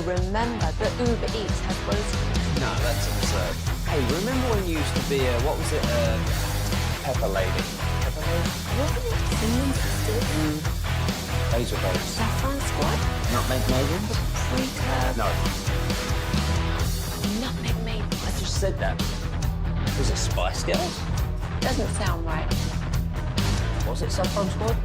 remember that Uber Eats has groceries. No, that's absurd. Hey, remember when you used to be a, what was it, Pepper Lady? Pepper Lady? Wasn't it Simmons still? Those were those. Saffron Squad? Nutmeg Maidens? Pre-curve? No. Nutmeg Maid. I just said that. Was it Spice Girls? Doesn't sound right. Was it Saffron Squad?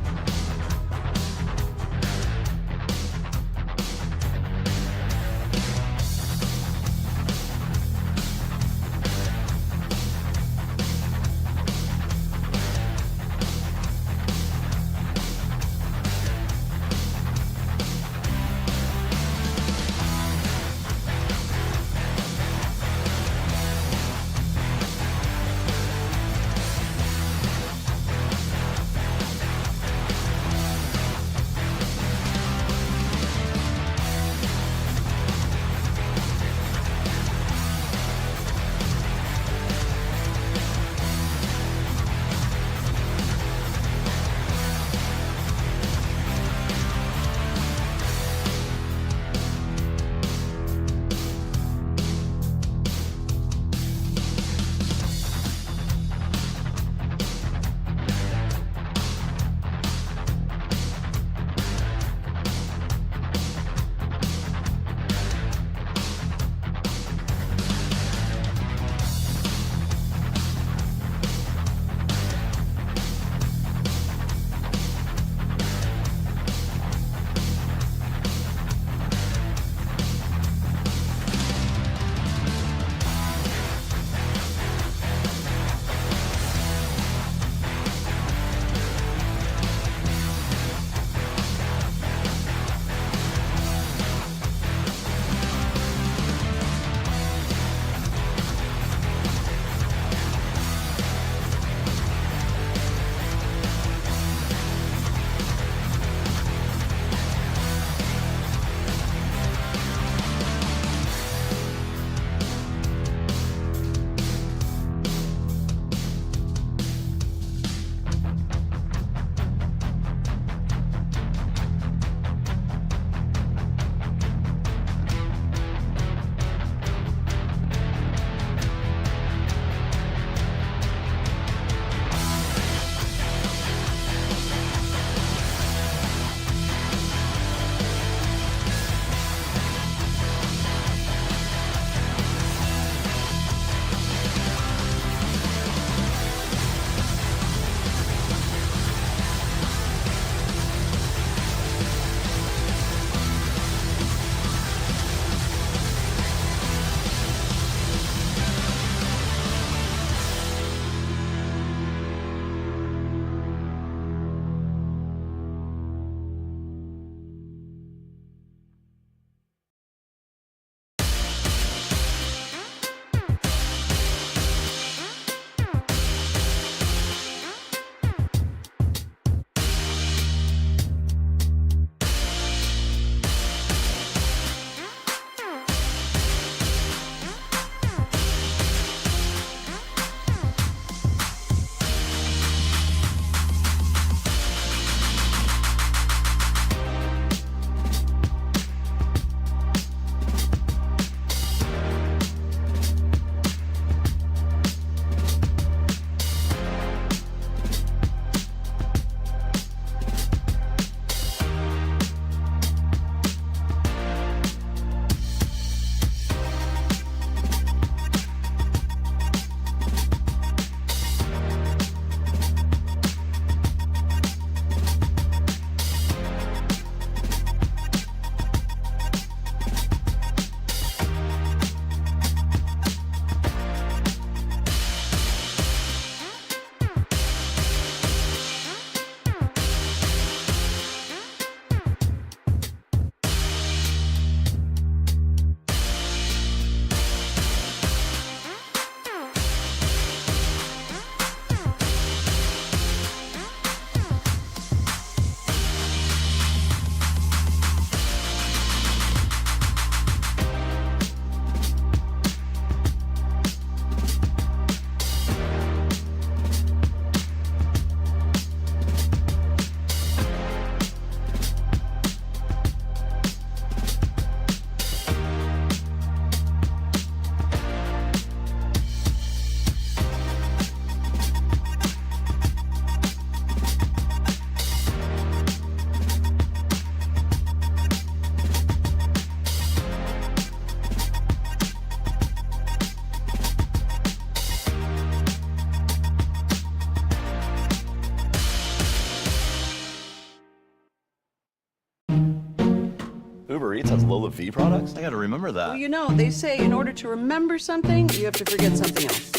of V products? I got to remember that. Well, you know, they say in order to remember something, you have to forget something else.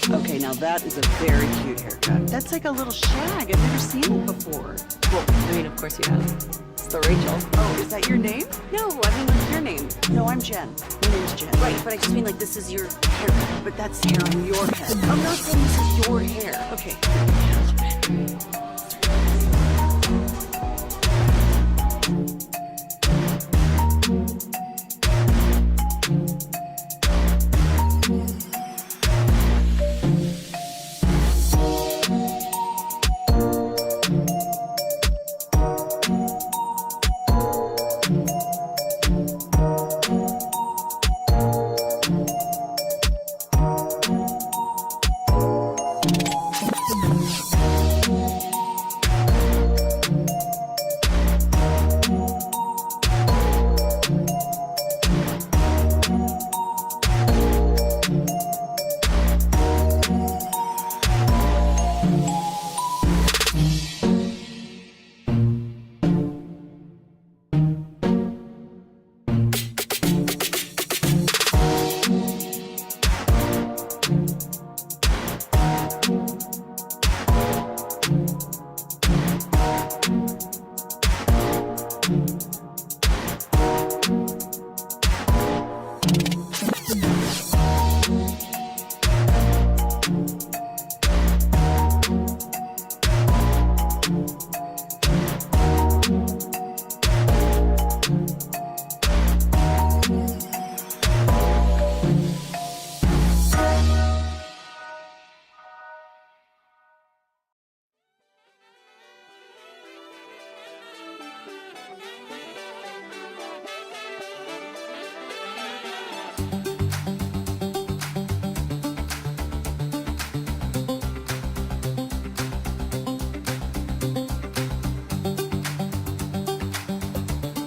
Okay, now that is a very cute haircut. That's like a little shag. I've never seen it before. Well, I mean, of course you have. It's the Rachel. Oh, is that your name? No, I mean, what's your name? No, I'm Jen. My name's Jen. Right, but I just mean like this is your hair. But that's hair on your head. I'm not saying this is your hair. Okay.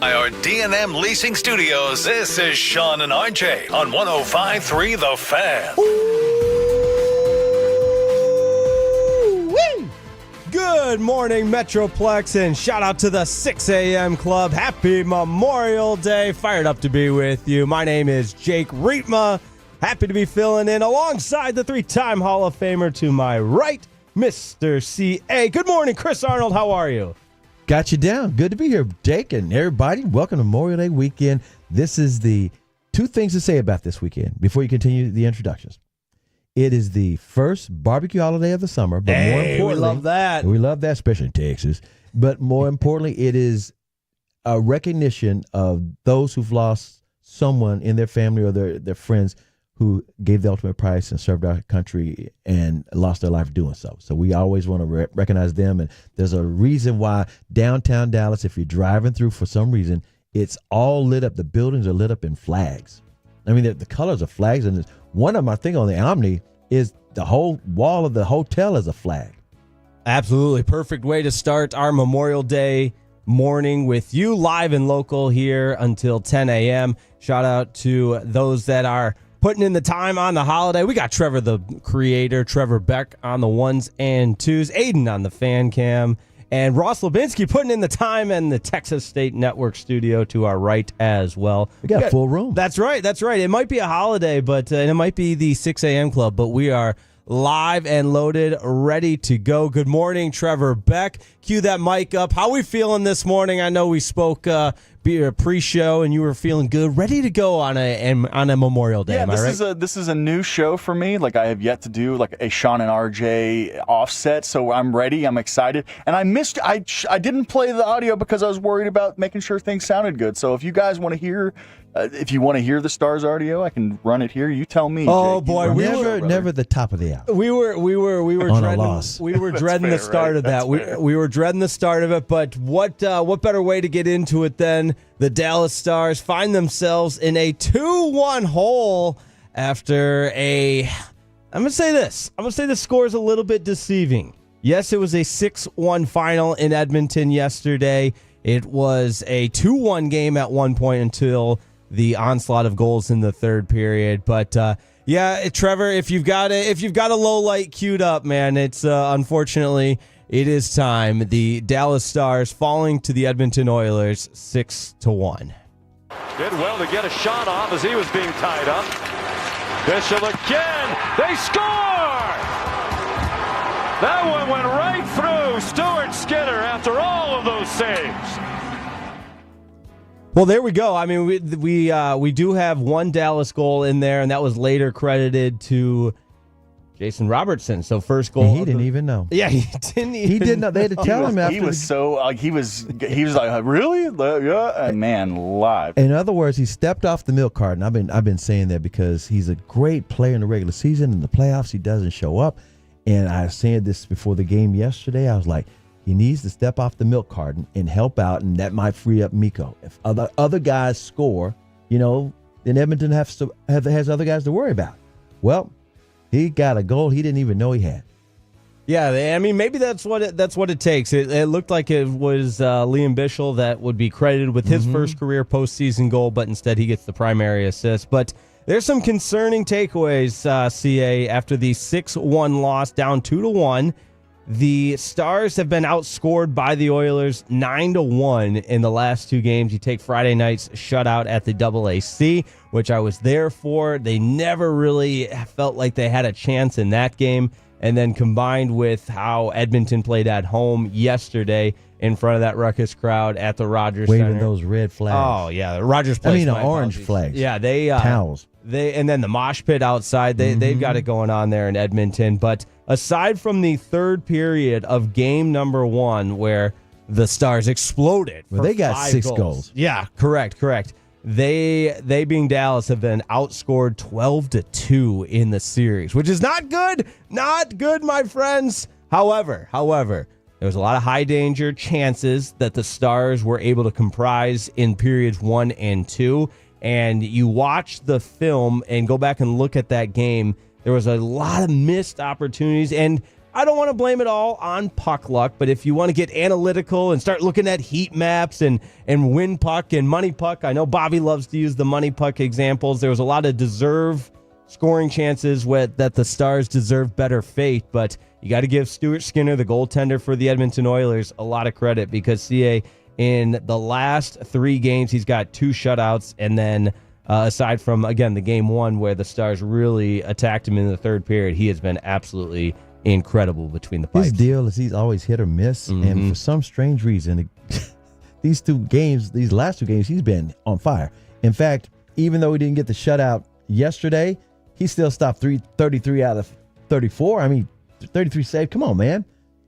Our D&M Leasing Studios, this is Sean and RJ on 105.3 The Fan. Woo! Good morning, Metroplex, and shout out to the 6 a.m. Club. Happy Memorial Day. Fired up to be with you. My name is Jake Rietma. Happy to be filling in alongside the three-time Hall of Famer to my right, Mr. C.A. Good morning, Chris Arnold. How are you? Got you down. Good to be here, Jake, and everybody. Welcome to Memorial Day weekend. This is the two things to say about this weekend before you continue the introductions. It is the first barbecue holiday of the summer, but more importantly, we love that. We love that, especially in Texas. But more importantly, it is a recognition of those who've lost someone in their family or their friends who gave the ultimate price and served our country and lost their life doing so. So we always want to recognize them. And there's a reason why downtown Dallas, if you're driving through for some reason, it's all lit up. The buildings are lit up in flags. I mean, the colors are flags. And one of them, I think, on the Omni is the whole wall of the hotel is a flag. Absolutely. Perfect way to start our Memorial Day morning with you live and local here until 10 a.m. Shout out to those that are putting in the time on the holiday. We got Trevor, the creator, Trevor Beck on the ones and twos, Aiden on the fan cam, and Ross Lubinsky putting in the time in the Texas State Network studio to our right as well. We got a full room. That's right. That's right. It might be a holiday, but and it might be the 6 a.m. club, but we are live and loaded, ready to go. Good morning, Trevor Beck. Cue that mic up. How we feeling this morning? I know we spoke pre-show, and you were feeling good, ready to go on a Memorial Day. Yeah, am I right? This is a new show for me. Like, I have yet to do like a Sean and RJ offset, so I'm ready. I'm excited, and I didn't play the audio because I was worried about making sure things sounded good. So if you guys want to hear, the Stars audio, I can run it here. You tell me. Oh Jake, boy, we were never the top of the hour. We were On dreading, a loss. we were dreading the fair, start right? of that. That's fair. We were dreading the start of it, but what better way to get into it than the Dallas Stars find themselves in a 2-1 hole after I'm going to say this. I'm going to say the score is a little bit deceiving. Yes, it was a 6-1 final in Edmonton yesterday. It was a 2-1 game at one point until the onslaught of goals in the third period. But yeah, Trevor, if you've got a low light queued up, man, it's unfortunately it is time. The Dallas Stars falling to the Edmonton Oilers 6-1. Did well to get a shot off as he was being tied up. Bishop again. They score! That one went right through Stuart Skinner after all of those saves. Well, there we go. I mean, we do have one Dallas goal in there, and that was later credited to Jason Robertson. So first goal. And he didn't even know. Yeah, he didn't even. He did not. They had to tell him after. He was so like he was like, really? Yeah, and man, live. In other words, he stepped off the milk carton. I've been saying that because he's a great player in the regular season. In the playoffs, he doesn't show up. And I said this before the game yesterday. I was like, he needs to step off the milk carton and help out, and that might free up Miko. If other guys score, then Edmonton has other guys to worry about. Well, he got a goal he didn't even know he had. Yeah, I mean, maybe that's what it takes. It looked like it was Liam Bichel that would be credited with his first career postseason goal, but instead he gets the primary assist. But there's some concerning takeaways, CA, after the 6-1 loss, down 2-1. The Stars have been outscored by the Oilers 9-1 in the last two games. You take Friday night's shutout at the AAC, which I was there for. They never really felt like they had a chance in that game. And then combined with how Edmonton played at home yesterday in front of that ruckus crowd at the Rodgers Waving Center. those red flags. Oh, yeah. The Rodgers place. Orange flags. Yeah, they towels. And then the mosh pit outside, they've got it going on there in Edmonton. But aside from the third period of game number 1, where the Stars exploded, well, they got 6 goals. Yeah, correct. They being Dallas have been outscored 12-2 in the series, which is not good. Not good, my friends. However, there was a lot of high danger chances that the Stars were able to comprise in periods 1 and 2. And you watch the film and go back and look at that game, there was a lot of missed opportunities. And I don't want to blame it all on puck luck, but if you want to get analytical and start looking at heat maps and win puck and money puck, I know Bobby loves to use the money puck examples. There was a lot of deserved scoring chances that the Stars deserve better fate, but you got to give Stuart Skinner, the goaltender for the Edmonton Oilers, a lot of credit because CA, in the last 3 games, he's got 2 shutouts, and then aside from, again, the game 1 where the Stars really attacked him in the third period, he has been absolutely incredible between the pipes. His deal is he's always hit or miss, and for some strange reason, these last two games, he's been on fire. In fact, even though he didn't get the shutout yesterday, he still stopped 33 out of 34. I mean, 33 save. Come on, man.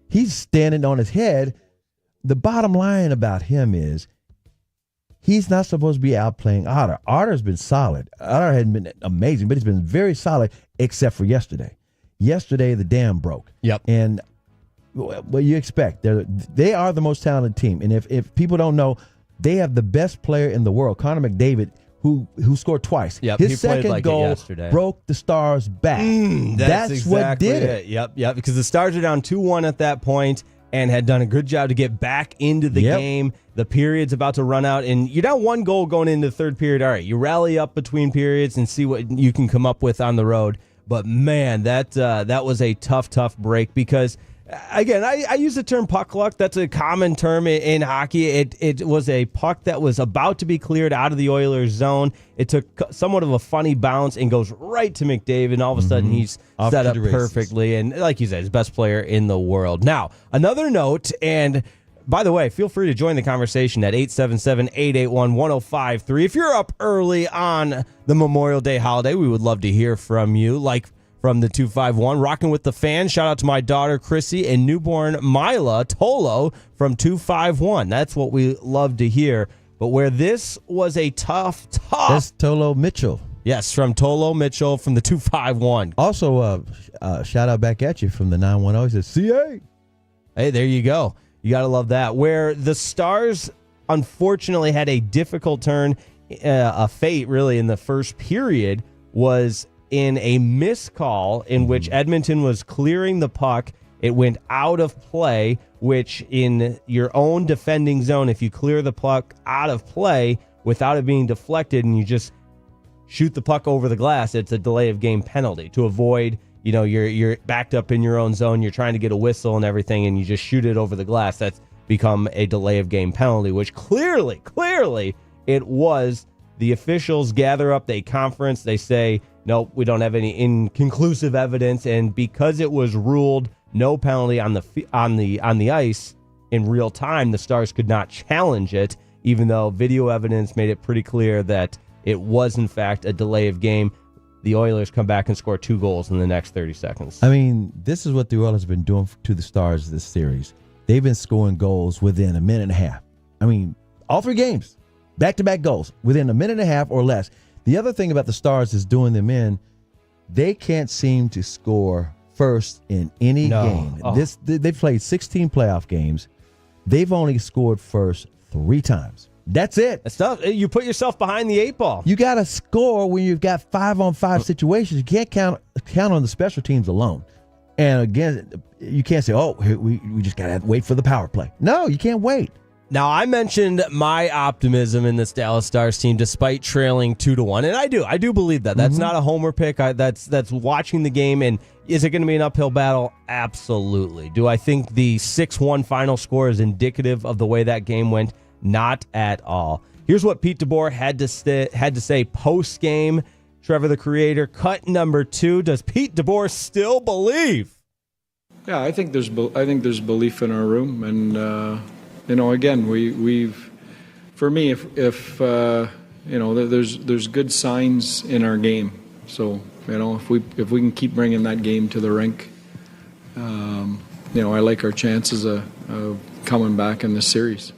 He's standing on his head. The bottom line about him is he's not supposed to be outplaying Otter. Otter's been solid. Otter hadn't been amazing, but he's been very solid except for yesterday. Yesterday, the dam broke. Yep. And what you expect, they are the most talented team. And if people don't know, they have the best player in the world, Connor McDavid, who scored twice. Yep, his second goal broke the Stars back. That's exactly what did it. Yep, because the Stars are down 2-1 at that point and had done a good job to get back into the game. The period's about to run out, and you're down 1 goal going into the third period. All right, you rally up between periods and see what you can come up with on the road. But, man, that was a tough break because, again, I use the term puck luck. That's a common term in hockey. It was a puck that was about to be cleared out of the Oilers' zone. It took somewhat of a funny bounce and goes right to McDavid, and all of a sudden he's set up perfectly. And like you said, he's the best player in the world. Now, another note, and by the way, feel free to join the conversation at 877-881-1053. If you're up early on the Memorial Day holiday, we would love to hear from you, like from the 251. Rocking with the fan. Shout out to my daughter, Chrissy, and newborn Mila Tolo from 251. That's what we love to hear. But where this was a tough. That's Tolo Mitchell. Yes, from Tolo Mitchell from the 251. Also, shout out back at you from the 910. He says, CA. Hey, there you go. You got to love that. Where the Stars, unfortunately, had a difficult turn, a fate, really, in the first period was in a missed call in which Edmonton was clearing the puck. It went out of play, which in your own defending zone, if you clear the puck out of play without it being deflected and you just shoot the puck over the glass, it's a delay of game penalty to avoid, you're backed up in your own zone, you're trying to get a whistle and everything, and you just shoot it over the glass. That's become a delay of game penalty, which clearly it was The officials gather up, they conference, they say, nope, we don't have any inconclusive evidence, and because it was ruled no penalty on the ice in real time, the Stars could not challenge it, even though video evidence made it pretty clear that it was in fact a delay of game. The Oilers come back and score 2 goals in the next 30 seconds. I mean, this is what the Oilers have been doing to the Stars this series. They've been scoring goals within a minute and a half. I mean, all 3 games, back-to-back goals within a minute and a half or less. The other thing about the Stars is doing them in, they can't seem to score first in any game. They've played 16 playoff games. They've only scored first 3 times. That's it. That's tough. You put yourself behind the 8 ball. You got to score when you've got 5-on-5 situations. You can't count on the special teams alone. And again, you can't say, oh, we just got to wait for the power play. No, you can't wait. Now, I mentioned my optimism in this Dallas Stars team despite trailing 2-1, and I do believe that. That's not a homer pick. That's watching the game, and is it going to be an uphill battle? Absolutely. Do I think the 6-1 final score is indicative of the way that game went? Not at all. Here's what Pete DeBoer had to say post-game. Trevor, the creator, cut number 2. Does Pete DeBoer still believe? Yeah, I think there's belief in our room, and again, we've for me, if there's good signs in our game. So if we can keep bringing that game to the rink, I like our chances of coming back in this series.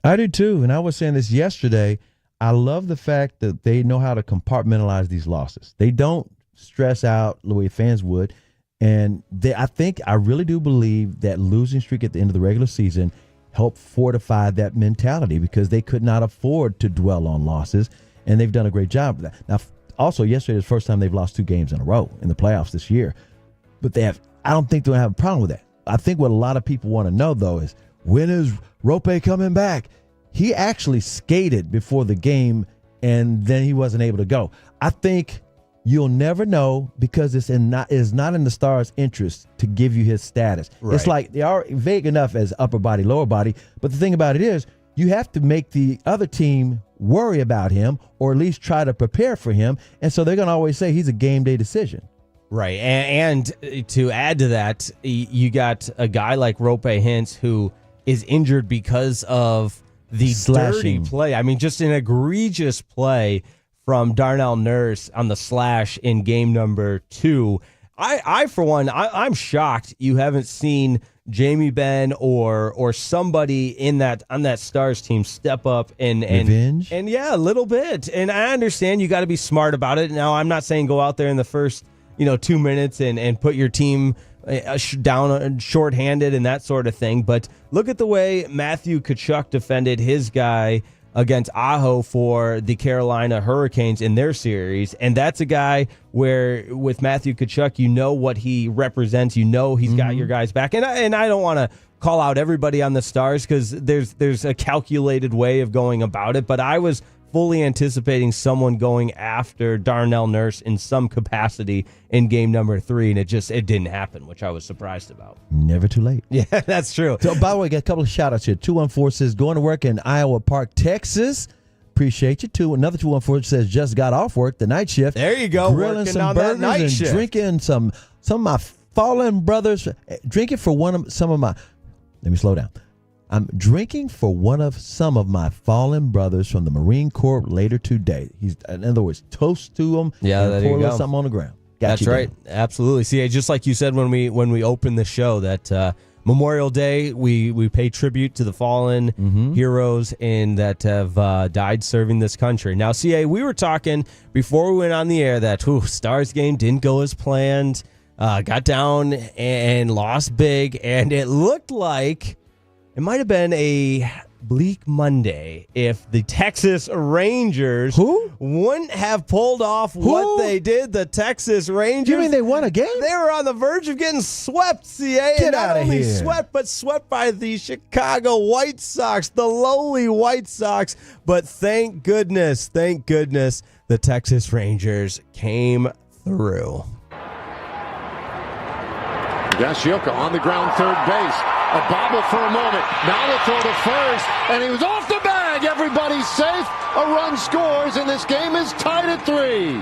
I do too, and I was saying this yesterday. I love the fact that they know how to compartmentalize these losses. They don't stress out the way fans would, and I really do believe that losing streak at the end of the regular season helped fortify that mentality because they could not afford to dwell on losses, and they've done a great job of that. Now, also yesterday was the first time they've lost 2 games in a row in the playoffs this year, but I don't think they'll have a problem with that. I think what a lot of people want to know though is, when is Rope coming back? He actually skated before the game, and then he wasn't able to go. I think you'll never know because it's not in the Stars' interest to give you his status. Right. It's like they are vague enough as upper body, lower body, but the thing about it is you have to make the other team worry about him or at least try to prepare for him, and so they're going to always say he's a game day decision. Right, and to add to that, you got a guy like Rope Hintz who is injured because of the dirty play. I mean, just an egregious play from Darnell Nurse on the slash in game number 2. I for one, I'm shocked you haven't seen Jamie Benn or somebody on that Stars team step up and revenge. And yeah, a little bit. And I understand you got to be smart about it. Now, I'm not saying go out there in the first 2 minutes and put your team down shorthanded and that sort of thing. But look at the way Matthew Tkachuk defended his guy against Aho for the Carolina Hurricanes in their series. And that's a guy where with Matthew Tkachuk, you know what he represents. You know he's got your guys back. And I don't want to call out everybody on the Stars because there's a calculated way of going about it. But I was fully anticipating someone going after Darnell Nurse in some capacity in game number 3, and it didn't happen, which I was surprised about. Never too late. Yeah, that's true. So, by the way, got a couple of shout-outs here. 214 says, going to work in Iowa Park, Texas. Appreciate you. Another 214 says, just got off work, the night shift. There you go, grilling working some on burgers that night and shift. Drinking some of my fallen brothers. Drinking for let me slow down. I'm drinking for some of my fallen brothers from the Marine Corps later today. In other words, toast to them. Yeah, and there pour you go. something on the ground. That's right. Absolutely. See, just like you said when we opened the show, that Memorial Day, we pay tribute to the fallen heroes and that have died serving this country. Now, CA, we were talking before we went on the air that Stars game didn't go as planned, got down and lost big, and it looked like it might have been a bleak Monday if the Texas Rangers wouldn't have pulled off what they did. The Texas Rangers. You mean they won a game? They were on the verge of getting swept, CA. Get out of here. Swept, but swept by the Chicago White Sox, the lowly White Sox. But thank goodness, the Texas Rangers came through. Gasioka on the ground, third base. A bobble for a moment. Now the throw to first, and he was off the bag. like everybody's safe. A run scores, and this game is tied at 3.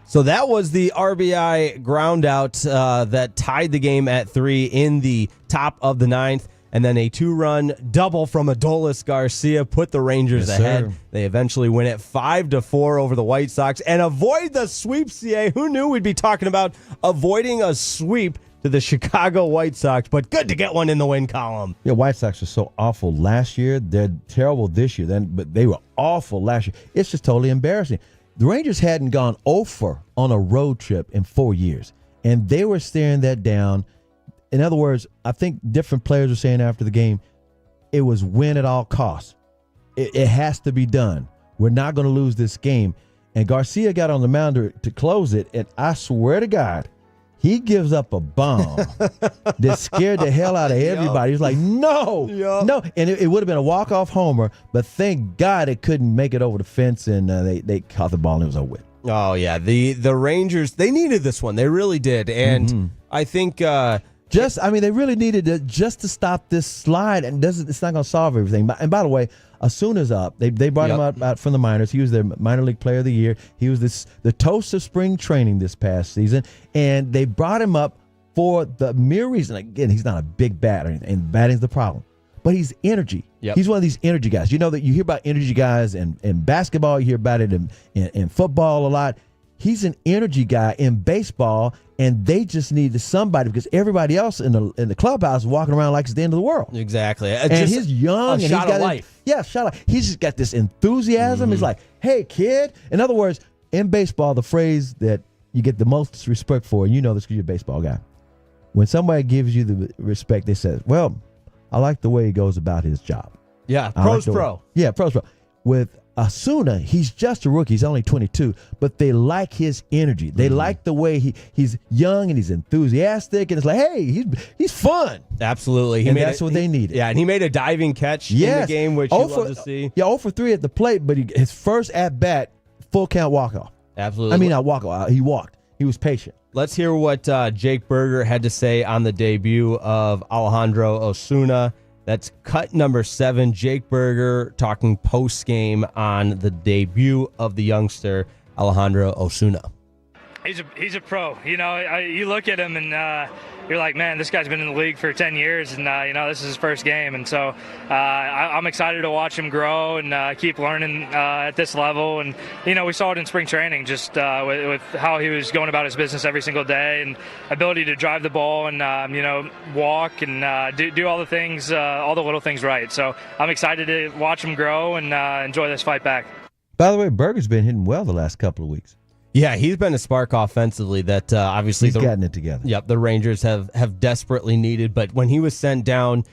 So that was the RBI ground out that tied the game at 3 in the top of the 9th. And then a 2-run double from Adolis Garcia put the Rangers ahead. Sir. They eventually win it 5-4 over the White Sox and avoid the sweep, CA. Who knew we'd be talking about avoiding a sweep to the Chicago White Sox, but good to get one in the win column. Yeah, White Sox were so awful last year. They're terrible this year, but they were awful last year. It's just totally embarrassing. The Rangers hadn't gone over on a road trip in 4 years, and they were staring that down. In other words, I think different players were saying after the game, it was win at all costs. It has to be done. We're not going to lose this game. And Garcia got on the mound to close it, and I swear to God, he gives up a bomb that scared the hell out of everybody. He was like, no, no. And it would have been a walk-off homer, but thank God it couldn't make it over the fence, and they caught the ball, and it was over with. Oh, yeah. The Rangers, they needed this one. They really did. And I think they really needed it just to stop this slide, and it's not going to solve everything. And by the way, Osuna's up. They brought him out from the minors. He was their minor league player of the year. He was the toast of spring training this past season, and they brought him up for the mere reason. Again, he's not a big batter, and batting's the problem. But he's energy. Yep. He's one of these energy guys. You know that you hear about energy guys in basketball. You hear about it in football a lot. He's an energy guy in baseball, and they just needed somebody because everybody else in the clubhouse is walking around like it's the end of the world. Exactly. And he's young. A and shot he's got of life. Shot of life. He's just got this enthusiasm. He's like, hey, kid. In other words, in baseball, the phrase that you get the most respect for, and you know this because you're a baseball guy, when somebody gives you the respect, they say, well, I like the way he goes about his job. Yeah, pros pro. Yeah, pros pro. With Osuna, he's just a rookie. He's only 22, but they like his energy. They like the way he's young and he's enthusiastic, and it's like, hey, he's fun. Absolutely. That's what they needed. Yeah, and he made a diving catch in the game, which you love to see. Yeah, 0 for 3 at the plate, but his first at-bat, full count walk-off. Absolutely. I mean, not walk-off. He walked. He was patient. Let's hear what Jake Berger had to say on the debut of Alejandro Osuna. That's cut number 7. Jake Berger talking post-game on the debut of the youngster, Alejandro Osuna. He's a pro. You know, you look at him and you're like, man, this guy's been in the league for 10 years, and this is his first game. And so I'm excited to watch him grow and keep learning at this level. And we saw it in spring training, just with how he was going about his business every single day, and ability to drive the ball and walk and do all the things, all the little things right. So I'm excited to watch him grow and enjoy this fight back. By the way, Berger's been hitting well the last couple of weeks. Yeah, he's been a spark offensively that obviously he's gotten it together. Yep, the Rangers have desperately needed. But when he was sent down,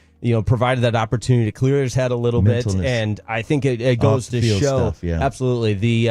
provided that opportunity to clear his head a little bit, and I think it goes to show stuff, yeah. Absolutely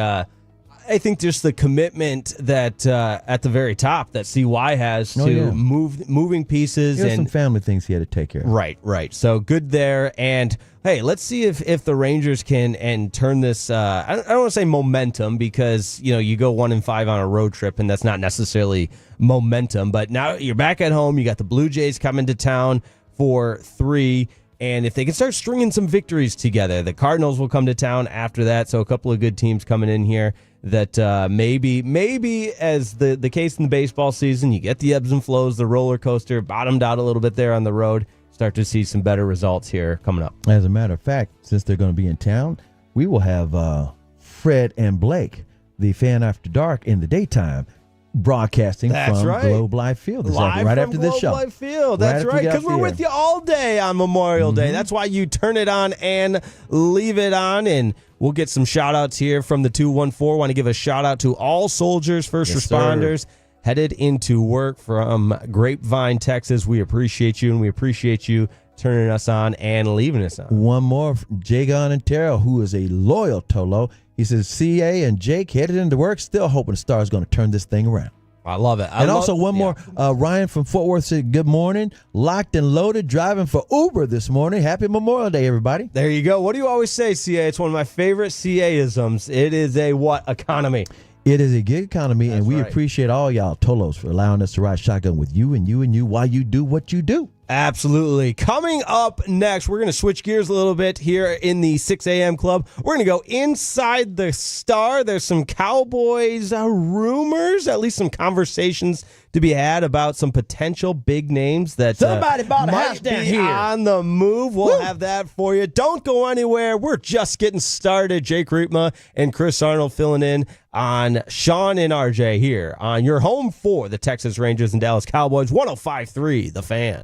I think just the commitment that at the very top that CY has moving pieces. There's and some family things he had to take care of. Right. So good there. And hey, let's see if the Rangers can turn this. I don't want to say momentum because you go 1-5 on a road trip and that's not necessarily momentum. But now you're back at home. You got the Blue Jays coming to town for 3. And if they can start stringing some victories together, the Cardinals will come to town after that. So a couple of good teams coming in here that maybe as the case in the baseball season, you get the ebbs and flows, the roller coaster, bottomed out a little bit there on the road, start to see some better results here coming up. As a matter of fact, since they're going to be in town, we will have Fred and Blake, the Fan After Dark, in the daytime, broadcasting from Globe Life Field. Right after this show. Globe Life Field. That's right, because we're with you all day on Memorial Day. That's why you turn it on and leave it on, and we'll get some shout-outs here from the 214. Want to give a shout-out to all soldiers, first responders, headed into work from Grapevine, Texas. We appreciate you, and we appreciate you turning us on and leaving us on. One more, Jagon and Terrell, who is a loyal Tolo. He says, CA and Jake headed into work, still hoping the Star is going to turn this thing around. I love it. One more, Ryan from Fort Worth said, good morning. Locked and loaded, driving for Uber this morning. Happy Memorial Day, everybody. There you go. What do you always say, CA? It's one of my favorite CA-isms. It is a what economy? It is a gig economy, and we appreciate all y'all Tolos for allowing us to ride shotgun with you and you and you while you do what you do. Absolutely. Coming up next, we're going to switch gears a little bit here in the 6 a.m. club. We're going to go inside the Star. There's some Cowboys rumors, at least some conversations to be had about some potential big names that Somebody bought a house might down be here. on the move. We'll have that for you. Don't go anywhere. We're just getting started. Jake Riepma and Chris Arnold filling in on Sean and RJ here on your home for the Texas Rangers and Dallas Cowboys, 105.3 The Fan.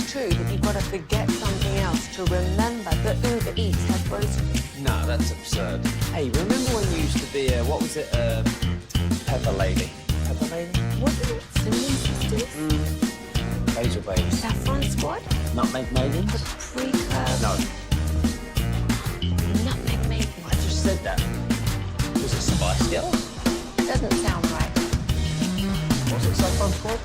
True that you've got to forget something else to remember that Uber Eats has groceries. No, that's absurd. Hey, remember when you used to be what was it, Pepper Lady? Pepper Lady? Wasn't it Cinnamon Sisters? Basil Babies. Saffron Squad? Nutmeg Maidens? The pre-curve? No. Nutmeg Maidens. I just said that. Was it Spice Girls? Doesn't sound right. Was it Saffron Squad?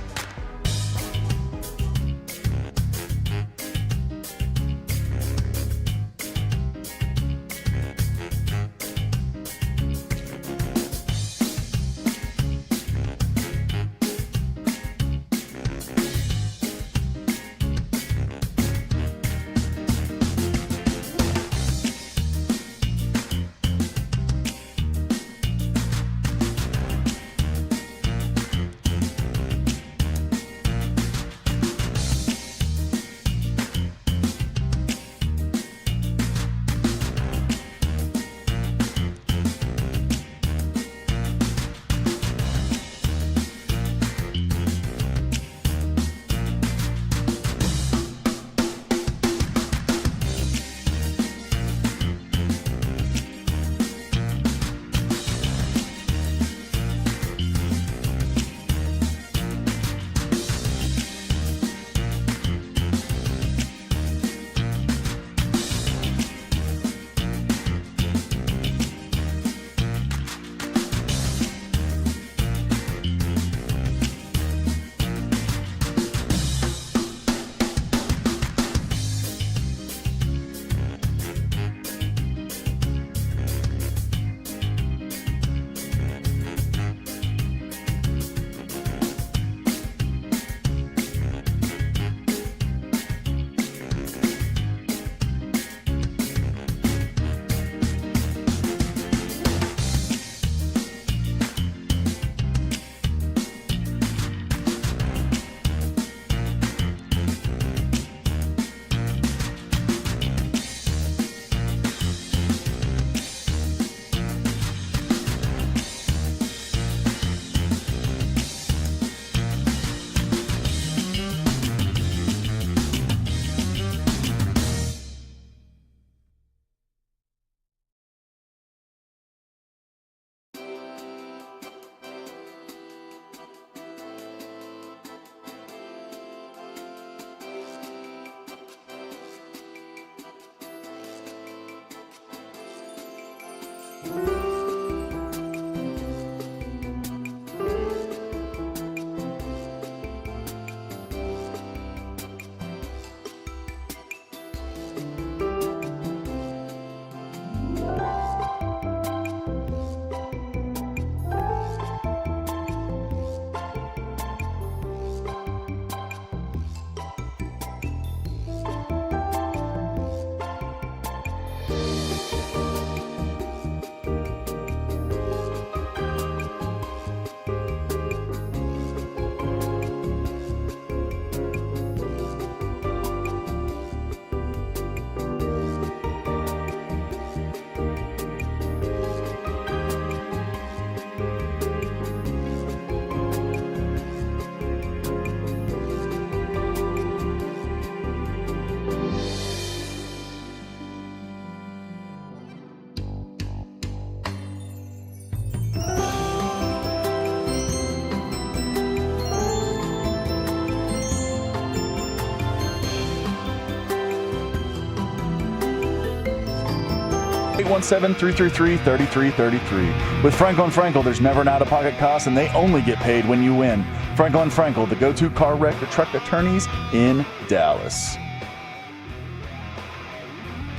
817-333-3333. With Frankel and Frankel, there's never an out-of-pocket cost, and they only get paid when you win. Frankel and Frankel, the go-to car wreck or truck attorneys in Dallas.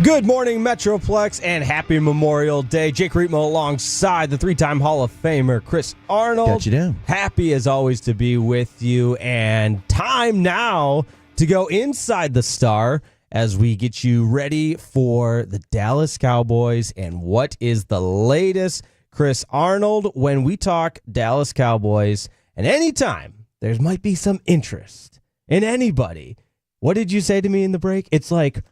Good morning, Metroplex, and happy Memorial Day. Jake Rietmo alongside the three-time Hall of Famer Chris Arnold. Got you down. Happy as always to be with you, and time now to go inside the Star as we get you ready for the Dallas Cowboys and what is the latest. Chris Arnold, when we talk Dallas Cowboys, and anytime there might be some interest in anybody, what did you say to me in the break? It's like,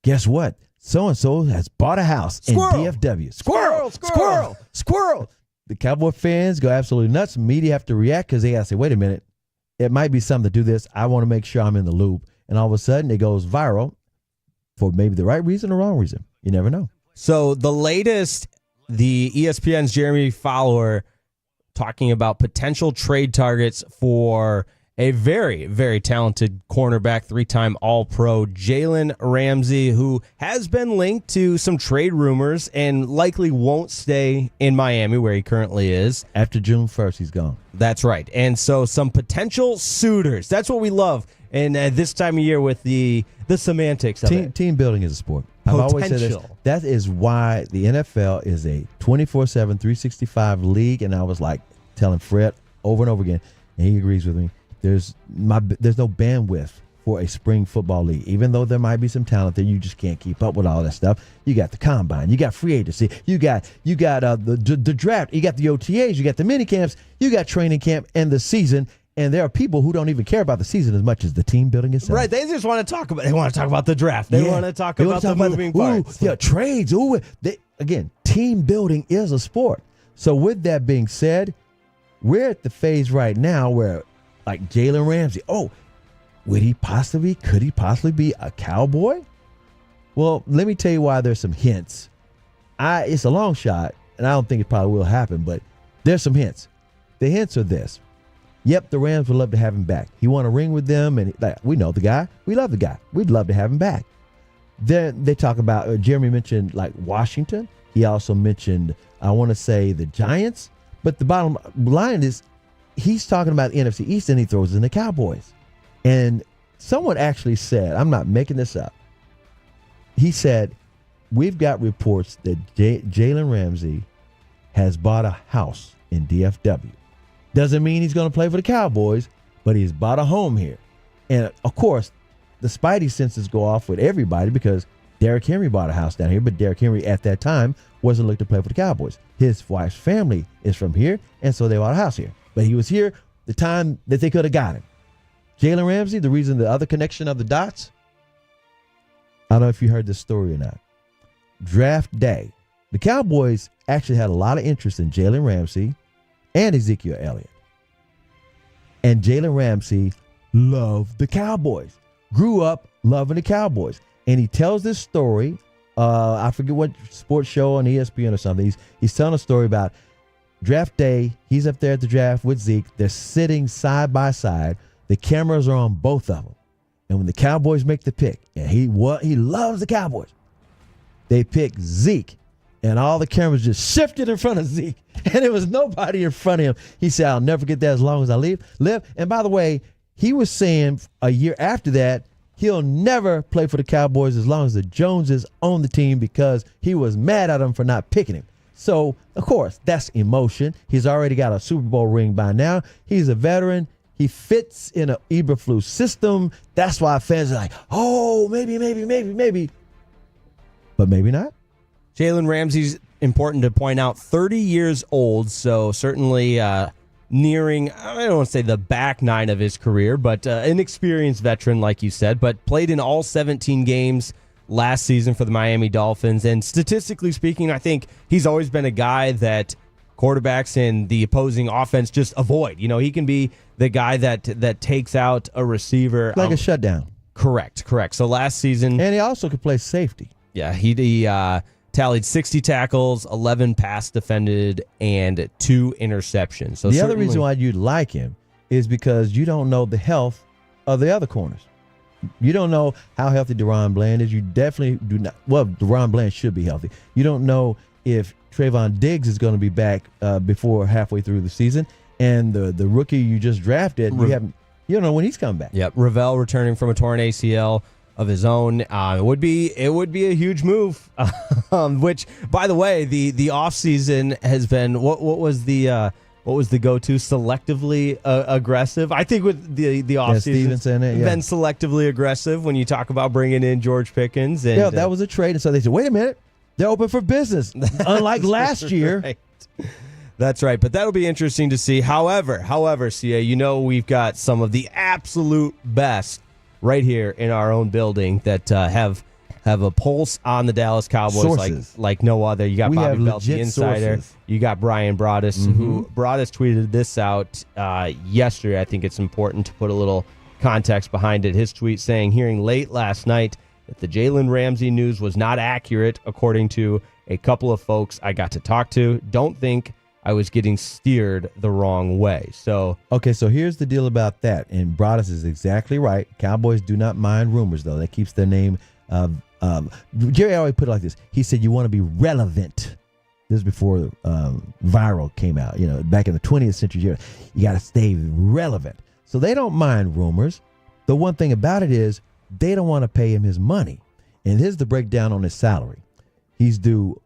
guess what? So-and-so has bought a house Squirrel. in DFW. Squirrel, squirrel, squirrel. The Cowboy fans go absolutely nuts. Media have to react because they got to say, wait a minute, it might be something to do this. I want to make sure I'm in the loop. And all of a sudden, it goes viral for maybe the right reason or wrong reason. You never know. So the latest, the ESPN's Jeremy Fowler talking about potential trade targets for a very, very talented cornerback, three-time All-Pro, Jalen Ramsey, who has been linked to some trade rumors and likely won't stay in Miami where he currently is. After June 1st, he's gone. That's right. And so some potential suitors. That's what we love. And this time of year with the semantics of it. Team building is a sport. I've always said this. That is why the NFL is a 24/7, 365 league. And I was like telling Fred over and over again, and he agrees with me. There's no bandwidth for a spring football league. Even though there might be some talent there, you just can't keep up with all that stuff. You got the combine, you got free agency, you got the draft, you got the OTAs, you got the mini camps, you got training camp and the season. And there are people who don't even care about the season as much as the team building itself. Right, they just want to talk about. They want to talk about the draft. They want to talk about the moving parts. Trades. Again, team building is a sport. So with that being said, we're at the phase right now where, like Jalen Ramsey, could he possibly be a Cowboy? Well, let me tell you why there's some hints. It's a long shot, and I don't think it probably will happen, but there's some hints. The hints are this. Yep, the Rams would love to have him back. He won a ring with them, and we know the guy. We love the guy. We'd love to have him back. Then they talk about, Jeremy mentioned like Washington. He also mentioned, I want to say the Giants. But the bottom line is he's talking about the NFC East, and he throws in the Cowboys. And someone actually said, I'm not making this up, he said, we've got reports that Jalen Ramsey has bought a house in DFW. Doesn't mean he's going to play for the Cowboys, but he's bought a home here. And, of course, the spidey senses go off with everybody because Derrick Henry bought a house down here, but Derrick Henry at that time wasn't looking to play for the Cowboys. His wife's family is from here, and so they bought a house here. But he was here the time that they could have got him. Jalen Ramsey, the reason, the other connection of the dots, I don't know if you heard this story or not. Draft day, the Cowboys actually had a lot of interest in Jalen Ramsey and Ezekiel Elliott. And Jalen Ramsey loved the Cowboys, grew up loving the Cowboys. And he tells this story, I forget what sports show on ESPN or something. He's telling a story about draft day. He's up there at the draft with Zeke. They're sitting side by side. The cameras are on both of them. And when the Cowboys make the pick, and he loves the Cowboys, they pick Zeke. and all the cameras just shifted in front of Zeke, and there was nobody in front of him. He said, I'll never get that as long as I live. And by the way, he was saying a year after that, he'll never play for the Cowboys as long as the Joneses own the team because he was mad at them for not picking him. So, of course, that's emotion. He's already got a Super Bowl ring by now. He's a veteran. He fits in an Eberflus system. That's why fans are like, oh, maybe. But maybe not. Jalen Ramsey's, important to point out, 30 years old, so certainly nearing, I don't want to say the back nine of his career, but an experienced veteran, like you said, but played in all 17 games last season for the Miami Dolphins. And statistically speaking, I think he's always been a guy that quarterbacks in the opposing offense just avoid. You know, he can be the guy that takes out a receiver. Like a shutdown. Correct. So last season. And he also could play safety. Yeah, he tallied 60 tackles, 11 pass defended, and 2 interceptions. So the other reason why you like him is because you don't know the health of the other corners. You don't know how healthy Deron Bland is. You definitely do not. Well, Deron Bland should be healthy. You don't know if Trayvon Diggs is going to be back before halfway through the season. And the rookie you just drafted, you don't know when he's coming back. Yep, Ravel returning from a torn ACL of his own. It would be a huge move. Which, by the way, the offseason has been what was the go-to? Selectively aggressive. I think with the offseason, been selectively aggressive when you talk about bringing in George Pickens. And, yeah, that was a trade. And so they said, wait a minute, they're open for business, unlike last year. Right. That's right, but that'll be interesting to see. However, CA, you know we've got some of the absolute best right here in our own building that have a pulse on the Dallas Cowboys like no other. You got Bobby Belt, the insider. Sources. You got Brian Broaddus, who Broaddus tweeted this out yesterday. I think it's important to put a little context behind it. His tweet saying, hearing late last night that the Jalen Ramsey news was not accurate, according to a couple of folks I got to talk to. Don't think I was getting steered the wrong way. So here's the deal about that. And Broaddus is exactly right. Cowboys do not mind rumors, though. That keeps their name. Jerry always put it like this. He said, you want to be relevant. This is before viral came out. You know, back in the 20th century, you got to stay relevant. So they don't mind rumors. The one thing about it is they don't want to pay him his money. And here's the breakdown on his salary. He's due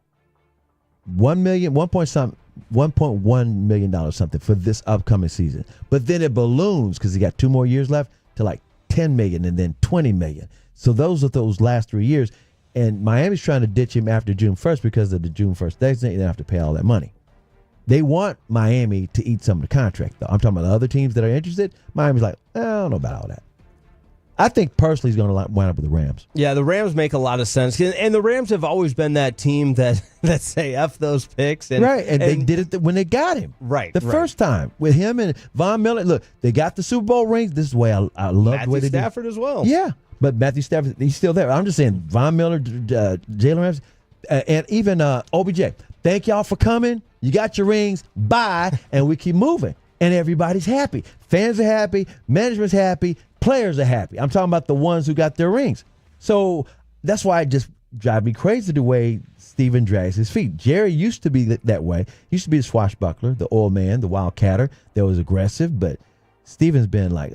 $1.1 million something for this upcoming season. But then it balloons because he got 2 more years left to like $10 million and then $20 million. So those are those last 3 years. And Miami's trying to ditch him after June 1st because of the June 1st designate. They don't have to pay all that money. They want Miami to eat some of the contract, though. I'm talking about the other teams that are interested. Miami's like, I don't know about all that. I think personally he's going to wind up with the Rams. Yeah, the Rams make a lot of sense. And the Rams have always been that team that say F those picks. And they did it when they got him. Right. The first time with him and Von Miller. Look, they got the Super Bowl rings. This is the way I love the way they did. Matthew Stafford as well. Yeah, but Matthew Stafford, he's still there. I'm just saying Von Miller, Jalen Ramsey, and even OBJ. Thank y'all for coming. You got your rings. Bye. And we keep moving. And everybody's happy. Fans are happy. Management's happy. Players are happy. I'm talking about the ones who got their rings. So that's why it just drives me crazy the way Steven drags his feet. Jerry used to be that way. He used to be the swashbuckler, the old man, the wildcatter that was aggressive. But Steven's been like,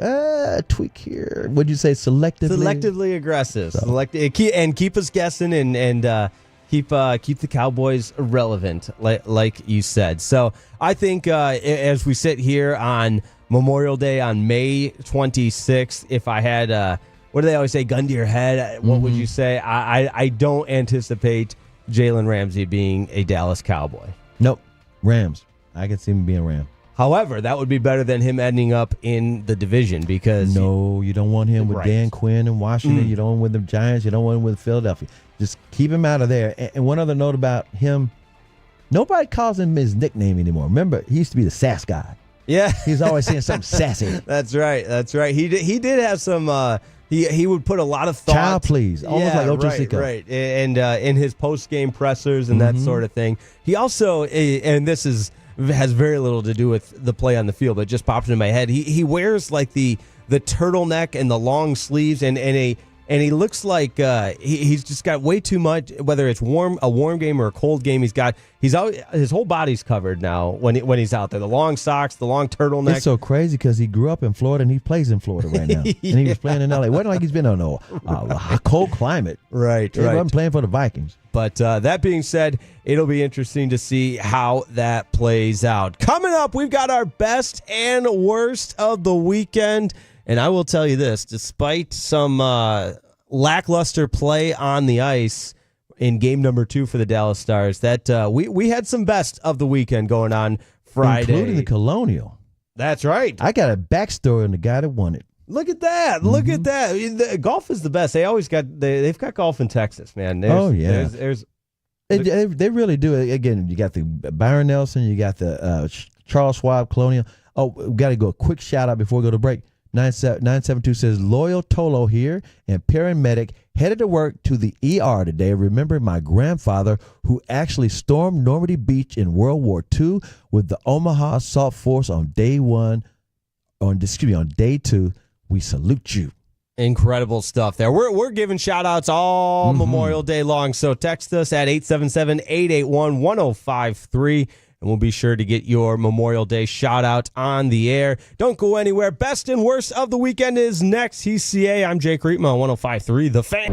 tweak here. What'd you say, selectively? Selectively aggressive. So. And keep us guessing and keep the Cowboys relevant, like you said. So I think as we sit here on Memorial Day on May 26th, if I had, what do they always say, gun to your head, what would you say? I don't anticipate Jalen Ramsey being a Dallas Cowboy. Nope. Rams. I can see him being a Ram. However, that would be better than him ending up in the division because... No, you don't want him with Dan Quinn in Washington. You don't want him with the Giants. You don't want him with Philadelphia. Just keep him out of there. And one other note about him, nobody calls him his nickname anymore. Remember, he used to be the sass guy. Yeah. He's always saying something sassy. That's right. He did have some... He would put a lot of thought. Child, please. Almost like Ocho Cinco. Right. And in his post-game pressers and that sort of thing. He also, and this has very little to do with the play on the field, but it just popped into my head. He wears like the turtleneck and the long sleeves and a and he looks like he's just got way too much. Whether it's a warm game or a cold game, his whole body's covered now when he's out there. The long socks, the long turtleneck. It's so crazy because he grew up in Florida and he plays in Florida right now, and he was playing in LA. It wasn't like he's been on a cold climate. Right. He wasn't playing for the Vikings. But that being said, it'll be interesting to see how that plays out. Coming up, we've got our best and worst of the weekend. And I will tell you this, despite some lackluster play on the ice in game number 2 for the Dallas Stars, that we had some best of the weekend going on Friday. Including the Colonial. That's right. I got a backstory on the guy that won it. Look at that. Mm-hmm. Look at that. Golf is the best. They've got golf in Texas, man. They really do. Again, you got the Byron Nelson, you got the Charles Schwab Colonial. Oh, we got to go a quick shout out before we go to break. 972 says, Loyal Tolo here and paramedic headed to work to the ER today. Remember my grandfather who actually stormed Normandy Beach in World War II with the Omaha Assault Force on day 2. We salute you. Incredible stuff there. We're giving shout outs all Memorial Day long. So text us at 877-881-1053. And we'll be sure to get your Memorial Day shout out on the air. Don't go anywhere. Best and worst of the weekend is next. He's CA. I'm Jake Reitman on 105.3 The Fan.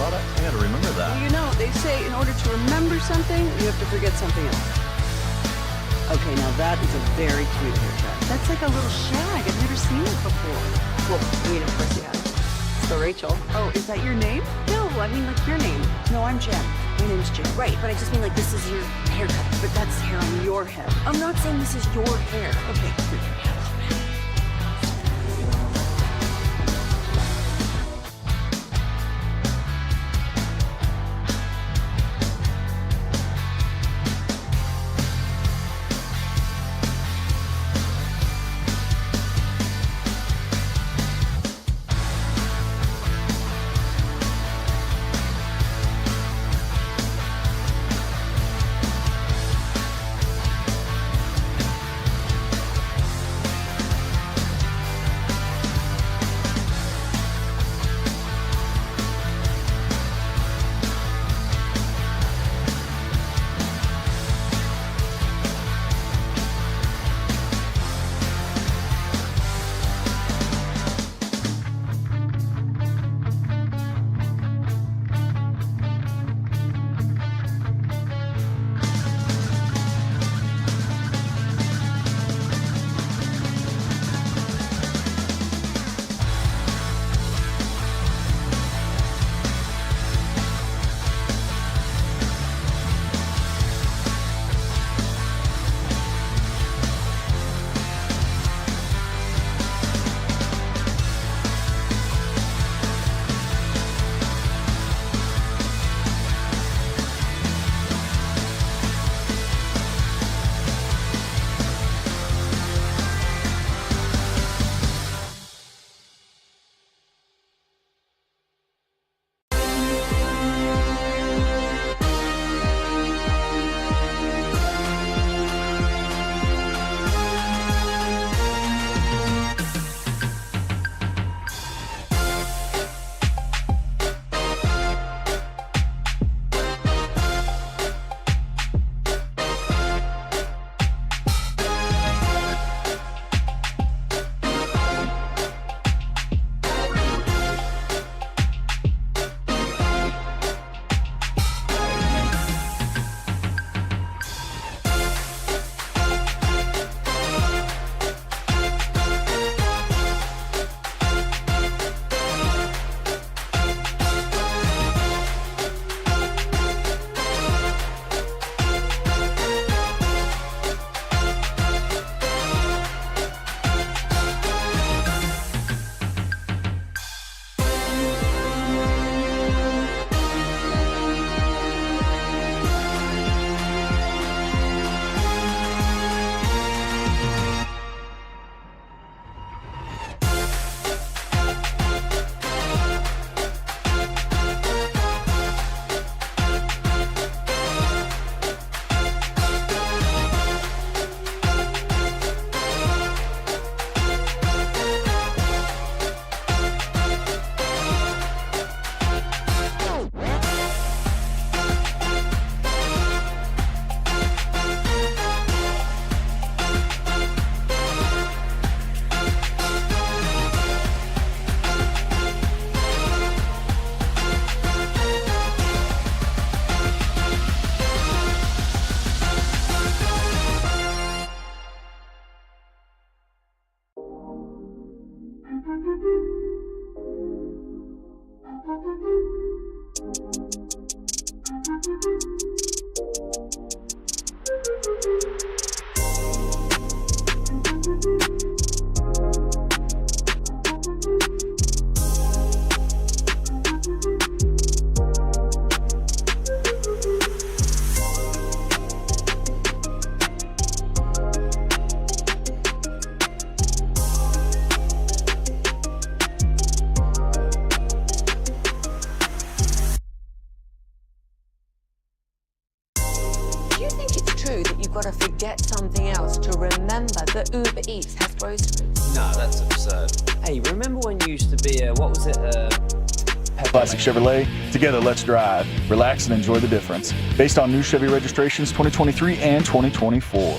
I gotta remember that. Well, you know, they say in order to remember something, you have to forget something else. Okay, now that is a very cute haircut. That's like a little shag. I've never seen it before. Well, I mean, of course you have. So Rachel. Oh, is that your name? No, I mean like your name. No, I'm Jen. My name's Jen. Right, but I just mean like this is your haircut. But that's hair on your head. I'm not saying this is your hair. Okay. gotta forget something else to remember that Uber Eats has groceries. No, that's absurd. Hey, remember when you used to be what was it? Classic Chevrolet. Together, let's drive, relax, and enjoy the difference. Based on new Chevy registrations 2023 and 2024.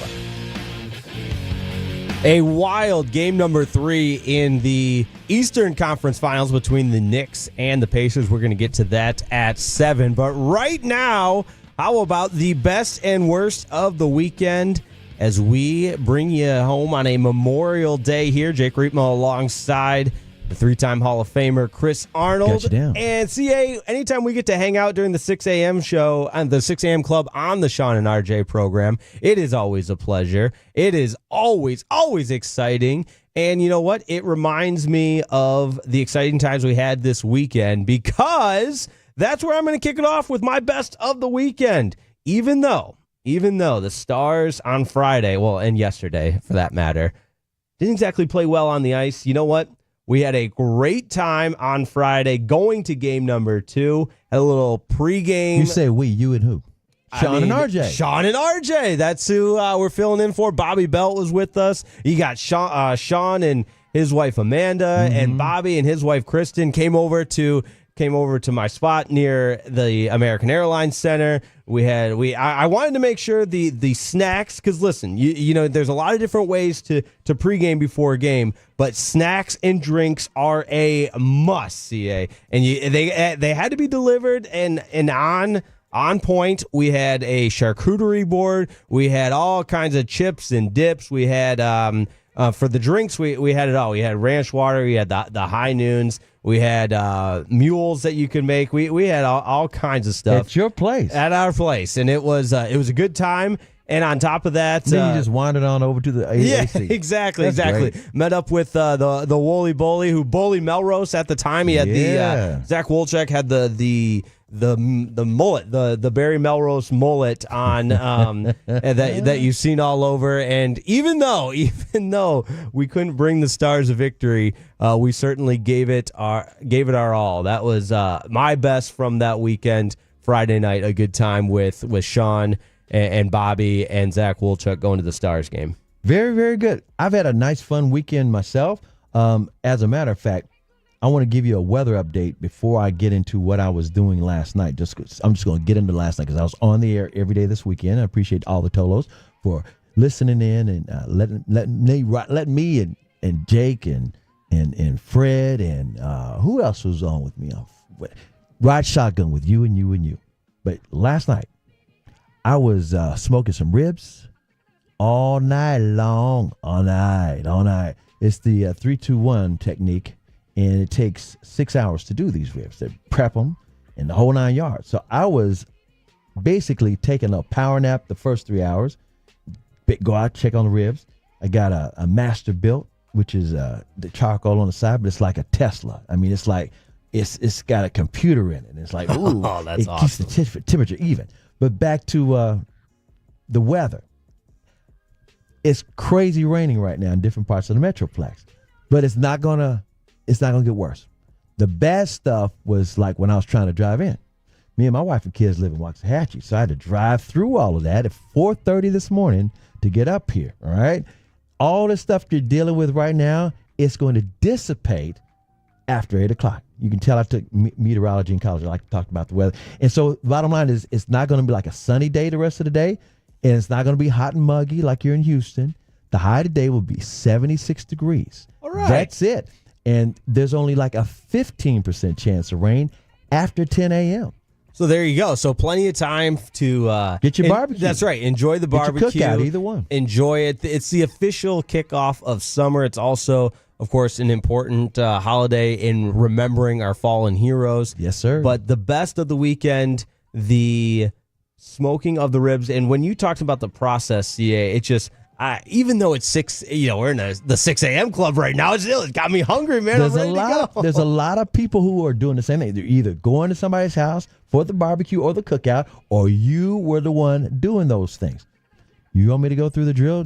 A wild game number 3 in the Eastern Conference Finals between the Knicks and the Pacers. We're going to get to that at 7. But right now, how about the best and worst of the weekend as we bring you home on a Memorial Day here. Jake Riepma alongside the 3-time Hall of Famer Chris Arnold. Got you down. And CA, anytime we get to hang out during the 6 a.m. show and the 6 a.m. club on the Sean and RJ program, it is always a pleasure. It is always exciting. And you know what? It reminds me of the exciting times we had this weekend because that's where I'm going to kick it off with my best of the weekend. Even though the Stars on Friday, well, and yesterday for that matter, didn't exactly play well on the ice, you know what? We had a great time on Friday going to game number 2. Had a little pregame. You say we, you and who? Sean and RJ. Sean and RJ. That's who we're filling in for. Bobby Belt was with us. You got Sean and his wife Amanda, and Bobby and his wife Kristen came over to my spot near the American Airlines Center. I wanted to make sure the snacks, because listen, you know there's a lot of different ways to pregame before a game, but snacks and drinks are a must, CA. And they had to be delivered and on point. We had a charcuterie board. We had all kinds of chips and dips. We had for the drinks, we had it all. We had ranch water. We had the high noons. We had mules that you could make. We had all kinds of stuff. At your place. At our place. And it was a good time. And on top of that, then you just wandered on over to the AAC. Yeah, exactly. Great. Met up with the Wooly Bully, who Bully Melrose at the time. He had the Zach Wolchek had the mullet, the Barry Melrose mullet on that you've seen all over. And even though we couldn't bring the Stars a victory, we certainly gave it our all. That was my best from that weekend. Friday night, a good time with Sean and Bobby and Zach Wolchuk going to the Stars game. Very, very good. I've had a nice, fun weekend myself. As a matter of fact, I want to give you a weather update before I get into what I was doing last night. I'm just going to get into last night because I was on the air every day this weekend. I appreciate all the Tolos for listening in and letting me and Jake and Fred and who else was on with me? Ride shotgun with you and you and you. But last night, I was smoking some ribs all night long. All night. It's the 3-2-1 technique. And it takes 6 hours to do these ribs. They prep them and the whole 9 yards. So I was basically taking a power nap the first 3 hours, go out, check on the ribs. I got a master built, which is the charcoal on the side, but it's like a Tesla. I mean, it's like it's got a computer in it. And it's like, ooh, that's it keeps the temperature even. But back to the weather. It's crazy raining right now in different parts of the Metroplex, but it's not gonna get worse. The bad stuff was like when I was trying to drive in. Me and my wife and kids live in Waxahachie, so I had to drive through all of that at 4:30 this morning to get up here, all right? All the stuff you're dealing with right now, it's going to dissipate after 8 o'clock. You can tell I took meteorology in college. I like to talk about the weather. And so the bottom line is it's not going to be like a sunny day the rest of the day, and it's not going to be hot and muggy like you're in Houston. The high today will be 76 degrees. All right. That's it. And there's only like a 15% chance of rain after 10 a.m. So there you go. So plenty of time to get your barbecue. That's right. Enjoy the barbecue. Get your cookout, either one. Enjoy it. It's the official kickoff of summer. It's also, of course, an important holiday in remembering our fallen heroes. Yes, sir. But the best of the weekend, the smoking of the ribs. And when you talked about the process, CA, it just... even though it's 6, we're in the 6 a.m. club right now. It got me hungry, man. I'm ready to go. There's a lot of people who are doing the same thing. They're either going to somebody's house for the barbecue or the cookout, or you were the one doing those things. You want me to go through the drill?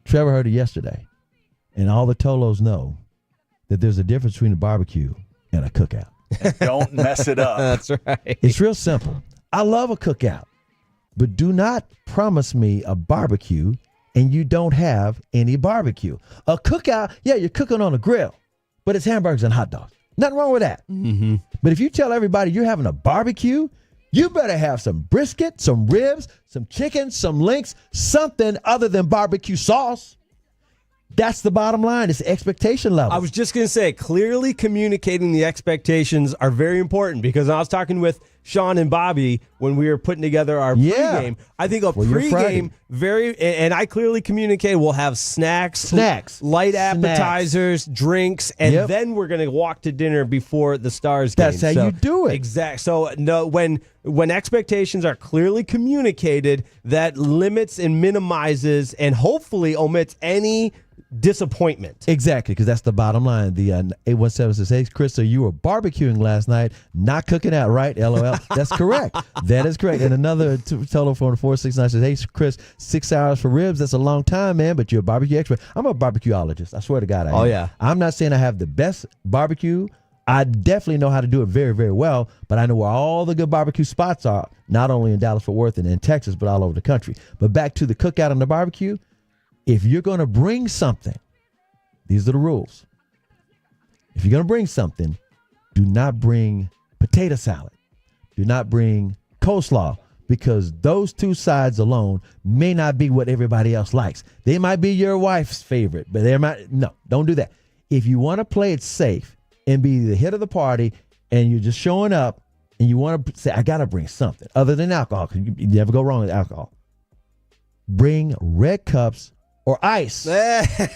Trevor heard it yesterday, and all the Tolos know that there's a difference between a barbecue and a cookout. Don't mess it up. That's right. It's real simple. I love a cookout. But do not promise me a barbecue and you don't have any barbecue. A cookout, yeah, you're cooking on a grill, but it's hamburgers and hot dogs. Nothing wrong with that. Mm-hmm. But if you tell everybody you're having a barbecue, you better have some brisket, some ribs, some chicken, some links, something other than barbecue sauce. That's the bottom line. It's expectation level. I was just going to say, clearly communicating the expectations are very important, because I was talking with Sean and Bobby when we were putting together our pregame. I think a pregame, and I clearly communicated, we'll have snacks, light appetizers, drinks, and then we're going to walk to dinner before the Stars game. That's how you do it. Exactly. So no, when expectations are clearly communicated, that limits and minimizes and hopefully omits any disappointment. Exactly, because that's the bottom line. The 817 says, hey, Chris, so you were barbecuing last night, not cooking out, right? LOL. That's correct. That is correct. And another telephone 469 says, hey, Chris, 6 hours for ribs, that's a long time, man, but you're a barbecue expert. I'm a barbecueologist. I swear to God I am. Oh, yeah. I'm not saying I have the best barbecue. I definitely know how to do it very, very well, but I know where all the good barbecue spots are, not only in Dallas-Fort Worth and in Texas, but all over the country. But back to the cookout and the barbecue, if you're going to bring something, these are the rules. If you're going to bring something, do not bring potato salad. Do not bring coleslaw, because those two sides alone may not be what everybody else likes. They might be your wife's favorite, but no, don't do that. If you want to play it safe and be the hit of the party and you're just showing up and you want to say, I got to bring something other than alcohol, because you never go wrong with alcohol. Bring red cups or ice.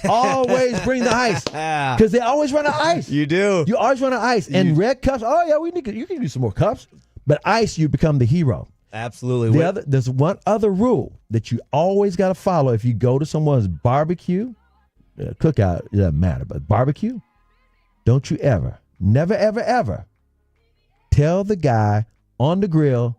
Always bring the ice, because they always run out of ice. You do. You always run out of ice. And red cups, oh yeah, you can do some more cups. But ice, you become the hero. Absolutely. There's one other rule that you always got to follow if you go to someone's barbecue, cookout, it doesn't matter, but barbecue, don't you ever, never, ever, ever tell the guy on the grill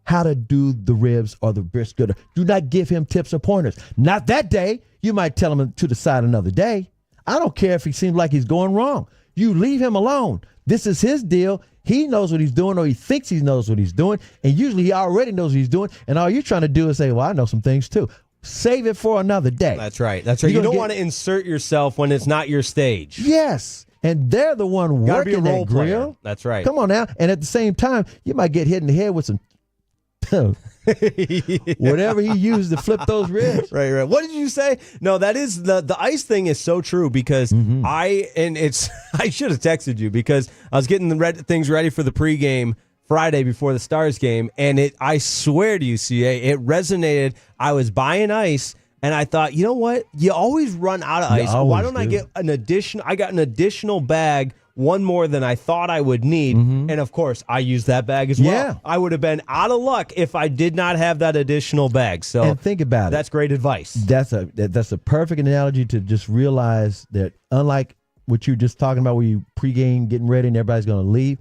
how to do the ribs or the brisket. Do not give him tips or pointers. Not that day. You might tell him to the side another day. I don't care if he seems like he's going wrong. You leave him alone. This is his deal. He knows what he's doing, or he thinks he knows what he's doing, and usually he already knows what he's doing, and all you're trying to do is say, well, I know some things too. Save it for another day. That's right. That's right. You don't want to insert yourself when it's not your stage. Yes. And they're the one working that grill. Player. That's right. Come on now. And at the same time, you might get hit in the head with some whatever he used to flip those ribs. Right. What did you say? No, that is the ice thing is so true, because I should have texted you, because I was getting things ready for the pregame Friday before the Stars game, and I swear to you, CA, it resonated. I was buying ice, and I thought, you know what? You always run out of ice. Why don't I get an additional? I got an additional bag, one more than I thought I would need. And of course, I used that bag as well. Yeah. I would have been out of luck if I did not have that additional bag. So and think about it. That's great advice. That's a perfect analogy to just realize that, unlike what you're just talking about, where you pregame, getting ready, and everybody's going to leave,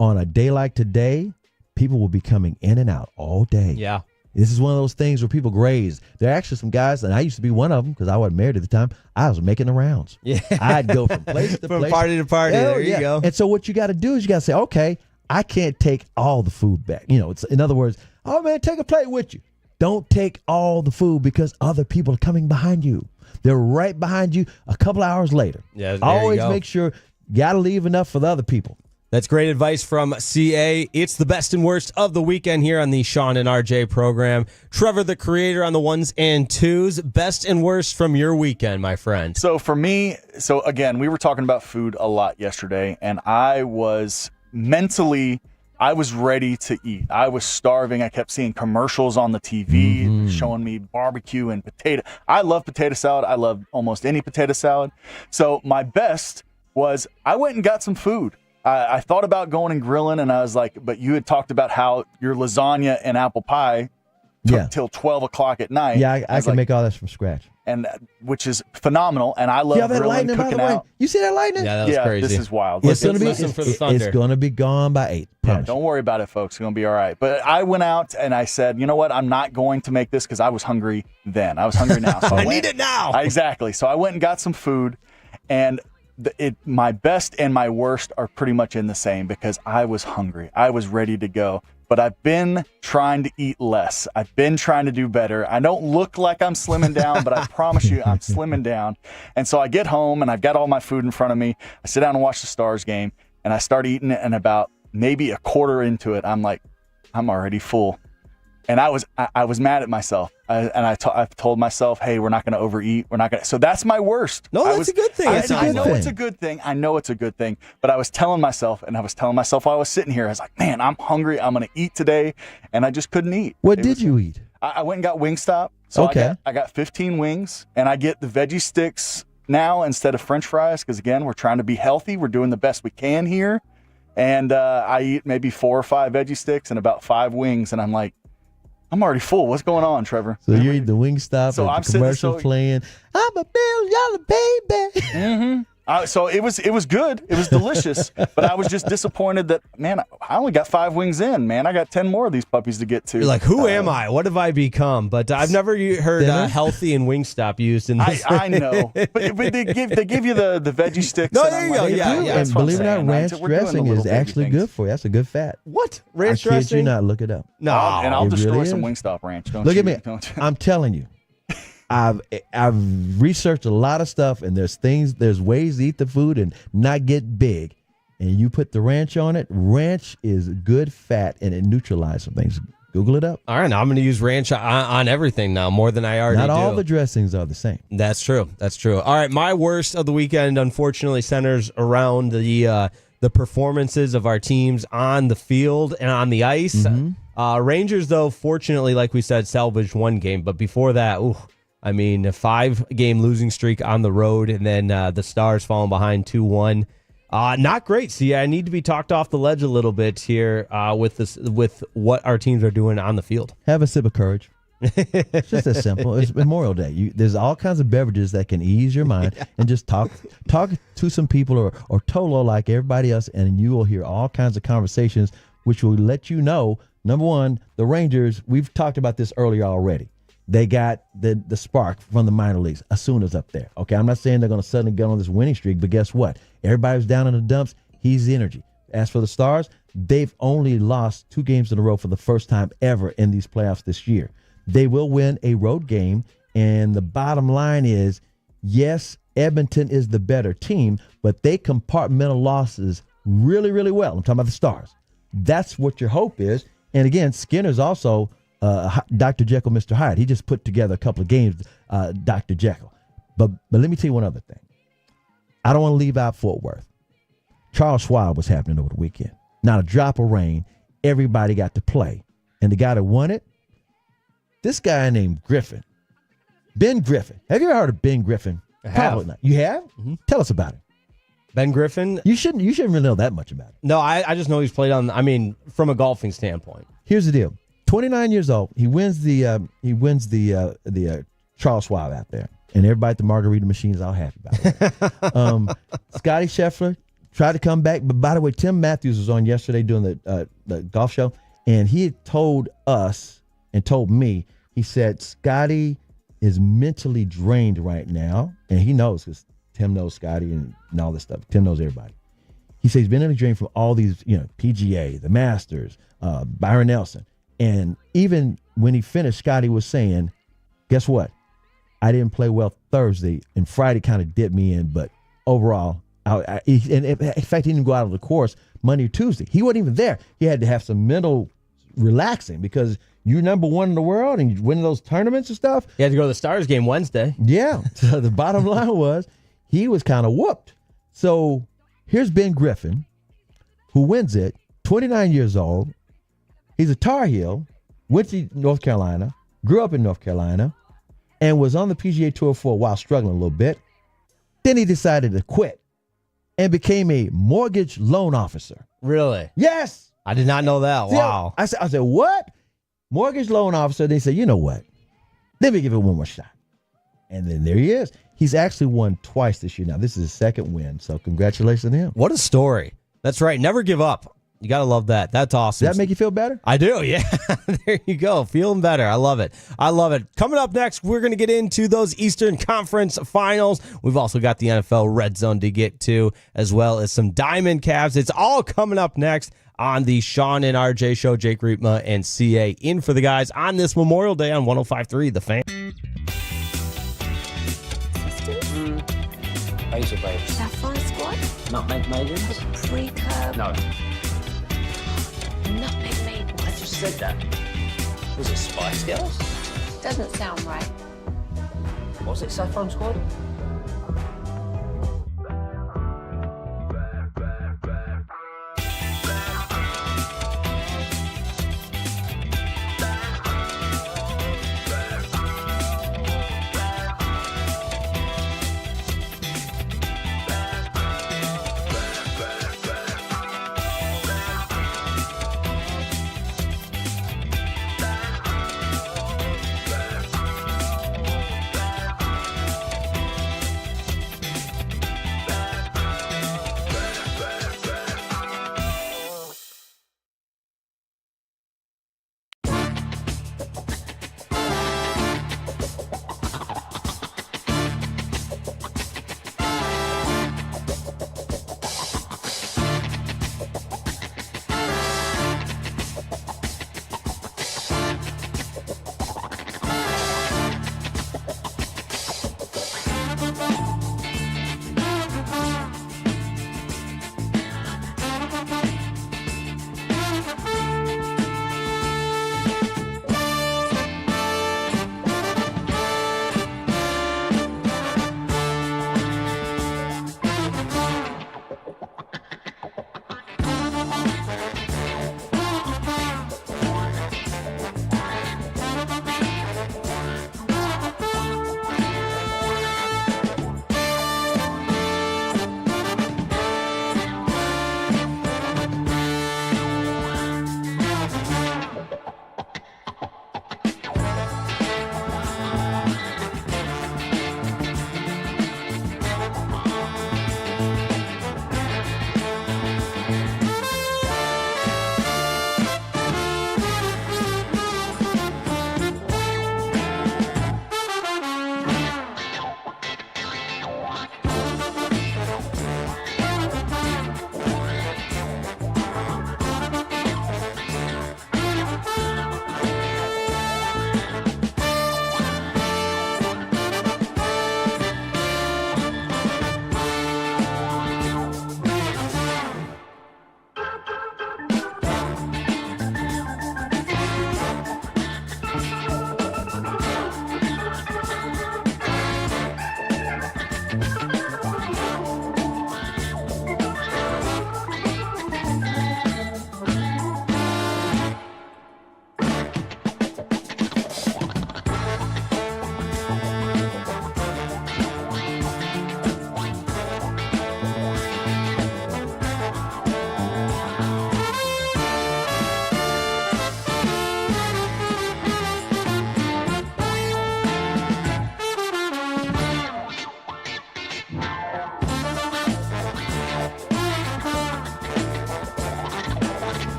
on a day like today, people will be coming in and out all day. Yeah. This is one of those things where people graze. There are actually some guys, and I used to be one of them because I wasn't married at the time. I was making the rounds. Yeah. I'd go from place to place. From party to party. There you go. And so what you got to do is you got to say, okay, I can't take all the food back. It's, in other words, oh, man, take a plate with you. Don't take all the food, because other people are coming behind you. They're right behind you a couple hours later. Yeah, always make sure you got to leave enough for the other people. That's great advice from CA. It's the best and worst of the weekend here on the Sean and RJ program. Trevor, the creator, on the ones and twos. Best and worst from your weekend, my friend. So for me, again, we were talking about food a lot yesterday, and I was ready to eat. I was starving. I kept seeing commercials on the TV showing me barbecue and potato. I love potato salad. I love almost any potato salad. So my best was I went and got some food. I thought about going and grilling, and I was like, but you had talked about how your lasagna and apple pie took till 12 o'clock at night. Yeah, I can make all this from scratch. And which is phenomenal, and I love grilling, cooking out. You see that lightning? Yeah, that was crazy. This is wild. It's going to be gone by 8. Yeah, don't worry about it, folks. It's going to be all right. But I went out and I said, you know what? I'm not going to make this, because I was hungry then. I was hungry now. So I need it now. Exactly. So I went and got some food, and my best and my worst are pretty much in the same, because I was hungry. I was ready to go. but I've been trying to eat less. I've been trying to do better. I don't look like I'm slimming down, but I promise you I'm slimming down. And so I get home and I've got all my food in front of me. I sit down and watch the Stars game and I start eating it, and about maybe a quarter into it, I'm like, I'm already full. And I was mad at myself. I've told myself, hey, we're not going to overeat. We're not going to. So that's my worst. No, that's a good thing. I know it's a good thing. I know it's a good thing. But I was telling myself, while I was sitting here, I was like, man, I'm hungry. I'm going to eat today. And I just couldn't eat. What did you eat? I went and got Wingstop. So I got 15 wings, and I get the veggie sticks now instead of French fries because, again, we're trying to be healthy. We're doing the best we can here. And I eat maybe 4 or 5 veggie sticks and about 5 wings. And I'm like, I'm already full. What's going on, Trevor? So you eat the Wingstop, so and the commercial playing. I'm a $1 billion baby. Mm-hmm. So it was good. It was delicious. But I was just disappointed that, man, I only got 5 wings in, man. I got 10 more of these puppies to get to. You're like, who am I? What have I become? But I've never heard healthy and Wingstop used in this. I know. But they give you the veggie sticks. No, there you go. Yeah. And believe it or not, ranch dressing is actually good for you. That's a good fat. What? Ranch dressing? I kid you not. Look it up. No. And I'll destroy really some Wingstop ranch. Look at me. I'm telling you. I've researched a lot of stuff, and there's ways to eat the food and not get big. And you put the ranch on it. Ranch is good fat, and it neutralizes some things. Google it up. All right, now I'm going to use ranch on everything now, more than I already do. Not all the dressings are the same. That's true. All right, my worst of the weekend, unfortunately, centers around the performances of our teams on the field and on the ice. Mm-hmm. Rangers, though, fortunately, like we said, salvaged 1 game. But before that, a 5-game losing streak on the road, and then the Stars falling behind 2-1. Not great. See, I need to be talked off the ledge a little bit here with what our teams are doing on the field. Have a sip of courage. It's just that simple. It's Memorial Day. There's all kinds of beverages that can ease your mind, and just talk to some people or Tolo like everybody else, and you will hear all kinds of conversations which will let you know, number one, the Rangers, we've talked about this earlier already. They got the spark from the minor leagues. Osuna's up there. Okay, I'm not saying they're going to suddenly get on this winning streak, but guess what? Everybody's down in the dumps. He's the energy. As for the Stars, they've only lost 2 games in a row for the first time ever in these playoffs this year. They will win a road game, and the bottom line is, yes, Edmonton is the better team, but they compartmental losses really, really well. I'm talking about the Stars. That's what your hope is. And again, Skinner's also Dr. Jekyll, Mr. Hyde. He just put together a couple of games, Dr. Jekyll. But let me tell you one other thing. I don't want to leave out Fort Worth. Charles Schwab was happening over the weekend. Not a drop of rain. Everybody got to play. And the guy that won it, this guy named Griffin. Ben Griffin. Have you ever heard of Ben Griffin? I have. Probably not. You have? Mm-hmm. Tell us about it. Ben Griffin? You shouldn't really know that much about it. No, I just know he's played from a golfing standpoint. Here's the deal. 29 years old. He wins the Charles Schwab out there, and everybody at the margarita machine is all happy about it. Scotty Scheffler tried to come back, but by the way, Tim Matthews was on yesterday doing the golf show, and he had told us and told me, he said Scotty is mentally drained right now, and he knows because Tim knows Scotty and all this stuff. Tim knows everybody. He says he's been mentally drained from all these, PGA, the Masters, Byron Nelson. And even when he finished, Scotty was saying, guess what? I didn't play well Thursday, and Friday kind of dipped me in, but overall, and in fact, he didn't go out of the course Monday or Tuesday. He wasn't even there. He had to have some mental relaxing because you're number 1 in the world and you win those tournaments and stuff. He had to go to the Stars game Wednesday. Yeah. So the bottom line was he was kind of whooped. So here's Ben Griffin, who wins it, 29 years old. He's a Tar Heel, went to North Carolina, grew up in North Carolina, and was on the PGA Tour for a while, struggling a little bit. Then he decided to quit and became a mortgage loan officer. Really? Yes. I did not know that. Wow. I said, what? Mortgage loan officer. They said, you know what? Let me give it one more shot. And then there he is. He's actually won twice this year now. This is his 2nd win, so congratulations to him. What a story. That's right. Never give up. You got to love that. That's awesome. Does that make you feel better? I do, yeah. There you go. Feeling better. I love it. Coming up next, we're going to get into those Eastern Conference Finals. We've also got the NFL Red Zone to get to, as well as some Diamond Cavs. It's all coming up next on the Sean and RJ show. Jake Riepma and CA in for the guys on this Memorial Day on 105.3 The Fan. Basil Babes. Saffron Squad? Nutmeg Maidens? Pre-curb? No. Nutmeg Maiden. I just said that. Was it Spice Girls? Doesn't sound right. Was it Saffron Squad?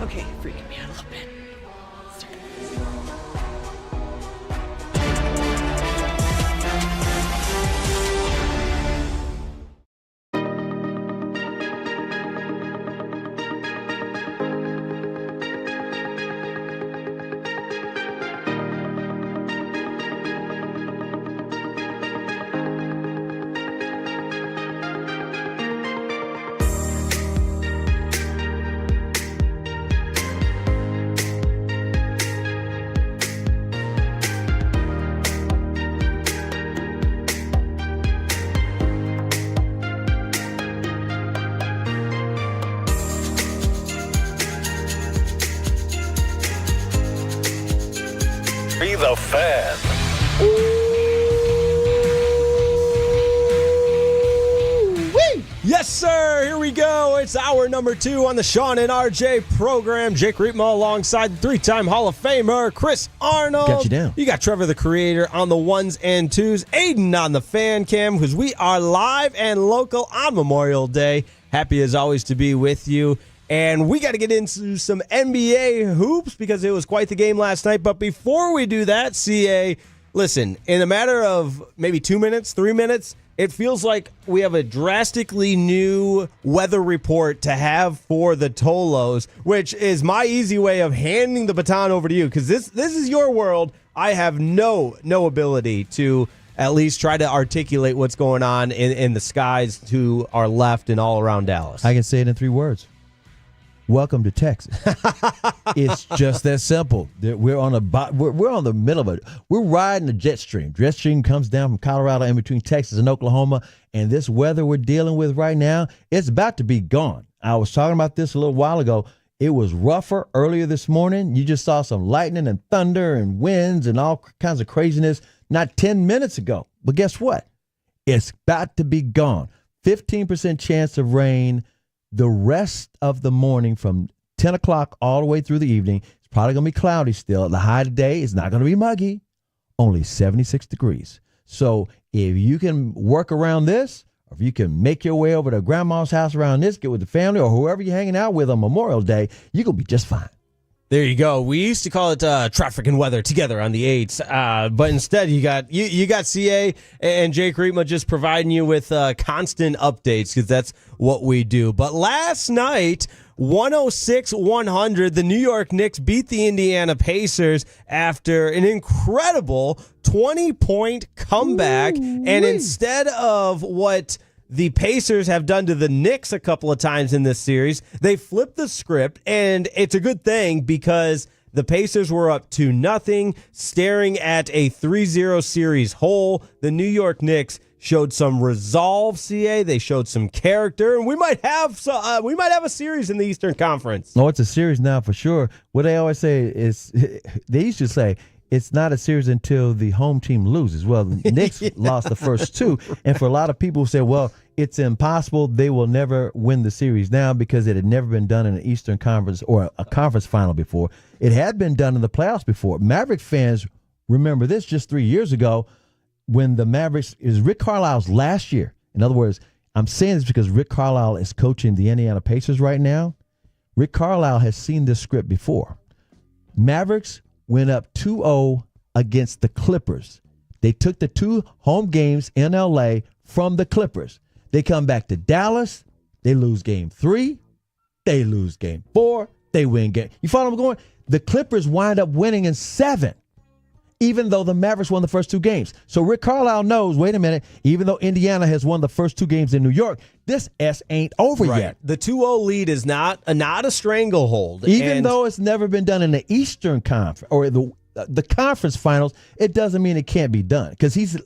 Okay, freaking me out a little bit. Be the fan. Yes, sir. Here we go. It's hour number 2 on the Sean and RJ program. Jake Riepma alongside the 3-time Hall of Famer Chris Arnold. Got you down. You got Trevor the Creator on the 1s and 2s. Aiden on the fan cam because we are live and local on Memorial Day. Happy as always to be with you. And we got to get into some NBA hoops because it was quite the game last night. But before we do that, CA, listen, in a matter of maybe 2 minutes, 3 minutes, it feels like we have a drastically new weather report to have for the Tolos, which is my easy way of handing the baton over to you because this is your world. I have no ability to at least try to articulate what's going on in the skies to our left and all around Dallas. I can say it in 3 words. Welcome to Texas. It's just that simple. We're on the middle of it. We're riding the jet stream. Jet stream comes down from Colorado in between Texas and Oklahoma, and this weather we're dealing with right now, it's about to be gone. I was talking about this a little while ago. It was rougher earlier this morning. You just saw some lightning and thunder and winds and all kinds of craziness not 10 minutes ago. But guess what? It's about to be gone. 15% chance of rain the rest of the morning from 10 o'clock all the way through the evening. It's probably going to be cloudy still. The high today is not going to be muggy, only 76 degrees. So if you can work around this, or if you can make your way over to grandma's house around this, get with the family or whoever you're hanging out with on Memorial Day, you're going to be just fine. There you go. We used to call it traffic and weather together on the 8s, but instead you got CA and Jake Riepma just providing you with constant updates because that's what we do. But last night, 106-100, the New York Knicks beat the Indiana Pacers after an incredible 20-point comeback. And instead of what the Pacers have done to the Knicks a couple of times in this series, they flipped the script, and it's a good thing because the Pacers were up 2-0, staring at a 3-0 series hole. The New York Knicks showed some resolve, CA. They showed some character, and we might have a series in the Eastern Conference. No, it's a series now for sure. What they always say is, they used to say, it's not a series until the home team loses. Well, the Knicks lost the first 2. And for a lot of people who say, well, it's impossible, they will never win the series now because it had never been done in an Eastern Conference or a conference final before. It had been done in the playoffs before. Maverick fans remember this just 3 years ago when the Mavericks, is Rick Carlisle's last year. In other words, I'm saying this because Rick Carlisle is coaching the Indiana Pacers right now. Rick Carlisle has seen this script before. Mavericks went up 2-0 against the Clippers. They took the 2 home games in L.A. from the Clippers. They come back to Dallas. They lose game 3. They lose game 4. They win game. You follow me going? The Clippers wind up winning in 7, even though the Mavericks won the first 2 games. So Rick Carlisle knows, wait a minute, even though Indiana has won the first 2 games in New York, this S ain't over yet. The 2-0 lead is not a stranglehold. Even though it's never been done in the Eastern Conference or the conference finals, it doesn't mean it can't be done because he's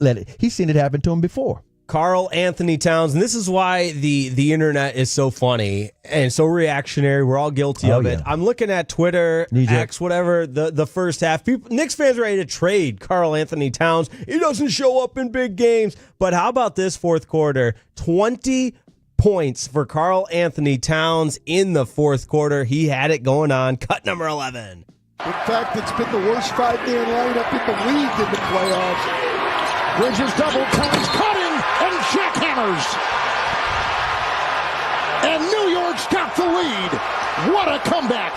seen it happen to him before. Karl-Anthony Towns, and this is why the internet is so funny and so reactionary. We're all guilty of it. I'm looking at Twitter, X, whatever, the first half. Knicks fans are ready to trade Karl-Anthony Towns. He doesn't show up in big games. But how about this fourth quarter? 20 points for Karl-Anthony Towns in the fourth quarter. He had it going on. Cut number 11. In fact, it's been the worst 5-man lineup in the league in the playoffs. Bridges double times, cutting, and jackhammers. And New York's got the lead. What a comeback.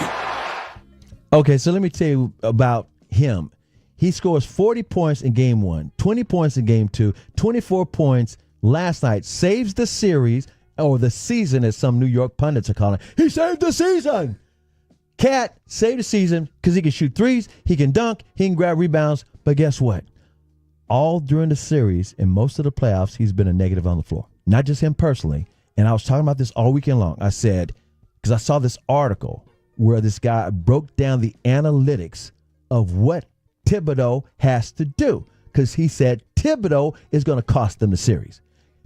Okay, so let me tell you about him. He scores 40 points in game 1, 20 points in game 2, 24 points last night, saves the series, or the season as some New York pundits are calling it. He saved the season. Cat saved the season because he can shoot threes, he can dunk, he can grab rebounds, but guess what? All during the series and most of the playoffs, he's been a negative on the floor. Not just him personally. And I was talking about this all weekend long. I said, because I saw this article where this guy broke down the analytics of what Thibodeau has to do, because he said Thibodeau is going to cost them the series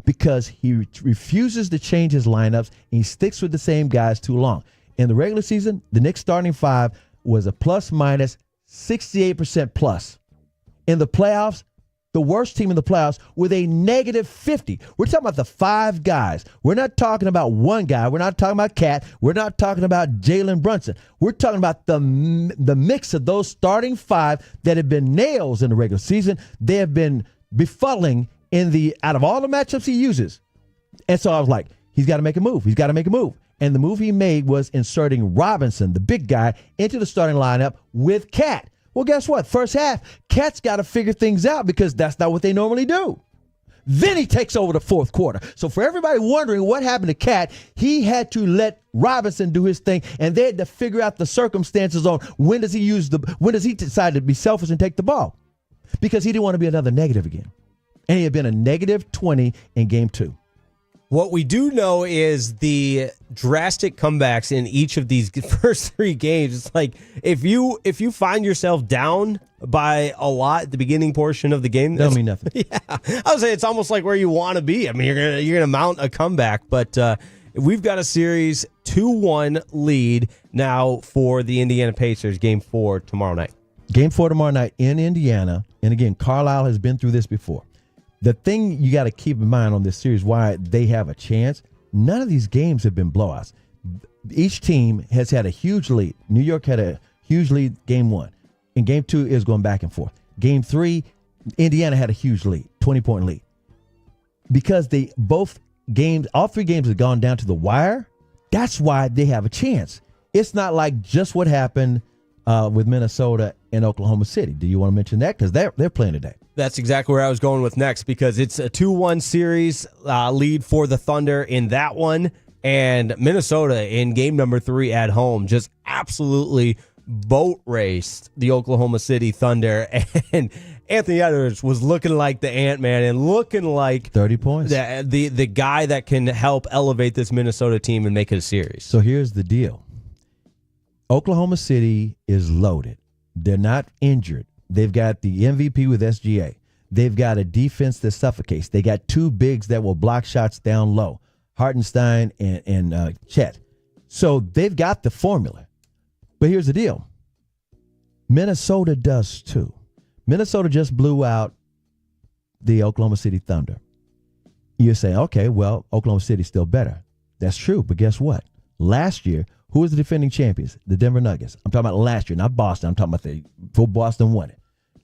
because he refuses to change his lineups and he sticks with the same guys too long. In the regular season, the Knicks starting five was a plus minus 68% plus. In the playoffs, the worst team in the playoffs with a negative 50. We're talking about the five guys. We're not talking about one guy. We're not talking about Cat. We're not talking about Jalen Brunson. We're talking about the mix of those starting five that have been nails in the regular season. They have been befuddling out of all the matchups he uses. And so I was like, he's got to make a move. He's got to make a move. And the move he made was inserting Robinson, the big guy, into the starting lineup with Cat. Well, guess what? First half, Cat's got to figure things out because that's not what they normally do. Then he takes over the fourth quarter. So for everybody wondering what happened to Cat, he had to let Robinson do his thing, and they had to figure out the circumstances on when does he decide to be selfish and take the ball, because he didn't want to be another negative again. And he had been a negative 20 in game 2. What we do know is the drastic comebacks in each of these first 3 games. It's like if you find yourself down by a lot at the beginning portion of the game, that'll mean nothing. Yeah, I would say it's almost like where you want to be. I mean, you're gonna mount a comeback, but we've got a series 2-1 lead now for the Indiana Pacers. Game 4 tomorrow night. Game 4 tomorrow night in Indiana, and again, Carlisle has been through this before. The thing you got to keep in mind on this series, why they have a chance, none of these games have been blowouts. Each team has had a huge lead. New York had a huge lead game 1. And game 2 is going back and forth. Game 3, Indiana had a huge lead, 20-point lead. Because all 3 games have gone down to the wire, that's why they have a chance. It's not like just what happened with Minnesota and Oklahoma City. Do you want to mention that? Because they're playing today. That's exactly where I was going with next, because it's a 2-1 series lead for the Thunder in that one, and Minnesota in game number 3 at home just absolutely boat raced the Oklahoma City Thunder, and Anthony Edwards was looking like the Ant-Man and looking like 30 points. The guy that can help elevate this Minnesota team and make it a series. So here's the deal. Oklahoma City is loaded. They're not injured. They've got the MVP with SGA. They've got a defense that suffocates. They got 2 bigs that will block shots down low, Hartenstein and Chet. So they've got the formula. But here's the deal. Minnesota does too. Minnesota just blew out the Oklahoma City Thunder. You're saying, okay, well, Oklahoma City's still better. That's true, but guess what? Last year, who was the defending champions? The Denver Nuggets. I'm talking about last year, not Boston. I'm talking about before Boston won it.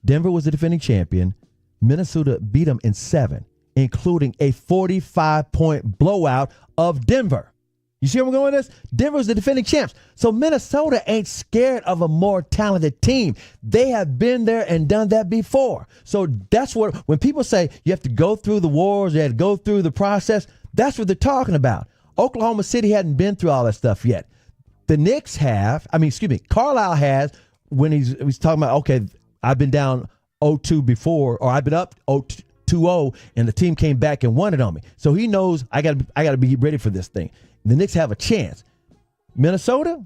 Denver was the defending champion. Minnesota beat them in 7, including a 45-point blowout of Denver. You see where I'm going with this? Denver was the defending champs. So Minnesota ain't scared of a more talented team. They have been there and done that before. So that's what, when people say you have to go through the wars, you have to go through the process, that's what they're talking about. Oklahoma City hadn't been through all that stuff yet. The Knicks have, Carlisle has, when he's talking about, okay, I've been down 0-2 before, or I've been up 2-0, and the team came back and won it on me. So he knows I got to be ready for this thing. The Knicks have a chance. Minnesota,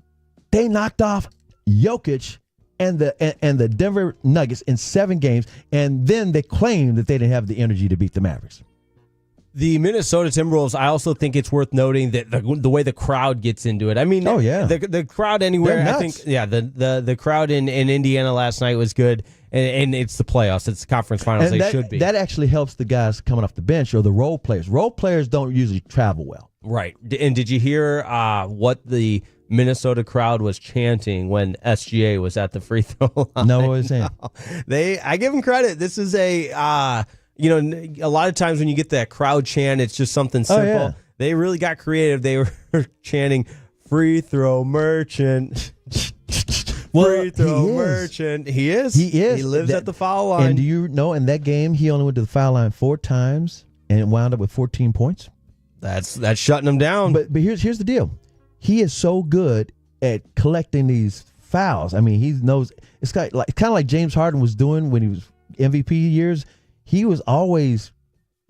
they knocked off Jokic and the Denver Nuggets in 7 games, and then they claimed that they didn't have the energy to beat the Mavericks. The Minnesota Timberwolves, I also think it's worth noting that the way the crowd gets into it. I mean, oh yeah, the crowd anywhere. They're nuts. I think, yeah, the crowd in Indiana last night was good, and it's the playoffs, it's the conference finals. And they should be. That actually helps the guys coming off the bench or the role players. Role players don't usually travel well. Right. And did you hear what the Minnesota crowd was chanting when SGA was at the free throw line? No, what was saying? I give them credit. This is a lot of times when you get that crowd chant, it's just something simple. Oh, yeah. They really got creative. They were chanting free throw merchant. Free throw he is. merchant. He is. He is. He lives at the foul line. And do you know, in that game, he only went to the foul line 4 times and wound up with 14 points. That's shutting him down. But here's the deal. He is so good at collecting these fouls. I mean, he knows. It's kind of like James Harden was doing when he was MVP years. He was always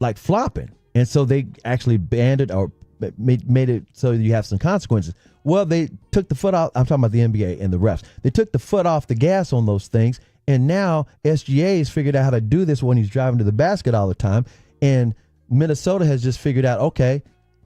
like flopping. And so they actually banned it or made it so you have some consequences. Well, they took the foot off. I'm talking about the NBA and the refs. They took the foot off the gas on those things. And now SGA has figured out how to do this when he's driving to the basket all the time. And Minnesota has just figured out, okay,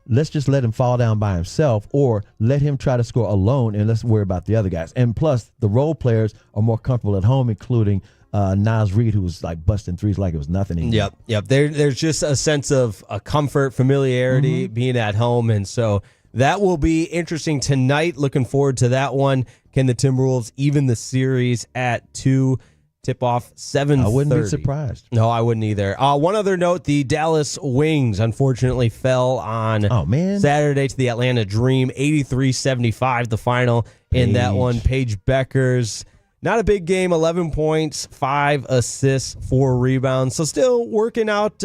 let's just let him fall down by himself or let him try to score alone and let's worry about the other guys. And plus, the role players are more comfortable at home, including Nas Reed, who was like busting threes like it was nothing anymore. Yep. There's just a sense of comfort, familiarity, being at home. And so that will be interesting tonight. Looking forward to that one. Can the Timberwolves even the series at 2? Tip-off 7:30. I wouldn't be surprised. No, I wouldn't either. One other note, the Dallas Wings unfortunately fell on Saturday to the Atlanta Dream, 83-75, the final in that one. Paige Beckers, not a big game, 11 points, 5 assists, 4 rebounds. So still working out,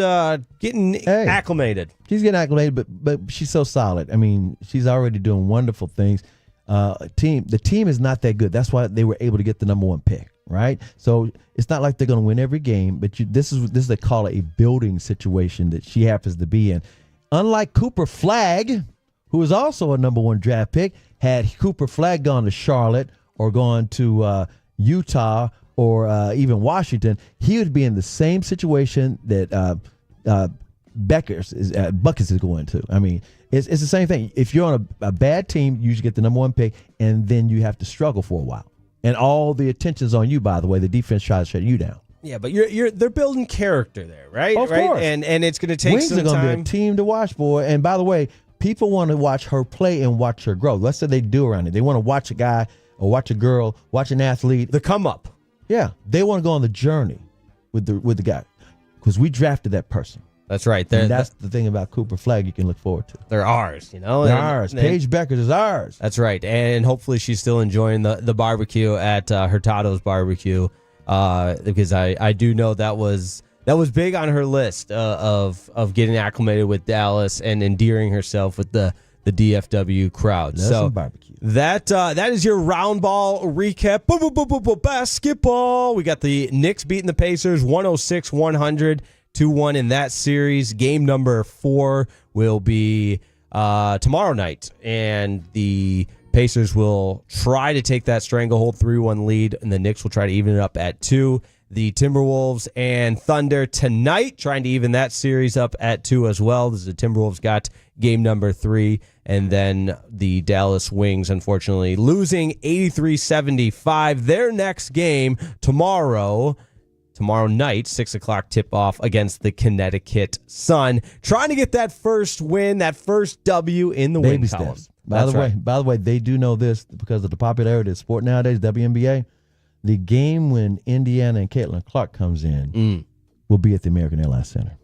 getting acclimated. She's getting acclimated, but she's so solid. I mean, she's already doing wonderful things. The team is not that good. That's why they were able to get the number 1 pick. Right, so it's not like they're going to win every game, but this is they call it a building situation that she happens to be in. Unlike Cooper Flagg, who is also a number 1 draft pick, had Cooper Flagg gone to Charlotte or gone to Utah or even Washington, he would be in the same situation that Buckets is going to. I mean, it's the same thing. If you're on a bad team, you usually get the number 1 pick, and then you have to struggle for a while. And all the attention's on you, by the way. The defense tries to shut you down. Yeah, but they're building character there, right? Of course. And it's going to take Wings some time. are going to be a team to watch, boy. And by the way, people want to watch her play and watch her grow. Let's say they do around it. They want to watch a guy or watch a girl, watch an athlete. The come up. Yeah, they want to go on the journey with the guy because we drafted that person. That's right. And that's the thing about Cooper Flagg you can look forward to. They're ours, They're ours. Paige Beckers is ours. That's right. And hopefully she's still enjoying the barbecue at Hurtado's Barbecue because I do know that was big on her list of getting acclimated with Dallas and endearing herself with the DFW crowd. That's some barbecue. That is your round ball recap. Basketball. We got the Knicks beating the Pacers 106-100. 2-1 in that series. Game number 4 will be tomorrow night, and the Pacers will try to take that stranglehold 3-1 lead, and the Knicks will try to even it up at 2. The Timberwolves and Thunder tonight, trying to even that series up at 2 as well. The Timberwolves got game number 3, and then the Dallas Wings, unfortunately, losing 83-75. Their next game tomorrow night, 6 o'clock tip-off against the Connecticut Sun. Trying to get that first win, that first W in the win column. By the way, they do know this because of the popularity of sport nowadays, WNBA. The game when Indiana and Caitlin Clark comes in will be at the American Airlines Center.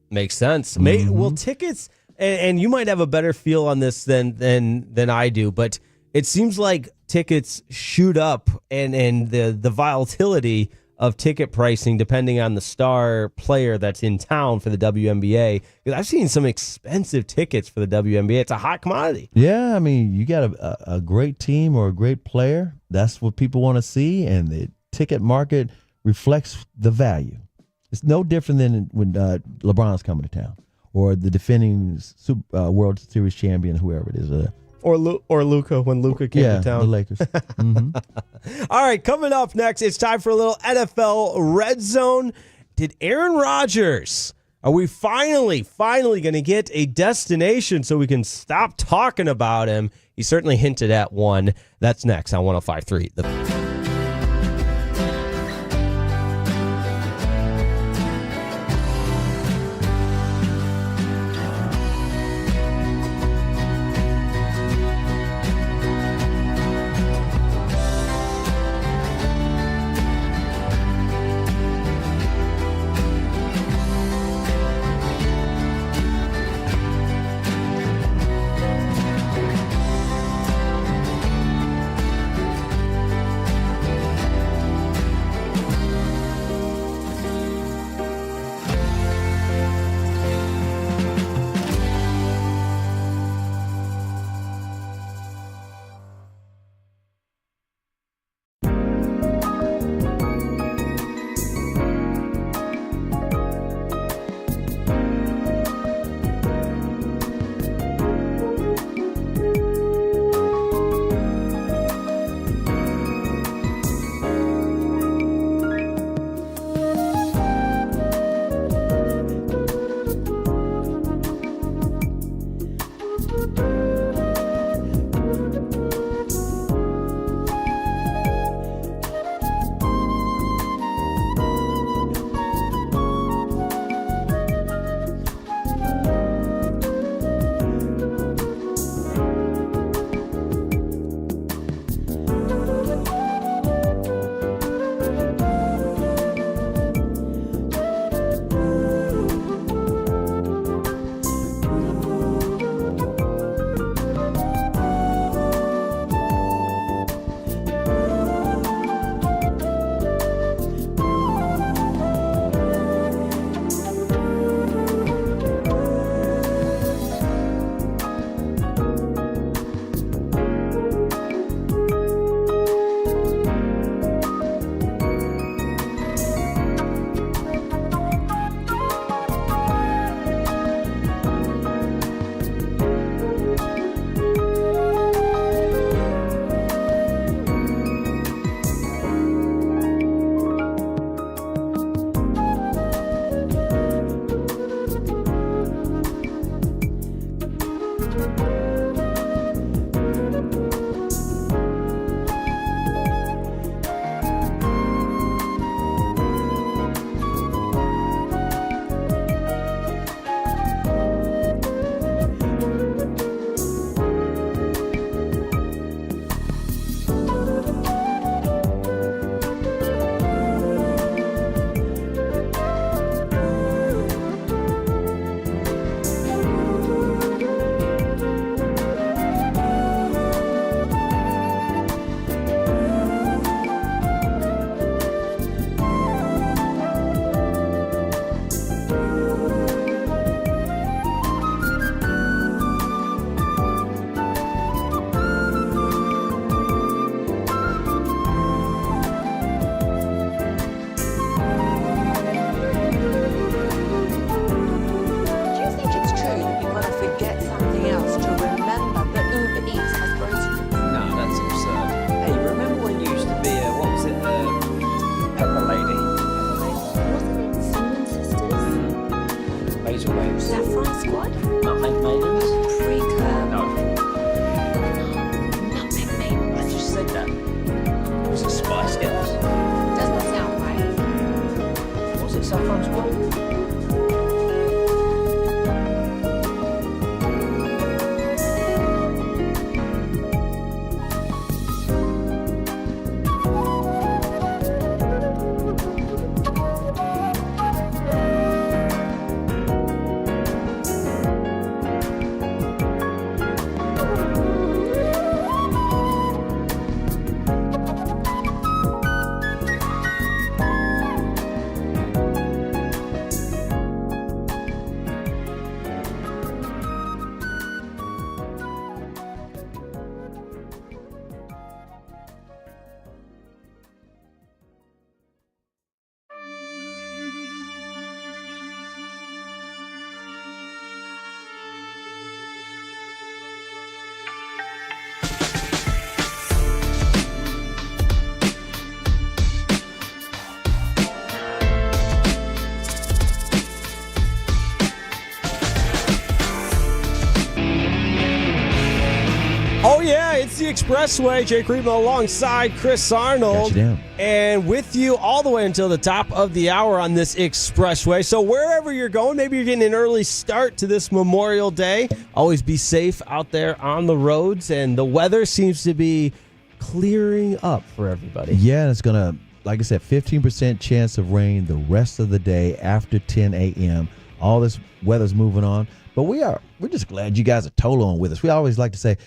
Makes sense. Well, tickets, and you might have a better feel on this than I do, but it seems like tickets shoot up and the volatility of ticket pricing depending on the star player that's in town for the WNBA. Because I've seen some expensive tickets for the WNBA. It's a hot commodity. Yeah, I mean, you got a great team or a great player. That's what people want to see, and the ticket market reflects the value. It's no different than when LeBron's coming to town or the defending World Series champion, whoever it is. Or Luka when Luka came to town. The Lakers. All right, coming up next, it's time for a little NFL Red Zone. Did Aaron Rodgers, are we finally going to get a destination so we can stop talking about him? He certainly hinted at one. That's next on 105.3. our folks want. Oh, yeah, it's the Expressway. Jake Reedman alongside Chris Arnold. Got you down. And with you all the way until the top of the hour on this Expressway. So wherever you're going, maybe you're getting an early start to this Memorial Day. Always be safe out there on the roads. And the weather seems to be clearing up for everybody. Yeah, it's going to, like I said, 15% chance of rain the rest of the day after 10 a.m. All this weather's moving on. But we're just glad you guys are total on with us. We always like to say,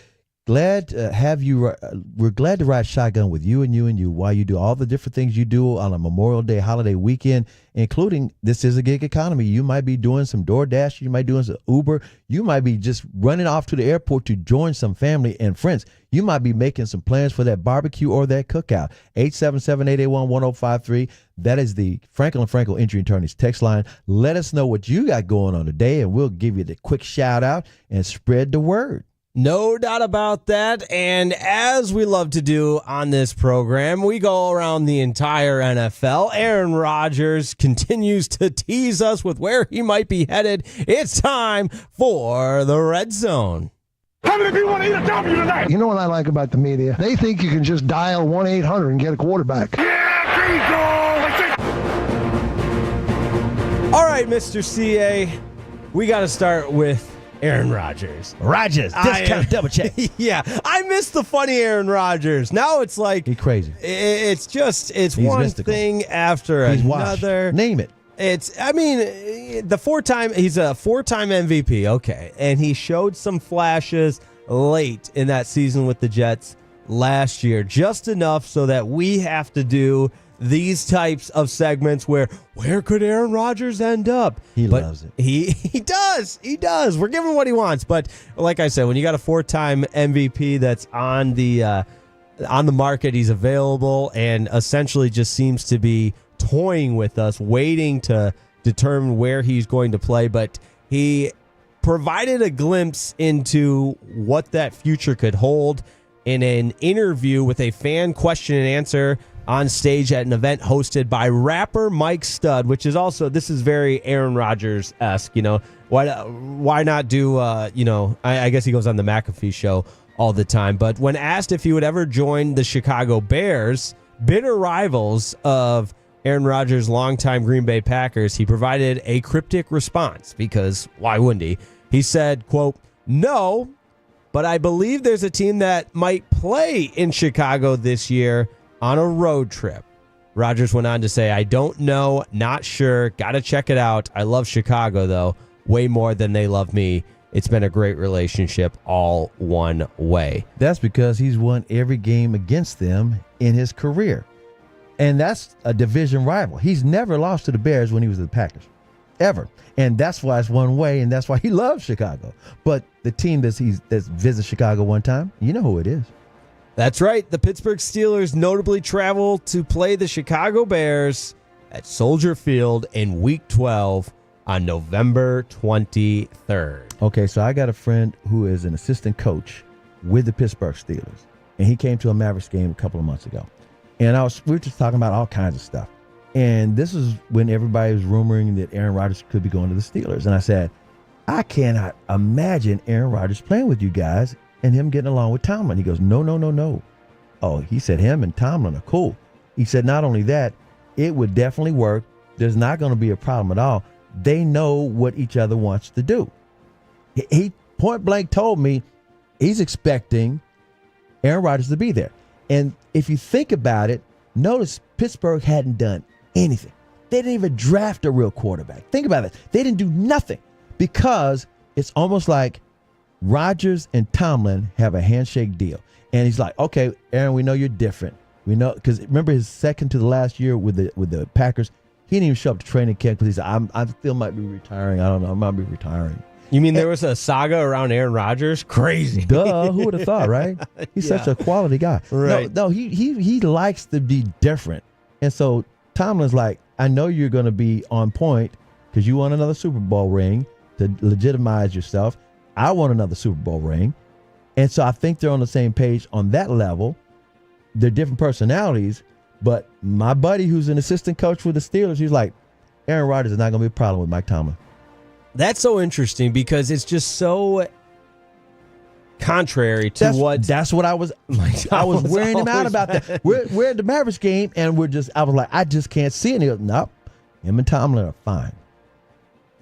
glad to have you. We're glad to ride shotgun with you and you while you do all the different things you do on a Memorial Day holiday weekend, including this is a gig economy. You might be doing some DoorDash. You might be doing some Uber. You might be just running off to the airport to join some family and friends. You might be making some plans for that barbecue or that cookout. 877-881-1053. That is the Franklin & Frankel Injury Attorneys text line. Let us know what you got going on today, and we'll give you the quick shout out and spread the word. No doubt about that. And as we love to do on this program, we go around the entire NFL. Aaron Rodgers continues to tease us with where he might be headed. It's time for the Red Zone. How many people want to eat a W tonight? You know what I like about the media? They think you can just dial 1-800 and get a quarterback. Yeah, All right, Mr. CA, we got to start with Aaron Rodgers. Rodgers, discount double check. Yeah, I miss the funny Aaron Rodgers. Now it's like he's crazy. It's He's one mystical. thing after He's another. washed. Name it. He's a four-time MVP, okay, and he showed some flashes late in that season with the Jets last year, just enough so that we have to do these types of segments where could Aaron Rodgers end up? He loves it. He does. We're giving him what he wants. But like I said, when you got a four-time MVP that's on the market, he's available and essentially just seems to be toying with us, waiting to determine where he's going to play. But he provided a glimpse into what that future could hold in an interview with a fan question and answer on stage at an event hosted by rapper Mike Stud, which is also, this is very Aaron Rodgers-esque, why not do, I guess he goes on the McAfee show all the time. But when asked if he would ever join the Chicago Bears, bitter rivals of Aaron Rodgers' longtime Green Bay Packers, he provided a cryptic response because why wouldn't he? He said, quote, "No, but I believe there's a team that might play in Chicago this year on a road trip." Rodgers went on to say, "I don't know, not sure, gotta check it out. I love Chicago, though, way more than they love me. It's been a great relationship all one way." That's because he's won every game against them in his career. And that's a division rival. He's never lost to the Bears when he was with the Packers, ever. And that's why it's one way, and that's why he loves Chicago. But the team that's visited Chicago one time, you know who it is. That's right. The Pittsburgh Steelers notably travel to play the Chicago Bears at Soldier Field in Week 12 on November 23rd. Okay, so I got a friend who is an assistant coach with the Pittsburgh Steelers, and he came to a Mavericks game a couple of months ago. And we were just talking about all kinds of stuff. And this is when everybody was rumoring that Aaron Rodgers could be going to the Steelers. And I said, I cannot imagine Aaron Rodgers playing with you guys and him getting along with Tomlin. He goes, no. Oh, he said him and Tomlin are cool. He said not only that, it would definitely work there's not going to be a problem at all. They know what each other wants to do. He point blank told me he's expecting Aaron Rodgers to be there. And if you think about it, notice Pittsburgh hadn't done anything. They didn't even draft a real quarterback. Think about it. They didn't do nothing because it's almost like Rodgers and Tomlin have a handshake deal. And he's like, okay, Aaron, we know you're different. We know, because remember his second to the last year with the Packers, he didn't even show up to training camp because he said, I still might be retiring. I don't know. I might be retiring. You mean there was a saga around Aaron Rodgers? Crazy. Duh. Who would have thought, right? He's such a quality guy. Right. No, he likes to be different. And so Tomlin's like, I know you're going to be on point because you want another Super Bowl ring to legitimize yourself. I want another Super Bowl ring. And so I think they're on the same page on that level. They're different personalities. But my buddy who's an assistant coach for the Steelers, he's like, Aaron Rodgers is not going to be a problem with Mike Tomlin. That's so interesting because it's just so contrary to that's what I was wearing him out about that. We're at the Mavericks game and I was like, I just can't see it. And he goes, nope, him and Tomlin are fine.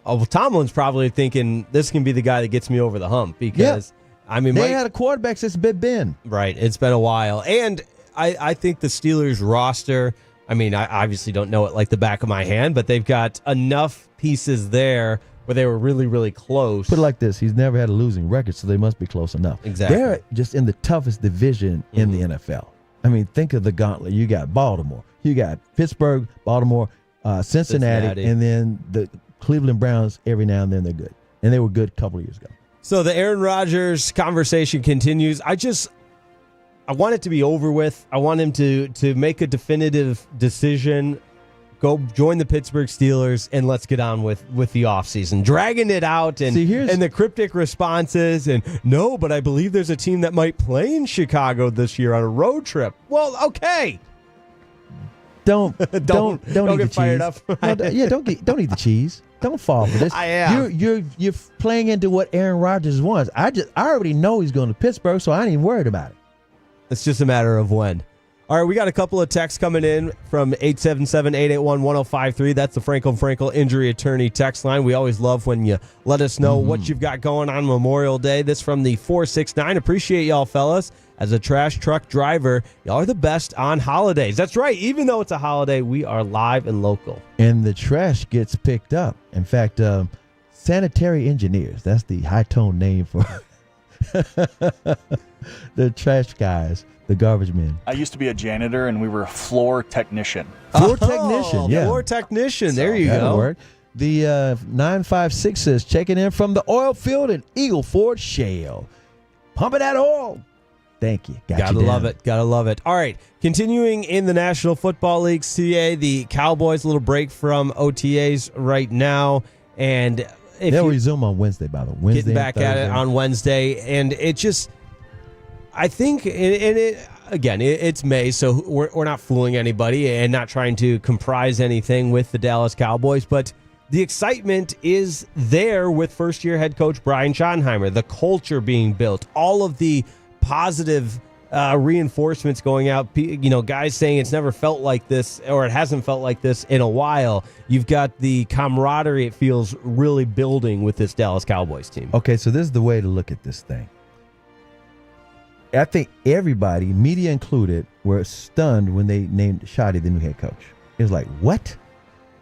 Oh, well, Tomlin's probably thinking this can be the guy that gets me over the hump because I mean they had a quarterback since Big Ben. Right, it's been a while, and I think the Steelers roster. I mean, I obviously don't know it like the back of my hand, but they've got enough pieces there where they were really, really close. Put it like this: he's never had a losing record, so they must be close enough. Exactly. They're just in the toughest division in the NFL. I mean, think of the gauntlet. You got Baltimore, you got Pittsburgh, Baltimore, Cincinnati, and then the Cleveland Browns. Every now and then they're good, and they were good a couple of years ago. So the Aaron Rodgers conversation continues. I want it to be over with. I want him to make a definitive decision. Go join the Pittsburgh Steelers and let's get on with the offseason. Dragging it out and the cryptic responses and no, but I believe there's a team that might play in Chicago this year on a road trip. Well, okay. Don't get fired up. Don't eat the cheese. Don't fall for this. I am. You're playing into what Aaron Rodgers wants. I already know he's going to Pittsburgh, so I ain't even worried about it. It's just a matter of when. All right, we got a couple of texts coming in from 877-881-1053. That's the Frankel & Frankel Injury Attorney text line. We always love when you let us know what you've got going on Memorial Day. This from the 469. Appreciate y'all, fellas. As a trash truck driver, y'all are the best on holidays. That's right. Even though it's a holiday, we are live and local. And the trash gets picked up. In fact, sanitary engineers, that's the high-tone name for the trash guys. The garbage men. I used to be a janitor, and we were a floor technician. Floor technician, yeah. Floor technician. There you go. Work. The 956 says, checking in from the oil field in Eagle Ford Shale. Pumping that oil. Thank you. Gotta love it. Gotta love it. All right. Continuing in the National Football League, CA, the Cowboys, a little break from OTAs right now. And they'll resume on Wednesday, by the way. Getting back at it on Wednesday. And it just... I think, it's May, so we're not fooling anybody and not trying to comprise anything with the Dallas Cowboys, but the excitement is there with first-year head coach Brian Schottenheimer, the culture being built, all of the positive reinforcements going out, guys saying it's never felt like this or it hasn't felt like this in a while. You've got the camaraderie, it feels, really building with this Dallas Cowboys team. Okay, so this is the way to look at this thing. I think everybody, media included, were stunned when they named Shotty the new head coach. It was like, what?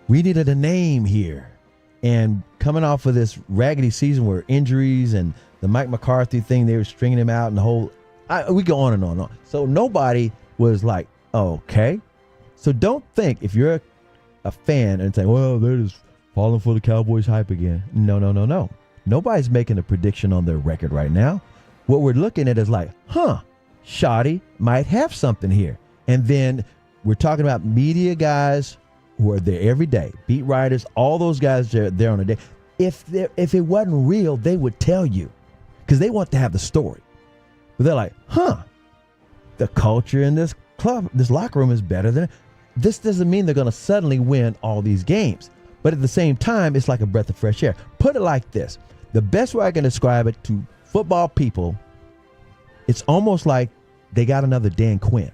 We needed a name here. And coming off of this raggedy season where injuries and the Mike McCarthy thing, they were stringing him out and the whole, we go on and on and on. So nobody was like, okay. So don't think if you're a fan and say, well, they're just falling for the Cowboys hype again. No. Nobody's making a prediction on their record right now. What we're looking at is like, Shotty might have something here. And then we're talking about media guys who are there every day, beat writers, all those guys are there on a day. If it wasn't real, they would tell you because they want to have the story. But they're like, the culture in this club, this locker room is better than this. Doesn't mean they're going to suddenly win all these games. But at the same time, it's like a breath of fresh air. Put it like this. The best way I can describe it to football people, it's almost like they got another Dan Quinn.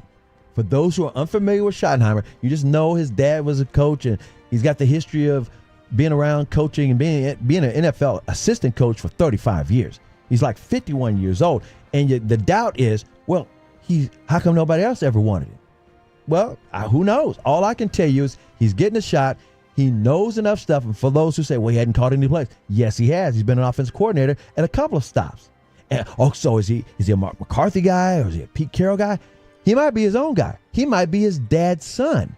For those who are unfamiliar with Schottenheimer, you just know his dad was a coach, and he's got the history of being around coaching and being an NFL assistant coach for 35 years. He's like 51 years old. And the doubt is, well, how come nobody else ever wanted him? Well, who knows? All I can tell you is he's getting a shot. He knows enough stuff. And for those who say, well, he hadn't caught any plays, yes, he has. He's been an offensive coordinator at a couple of stops. And so is he a Mark McCarthy guy, or is he a Pete Carroll guy? He might be his own guy. He might be his dad's son.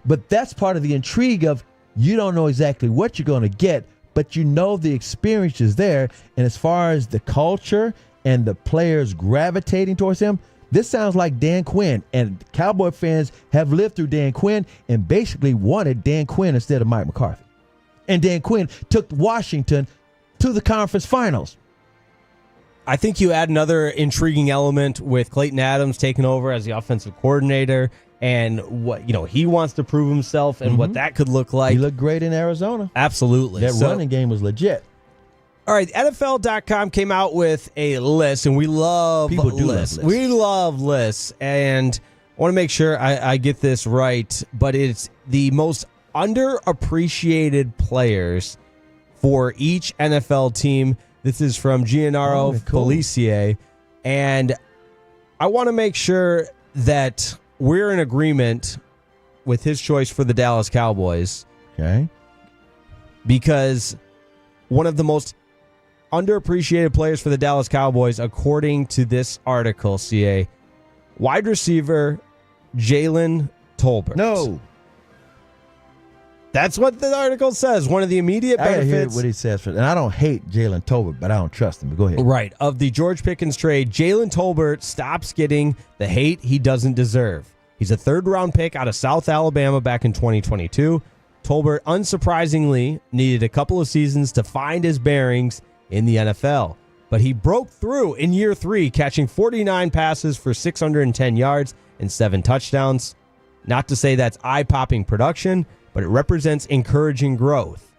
But that's part of the intrigue of you don't know exactly what you're going to get, but you know the experience is there. And as far as the culture and the players gravitating towards him, this sounds like Dan Quinn. And Cowboy fans have lived through Dan Quinn and basically wanted Dan Quinn instead of Mike McCarthy. And Dan Quinn took Washington to the conference finals. I think you add another intriguing element with Clayton Adams taking over as the offensive coordinator, and what he wants to prove himself and what that could look like. He looked great in Arizona. Absolutely. That running game was legit. All right, NFL.com came out with a list, and we love People do lists. love lists. We love lists, and I want to make sure I get this right, but it's the most underappreciated players for each NFL team. This is from Gennaro Felicie, and I want to make sure that we're in agreement with his choice for the Dallas Cowboys. Okay. Because one of the most underappreciated players for the Dallas Cowboys, according to this article, CA, wide receiver Jalen Tolbert. No. That's what the article says. One of the immediate I gotta benefits. hear what he says. And I don't hate Jalen Tolbert, but I don't trust him. But go ahead. Right. Of the George Pickens trade, Jalen Tolbert stops getting the hate he doesn't deserve. He's a third-round pick out of South Alabama back in 2022. Tolbert, unsurprisingly, needed a couple of seasons to find his bearings in the NFL. But he broke through in year 3, catching 49 passes for 610 yards and 7 touchdowns. Not to say that's eye-popping production, but it represents encouraging growth.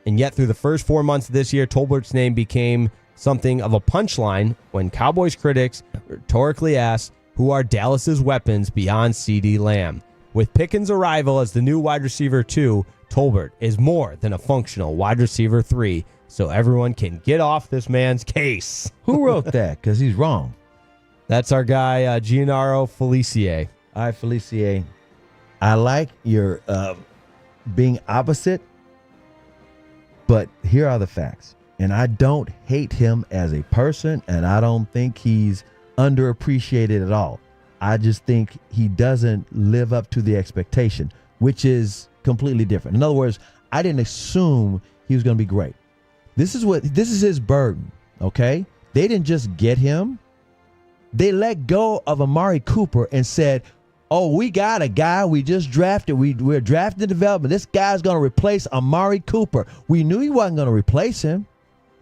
And yet, through the first 4 months of this year, Tolbert's name became something of a punchline when Cowboys critics rhetorically asked, who are Dallas's weapons beyond CeeDee Lamb? With Pickens' arrival as the new wide receiver 2, Tolbert is more than a functional wide receiver 3, so everyone can get off this man's case. Who wrote that? Because he's wrong. That's our guy, Gennaro Felicie. All right, Felicie. I like your being opposite, but here are the facts. And I don't hate him as a person, and I don't think he's underappreciated at all. I just think he doesn't live up to the expectation, which is completely different. In other words, I didn't assume he was going to be great. This is his burden, okay? They didn't just get him. They let go of Amari Cooper and said, oh, we got a guy we just drafted. We're drafting development. This guy's going to replace Amari Cooper. We knew he wasn't going to replace him.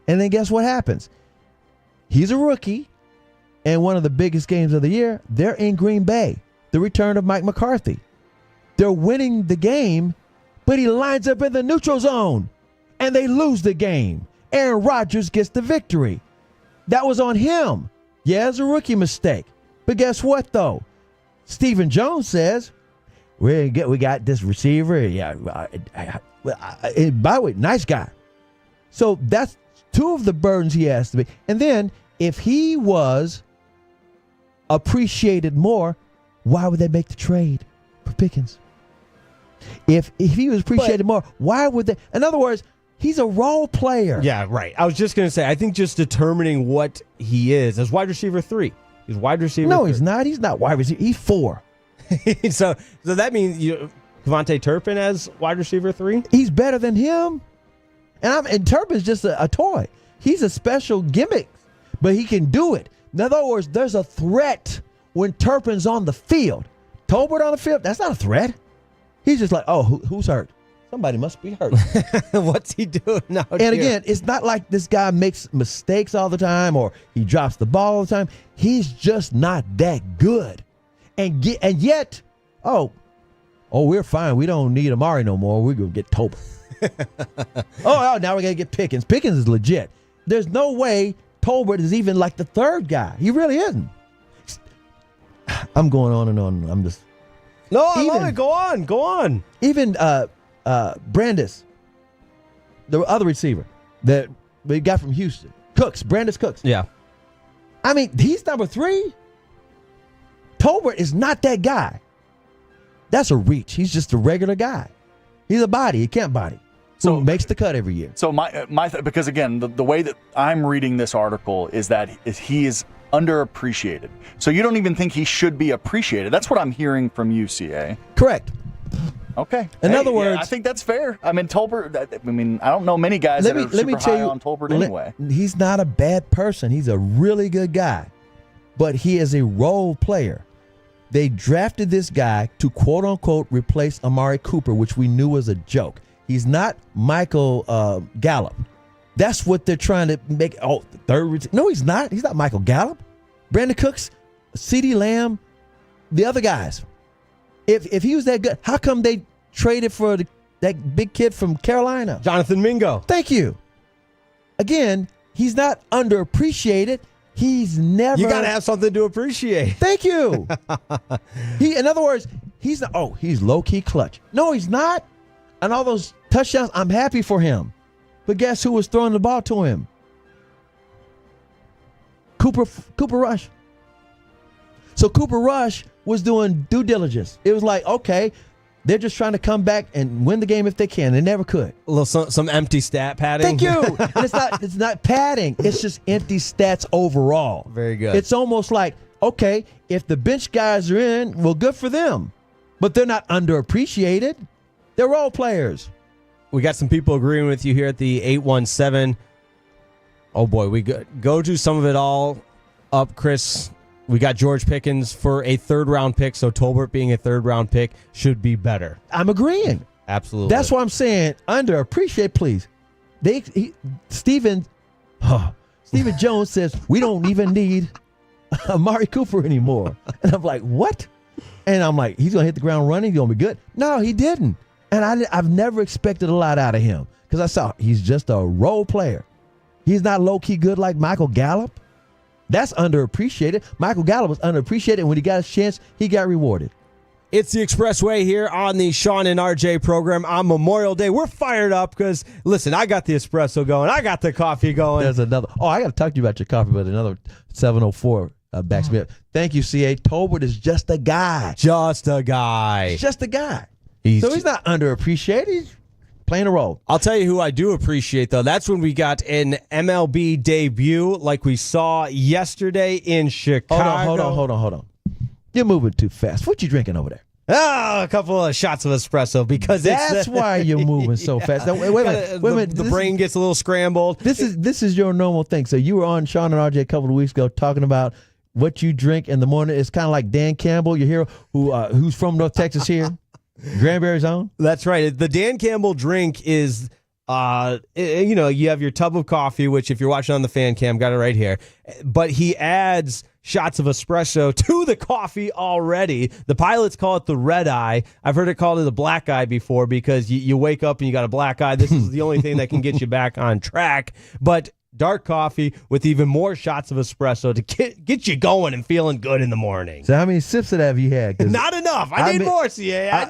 And then guess what happens? He's a rookie. And one of the biggest games of the year, they're in Green Bay. The return of Mike McCarthy. They're winning the game, but he lines up in the neutral zone. And they lose the game. Aaron Rodgers gets the victory. That was on him. Yeah, it's a rookie mistake. But guess what, though? Stephen Jones says, we got this receiver. Yeah, by the way, nice guy. So that's two of the burdens he has to be. And then if he was appreciated more, why would they make the trade for Pickens? If he was appreciated more, why would they? In other words, he's a role player. Yeah, right. I was just going to say, I think just determining what he is as wide receiver 3. He's wide receiver. No, he's not. He's not wide receiver. He's 4. so that means Devontae Turpin as wide receiver 3? He's better than him. And Turpin's just a toy. He's a special gimmick, but he can do it. In other words, there's a threat when Turpin's on the field. Tolbert on the field, that's not a threat. He's just like, oh, who's hurt? Somebody must be hurt. What's he doing now? And again, it's not like this guy makes mistakes all the time or he drops the ball all the time. He's just not that good. And yet, we're fine. We don't need Amari no more. We're going to get Tolbert. now we're going to get Pickens. Pickens is legit. There's no way Tolbert is even like the third guy. He really isn't. I'm going on and on. I'm just. No, I love it. Go on. Go on. Even Brandis, the other receiver that we got from Houston, Brandis Cooks. Yeah. I mean, he's number 3. Tolbert is not that guy. That's a reach. He's just a regular guy. He's a body. He can't body. So makes the cut every year. So because again, the way that I'm reading this article is that he is underappreciated. So you don't even think he should be appreciated. That's what I'm hearing from you, CA. Correct. Okay. In other words, I think that's fair. I mean, Tolbert. I don't know many guys that are super high on Tolbert anyway. He's not a bad person. He's a really good guy, but he is a role player. They drafted this guy to quote unquote replace Amari Cooper, which we knew was a joke. He's not Michael Gallup. That's what they're trying to make. Oh, the third. No, he's not. He's not Michael Gallup. Brandon Cooks, CeeDee Lamb, the other guys. If he was that good, how come they traded for that big kid from Carolina? Jonathan Mingo. Thank you. Again, he's not underappreciated. He's never. You got to have something to appreciate. Thank you. In other words, he's low key clutch. No, he's not. And all those touchdowns, I'm happy for him. But guess who was throwing the ball to him? Cooper Rush. So Cooper Rush was doing due diligence. It was like, okay, they're just trying to come back and win the game if they can. They never could. A little some empty stat padding. Thank you. And it's not padding. It's just empty stats overall. Very good. It's almost like, okay, if the bench guys are in, well, good for them. But they're not underappreciated. They're role players. We got some people agreeing with you here at the 817. Oh, boy. We go to some of it all up, Chris. We got George Pickens for a third-round pick, so Tolbert being a third-round pick should be better. I'm agreeing. Absolutely. That's what I'm saying. Underappreciate, please. Stephen Jones says, we don't even need Amari Cooper anymore. And I'm like, what? And I'm like, he's going to hit the ground running. He's going to be good. No, he didn't. And I've never expected a lot out of him because I saw he's just a role player. He's not low-key good like Michael Gallup. That's underappreciated. Michael Gallup was underappreciated, and when he got his chance, he got rewarded. It's the Expressway here on the Sean and RJ program on Memorial Day. We're fired up because, listen, I got the espresso going. I got the coffee going. There's another. Oh, I got to talk to you about your coffee, but another 704 backs me up. Thank you, CA. Tolbert is just a guy. Just a guy. Just a guy. He's not underappreciated. He's playing a role. I'll tell you who I do appreciate, though. That's when we got an MLB debut like we saw yesterday in Chicago. Hold on. You're moving too fast. What you drinking over there? Oh, a couple of shots of espresso because that's why you're moving so fast. Now, wait a minute. The brain gets a little scrambled. This is your normal thing. So you were on Sean and RJ a couple of weeks ago talking about what you drink in the morning. It's kind of like Dan Campbell, your hero, who's from North Texas here. Granberry Zone? That's right. The Dan Campbell drink is, you have your tub of coffee, which if you're watching on the fan cam, got it right here. But he adds shots of espresso to the coffee already. The pilots call it the red eye. I've heard it called the black eye before because you wake up and you got a black eye. This is the only thing that can get you back on track. But dark coffee with even more shots of espresso to get you going and feeling good in the morning. So how many sips of that have you had? Not enough. I need more, CA. I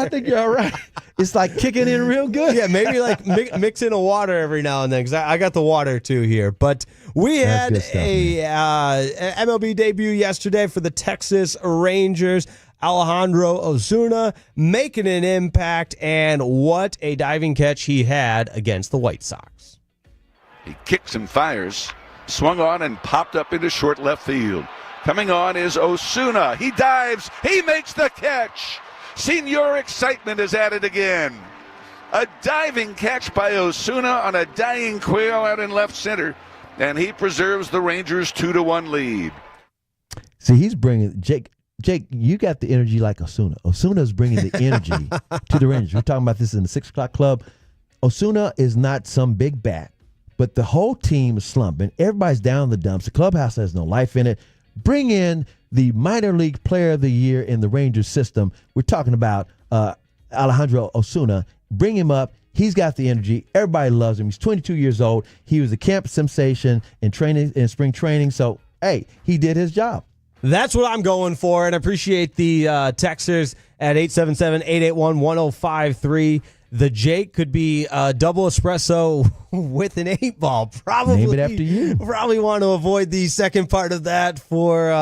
think you're all right. It's like kicking in real good. Yeah, maybe like mix in a water every now and then because I got the water too here. But we had an MLB debut yesterday for the Texas Rangers. Alejandro Osuna making an impact, and what a diving catch he had against the White Sox. He kicks and fires, swung on and popped up into short left field. Coming on is Osuna. He dives. He makes the catch. Senior excitement is added again. A diving catch by Osuna on a dying quail out in left center, and he preserves the Rangers' 2-1 lead. See, he's bringing Jake, you got the energy like Osuna. Osuna's bringing the energy to the Rangers. We're talking about this in the 6 o'clock club. Osuna is not some big bat. But the whole team is slumping. Everybody's down in the dumps. The clubhouse has no life in it. Bring in the minor league player of the year in the Rangers system. We're talking about Alejandro Osuna. Bring him up. He's got the energy. Everybody loves him. He's 22 years old. He was a camp sensation in spring training. So, hey, he did his job. That's what I'm going for, and I appreciate the texters at 877-881-1053. The Jake could be a double espresso with an 8-ball. Probably. Name it after you. Probably want to avoid the second part of that for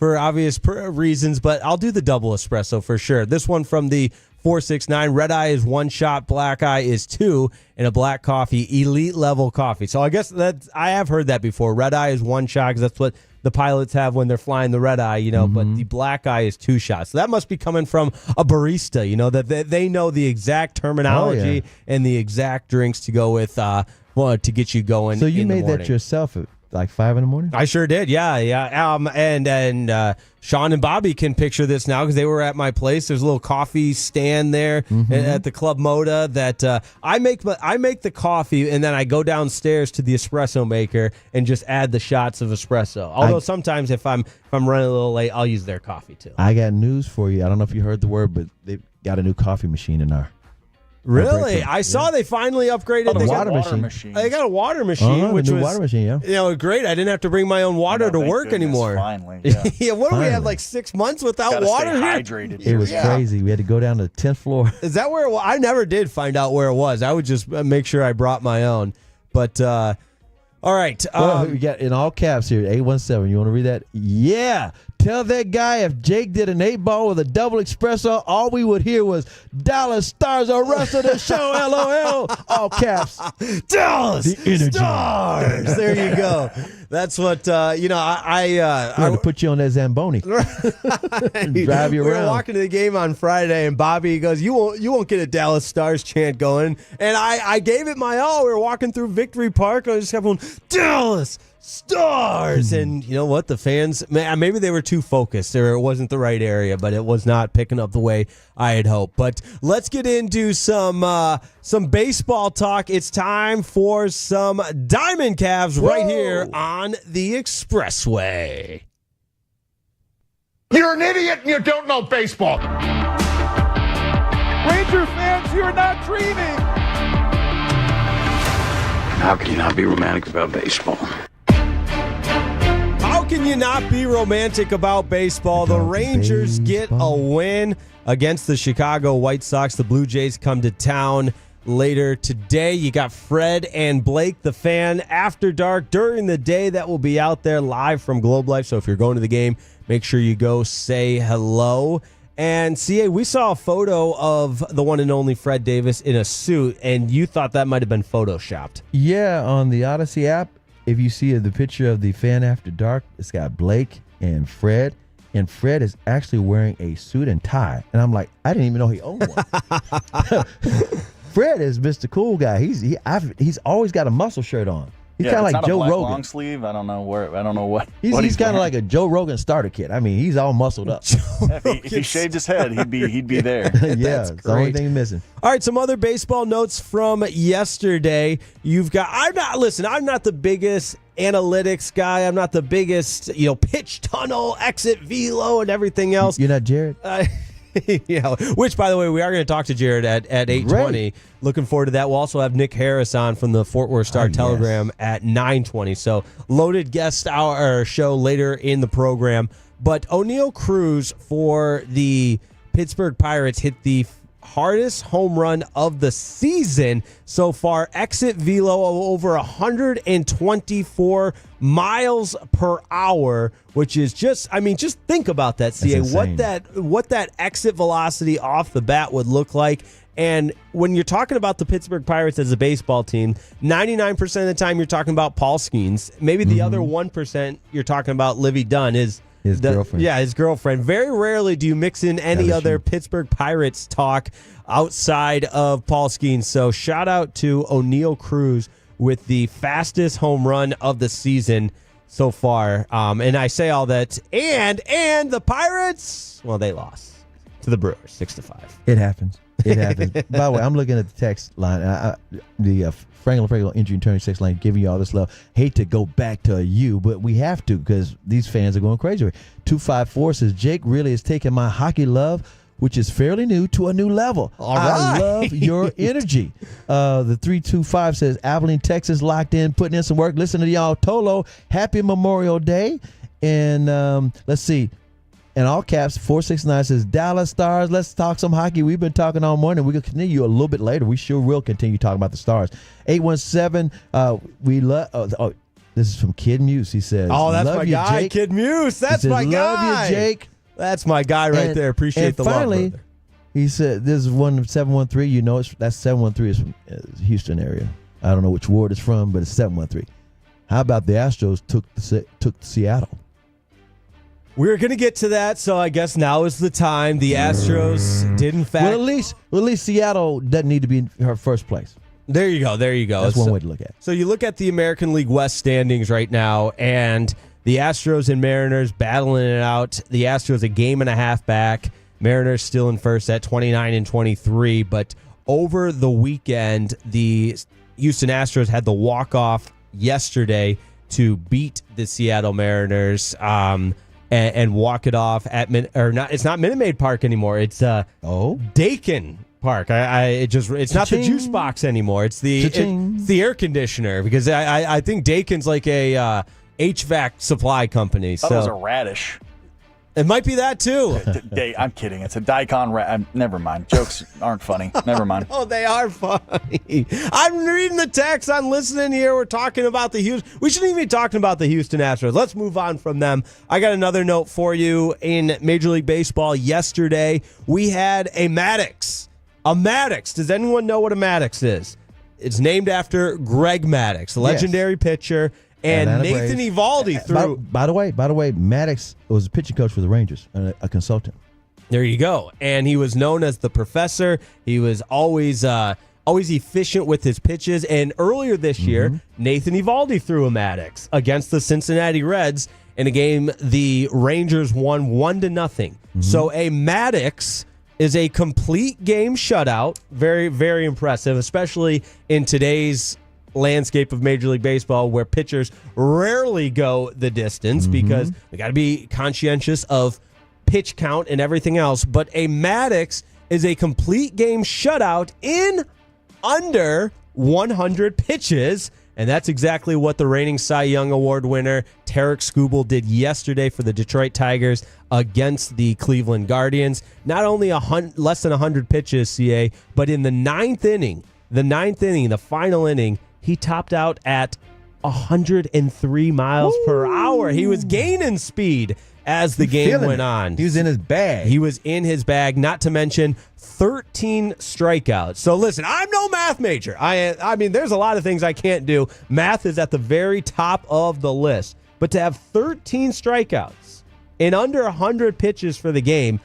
obvious reasons, but I'll do the double espresso for sure. This one from the 469. Red Eye is 1 shot, Black Eye is 2, and a black coffee, elite level coffee. So I guess that I have heard that before. Red Eye is 1 shot because that's what the pilots have when they're flying the red eye, but the black eye is 2 shots. So that must be coming from a barista, that they know the exact terminology and the exact drinks to go with to get you going. So you made that yourself at like 5 in the morning? I sure did. Yeah. And Sean and Bobby can picture this now because they were at my place. There's a little coffee stand there at the Club Moda that I make the coffee, and then I go downstairs to the espresso maker and just add the shots of espresso. Although sometimes if I'm running a little late, I'll use their coffee too. I got news for you. I don't know if you heard the word, but they've got a new coffee machine in our. Really? I saw they finally upgraded the water machine. They got a water machine, which was water machine, great. I didn't have to bring my own water to work anymore. Finally, what do we have, like 6 months without water stay here? hydrated. It was crazy. We had to go down to the 10th floor. Is that where it was? I never did find out where it was. I would just make sure I brought my own. But all right. We got in all caps here, 817. You want to read that? Yeah. Tell that guy if Jake did an 8-ball with a double espresso, all we would hear was Dallas Stars are rest of the show, LOL. All caps. Dallas the energy. Stars. There you go. That's what, I had to put you on that Zamboni. Drive you around. We were walking to the game on Friday, and Bobby goes, you won't get a Dallas Stars chant going. And I gave it my all. We were walking through Victory Park, and I just kept going, Dallas Stars. And you know what? The fans, maybe they were too focused, or it wasn't the right area, but it was not picking up the way I had hoped. But let's get into some baseball talk. It's time for some Diamond Calves right here on the Expressway. You're an idiot and you don't know baseball. Ranger fans, you are not dreaming. How can you not be romantic about baseball? How can you not be romantic about baseball? The Rangers get a win against the Chicago White Sox. The Blue Jays come to town later today. You got Fred and Blake, the fan, after dark during the day. That will be out there live from Globe Life. So if you're going to the game, make sure you go say hello. And CA, we saw a photo of the one and only Fred Davis in a suit, and you thought that might have been photoshopped. Yeah, on the Odyssey app, if you see the picture of the fan after dark, it's got Blake and Fred is actually wearing a suit and tie. And I'm like, I didn't even know he owned one. Fred is Mr. Cool Guy. He's always got a muscle shirt on. He's kind of like Joe Rogan. Long sleeve. I don't know what. He's kind of like a Joe Rogan starter kit. I mean, he's all muscled up. If he shaved his head, he'd be there. Yeah, it's the only thing missing. All right, some other baseball notes from yesterday. You've got. I'm not the biggest analytics guy. I'm not the biggest, pitch tunnel, exit velo, and everything else. You're not Jared. Yeah, which, by the way, we are going to talk to Jared at 8:20. Looking forward to that. We'll also have Nick Harris on from the Fort Worth Star-Telegram at 9:20. So loaded guest hour show later in the program. But O'Neal Cruz for the Pittsburgh Pirates hit the hardest home run of the season so far. Exit velo of over 124 miles per hour, which is just think about that, CA. What that exit velocity off the bat would look like. And when you're talking about the Pittsburgh Pirates as a baseball team, 99% of the time you're talking about Paul Skeens. Maybe the other 1% you're talking about Livy Dunn is his girlfriend. Yeah, his girlfriend. Very rarely do you mix in any other Pittsburgh Pirates talk outside of Paul Skeens. So shout out to O'Neal Cruz with the fastest home run of the season so far. And I say all that. And the Pirates, well, they lost to the Brewers 6-5. It happens. It happens. By the way, I'm looking at the text line. The Franklin Injury Attorney text line giving you all this love. Hate to go back to you, but we have to because these fans are going crazy. 254 says, Jake really is taking my hockey love, which is fairly new, to a new level. All right. I love your energy. The 325 says, Abilene, Texas, locked in, putting in some work. Listen to y'all. Tolo, happy Memorial Day. And let's see. In all caps, 469 says, Dallas Stars, let's talk some hockey. We've been talking all morning. We're going to continue a little bit later. We sure will continue talking about the Stars. 817, we love, this is from Kid Muse. He says, oh, that's love my you, guy, Jake. Kid Muse. That's my guy. Love you, Jake. That's my guy right there. Appreciate the finally, love, brother. He said, this is one of 713. You know, that's 713 is from Houston area. I don't know which ward it's from, but it's 713. How about the Astros took Seattle? We're going to get to that, so I guess now is the time. The Astros did, in fact. Well, at least Seattle doesn't need to be in her first place. There you go. That's one way to look at it. So you look at the American League West standings right now, and the Astros and Mariners battling it out. The Astros a game and a half back. Mariners still in first at 29-23. But over the weekend, the Houston Astros had the walk-off yesterday to beat the Seattle Mariners. And walk it off at it's not Minute Maid Park anymore. It's Dakin Park. It's not the juice box anymore. It's the air conditioner, because I think Dakin's like a HVAC supply company. That was a radish. It might be that too. I'm kidding. It's a daikon. Never mind. Jokes aren't funny. Never mind. Oh, they are funny. I'm reading the text. I'm listening here. We're talking about the Houston. We shouldn't even be talking about the Houston Astros. Let's move on from them. I got another note for you. In Major League Baseball yesterday, we had a Maddox. A Maddox. Does anyone know what a Maddox is? It's named after Greg Maddux, legendary pitcher. And Atlanta Nathan Braves. Eovaldi threw. By the way, Maddox was a pitching coach for the Rangers, a consultant. There you go. And he was known as the professor. He was always efficient with his pitches. And earlier this year, Nathan Eovaldi threw a Maddox against the Cincinnati Reds in a game the Rangers won 1-0. So a Maddox is a complete game shutout. Very, very impressive, especially in today's landscape of Major League Baseball, where pitchers rarely go the distance because we got to be conscientious of pitch count and everything else. But a Maddox is a complete game shutout in under 100 pitches, and that's exactly what the reigning Cy Young Award winner Tarek Skubal did yesterday for the Detroit Tigers against the Cleveland Guardians. Not only less than 100 pitches, CA, but in the ninth inning, the final inning, he topped out at 103 miles per hour. He was gaining speed as the game went on. He was in his bag. He was in his bag, not to mention 13 strikeouts. So listen, I'm no math major. I mean, there's a lot of things I can't do. Math is at the very top of the list. But to have 13 strikeouts in under 100 pitches for the game,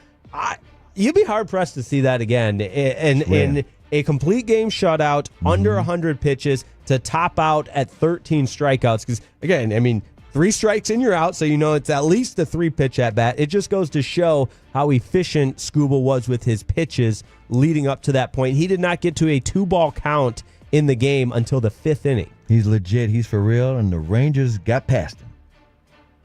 you'd be hard-pressed to see that again. In a complete game shutout, under 100 pitches, to top out at 13 strikeouts. Because, again, I mean, 3 strikes and you're out, so you know it's at least a 3-pitch at-bat. It just goes to show how efficient Skubal was with his pitches leading up to that point. He did not get to a 2-ball count in the game until the 5th inning. He's legit. He's for real, and the Rangers got past him.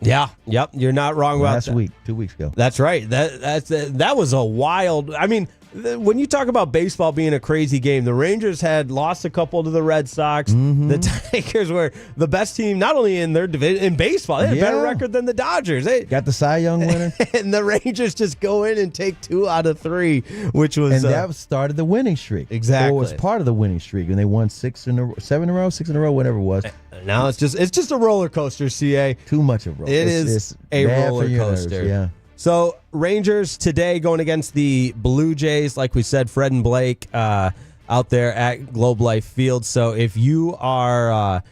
Yeah, yep, you're not wrong about that. Last week, 2 weeks ago. That's right. That was a wild. I mean, when you talk about baseball being a crazy game, the Rangers had lost a couple to the Red Sox. The Tigers were the best team, not only in their division, in baseball. They had a better record than the Dodgers. They got the Cy Young winner. And the Rangers just go in and take 2 out of 3, which was... And that started the winning streak. Exactly. Or was part of the winning streak. And they won 6 in a row, whatever it was. Now it's just a roller coaster, CA. Too much of a roller coaster. It is a roller coaster. Yeah. So Rangers today going against the Blue Jays, like we said, Fred and Blake out there at Globe Life Field. So if you are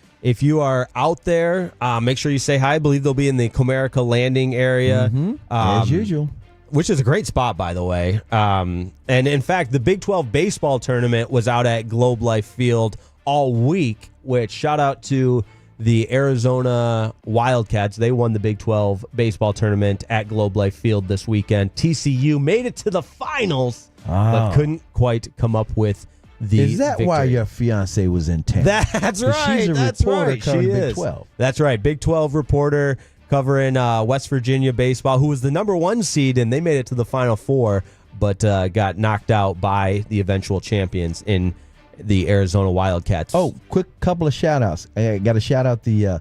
out there, make sure you say hi. I believe they'll be in the Comerica Landing area, as usual, which is a great spot, by the way. And in fact, the Big 12 baseball tournament was out at Globe Life Field all week. Which shout out to the Arizona Wildcats. They won the Big 12 baseball tournament at Globe Life Field this weekend. TCU made it to the finals, but couldn't quite come up with the Is that victory. why your fiance was in town? That's right. She's a That's reporter right. covering She Big is. 12. That's right. Big 12 reporter covering West Virginia baseball, who was the number 1 seed, and they made it to the Final Four, but got knocked out by the eventual champions in the Arizona Wildcats. Oh, quick couple of shout-outs. I got to shout out the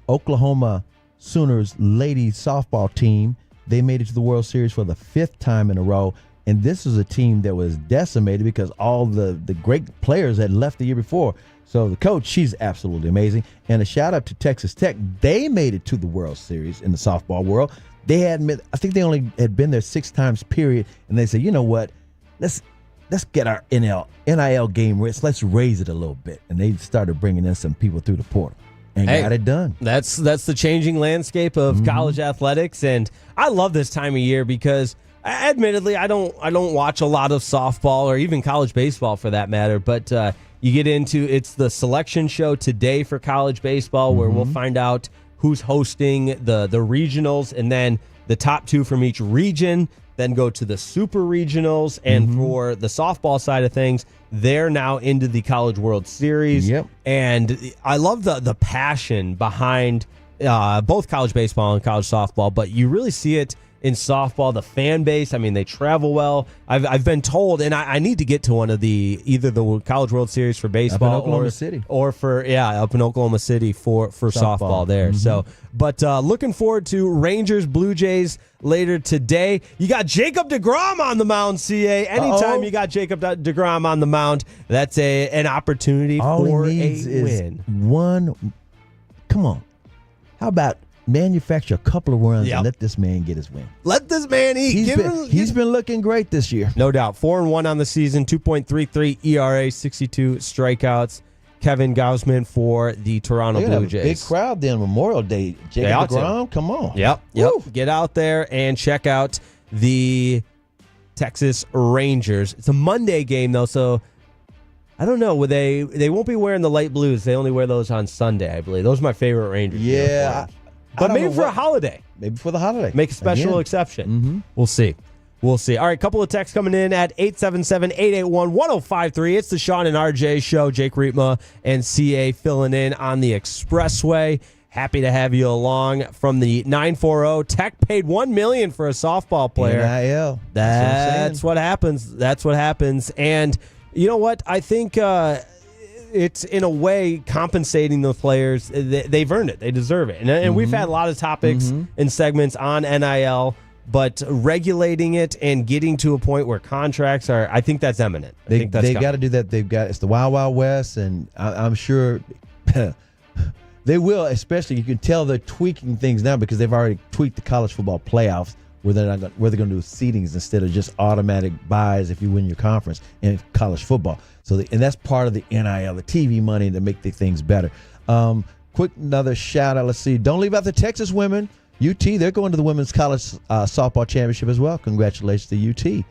Oklahoma Sooners ladies softball team. They made it to the World Series for the 5th time in a row. And this was a team that was decimated because all the great players had left the year before. So the coach, she's absolutely amazing. And a shout out to Texas Tech. They made it to the World Series in the softball world. They had, I think they only had been there 6 times, period. And they said, you know what? Let's get our NIL game rich. Let's raise it a little bit. And they started bringing in some people through the portal. And got it done. That's the changing landscape of college athletics. And I love this time of year because admittedly, I don't watch a lot of softball or even college baseball for that matter, but you get into it's the selection show today for college baseball where we'll find out who's hosting the regionals and then the top 2 from each region, then go to the super regionals. And for the softball side of things, they're now into the College World Series. Yep. And I love the passion behind both college baseball and college softball, but you really see it in softball, the fan base. I mean, they travel well. I've been told, and I need to get to one of either the College World Series for baseball up in Oklahoma City. Or for up in Oklahoma City for softball there. So, but looking forward to Rangers Blue Jays later today. You got Jacob deGrom on the mound, CA. Anytime you got Jacob deGrom on the mound, that's an opportunity for he needs a is win. One. Come on, how about manufacture a couple of runs and let this man get his win. Let this man eat. He's been looking great this year. No doubt. 4-1 on the season, 2.33 ERA, 62 strikeouts. Kevin Gausman for the Toronto Blue Jays. Big crowd then Memorial Day. Jacob deGrom, come on. Yep. Get out there and check out the Texas Rangers. It's a Monday game though, so I don't know. They won't be wearing the light blues. They only wear those on Sunday, I believe. Those are my favorite Rangers. Yeah. But maybe for a holiday. Maybe for the holiday. Make a special exception. We'll see. All right, couple of texts coming in at 877-881-1053. It's the Sean and RJ show. Jake Rietma and CA filling in on the expressway. Happy to have you along from the 940. Tech paid $1 million for a softball player. NIL. That's what happens. That's what happens. And you know what? I think it's in a way compensating the players. They've earned it. They deserve it. And we've had a lot of topics and segments on NIL, but regulating it and getting to a point where contracts are, I think that's imminent. They got to do that. It's the Wild Wild West, and I'm sure they will. Especially, you can tell they're tweaking things now because they've already tweaked the college football playoffs where they're going to do seedings instead of just automatic buys if you win your conference in college football. So, and that's part of the NIL, the TV money to make the things better. Quick, another shout out. Let's see. Don't leave out the Texas women. UT, they're going to the Women's College Softball Championship as well. Congratulations to UT.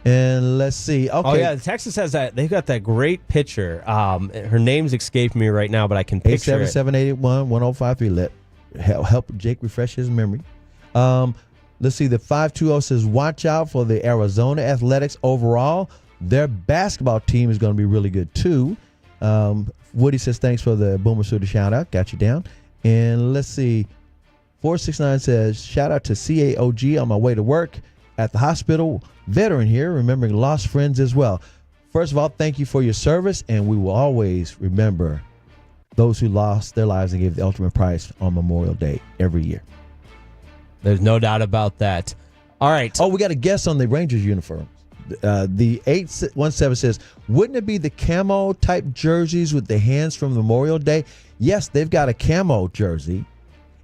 And let's see. Okay. Oh, yeah. Texas has that. They've got that great pitcher. Her name's escaped me right now, but I can picture it. 877-881-1053. Help Jake refresh his memory. Let's see. The 520 says, watch out for the Arizona Athletics overall. Their basketball team is going to be really good, too. Woody says, thanks for the Boomer Suda shout-out. Got you down. And let's see. 469 says, shout out to CAOG on my way to work at the hospital. Veteran here, remembering lost friends as well. First of all, thank you for your service, and we will always remember those who lost their lives and gave the ultimate price on Memorial Day every year. There's no doubt about that. All right. Oh, we got a guest on the Rangers uniforms. The 817 says, wouldn't it be the camo type jerseys with the hands from Memorial Day? Yes, they've got a camo jersey,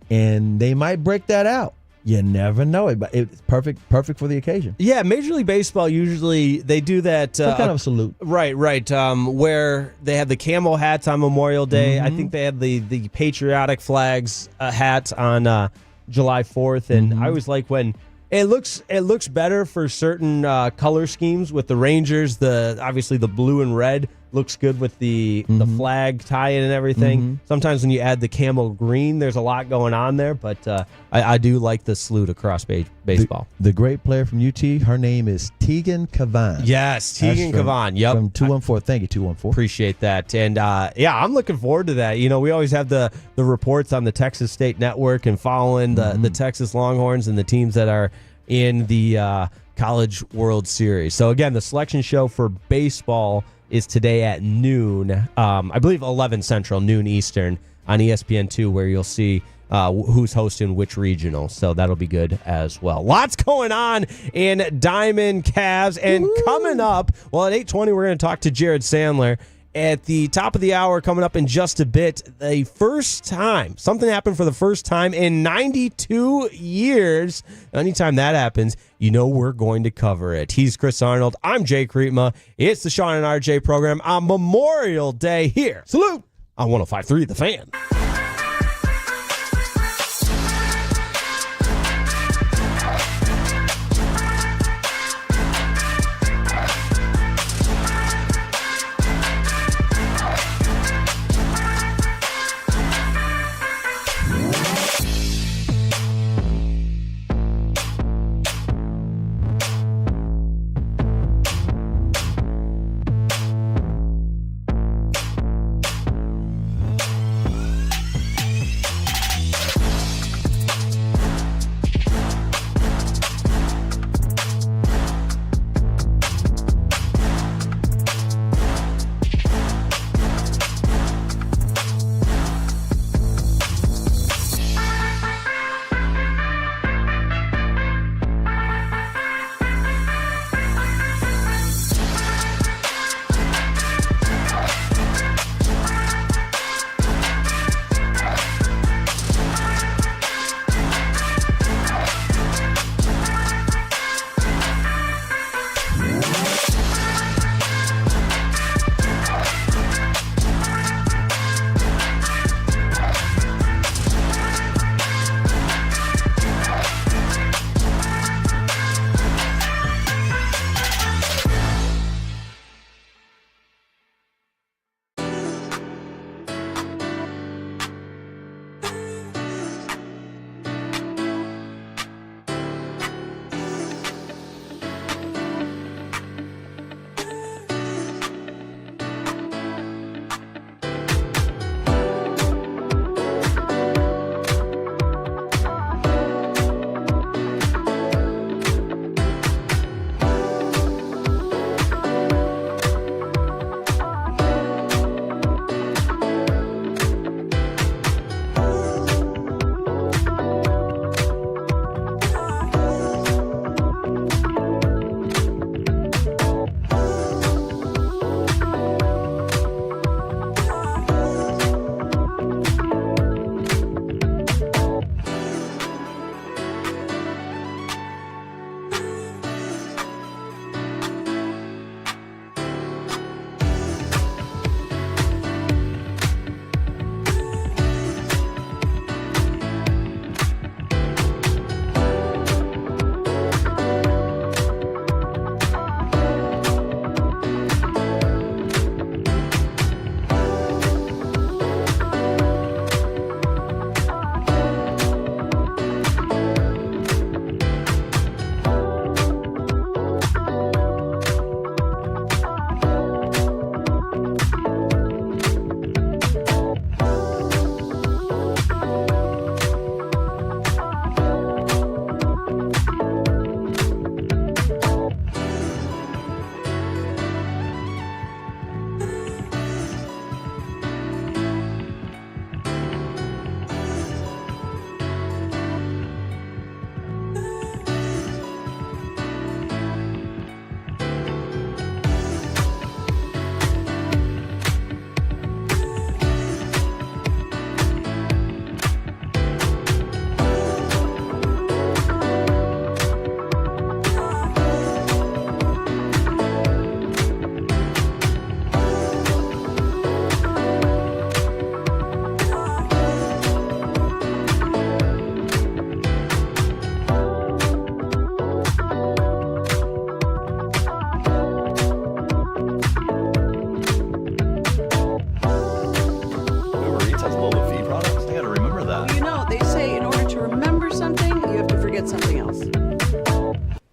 and they might break that out. You never know it, but it's perfect for the occasion. Yeah, Major League Baseball usually they do that. Some kind of a salute, right? Where they have the camo hats on Memorial Day. I think they had the patriotic flags hats on July 4th, and I always like when it looks better for certain color schemes with the Rangers. Obviously the blue and red looks good with the flag tie-in and everything. Sometimes when you add the camo green, there's a lot going on there, but I do like the salute across baseball. The great player from UT, her name is Tegan Cavan. Yes, Tegan Cavan. Yep. From 214. Thank you, 214. Appreciate that. And I'm looking forward to that. You know, we always have the reports on the Texas State Network and following the Texas Longhorns and the teams that are in the College World Series. So again, the selection show for baseball is today at noon. I believe 11 Central, noon Eastern on ESPN2, where you'll see who's hosting which regional. So that'll be good as well. Lots going on in Diamond Cavs. And coming up, well, at 8:20, we're going to talk to Jared Sandler. At the top of the hour, coming up in just a bit, the first time, something happened for the first time in 92 years. Anytime that happens, you know we're going to cover it. He's Chris Arnold. I'm Jay Kriepma. It's the Sean and RJ program on Memorial Day here. Salute on 105.3 The Fan.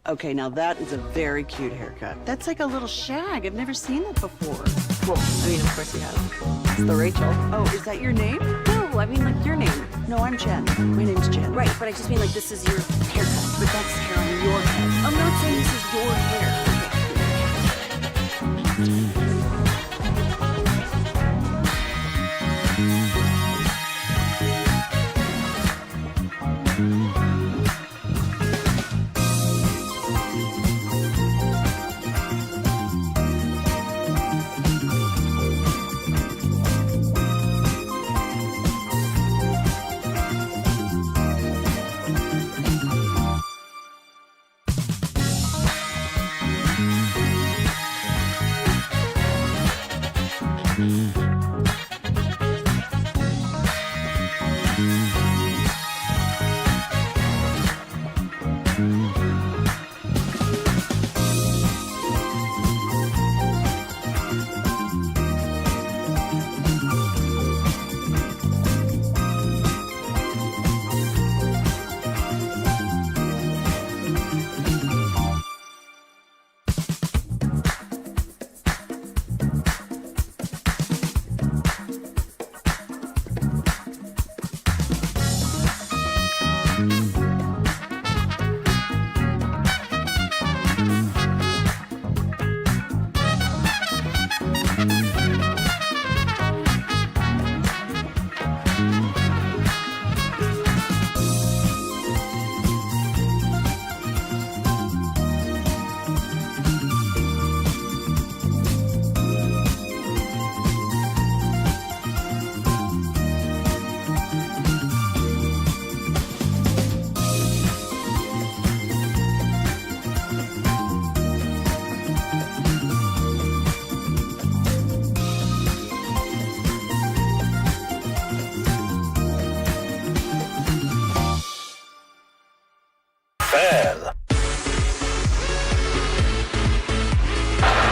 Okay, now that is a very cute haircut. That's like a little shag. I've never seen that before. Well, I mean, of course you have. It's the Rachel. Oh, is that your name? No, I mean like your name. No, I'm Jen. My name's Jen. Right, but I just mean like this is your haircut. But that's hair on your head. I'm not saying this is your hair.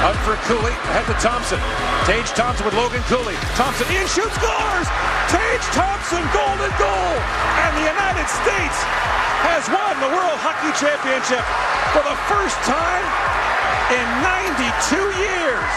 Up for Cooley, ahead to Thompson. Tage Thompson with Logan Cooley. Thompson in, shoots, scores! Tage Thompson, golden goal! And the United States has won the World Hockey Championship for the first time in 92 years.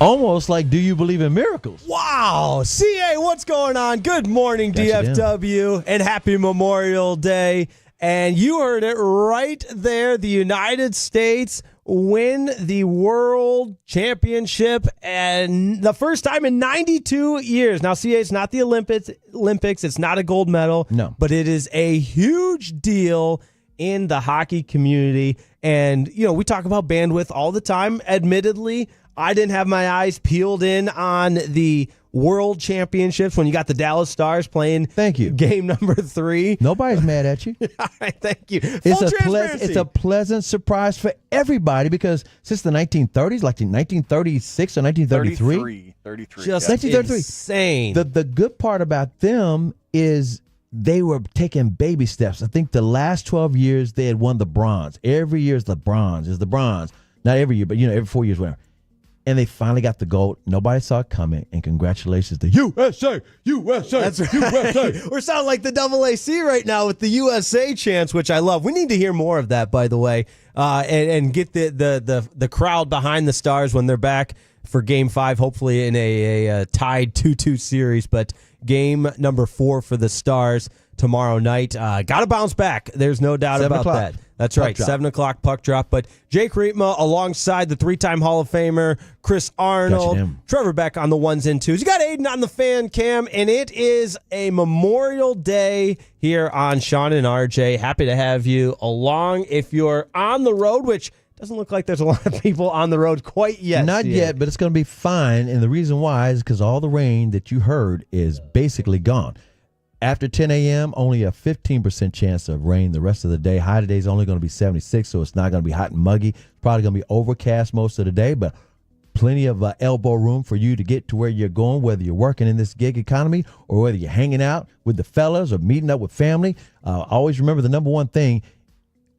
Almost like, do you believe in miracles? Wow. CA, what's going on? Good morning, DFW, and happy Memorial Day. And you heard it right there. The United States win the World Championship, and the first time in 92 years. Now, CA, it's not the Olympics. It's not a gold medal. No. But it is a huge deal in the hockey community. And, you know, we talk about bandwidth all the time. Admittedly, I didn't have my eyes peeled in on the World Championships when you got the Dallas Stars playing. Thank you. Game number 3. Nobody's mad at you. All right, thank you. It's a pleasant surprise for everybody because since the 1930s, like 1936 or 1933, 33. Just 1933. insane. The good part about them is they were taking baby steps. I think the last 12 years they had won the bronze. Every year is the bronze. Not every year, but every 4 years, whatever. And they finally got the gold. Nobody saw it coming. And congratulations to USA, USA, That's right. USA. We're sounding like the AAC right now with the USA chants, which I love. We need to hear more of that, by the way, and get the crowd behind the Stars when they're back for Game 5, hopefully in a tied 2-2 series. But Game number 4 for the Stars tomorrow night. Got to bounce back. There's no doubt about that. That's right, 7 o'clock puck drop. But Jake Riepma alongside the 3-time Hall of Famer, Chris Arnold, Trevor Beck on the 1s and 2s. You got Aiden on the fan cam, and it is a Memorial Day here on Sean and RJ. Happy to have you along. If you're on the road, which doesn't look like there's a lot of people on the road quite yet. Not yet, but it's going to be fine. And the reason why is because all the rain that you heard is basically gone. After 10 a.m., only a 15% chance of rain the rest of the day. High today is only going to be 76, so it's not going to be hot and muggy. It's probably going to be overcast most of the day, but plenty of elbow room for you to get to where you're going, whether you're working in this gig economy or whether you're hanging out with the fellas or meeting up with family. Always remember the number one thing,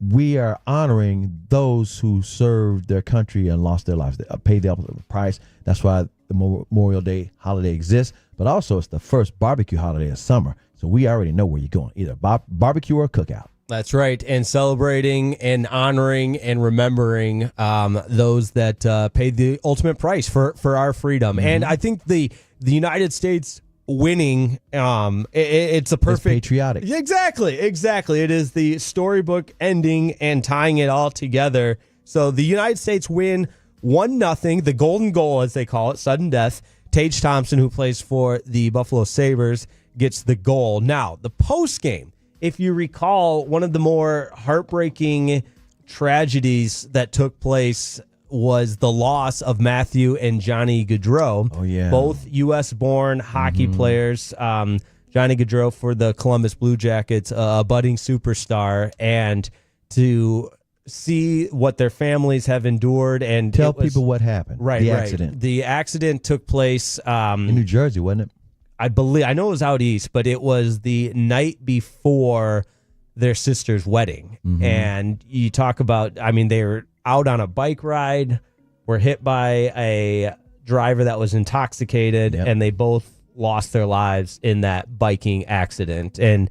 we are honoring those who served their country and lost their lives. They paid the ultimate price. That's why the Memorial Day holiday exists, but also it's the first barbecue holiday of summer. So we already know where you're going, either barbecue or cookout. That's right, and celebrating and honoring and remembering those that paid the ultimate price for our freedom. Mm-hmm. And I think the United States winning, it's a perfect... It's patriotic. Exactly. It is the storybook ending and tying it all together. So the United States win 1-0, the golden goal, as they call it, sudden death. Tage Thompson, who plays for the Buffalo Sabres, gets the goal. Now, the post game, if you recall, one of the more heartbreaking tragedies that took place was the loss of Matthew and Johnny Gaudreau. Oh, yeah. Both U.S.-born hockey players. Johnny Gaudreau for the Columbus Blue Jackets, a budding superstar, and to see what their families have endured and tell people what happened. Right, the right. accident. The accident took place in New Jersey, wasn't it? I know it was out east, but it was the night before their sister's wedding. Mm-hmm. And you talk about, they were out on a bike ride, were hit by a driver that was intoxicated, and they both lost their lives in that biking accident. And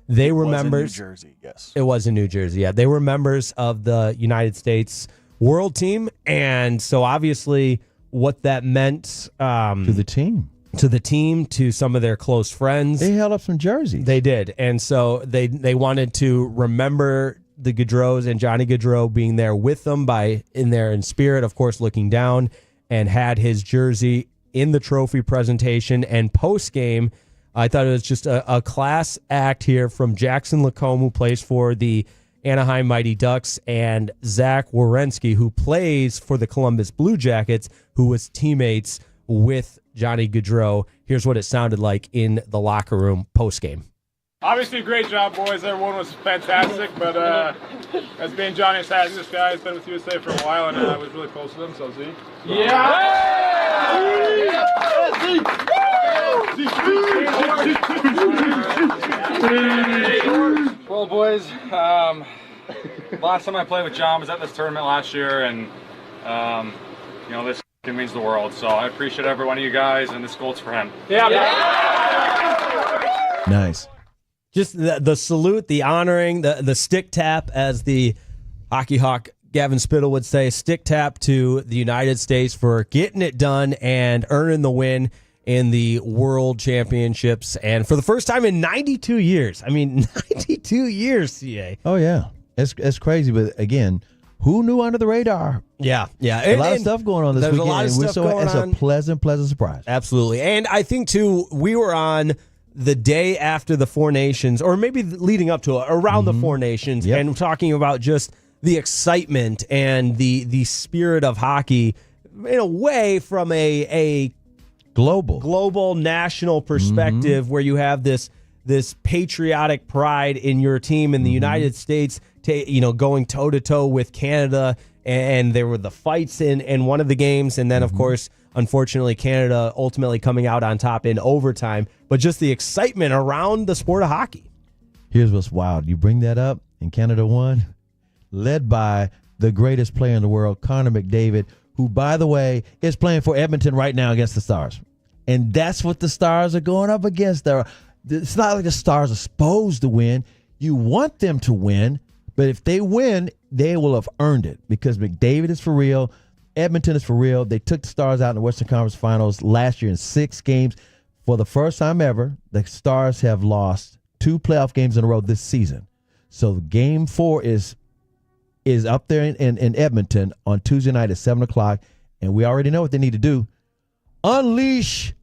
they were members. It was in New Jersey, yes. It was in New Jersey, yeah. They were members of the United States World Team. And so obviously what that meant to the team. To some of their close friends. They held up some jerseys. They did. And so they wanted to remember the Gaudreaus and Johnny Gaudreau being there with them in spirit, of course, looking down, and had his jersey in the trophy presentation. And post-game, I thought it was just a class act here from Jackson Lacombe, who plays for the Anaheim Mighty Ducks, and Zach Werenski, who plays for the Columbus Blue Jackets, who was teammates with Johnny Gaudreau. Here's what it sounded like in the locker room post-game. Obviously, great job, boys. Everyone was fantastic, but as being Johnny said, this guy has been with USA for a while, and I was really close to them, so Z. Well, boys, last time I played with John was at this tournament last year, and this means the world. So I appreciate every one of you guys, and this gold's for him. Yeah. Nice. Just the salute, the honoring, the stick tap, as the hockey hawk Gavin Spittle would say, stick tap to the United States for getting it done and earning the win in the World Championships. And for the first time in 92 years. I mean, 92 years, CA. Oh, yeah. It's crazy. But again, who knew under the radar? Yeah. A lot of stuff going on this weekend. There's a lot of stuff going on. It's a pleasant surprise. Absolutely. And I think, too, we were on the day after the Four Nations, or maybe leading up to it, around the Four Nations, and talking about just the excitement and the spirit of hockey in a way from a global national perspective, where you have this patriotic pride in your team in the United States, going toe to toe with Canada, and there were the fights in one of the games, and then of course, unfortunately, Canada ultimately coming out on top in overtime. But just the excitement around the sport of hockey. Here's what's wild: you bring that up, and Canada won, led by the greatest player in the world, Connor McDavid, who, by the way, is playing for Edmonton right now against the Stars. And that's what the Stars are going up against. It's not like the Stars are supposed to win. You want them to win, but if they win, they will have earned it, because McDavid is for real. Edmonton is for real. They took the Stars out in the Western Conference Finals last year in 6 games. For the first time ever, the Stars have lost 2 playoff games in a row this season. So Game 4 is up there in Edmonton on Tuesday night at 7 o'clock, and we already know what they need to do. Unleash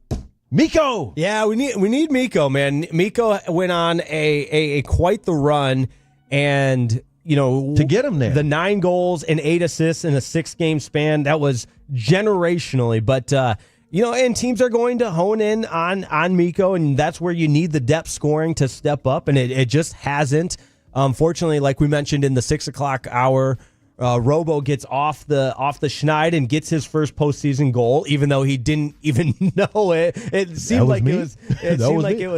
Mikko. Yeah, we need Mikko, man. Mikko went on a quite the run, and to get him there, the 9 goals and 8 assists in a 6-game span, that was generationally. But and teams are going to hone in on Mikko, and that's where you need the depth scoring to step up, and it just hasn't. Unfortunately, like we mentioned in the 6 o'clock hour, Robo gets off the schneid and gets his first postseason goal, even though he didn't even know it. It seemed like it was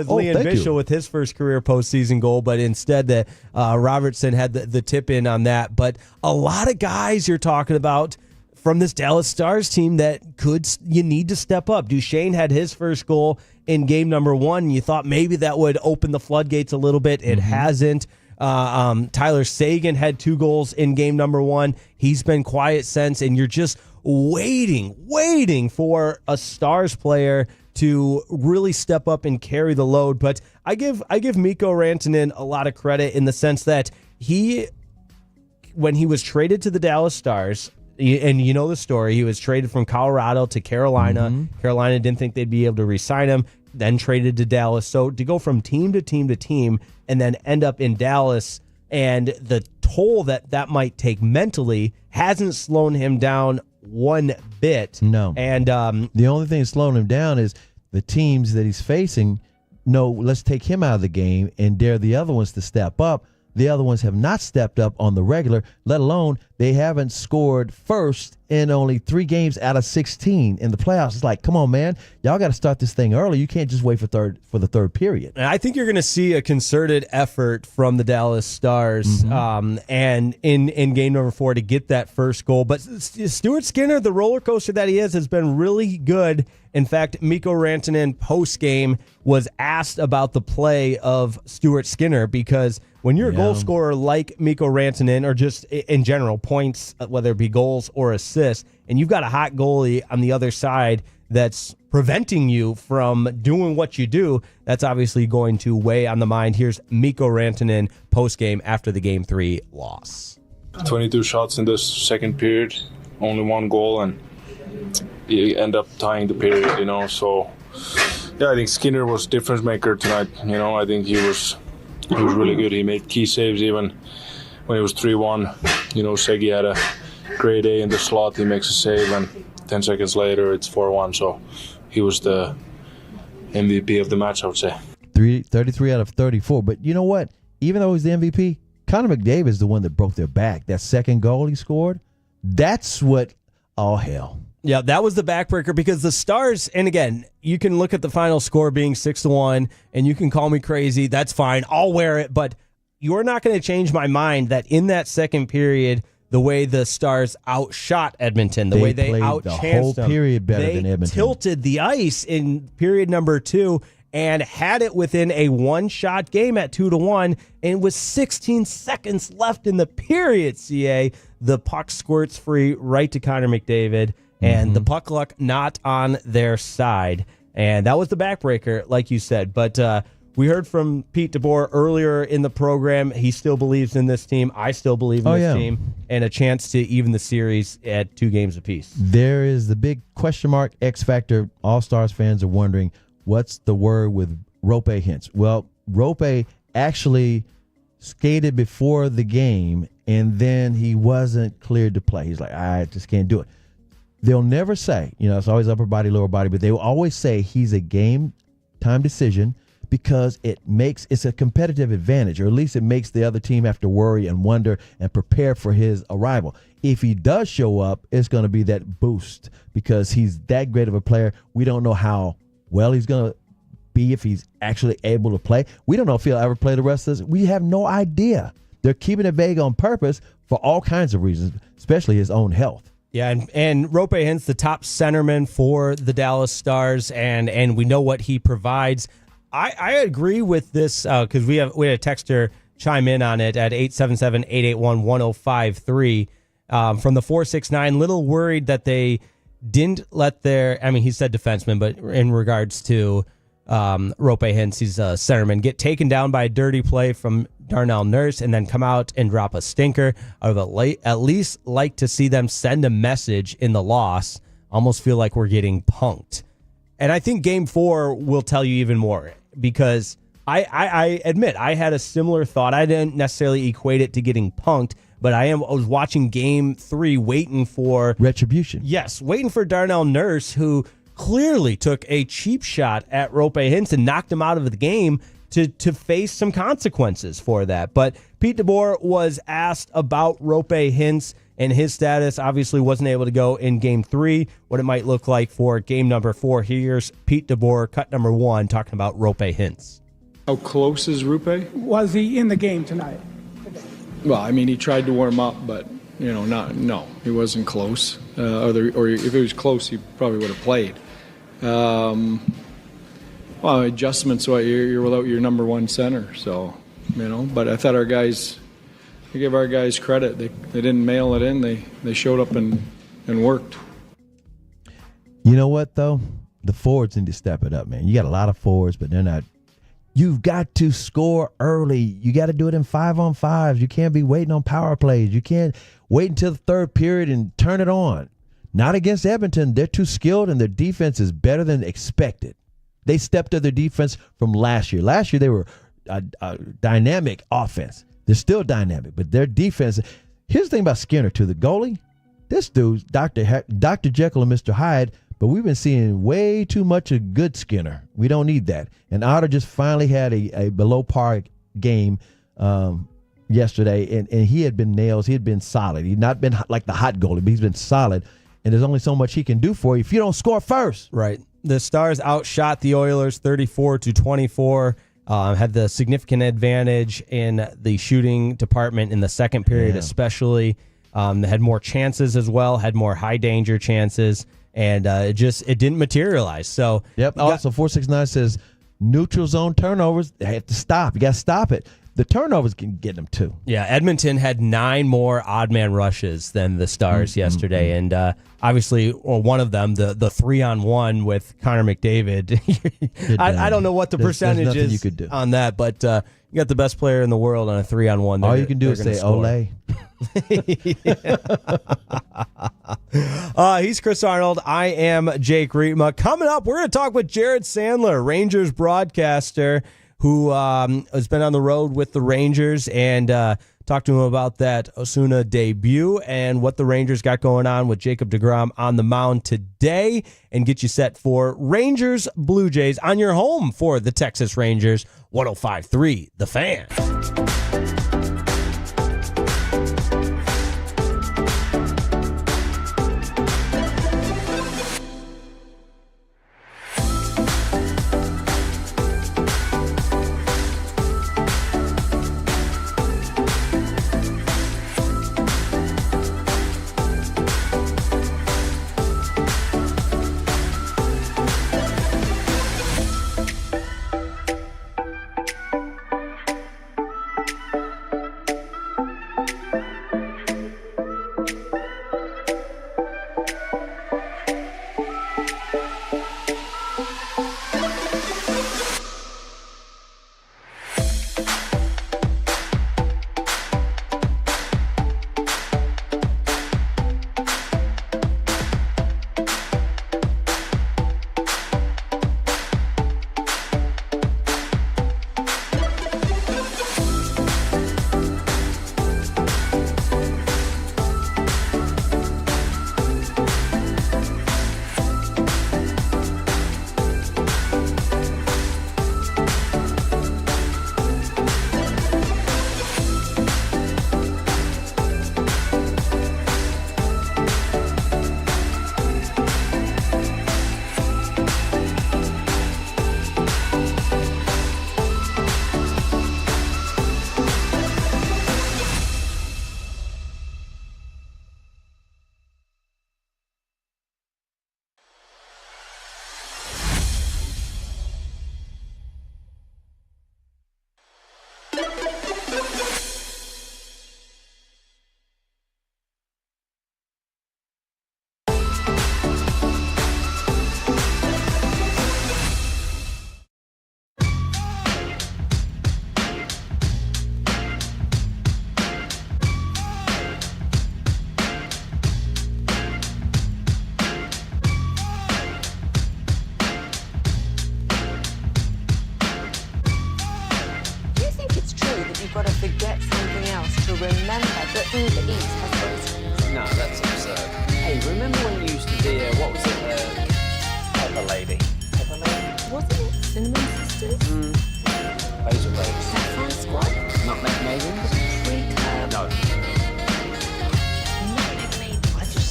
Liam Bishop with his first career postseason goal, but instead that Robertson had the tip in on that. But a lot of guys you're talking about from this Dallas Stars team that you need to step up. Duchesne had his first goal in game number 1. You thought maybe that would open the floodgates a little bit. It hasn't. Tyler Seguin had 2 goals in game number 1. He's been quiet since, and you're just waiting for a Stars player to really step up and carry the load. But I give Mikko Rantanen a lot of credit in the sense that when he was traded to the Dallas Stars, and you know the story, he was traded from Colorado to Carolina. Carolina didn't think they'd be able to re-sign him, then traded to Dallas. So to go from team to team to team and then end up in Dallas, and the toll that might take mentally hasn't slowed him down one bit. No. And the only thing that's slowing him down is the teams that he's facing. No, let's take him out of the game and dare the other ones to step up. The other ones have not stepped up on the regular, let alone they haven't scored first in only 3 games out of 16 in the playoffs. It's like, come on, man. Y'all got to start this thing early. You can't just wait for the third period. And I think you're going to see a concerted effort from the Dallas Stars and in game number 4 to get that first goal. But Stuart Skinner, the roller coaster that he is, has been really good. In fact, Mikko Rantanen post-game was asked about the play of Stuart Skinner, because when you're a goal scorer like Mikko Rantanen, or just in general points, whether it be goals or assists, and you've got a hot goalie on the other side that's preventing you from doing what you do, that's obviously going to weigh on the mind. Here's Mikko Rantanen post-game after the Game 3 loss. 22 shots in the second period, only 1 goal, and you end up tying the period, So, yeah, I think Skinner was difference maker tonight. I think he was really good. He made key saves even when it was 3-1. Segi had a great day in the slot. He makes a save, and 10 seconds later it's 4-1. So he was the MVP of the match, I would say. 33 out of 34. But you know what? Even though he's the MVP, Connor McDavid is the one that broke their back. That second goal he scored, that's what, all hell. Yeah, that was the backbreaker, because the Stars, and again, you can look at the final score being 6-1, and you can call me crazy. That's fine. I'll wear it. But you're not going to change my mind that in that second period, the way the Stars outshot Edmonton, the way they played outchanced the whole them, period better than Edmonton. They tilted the ice in period number 2 and had it within a one-shot game at 2-1, and with 16 seconds left in the period, CA, the puck squirts free right to Connor McDavid, and the puck luck not on their side. And that was the backbreaker, like you said. But we heard from Pete DeBoer earlier in the program. He still believes in this team. I still believe in this team. And a chance to even the series at 2 games apiece. There is the big question mark, X factor. All Stars fans are wondering, what's the word with Roope Hintz? Well, Roope actually skated before the game, and then he wasn't cleared to play. He's like, I just can't do it. They'll never say, it's always upper body, lower body, but they will always say he's a game time decision because it's a competitive advantage, or at least it makes the other team have to worry and wonder and prepare for his arrival. If he does show up, it's going to be that boost because he's that great of a player. We don't know how well he's going to be if he's actually able to play. We don't know if he'll ever play the rest of this. We have no idea. They're keeping it vague on purpose for all kinds of reasons, especially his own health. Yeah, and Roope Hintz, the top centerman for the Dallas Stars, and we know what he provides. I agree with this because we had a texter chime in on it at 877-881-1053 from the 469. Little worried that they didn't let he said defenseman, but in regards to Roope Hintz, he's a centerman, get taken down by a dirty play from Darnell Nurse and then come out and drop a stinker. I would at least like to see them send a message in the loss. Almost feel like we're getting punked. And I think Game 4 will tell you even more because I admit I had a similar thought. I didn't necessarily equate it to getting punked, but I was watching Game 3 waiting for retribution. Yes, waiting for Darnell Nurse, who clearly took a cheap shot at Roope Hintz and knocked him out of the game to face some consequences for that. But Pete DeBoer was asked about Roope Hintz and his status. Obviously wasn't able to go in Game 3, what it might look like for Game number 4. Here's Pete DeBoer, cut number 1, talking about Roope Hintz. How close is Roope? Was he in the game tonight? Well, he tried to warm up, but no, he wasn't close. Or if he was close, he probably would have played. Well, adjustments. So you're without your number 1 center, so But I thought I give our guys credit. They didn't mail it in. They showed up and worked. You know what though? The forwards need to step it up, man. You got a lot of forwards, but they're not. You've got to score early. You got to do it in 5-on-5s. You can't be waiting on power plays. You can't wait until the third period and turn it on. Not against Edmonton. They're too skilled, and their defense is better than expected. They stepped up their defense from last year. Last year, they were a dynamic offense. They're still dynamic, but their defense. Here's the thing about Skinner, too. The goalie, this dude's Dr. Jekyll and Mr. Hyde, but we've been seeing way too much of good Skinner. We don't need that. And Otter just finally had a below-par game yesterday, and he had been nails. He had been solid. He'd not been like the hot goalie, but he's been solid. And there's only so much he can do for you if you don't score first. Right. The Stars outshot the Oilers 34-24. Had the significant advantage in the shooting department in the second period, especially. They had more chances as well, had more high danger chances, and it didn't materialize. So Also, 469 says neutral zone turnovers. They have to stop. You got to stop it. The turnovers can get them too. Yeah, Edmonton had 9 more odd man rushes than the Stars yesterday, and obviously, one of them, the 3-on-1 with Connor McDavid. I don't know what the percentage is you could do on that, but you got the best player in the world on a 3-on-1. All you can do is say "Ole." He's Chris Arnold. I am Jake Rietma. Coming up, we're going to talk with Jared Sandler, Rangers broadcaster, who has been on the road with the Rangers, and talk to him about that Osuna debut and what the Rangers got going on with Jacob deGrom on the mound today, and get you set for Rangers Blue Jays on your home for the Texas Rangers, 105.3 The Fan.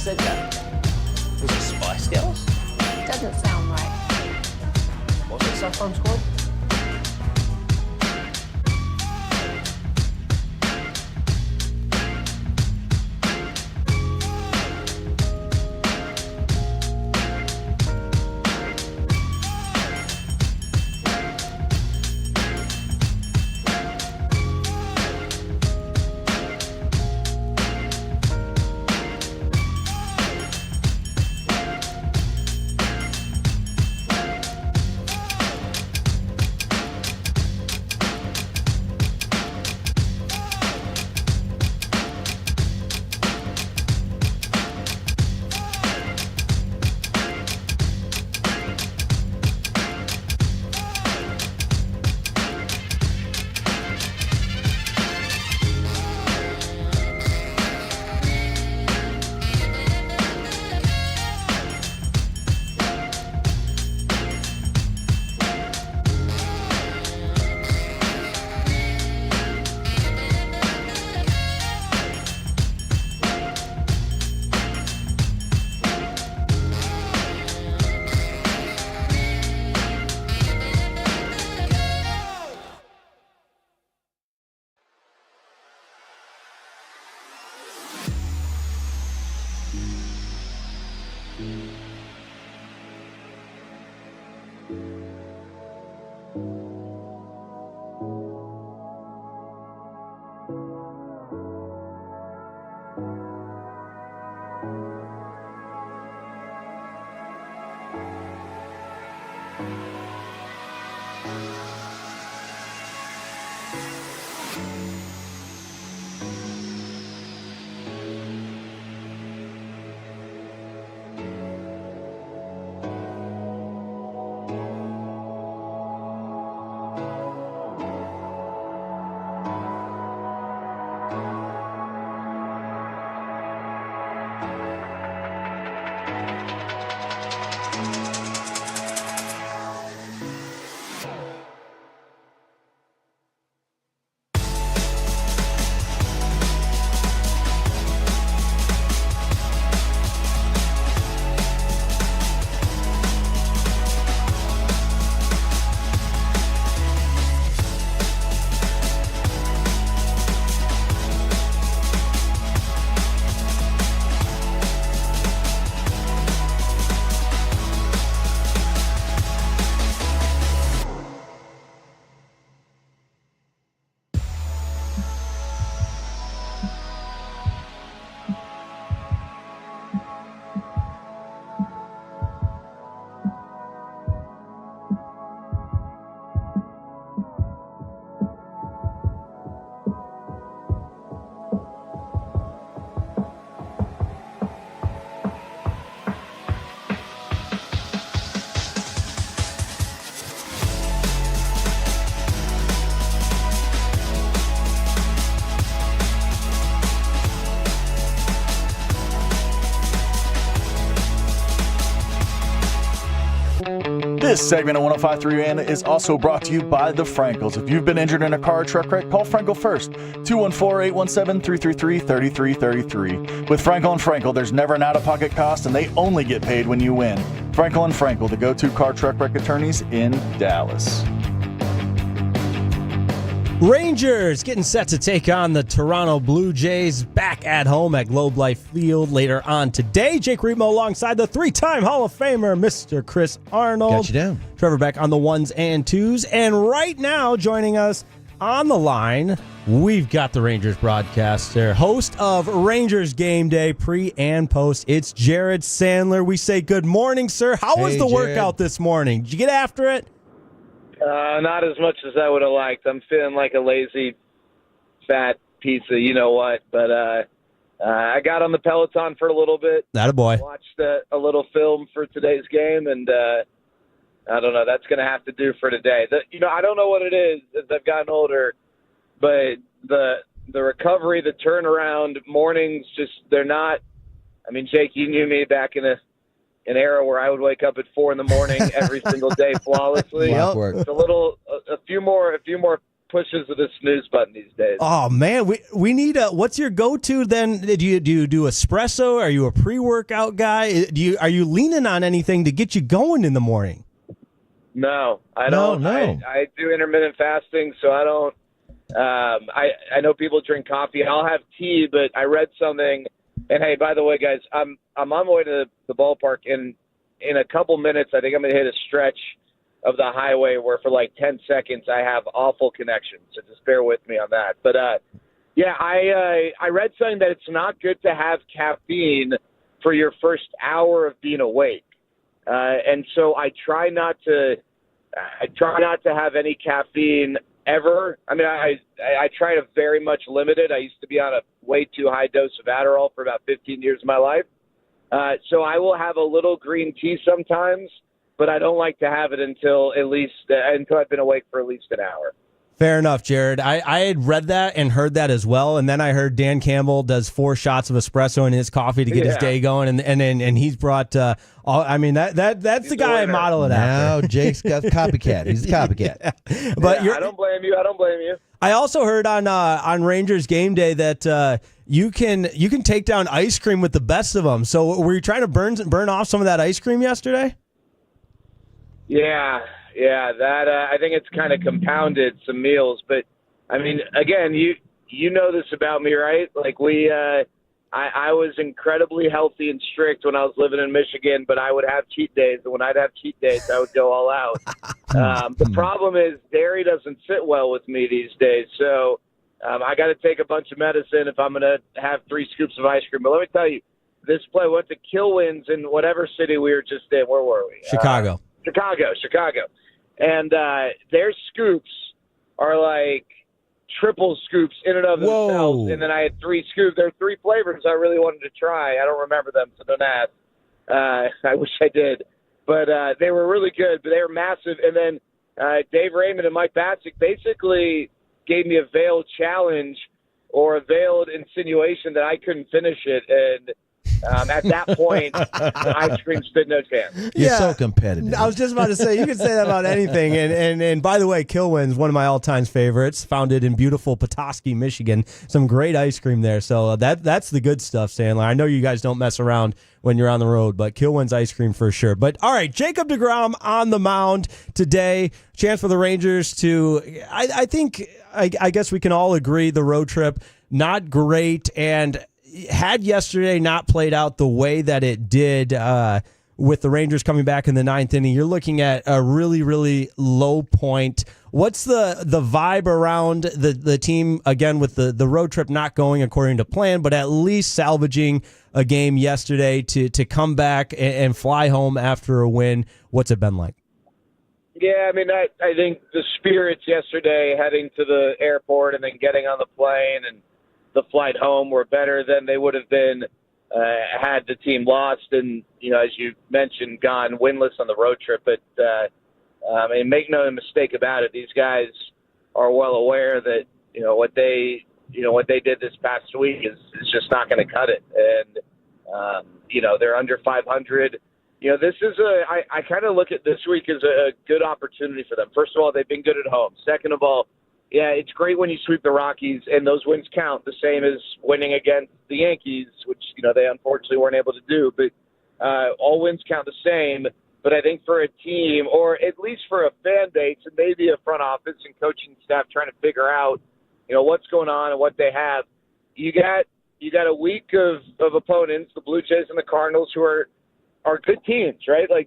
sugar. Was it Spice Girls? Doesn't sound right. What's it, Saffron Squad? This segment of 105.3 is also brought to you by the Frankels. If you've been injured in a car or truck wreck, call Frankel first. 214-817-333-3333. With Frankel and Frankel, there's never an out-of-pocket cost, and they only get paid when you win. Frankel and Frankel, the go-to car truck wreck attorneys in Dallas. Rangers getting set to take on the Toronto Blue Jays back at home at Globe Life Field later on today. Jake Remo alongside the three-time Hall of Famer, Mr. Chris Arnold. Got you down. Trevor Beck on the ones and twos. And right now, joining us on the line, we've got the Rangers broadcaster, host of Rangers Game Day pre and post. It's Jared Sandler. We say good morning, sir. How was the Jared. workout this morning? Did you get after it? Not as much as I would have liked. I'm feeling like a lazy, fat piece of you-know-what. But I got on the Peloton for a little bit. Attaboy. Watched a little film for today's game, and I don't know. That's going to have to do for today. I don't know what it is as I've gotten older, but the recovery, the turnaround, mornings, they're not – I mean, Jake, you knew me back in an era where I would wake up at 4 a.m. every single day flawlessly. Yep. It's a few more pushes of the snooze button these days. Oh man, we need a. What's your go-to then? Do you do espresso? Are you a pre-workout guy? Are you leaning on anything to get you going in the morning? No, I don't. No. I do intermittent fasting, so I don't. I know people drink coffee. I'll have tea, but I read something. And hey, by the way, guys, I'm on my way to the ballpark, and in a couple minutes, I think I'm going to hit a stretch of the highway where for like 10 seconds I have awful connection. So just bear with me on that. But yeah, I read something that it's not good to have caffeine for your first hour of being awake. And so I try not to have any caffeine ever. I mean, I try to very much limit it. I used to be on a way too high dose of Adderall for about 15 years of my life. So I will have a little green tea sometimes, but I don't like to have it until I've been awake for at least an hour. Fair enough, Jared. I had read that and heard that as well, and then I heard Dan Campbell does 4 shots of espresso in his coffee to get his day going, and he's brought that's the guy I model it after. Now Jake's got copycat. He's a copycat. Yeah. But I don't blame you. I also heard on Rangers game day that you can take down ice cream with the best of them. So were you trying to burn off some of that ice cream yesterday? Yeah, that I think it's kind of compounded some meals, but I mean, again, you know this about me, right? Like I was incredibly healthy and strict when I was living in Michigan, but I would have cheat days, and when I'd have cheat days, I would go all out. The problem is dairy doesn't sit well with me these days, so I got to take a bunch of medicine if I'm going to have 3 scoops of ice cream. But let me tell you, this play went to Killwins in whatever city we were just in. Where were we? Chicago. Chicago. And their scoops are like triple scoops in and of themselves. And then I had 3 scoops. There are 3 flavors I really wanted to try. I don't remember them, so don't ask. I wish I did. But they were really good, but they were massive. And then Dave Raymond and Mike Batsick basically gave me a veiled challenge or a veiled insinuation that I couldn't finish it. And at that point, the ice cream stood no chance. You're so competitive. I was just about to say, you can say that about anything. And by the way, Killwin's one of my all-time favorites, founded in beautiful Petoskey, Michigan. Some great ice cream there. So that's the good stuff, Sandler. I know you guys don't mess around when you're on the road, but Killwin's ice cream for sure. But all right, Jacob deGrom on the mound today. Chance for the Rangers to, I think, I guess we can all agree the road trip, not great, and had yesterday not played out the way that it did with the Rangers coming back in the 9th inning, you're looking at a really, really low point. What's the vibe around the team, again, with the road trip not going according to plan, but at least salvaging a game yesterday to come back and fly home after a win? What's it been like? Yeah, I mean, I think the spirits yesterday heading to the airport and then getting on the plane and the flight home were better than they would have been had the team lost and, you know, as you mentioned, gone winless on the road trip. But I mean, make no mistake about it, these guys are well aware that, what they did this past week is just not going to cut it. And they're under 500. This is I kind of look at this week as a good opportunity for them. First of all, they've been good at home. Second of all, yeah, it's great when you sweep the Rockies, and those wins count the same as winning against the Yankees, which, they unfortunately weren't able to do. But all wins count the same. But I think for a team, or at least for a fan base, and maybe a front office and coaching staff trying to figure out, what's going on and what they have, you got a week of opponents, the Blue Jays and the Cardinals, who are good teams, right? Like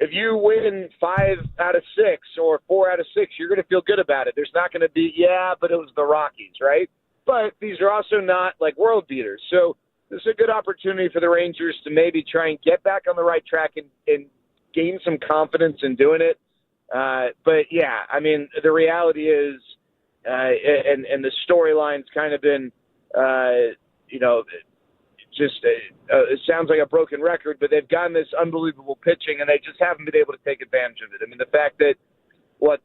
if you win 5 out of 6 or 4 out of 6, you're going to feel good about it. There's not going to be, but it was the Rockies, right? But these are also not like world beaters. So this is a good opportunity for the Rangers to maybe try and get back on the right track and gain some confidence in doing it. But yeah, I mean, the reality is, and the storyline's kind of been, it sounds like a broken record, but they've gotten this unbelievable pitching, and they just haven't been able to take advantage of it. I mean, the fact that,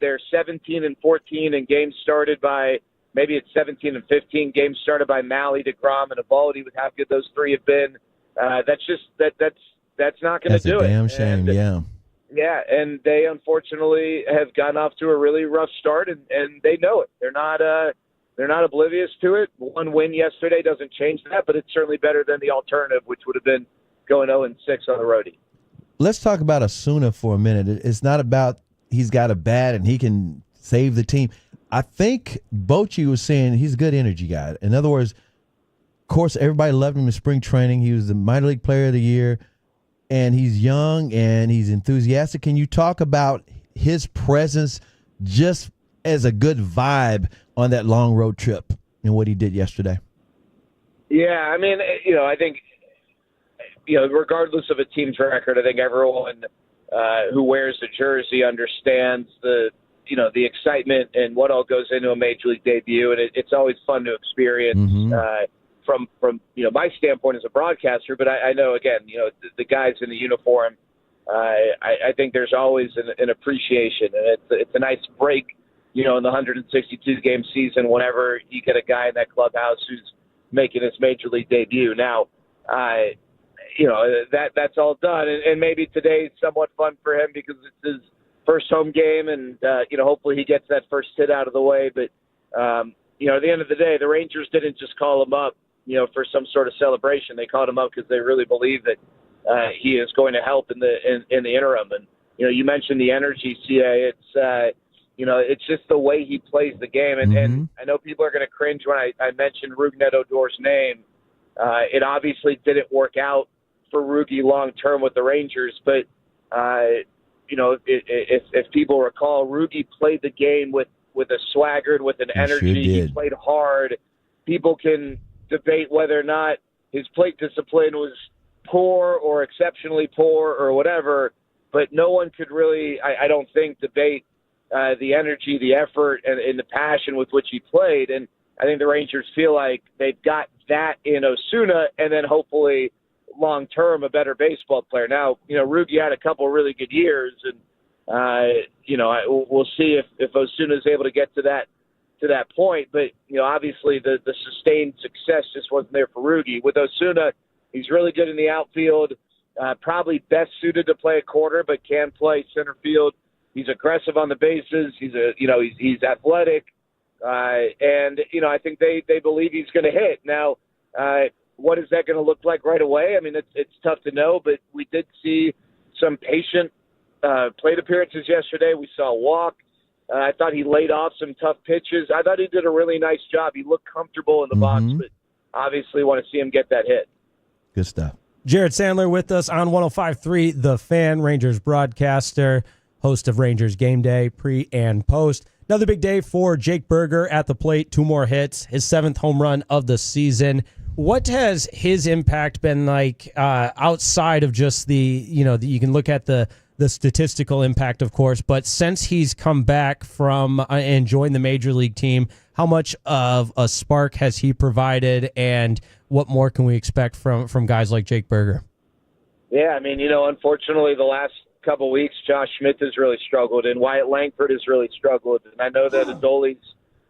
they're 17-14 in games started by, maybe it's 17-15 games started by Mahle, DeGrom, and Eovaldi with how good those 3 have been. That's not going to do it. That's a damn shame, yeah. Yeah, and they unfortunately have gotten off to a really rough start, and they know it. They're not oblivious to it. One win yesterday doesn't change that, but it's certainly better than the alternative, which would have been going 0-6 on the roadie. Let's talk about Osuna for a minute. It's not about he's got a bat and he can save the team. I think Bochy was saying he's a good energy guy. In other words, of course, everybody loved him in spring training. He was the minor league player of the year, and he's young and he's enthusiastic. Can you talk about his presence just as a good vibe on that long road trip and what he did yesterday? Yeah, I mean, I think, regardless of a team's record, I think everyone who wears the jersey understands the excitement and what all goes into a major league debut, and it's always fun to experience from my standpoint as a broadcaster. But I know, again, the guys in the uniform, I think there's always an appreciation, and it's a nice break, in the 162 game season whenever you get a guy in that clubhouse who's making his major league debut. Now, that's all done, and maybe today's somewhat fun for him because it's his first home game, and hopefully he gets that first hit out of the way. But at the end of the day, the Rangers didn't just call him up, for some sort of celebration. They called him up because they really believe that he is going to help in the interim. And you mentioned the energy, CA. It's just the way he plays the game, and I know people are going to cringe when I mentioned Rougned Odor's name. It obviously didn't work out for Rugi long term with the Rangers, but if people recall, Rugi played the game with a swagger and with an energy. Sure he played hard. People can debate whether or not his plate discipline was poor or exceptionally poor or whatever, but no one could really, I don't think, debate the energy, the effort, and the passion with which he played. And I think the Rangers feel like they've got that in Osuna, and then hopefully long-term a better baseball player. Now, Rugi had a couple really good years, and we'll see if Osuna is able to get to that point. But obviously the sustained success just wasn't there for Rugi. With Osuna, he's really good in the outfield, probably best suited to play a corner, but can play center field. He's aggressive on the bases. He's athletic, and I think they believe he's going to hit. Now, what is that going to look like right away? I mean, it's tough to know, but we did see some patient plate appearances yesterday. We saw a walk. I thought he laid off some tough pitches. I thought he did a really nice job. He looked comfortable in the box, but obviously want to see him get that hit. Good stuff. Jared Sandler with us on 105.3 The Fan, Rangers broadcaster, host of Rangers Game Day, pre and post. Another big day for Jake Burger at the plate, 2 more hits, his 7th home run of the season. What has his impact been like outside of just you can look at the statistical impact, of course, but since he's come back from and joined the major league team, how much of a spark has he provided, and what more can we expect from guys like Jake Burger? Yeah, I mean, unfortunately the last couple weeks, Josh Smith has really struggled, and Wyatt Langford has really struggled. And I know that Adolis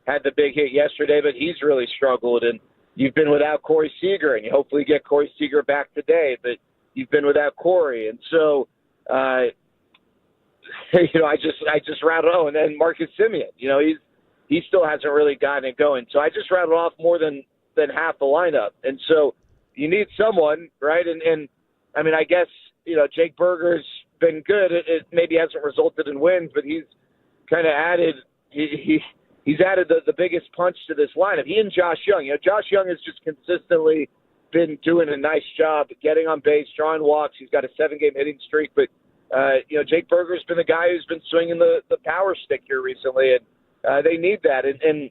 had the big hit yesterday, but he's really struggled. And you've been without Corey Seager, and you hopefully get Corey Seager back today, but you've been without Corey. And so, I just rattled on. And then Marcus Semien, he still hasn't really gotten it going. So I just rattled off more than half the lineup. And so you need someone, right? And I mean, I guess, Jake Burger's been good. It maybe hasn't resulted in wins, but he's kind of added he's added the biggest punch to this lineup. He and Josh Young. Josh Young has just consistently been doing a nice job getting on base, drawing walks. He's got a 7-game hitting streak, but Jake Burger's been the guy who's been swinging the power stick here recently, and they need that. And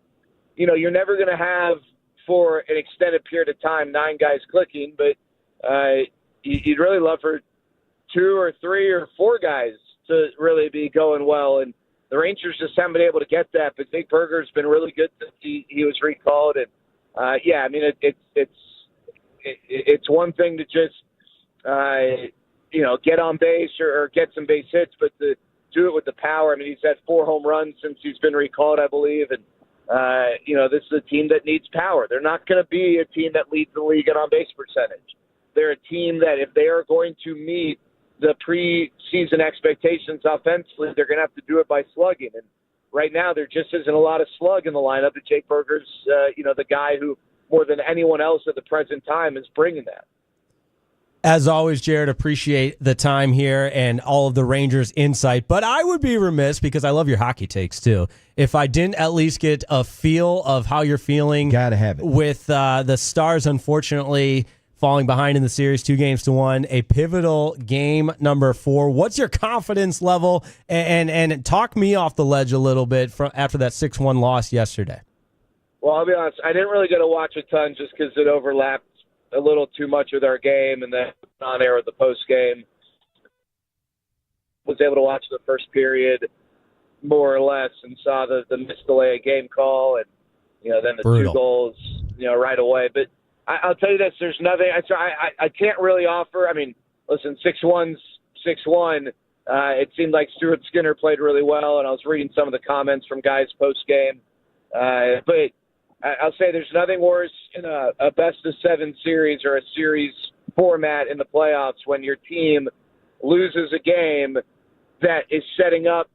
you're never going to have, for an extended period of time, 9 guys clicking, but you'd really love for 2 or 3 or 4 guys to really be going well. And the Rangers just haven't been able to get that. But Jake Burger's been really good since he was recalled. And I mean, it's one thing to just get on base or get some base hits, but to do it with the power. I mean, he's had 4 home runs since he's been recalled, I believe. And this is a team that needs power. They're not going to be a team that leads the league in on base percentage. They're a team that, if they are going to meet the preseason expectations offensively, they're going to have to do it by slugging. And right now, there just isn't a lot of slug in the lineup. And Jake Berger's, the guy who more than anyone else at the present time is bringing that. As always, Jared, appreciate the time here and all of the Rangers insight. But I would be remiss, because I love your hockey takes too, if I didn't at least get a feel of how you're feeling. Gotta have it. With the Stars, unfortunately, falling behind in the series 2-1, a pivotal game number 4. What's your confidence level? And talk me off the ledge a little bit after that 6-1 loss yesterday. Well, I'll be honest, I didn't really get to watch a ton just because it overlapped a little too much with our game, and then on air with the post game. Was able to watch the first period more or less and saw the missed delay of game call, and then the Brutal. 2 goals right away. But I'll tell you this: there's nothing. I can't really offer. I mean, listen, 6-1's 6-1. It seemed like Stuart Skinner played really well, and I was reading some of the comments from guys post game. But I'll say there's nothing worse in a best-of-7 series or a series format in the playoffs when your team loses a game that is setting up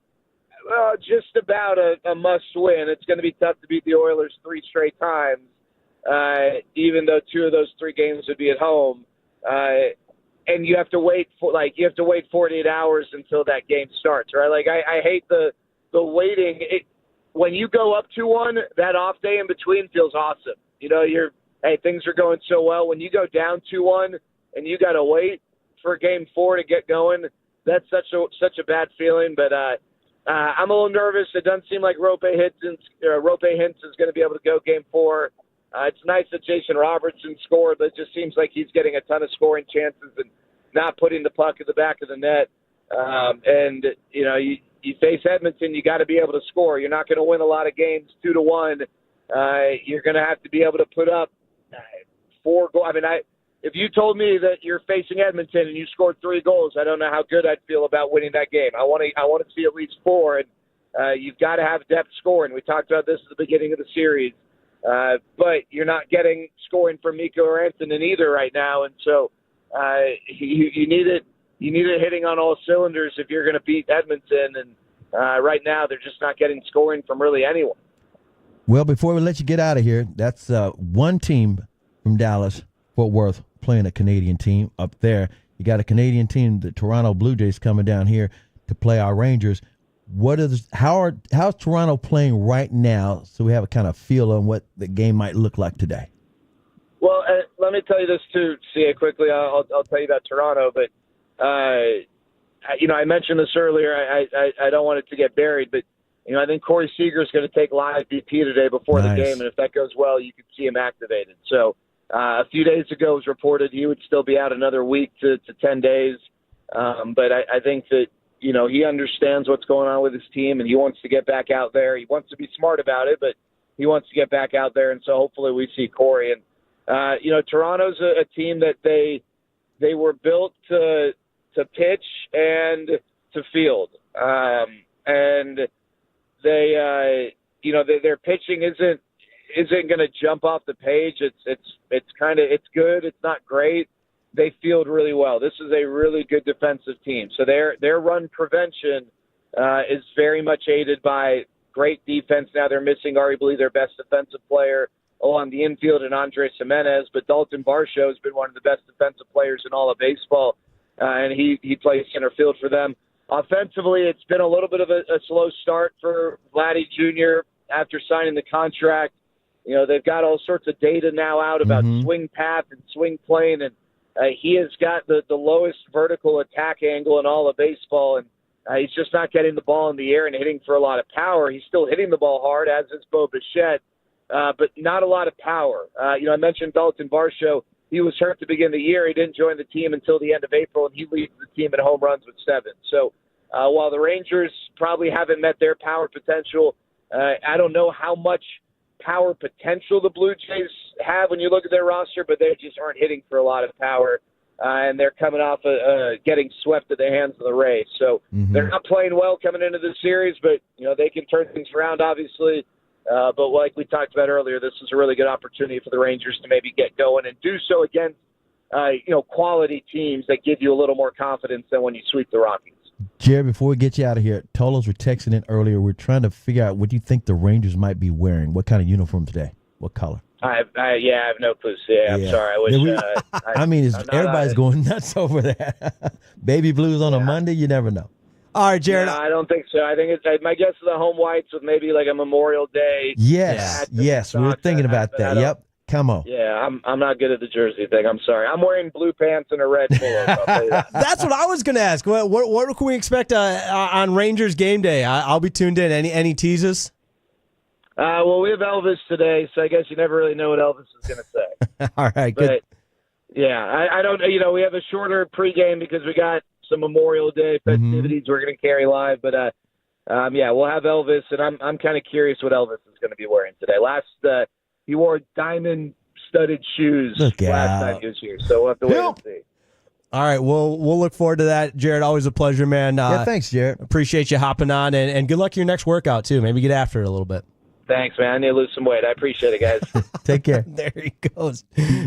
just about a must-win. It's going to be tough to beat the Oilers 3 straight times, even though 2 of those 3 games would be at home. And you have to wait 48 hours until that game starts, right? Like I hate the waiting. When you go up 2-1, that off day in between feels awesome. Things are going so well. When you go down 2-1 and you got to wait for game 4 to get going, that's such a bad feeling. But I'm a little nervous. It doesn't seem like Rope Hintz is going to be able to go game 4. It's nice that Jason Robertson scored, but it just seems like he's getting a ton of scoring chances and not putting the puck at the back of the net. You face Edmonton, you got to be able to score. You're not going to win a lot of games 2-1. You're going to have to be able to put up 4 goals. I mean, if you told me that you're facing Edmonton and you scored 3 goals, I don't know how good I'd feel about winning that game. I want to see at least 4, and you've got to have depth scoring. We talked about this at the beginning of the series, but you're not getting scoring from Mikko or Antonin either right now, and so you need it. You need it hitting on all cylinders if you're going to beat Edmonton, and right now they're just not getting scoring from really anyone. Well, before we let you get out of here, that's one team from Dallas, Fort Worth, playing a Canadian team up there. You got a Canadian team, the Toronto Blue Jays, coming down here to play our Rangers. How's Toronto playing right now, so we have a kind of feel on what the game might look like today? Well, let me tell you this too, C.A., quickly. I'll tell you about Toronto, but I mentioned this earlier. I don't want it to get buried, but I think Corey Seager is going to take live BP today before the game, and if that goes well, you could see him activated. So a few days ago, it was reported he would still be out another week to 10 days, but I think that he understands what's going on with his team, and he wants to get back out there. He wants to be smart about it, but he wants to get back out there, and so hopefully we see Corey. And Toronto's a team that they were built to pitch and to field. And their pitching isn't going to jump off the page. It's good. It's not great. They field really well. This is a really good defensive team. So their run prevention is very much aided by great defense. Now they're missing arguably their best defensive player on the infield and Andres Jimenez, but Dalton Varsho has been one of the best defensive players in all of baseball. And he plays center field for them. Offensively, it's been a little bit of a slow start for Vladdy Jr. after signing the contract. They've got all sorts of data now out about swing path and swing plane, and he has got the lowest vertical attack angle in all of baseball, and he's just not getting the ball in the air and hitting for a lot of power. He's still hitting the ball hard, as is Bo Bichette, but not a lot of power. I mentioned Dalton Varsho. He was hurt to begin the year. He didn't join the team until the end of April, and he leads the team in home runs with 7. So while the Rangers probably haven't met their power potential, I don't know how much power potential the Blue Jays have when you look at their roster, but they just aren't hitting for a lot of power, and they're coming off getting swept at the hands of the Rays. So they're not playing well coming into the series, but they can turn things around, obviously. But like we talked about earlier, this is a really good opportunity for the Rangers to maybe get going and do so against quality teams that give you a little more confidence than when you sweep the Rockies. Jared, before we get you out of here, Tolos were texting in earlier. We're trying to figure out what you think the Rangers might be wearing. What kind of uniform today? What color? I have no clue. Yeah, I'm sorry. I wish. Everybody's going nuts over that. Baby blues on a Monday, you never know. All right, Jared. No, I don't think so. I think my guess is the home whites with maybe like a Memorial Day. Yes, we were thinking about that. Yep. Come on. Yeah, I'm not good at the jersey thing. I'm sorry. I'm wearing blue pants and a red polo. I'll tell you that. That's what I was going to ask. What can we expect on Rangers game day? I'll be tuned in. Any teases? Well, we have Elvis today, so I guess you never really know what Elvis is going to say. All right, good. But, yeah, I don't. We have a shorter pregame because we got some Memorial Day festivities we're going to carry live. But we'll have Elvis, and I'm kind of curious what Elvis is going to be wearing today. He wore diamond-studded shoes last time he was here, so we'll have to wait and see. All right, we'll look forward to that. Jared, always a pleasure, man. Thanks, Jared. Appreciate you hopping on, and good luck to your next workout, too. Maybe get after it a little bit. Thanks, man. I need to lose some weight. I appreciate it, guys. Take care. There he goes.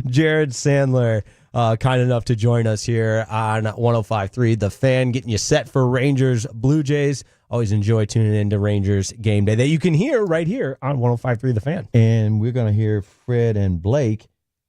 Jared Sandler, kind enough to join us here on 105.3 The Fan, getting you set for Rangers Blue Jays. Always enjoy tuning into Rangers game day that you can hear right here on 105.3 The Fan. And we're going to hear Fred and Blake,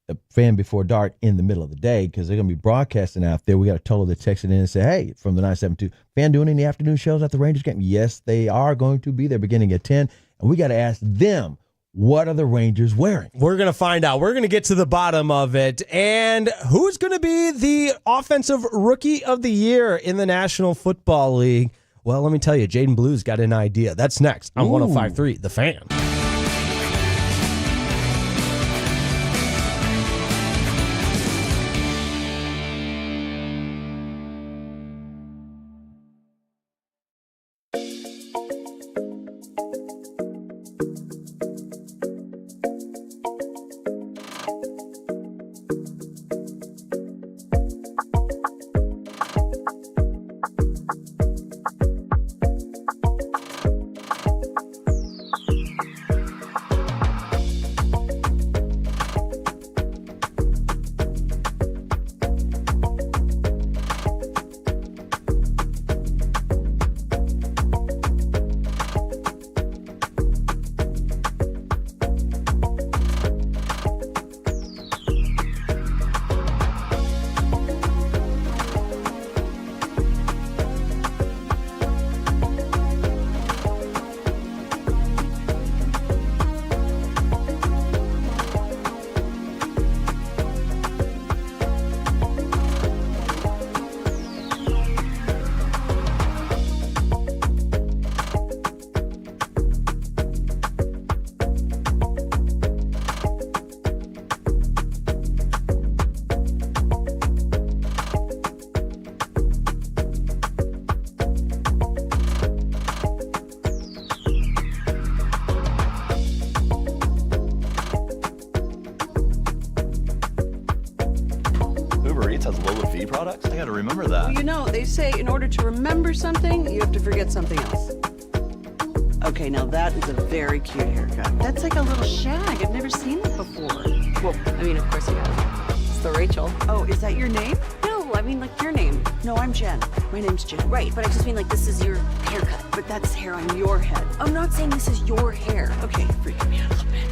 the Fan Before Dark, in the middle of the day because they're going to be broadcasting out there. We got a total that texted in and say, hey, from the 972, Fan doing any afternoon shows at the Rangers game? Yes, they are going to be there beginning at 10. And we got to ask them, what are the Rangers wearing? We're going to find out. We're going to get to the bottom of it. And who's going to be the Offensive Rookie of the Year in the National Football League? Well, let me tell you, Jaden Blue's got an idea. That's next on 105.3 The Fan. products? I got to remember that. Well, they say in order to remember something, you have to forget something else. Okay, now that is a very cute haircut. That's like a little shag. I've never seen it before. Well, I mean, of course you have. It's the Rachel. Oh, is that your name? No, I mean, like, your name. No, I'm Jen. My name's Jen. Right, but I just mean, like, this is your haircut. But that's hair on your head. I'm not saying this is your hair. Okay, freaking me out a little bit.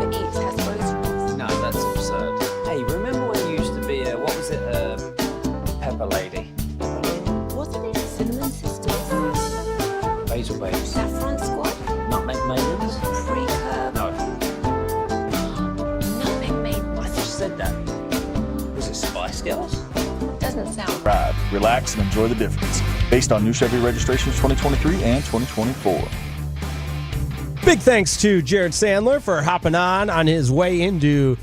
Uber Eats has groceries. No, that's absurd. Hey, remember when you used to be what was it, Pepper Lady? Wasn't it Cinnamon Sisters? Basil Babes. Saffron Squad? Nutmeg Maidens? Pre-curb? No. Nutmeg Maidens? I just said that. Was it Spice Girls? Doesn't sound Ride, relax, and enjoy the difference. Based on new Chevy registrations 2023 and 2024. Big thanks to Jared Sandler for hopping on his way into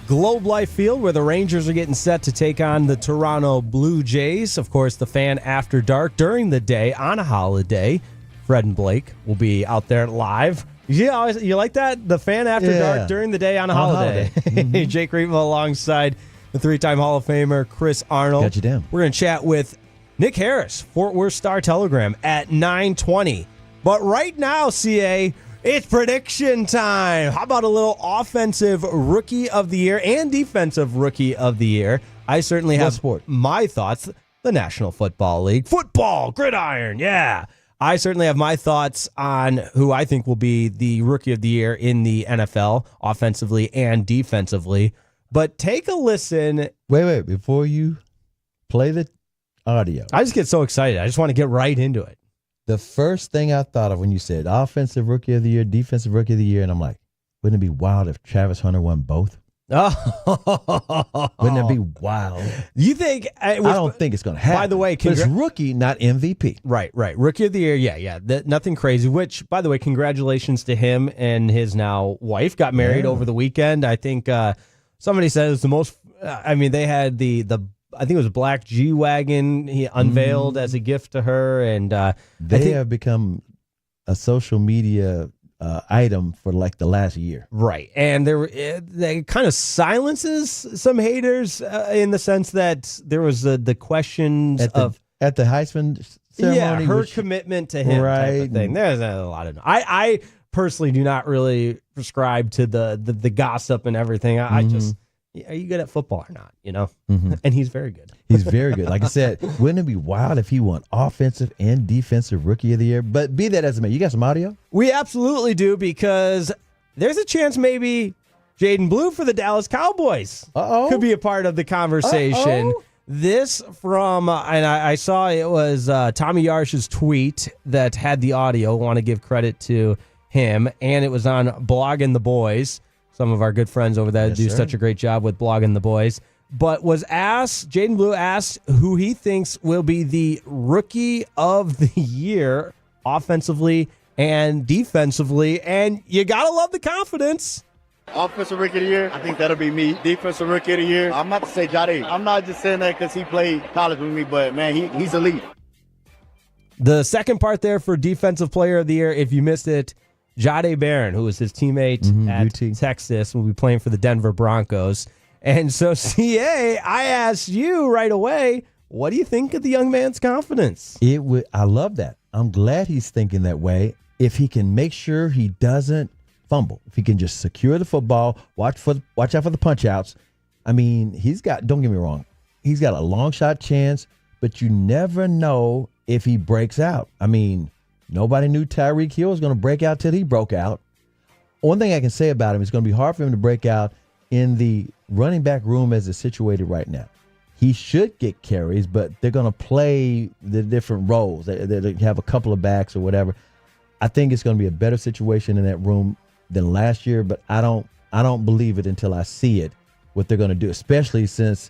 Globe Life Field, where the Rangers are getting set to take on the Toronto Blue Jays. Of course, the Fan After Dark during the day on a holiday. Fred and Blake will be out there live. Yeah, you like that? The Fan After Dark during the day on a holiday. Mm-hmm. Jake Reitman alongside the three-time Hall of Famer Chris Arnold. Got you down. We're going to chat with Nick Harris, Fort Worth Star-Telegram at 9:20. But right now, CA, it's prediction time. How about a little offensive rookie of the year and defensive rookie of the year? I certainly have my thoughts. The National Football League. Football, gridiron, yeah. I certainly have my thoughts on who I think will be the rookie of the year in the NFL, offensively and defensively. But take a listen. Wait, before you play the audio. I just get so excited. I just want to get right into it. The first thing I thought of when you said offensive rookie of the year, defensive rookie of the year, and I'm like, wouldn't it be wild if Travis Hunter won both? Oh, wouldn't it be wild? You think? I don't think it's going to happen. By the way, but it's rookie, not MVP. Right. Rookie of the year, yeah. Nothing crazy. Which, by the way, congratulations to him and his now wife. Got married over the weekend. I think somebody said it was the most. They had the I think it was a black G-Wagon he unveiled as a gift to her, and they have become a social media item for like the last year. Right. And they kind of silences some haters in the sense that there was the questions at the Heisman ceremony. Yeah, her commitment to him type of thing. There's a lot of... I personally do not really prescribe to the gossip and everything. I just... Are you good at football or not? You know? Mm-hmm. And he's very good. He's very good. Like I said, wouldn't it be wild if he won offensive and defensive rookie of the year? But be that as it may, you got some audio? We absolutely do, because there's a chance maybe Jaden Blue for the Dallas Cowboys could be a part of the conversation. This from, and I saw it was Tommy Yarsh's tweet that had the audio. Want to give credit to him. And it was on Blogging the Boys. Some of our good friends over there do such a great job with Blogging the Boys. But Jaden Blue asked who he thinks will be the rookie of the year offensively and defensively. And you got to love the confidence. Offensive rookie of the year, I think that'll be me. Defensive rookie of the year, I'm about to say Jade. I'm not just saying that because he played college with me, but, man, he's elite. The second part there for defensive player of the year, if you missed it, Jade Barron, who was his teammate at UT. Texas, will be playing for the Denver Broncos. And so, CA, I asked you right away, what do you think of the young man's confidence? I love that. I'm glad he's thinking that way. If he can make sure he doesn't fumble, if he can just secure the football, watch out for the punch outs. I mean, don't get me wrong, he's got a long shot chance, but you never know if he breaks out. I mean, nobody knew Tyreek Hill was going to break out till he broke out. One thing I can say about him, it's going to be hard for him to break out in the running back room as it's situated right now. He should get carries, but they're going to play the different roles. They have a couple of backs or whatever. I think it's going to be a better situation in that room than last year, but I don't believe it until I see it, what they're going to do, especially since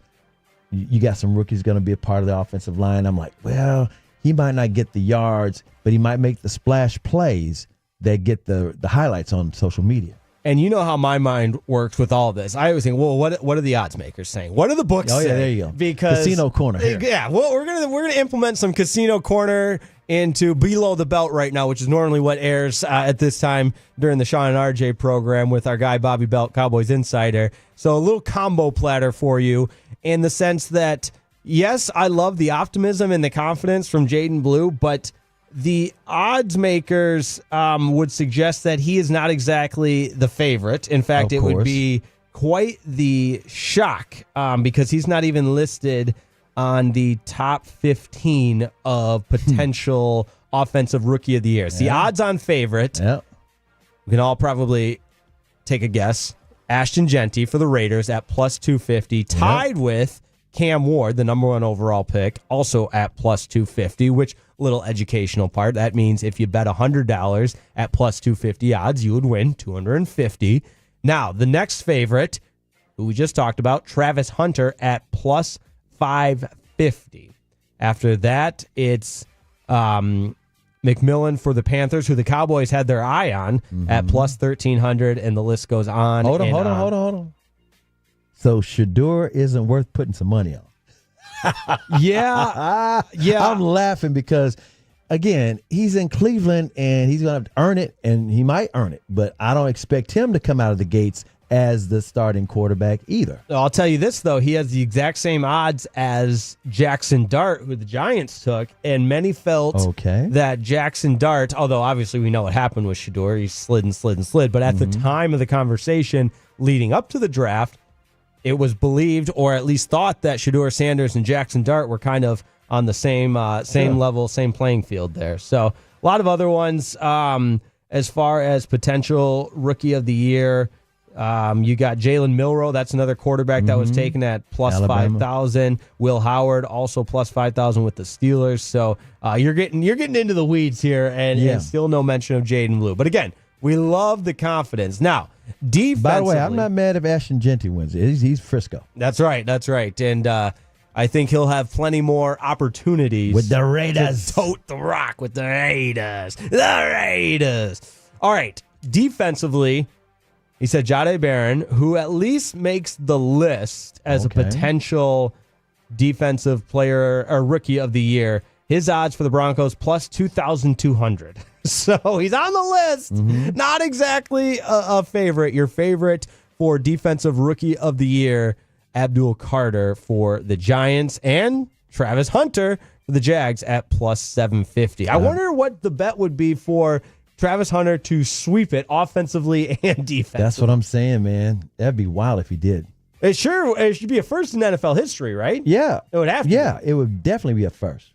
you got some rookies going to be a part of the offensive line. I'm like, well, he might not get the yards, but he might make the splash plays that get the highlights on social media. And you know how my mind works with all of this. I always think, well, what are the odds makers saying? What are the books saying? Oh, yeah, there you go. Because Casino Corner here. Yeah, well, we're gonna implement some Casino Corner into Below the Belt right now, which is normally what airs at this time during the Sean and RJ program with our guy Bobby Belt, Cowboys Insider. So a little combo platter for you in the sense that, yes, I love the optimism and the confidence from Jaden Blue, but the odds makers would suggest that he is not exactly the favorite. In fact, it would be quite the shock because he's not even listed on the top 15 of potential offensive rookie of the year. It's the odds on favorite. Yeah. We can all probably take a guess. Ashton Genty for the Raiders at plus 250, tied with Cam Ward, the number 1 overall pick, also at plus 250, which little educational part. That means if you bet $100 at plus 250 odds, you would win $250. Now, the next favorite, who we just talked about, Travis Hunter at plus 550. After that, it's McMillan for the Panthers, who the Cowboys had their eye on at plus 1,300, and the list goes on. Hold on. So Shador isn't worth putting some money on. Yeah. I'm laughing because, again, he's in Cleveland and he's going to have to earn it, and he might earn it. But I don't expect him to come out of the gates as the starting quarterback either. I'll tell you this, though. He has the exact same odds as Jackson Dart, who the Giants took, and many felt that Jackson Dart, although obviously we know what happened with Shador, he slid, but at the time of the conversation leading up to the draft, it was believed, or at least thought, that Shador Sanders and Jackson Dart were kind of on the same level, same playing field there. So a lot of other ones as far as potential rookie of the year. You got Jalen Milroe. That's another quarterback that was taken at plus 5,000. Will Howard also plus 5,000 with the Steelers. So you're getting into the weeds here, and still no mention of Jaden Blue. But again, we love the confidence. Now, defensively, by the way, I'm not mad if Ashton Genty wins. He's Frisco. That's right. And I think he'll have plenty more opportunities with the Raiders. To tote the rock with the Raiders. The Raiders. All right. Defensively, he said Jahdae Barron, who at least makes the list as a potential defensive player or rookie of the year. His odds for the Broncos plus 2,200. So he's on the list. Not exactly a favorite. Your favorite for defensive rookie of the year, Abdul Carter for the Giants, and Travis Hunter for the Jags at plus 750. I wonder what the bet would be for Travis Hunter to sweep it offensively and defensively. That's what I'm saying, man. That'd be wild if he did. It should be a first in NFL history, right? Yeah. It would have to. Yeah, it would definitely be a first.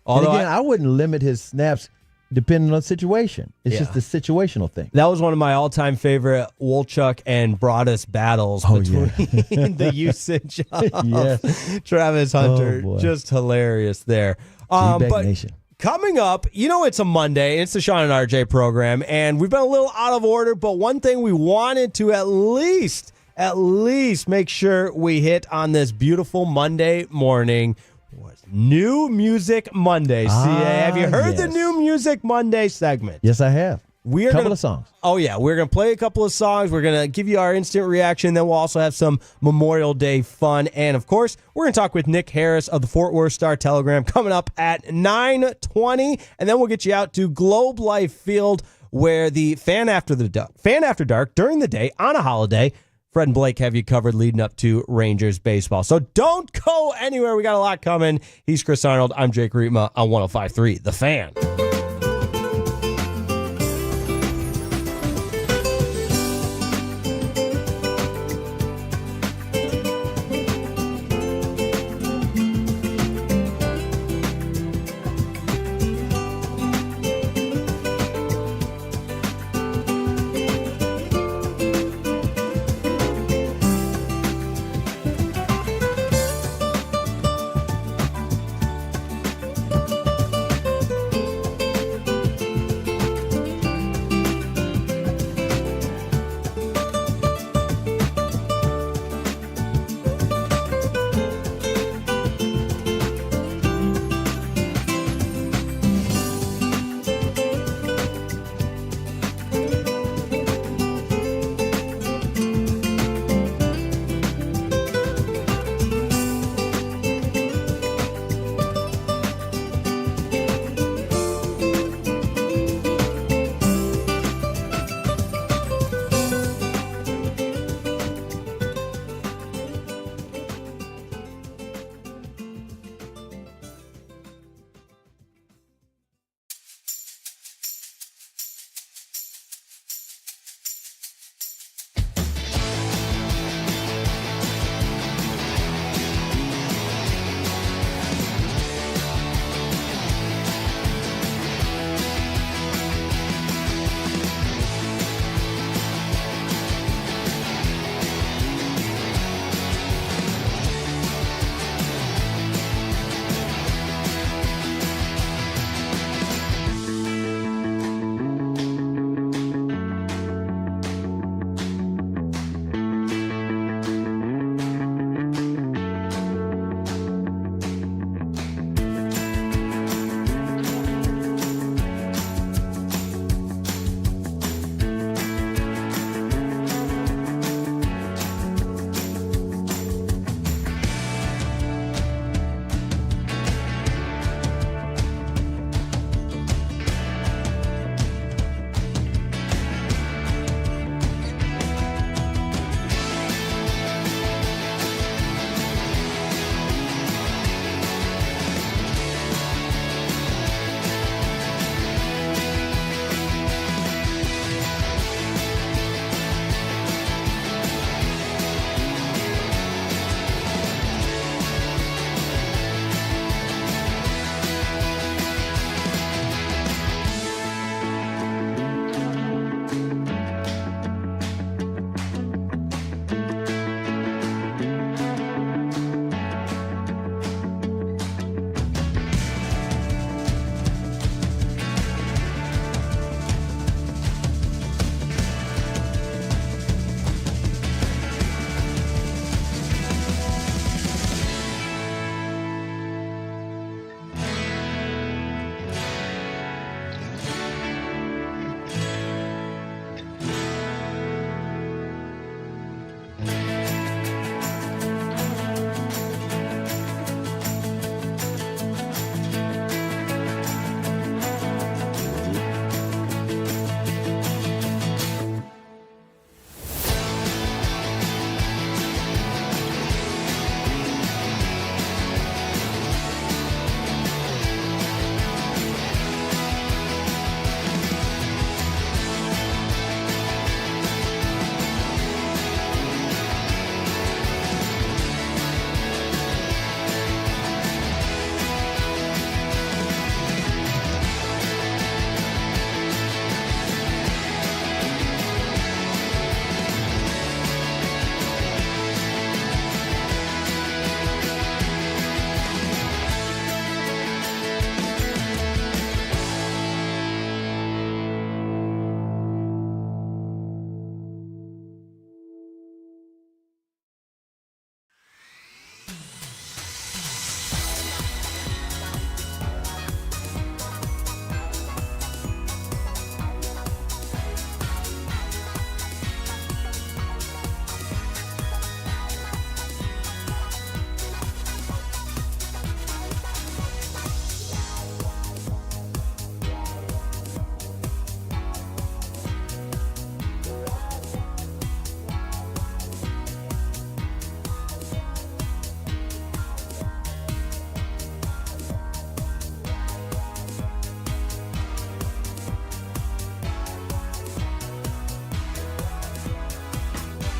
Although and again, I wouldn't limit his snaps depending on the situation. It's just a situational thing. That was one of my all-time favorite Wolchuk and Broadus battles between the usage of Travis Hunter. Just hilarious there. But Nation. Coming up, it's a Monday. It's the Sean and RJ program, and we've been a little out of order, but one thing we wanted to at least make sure we hit on this beautiful Monday morning was New Music Monday. Have you heard the New Music Monday segment? Yes, I have. A couple of songs. Oh, yeah. We're going to play a couple of songs. We're going to give you our instant reaction. Then we'll also have some Memorial Day fun. And, of course, we're going to talk with Nick Harris of the Fort Worth Star-Telegram coming up at 9:20. And then we'll get you out to Globe Life Field, where the Fan After Dark during the day on a holiday, Fred and Blake have you covered leading up to Rangers baseball. So don't go anywhere. We got a lot coming. He's Chris Arnold. I'm Jake Rietma on 105.3 The Fan.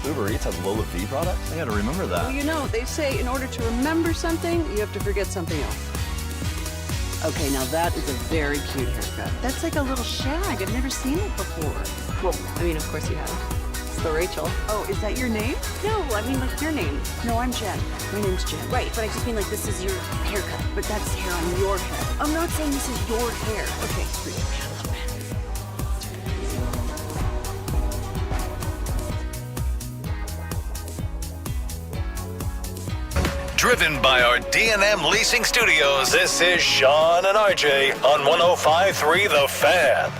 Uber Eats has low fee products? I gotta remember that. Well, you know, they say in order to remember something, you have to forget something else. Okay, now that is a very cute haircut. That's like a little shag. I've never seen it before. Well, I mean, of course you have. It's the Rachel. Oh, is that your name? No, I mean like your name. No, I'm Jen. My name's Jen. Right, but I just mean like this is your haircut. But that's hair on your head. I'm not saying this is your hair. Okay, screw you. Driven by our D&M Leasing Studios, this is Sean and RJ on 105.3 The Fan.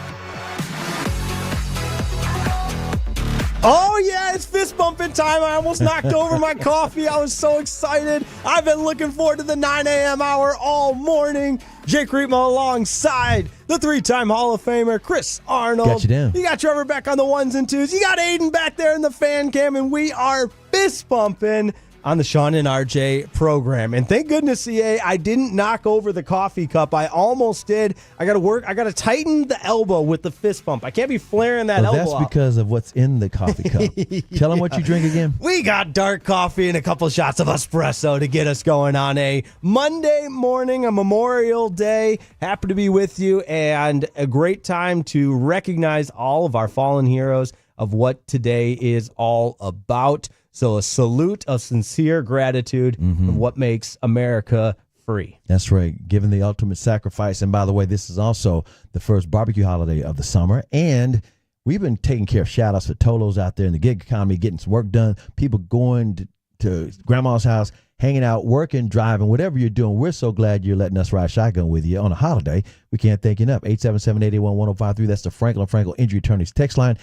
Oh, yeah, it's fist bumping time. I almost knocked over my coffee. I was so excited. I've been looking forward to the 9 a.m. hour all morning. Jake Riepma alongside the three-time Hall of Famer, Chris Arnold. Got you down. You got Trevor back on the ones and twos. You got Aiden back there in the fan cam, and we are fist bumping on the Sean and RJ program. And thank goodness, CA, I didn't knock over the coffee cup. I almost did. I got to tighten the elbow with the fist bump. I can't be flaring that elbow That's up. because of what's in the coffee cup. Tell them what you drink again. We got dark coffee and a couple shots of espresso to get us going on a Monday morning, a Memorial Day. Happy to be with you, and a great time to recognize all of our fallen heroes of what today is all about. So a salute of sincere gratitude of what makes America free. That's right. Giving the ultimate sacrifice. And by the way, this is also the first barbecue holiday of the summer. And we've been taking care of shout-outs for Tolos out there in the gig economy, getting some work done. People going to grandma's house, hanging out, working, driving, whatever you're doing. We're so glad you're letting us ride shotgun with you on a holiday. We can't thank you enough. 877-881-1053. That's the Franklin Frankel Injury Attorneys text line.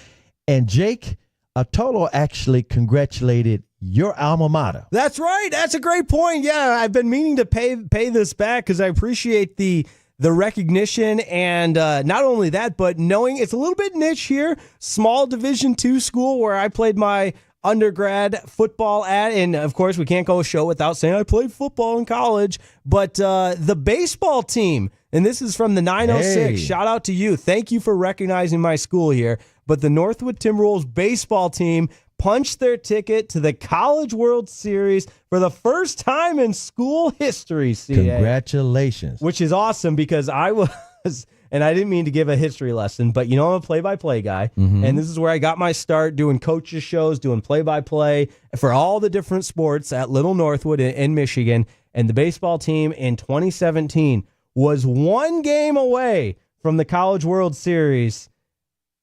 And Jake, Tolo actually congratulated your alma mater. That's right. That's a great point. Yeah, I've been meaning to pay this back because I appreciate the recognition, and not only that, but knowing it's a little bit niche here. Small Division II school where I played my undergrad football at, and of course we can't go a show without saying I played football in college, but the baseball team, and this is from the 906, Hey. Shout out to you. Thank you for recognizing my school here. But the Northwood Timberwolves baseball team punched their ticket to the College World Series for the first time in school history, CA. Congratulations. Which is awesome because I was, and I didn't mean to give a history lesson, but you know I'm a play-by-play guy, and this is where I got my start doing coaches shows, doing play-by-play for all the different sports at Little Northwood in Michigan, and the baseball team in 2017 was one game away from the College World Series.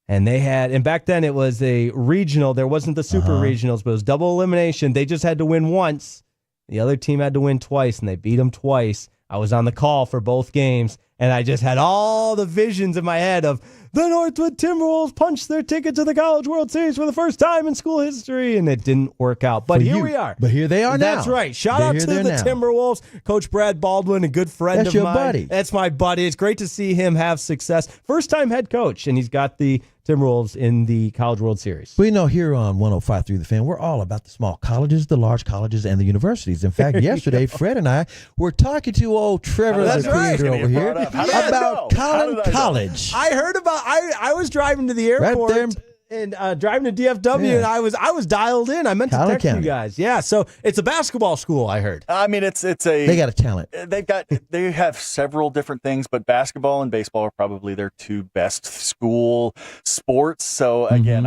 And they had, and back then it was a regional. There wasn't the super regionals, but it was double elimination. They just had to win once. The other team had to win twice, and they beat them twice. I was on the call for both games, and I just had all the visions in my head of the Northwood Timberwolves punched their ticket to the College World Series for the first time in school history, and it didn't work out. But here we are. But here they are now. That's right. Shout out to the Timberwolves. Coach Brad Baldwin, a good friend That's of your mine. buddy. That's my buddy. It's great to see him have success. First-time head coach, and he's got the Timberwolves in the College World Series. We know here on 105.3 The Fan, we're all about the small colleges, the large colleges, and the universities. In fact, yesterday, Fred and I were talking to old Trevor, That's the creator right. over here, about Collin College. I heard about. I was driving to the airport Right and driving to DFW, and I was dialed in. I meant to Collin text you County. guys. Yeah, so it's a basketball school. I heard. I mean, it's a. They got a talent. They have several different things, but basketball and baseball are probably their two best school sports. So again,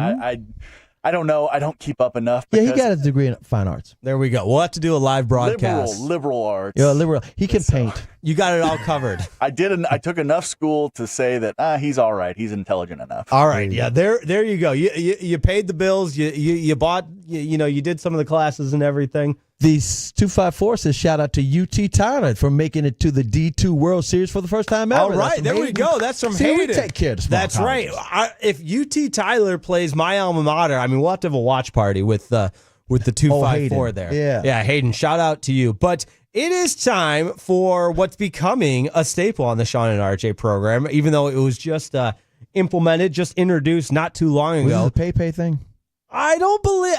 I don't know. I don't keep up enough. Yeah, he got a degree in fine arts. There we go. We'll have to do a live broadcast. Liberal arts. Yeah, liberal. He can paint. You got it all covered. I took enough school to say that he's all right. He's intelligent enough. All right, yeah. There you go. You paid the bills. You bought. You did some of the classes and everything. The 254 says shout out to UT Tyler for making it to the D2 World Series for the first time ever. All right, there we go. That's from See, Hayden. we take care of the small That's colleges. right. If UT Tyler plays my alma mater, I mean, we'll have to have a watch party with the 254 Hayden. there. Yeah, Hayden. Shout out to you. But it is time for what's becoming a staple on the Sean and RJ program, even though it was just implemented, just introduced not too long ago. Was it a pay thing? I don't believe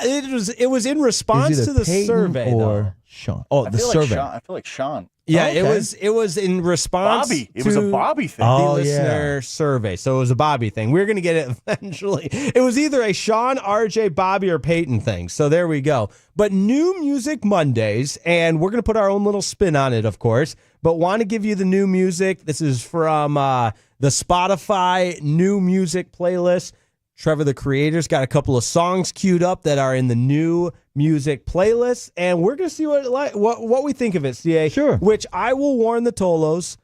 it was in response Is it to a the Peyton survey, or though. Sean? Oh, the survey. I feel like Sean. Yeah, Oh, okay. it was in response Bobby. It was a Bobby thing. the Oh, listener survey. So it was a Bobby thing. We're going to get it eventually. It was either a Sean, RJ, Bobby, or Peyton thing. So there we go. But New Music Mondays, and we're going to put our own little spin on it, of course, but want to give you the new music. This is from the Spotify new music playlist. Trevor, the creator's got a couple of songs queued up that are in the new music playlist, and we're going to see what we think of it, CA. Sure. Which I will warn the Tolos,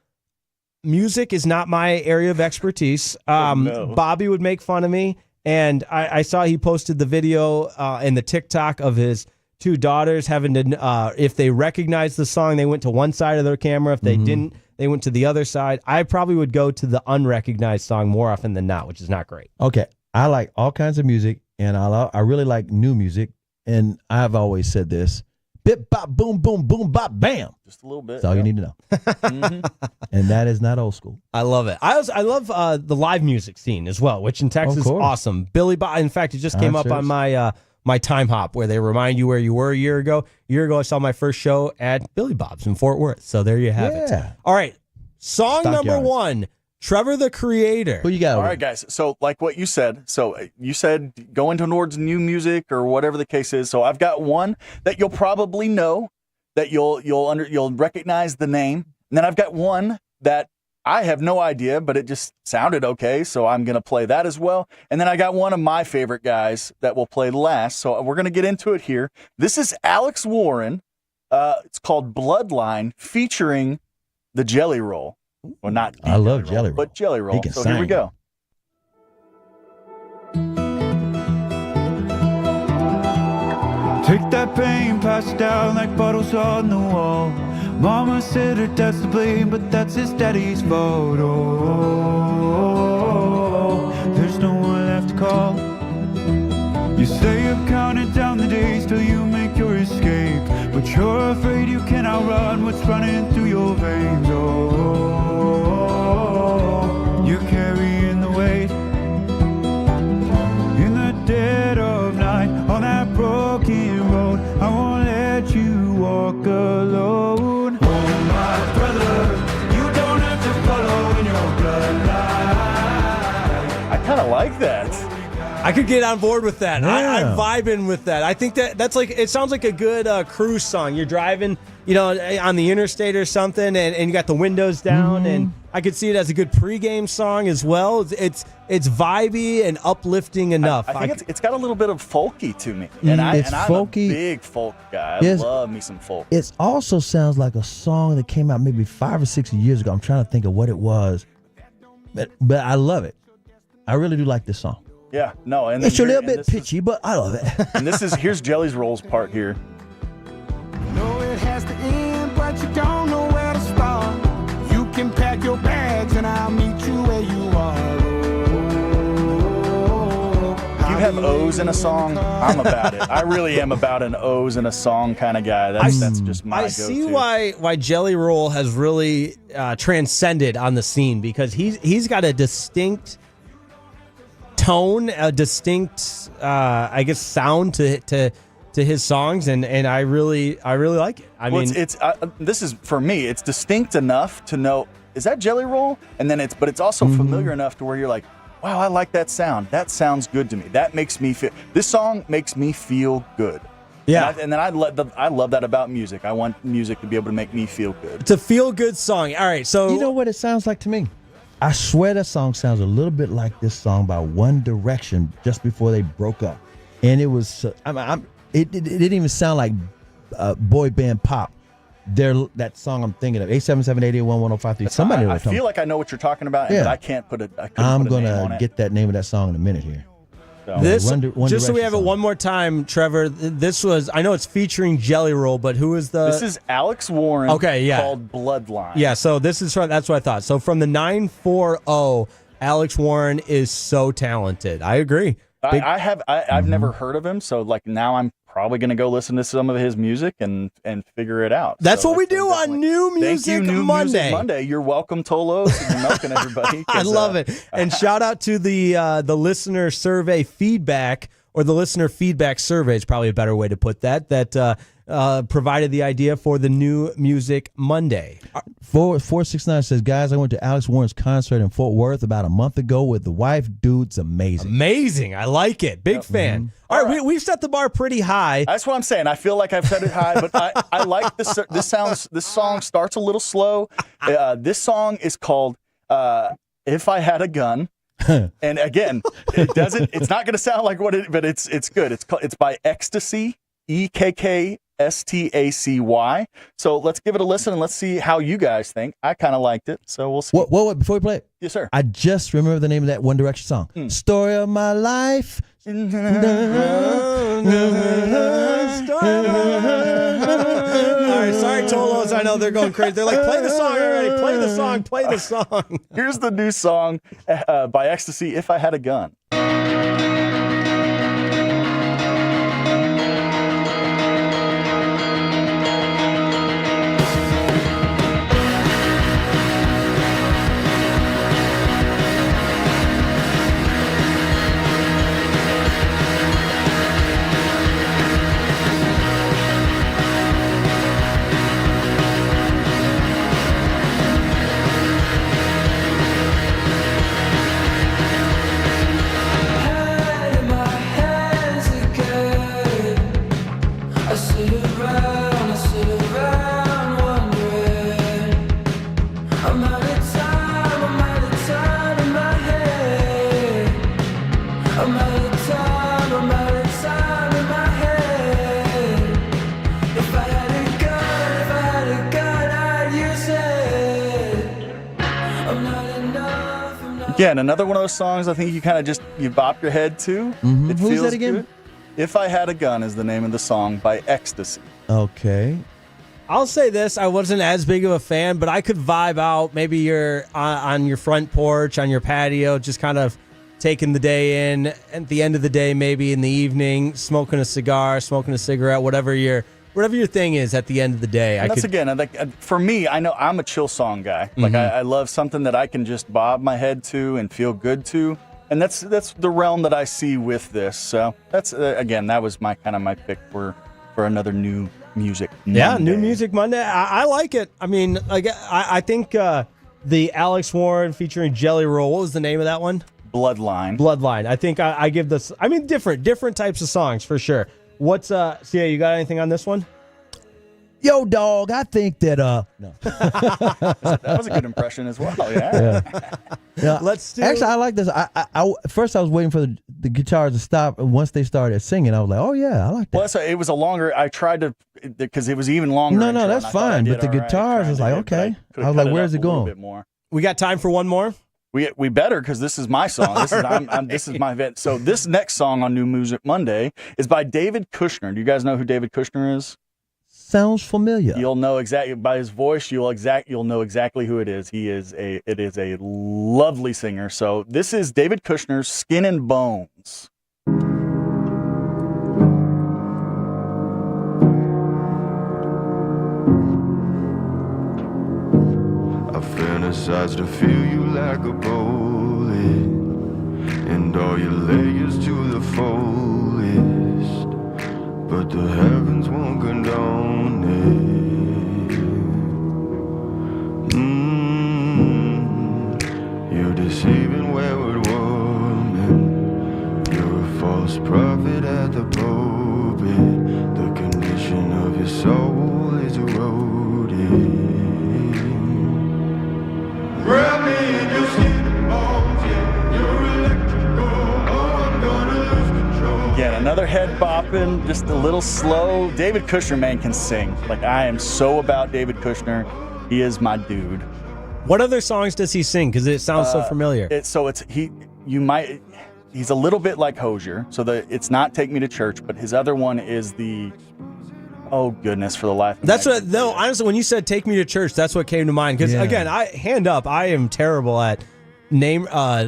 music is not my area of expertise. No. Bobby would make fun of me, and I saw he posted the video in the TikTok of his two daughters having to, if they recognized the song, they went to one side of their camera. If they didn't, they went to the other side. I probably would go to the unrecognized song more often than not, which is not great. Okay. I like all kinds of music, and I really like new music. And I've always said this: bip bop boom boom boom bop bam. Just a little bit. That's all you need to know. And that is not old school. I love it. I love the live music scene as well, which in Texas is course. awesome. Billy Bob. In fact, it just came up on my my time hop where they remind you where you were a year ago. A year ago, I saw my first show at Billy Bob's in Fort Worth. So there you have it. All right, song number Stockyards. 1. Trevor, the creator. Who you got? All right, guys. So, like what you said, you said going towards new music or whatever the case is. So, I've got one that you'll probably know, that you'll recognize the name, and then I've got one that I have no idea, but it just sounded okay, so I'm gonna play that as well. And then I got one of my favorite guys that will play last. So we're gonna get into it here. This is Alex Warren. It's called Bloodline, featuring the Jelly Roll. Well, not I love Jelly Roll, but Jelly Roll. He can So here we sing. go. Take that pain, pass it down like bottles on the wall. Mama said her dad's to blame, but that's his daddy's fault. Oh, there's no one left to call. You say you've counted down the days till you make your escape, but you're afraid you can outrun what's running through your veins. Oh, you're carrying the weight in the dead of night on that broken road. I won't let you walk alone. Oh, my brother, you don't have to follow in your bloodline. I kind of like that. I could get on board with that. Yeah. I'm vibing with that. I think that's like, it sounds like a good cruise song. You're driving, on the interstate or something, and you got the windows down, and I could see it as a good pregame song as well. It's vibey and uplifting enough. I think it's got a little bit of folky to me, It's I'm folky. a big folk guy. I Yes. love me some folk. It also sounds like a song that came out maybe 5 or 6 years ago. I'm trying to think of what it was, but I love it. I really do like this song. Yeah, no, and It's a then little here- bit pitchy, but I love it. And here's Jelly's Rolls part here. Know it has to end, but you don't know where to start. You can pack your bags and I'll meet you where you are. If you have O's in a song, I'm about it. I really am about an O's in a song kind of guy. That's just my I go-to. see why Jelly Roll has really transcended on the scene, because he's got a distinct tone, a distinct sound to his songs, and I really like it. I mean, it's this is, for me, it's distinct enough to know, is that Jelly Roll? And then but it's also familiar enough to where you're like, wow, I like that sound. That sounds good to me. That makes me feel. This song makes me feel good. Yeah. And then I love that about music. I want music to be able to make me feel good. It's a feel good song. All right, so You know what it sounds like to me? I swear that song sounds a little bit like this song by One Direction just before they broke up. And it was, it didn't even sound like boy band pop. That song I'm thinking of, 877-881-1053. Somebody I feel like I know what you're talking about, but I can't put it. I'm going to get that name of that song in a minute here. So. This, One just so we Direction have it song. one more time, Trevor, this was, I know it's featuring Jelly Roll, but who is the... This is Alex Warren. Okay, yeah. Called Bloodline. Yeah, so this is that's what I thought. So from the 940, Alex Warren is so talented. I agree. I've never heard of him, so like now I'm probably going to go listen to some of his music and figure it out. That's So what we it's do on New Music Thank you, New Monday. Music Monday. You're welcome, Tolos. You're milking everybody. I love it. And shout out to the listener survey feedback, or the listener feedback survey is probably a better way to put that. That provided the idea for the New Music Monday. 469 says, guys, I went to Alex Warren's concert in Fort Worth about a month ago with the wife. Dude's amazing. Amazing. I like it. Big fan. Mm-hmm. All right, we've set the bar pretty high. That's what I'm saying. I feel like I've set it high, but I like this. This song starts a little slow. This song is called "If I Had a Gun," and again, it's not going to sound like what it, but it's good. It's by Ecstasy, EKKSTACY. So let's give it a listen and let's see how you guys think. I kind of liked it, so we'll see. What? Before we play it, yes, sir. I just remember the name of that One Direction song. Story of my life. All right, sorry, Tolos. I know they're going crazy. They're like, play the song already. Play the song. Play the song. Here's the new song by Ecstasy, "If I Had a Gun." Again, another one of those songs I think you kind of you bop your head to. Mm-hmm. It Who's feels that again? good. "If I Had a Gun" is the name of the song by Ecstasy. Okay. I'll say this. I wasn't as big of a fan, but I could vibe out. Maybe you're on your front porch, on your patio, just kind of taking the day in. At the end of the day, maybe in the evening, smoking a cigar, smoking a cigarette, whatever your thing is at the end of the day. And for me, I know I'm a chill song guy. Like I love something that I can just bob my head to and feel good to, and that's the realm that I see with this. So that's again, that was my pick for another New Music Monday. Yeah, New Music Monday. I like it. I mean, I think the Alex Warren featuring Jelly Roll. What was the name of that one? Bloodline. I think I give this. I mean, different types of songs for sure. What's Cia, you got anything on this one? Yo, dog, I think that no. That was a good impression as well. Yeah. Let's do. Actually, I like this. I first I was waiting for the guitars to stop, and once they started singing, I was like, oh yeah, I like that. Well, it was a longer. I tried to because it was even longer. No, that's fine. But the guitars was like, okay. I was like, where's it going? A bit more. We got time for one more. We better, because this is my song. This is my event. So this next song on New Music Monday is by David Kushner. Do you guys know who David Kushner is? Sounds familiar. You'll know exactly by his voice. You'll know exactly who it is. It is a lovely singer. So this is David Kushner's "Skin and Bones." Fantasize to feel you like a bullet, and all your layers to the fullest, but the heavens won't condone it. You're deceiving wayward woman. You're a false prophet at the pulpit. The condition of your soul is eroded. Grab me in your skin and bones, yeah. You're electrical, oh, I'm gonna lose control. Again, another head bopping, just a little slow. David Kushner, man, can sing. Like, I am so about David Kushner. He is my dude. What other songs does he sing? Because it sounds so familiar. He's a little bit like Hozier. So it's not "Take Me to Church," but his other one is the. Oh goodness, for the life of me. That's what. No, honestly, when you said "Take Me to Church," that's what came to mind. Because again, I am terrible at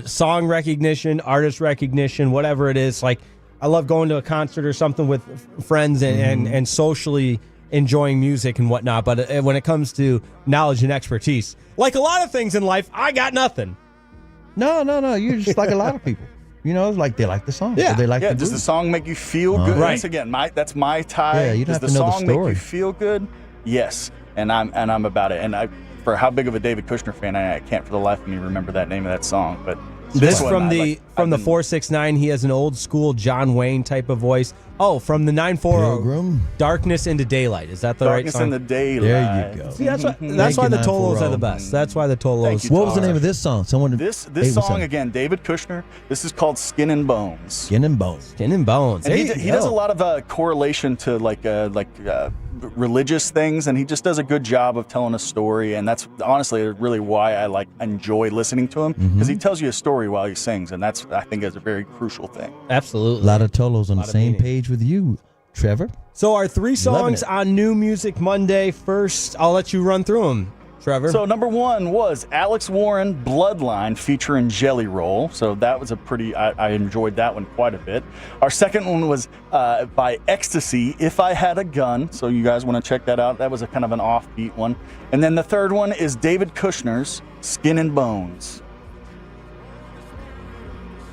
song recognition, artist recognition, whatever it is. Like, I love going to a concert or something with friends and socially enjoying music and whatnot. But when it comes to knowledge and expertise, like a lot of things in life, I got nothing. No. You're just like a lot of people. You know, it's like they like the song. Yeah. Or they like Yeah, the does the group. song make you feel good? Right. Once again, that's my tie. Yeah, you don't does have to know the song make story. you feel good? Yes, and I'm about it. And for how big of a David Kushner fan I can't for the life of me remember that name of that song. But This one, from I the like- from I've the been- 469. He has an old school John Wayne type of voice. Oh, from the 940, Pilgrim. Darkness into Daylight. Is that the Darkness right song? in the Daylight. There you go. See, that's why, Mhm. that's why the Thank you, Tolos are the 940. best. That's why the Tolos. Thank you, What was the Tar. name of this song? Someone. This Hey, what's song that? again, David Kushner. This is called Skin and Bones. Skin and Bones. Skin and Bones. And There he you does a go. lot of correlation to religious things, and he just does a good job of telling a story. And that's honestly really why I enjoy listening to him, because he tells you a story while he sings, and that's I think is a very crucial thing. A Absolutely. lot of Tolos on the Lot of same meaning. page with you, Trevor. So our 3 Loving songs it. on New Music Monday. First, I'll let you run through them, Trevor. So number 1 was Alex Warren, Bloodline, featuring Jelly Roll. So that was I enjoyed that one quite a bit. Our second one was by Ecstasy, If I Had a Gun. So you guys want to check that out. That was a kind of an offbeat one. And then the third one is David Kushner's Skin and Bones.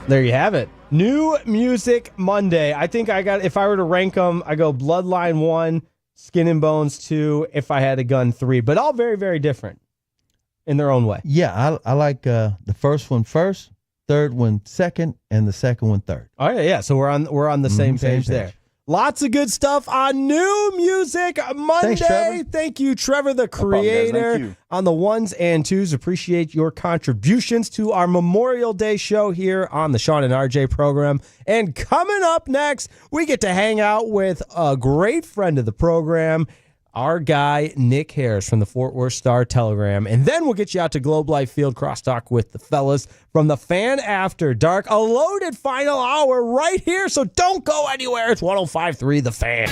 There you have it. New Music Monday. I think if I were to rank them, I go Bloodline 1, Skin and Bones 2, If I Had a Gun 3, but all very, very different in their own way. Yeah, I like the first one first, third one second, and the second one third. Oh yeah. So we're on the same same page there. Lots of good stuff on New Music Monday. Thanks, Trevor. Thank you, Trevor, the problem, guys. Thank creator, you. on the ones and twos. Appreciate your contributions to our Memorial Day show here on the Sean and RJ program. And coming up next, we get to hang out with a great friend of the program, our guy, Nick Harris from the Fort Worth Star-Telegram. And then we'll get you out to Globe Life Field crosstalk with the fellas from the Fan After Dark. A loaded final hour right here, so don't go anywhere. It's 105.3 The Fan.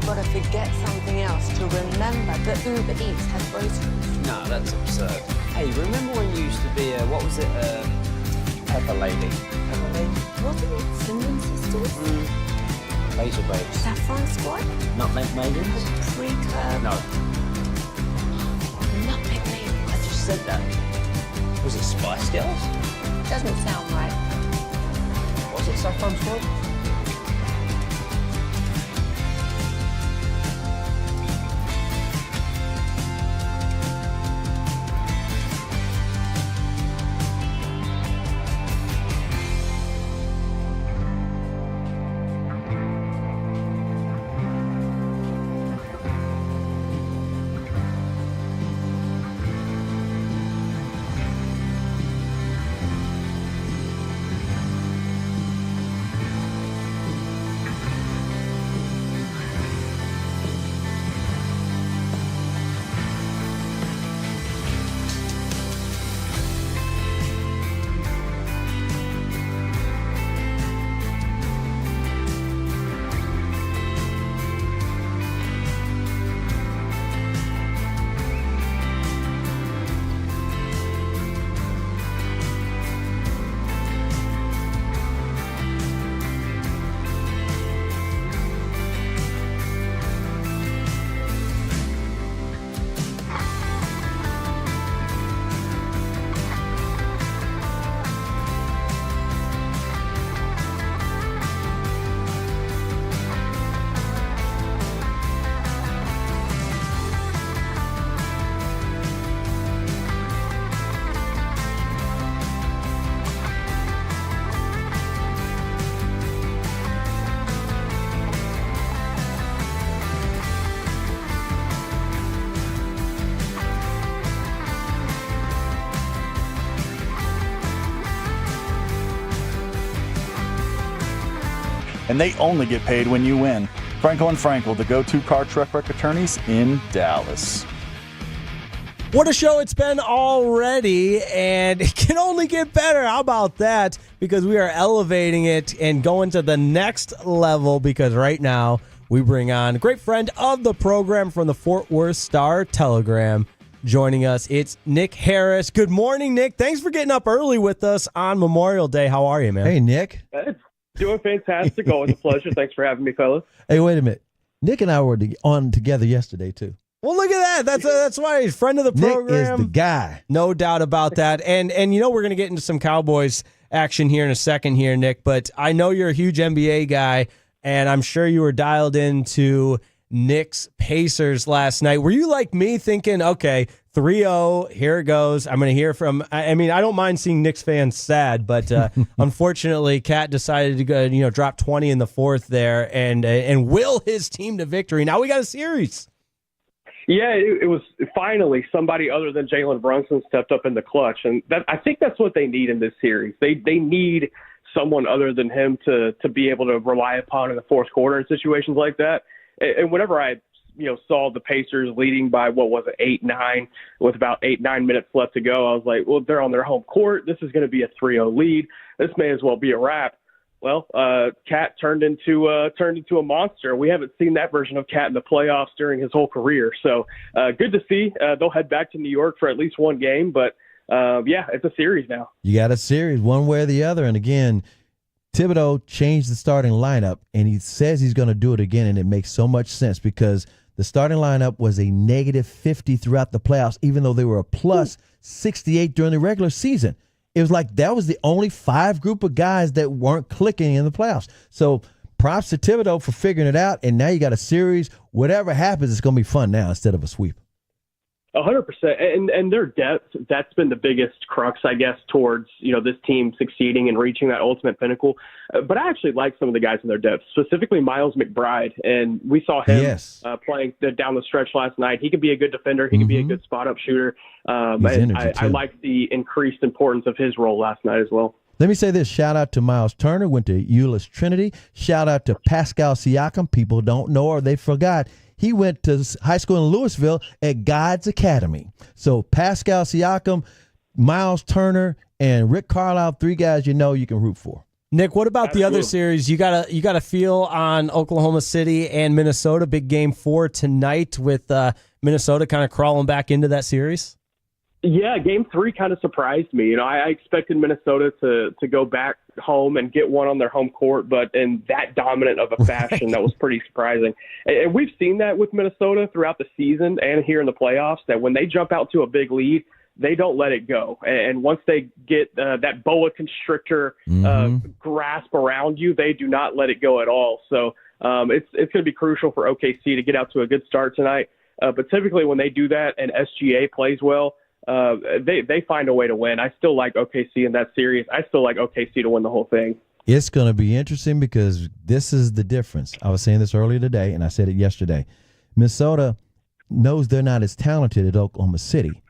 you've got to forget something else to remember that Uber Eats has groceries. No, that's absurd. Hey, remember when you used to be what was it, Pepper Lady? Pepper Lady? Wasn't it Cinnamon Sisters? Basil Babes. Saffron Squad? Nutmeg Maidens? Pre-club? No, Nutmeg Maidens. I just said that. Was it Spice Girls? Doesn't sound right. Was it Saffron Squad? And they only get paid when you win. Frankel and Frankel, the go-to car truck wreck attorneys in Dallas. What a show it's been already, and it can only get better. How about that? Because we are elevating it and going to the next level, because right now we bring on a great friend of the program from the Fort Worth Star-Telegram. Joining us, it's Nick Harris. Good morning, Nick. Thanks for getting up early with us on Memorial Day. How are you, man? Hey, Nick. Doing fantastic. Always a pleasure. Thanks for having me, fellas. Hey, wait a minute. Nick and I were on together yesterday, too. Well, look at that. That's why he's friend of the program. Nick is the guy. No doubt about that. And you know, we're going to get into some Cowboys action here in a second here, Nick, but I know you're a huge NBA guy, and I'm sure you were dialed into Knicks Pacers last night. Were you like me thinking, okay, 3-0, here it goes. I'm going to hear from, I mean, I don't mind seeing Knicks fans sad, but unfortunately, Cat decided to go, drop 20 in the fourth there and will his team to victory. Now we got a series. Yeah, it was finally somebody other than Jalen Brunson stepped up in the clutch, and I think that's what they need in this series. They need someone other than him to be able to rely upon in the fourth quarter in situations like that. And whenever I saw the Pacers leading by, 8-9 with about 8-9 minutes left to go, I was like, well, they're on their home court. This is going to be a 3-0 lead. This may as well be a wrap. Well, Cat turned into a monster. We haven't seen that version of Cat in the playoffs during his whole career. So good to see. They'll head back to New York for at least one game. But, yeah, it's a series now. You got a series one way or the other. And, again, Thibodeau changed the starting lineup, and he says he's going to do it again, and it makes so much sense because the starting lineup was a negative 50 throughout the playoffs, even though they were a plus 68 during the regular season. It was like that was the only 5 group of guys that weren't clicking in the playoffs. So props to Thibodeau for figuring it out, and now you got a series. Whatever happens, it's going to be fun now instead of a sweep. 100%. And their depth, that's been the biggest crux, I guess, towards, this team succeeding and reaching that ultimate pinnacle. But I actually like some of the guys in their depth, specifically Miles McBride. And we saw him playing down the stretch last night. He can be a good defender. He can be a good spot-up shooter. And I like the increased importance of his role last night as well. Let me say this. Shout out to Miles Turner, went to Euless Trinity. Shout out to Pascal Siakam. People don't know or they forgot. He went to high school in Louisville at God's Academy. So Pascal Siakam, Miles Turner, and Rick Carlisle, 3 guys you can root for. Nick, what about the other Absolutely. series? You got a feel on Oklahoma City and Minnesota. Big game 4 tonight with Minnesota kind of crawling back into that series. Yeah, game 3 kind of surprised me. I expected Minnesota to go back home and get one on their home court, but in that dominant of a fashion, that was pretty surprising. And we've seen that with Minnesota throughout the season and here in the playoffs, that when they jump out to a big lead, they don't let it go. And once they get that boa constrictor grasp around you, they do not let it go at all. So it's going to be crucial for OKC to get out to a good start tonight. But typically when they do that and SGA plays well, they find a way to win. I still like OKC in that series. I still like OKC to win the whole thing. It's going to be interesting because this is the difference. I was saying this earlier today, and I said it yesterday. Minnesota knows they're not as talented as Oklahoma City,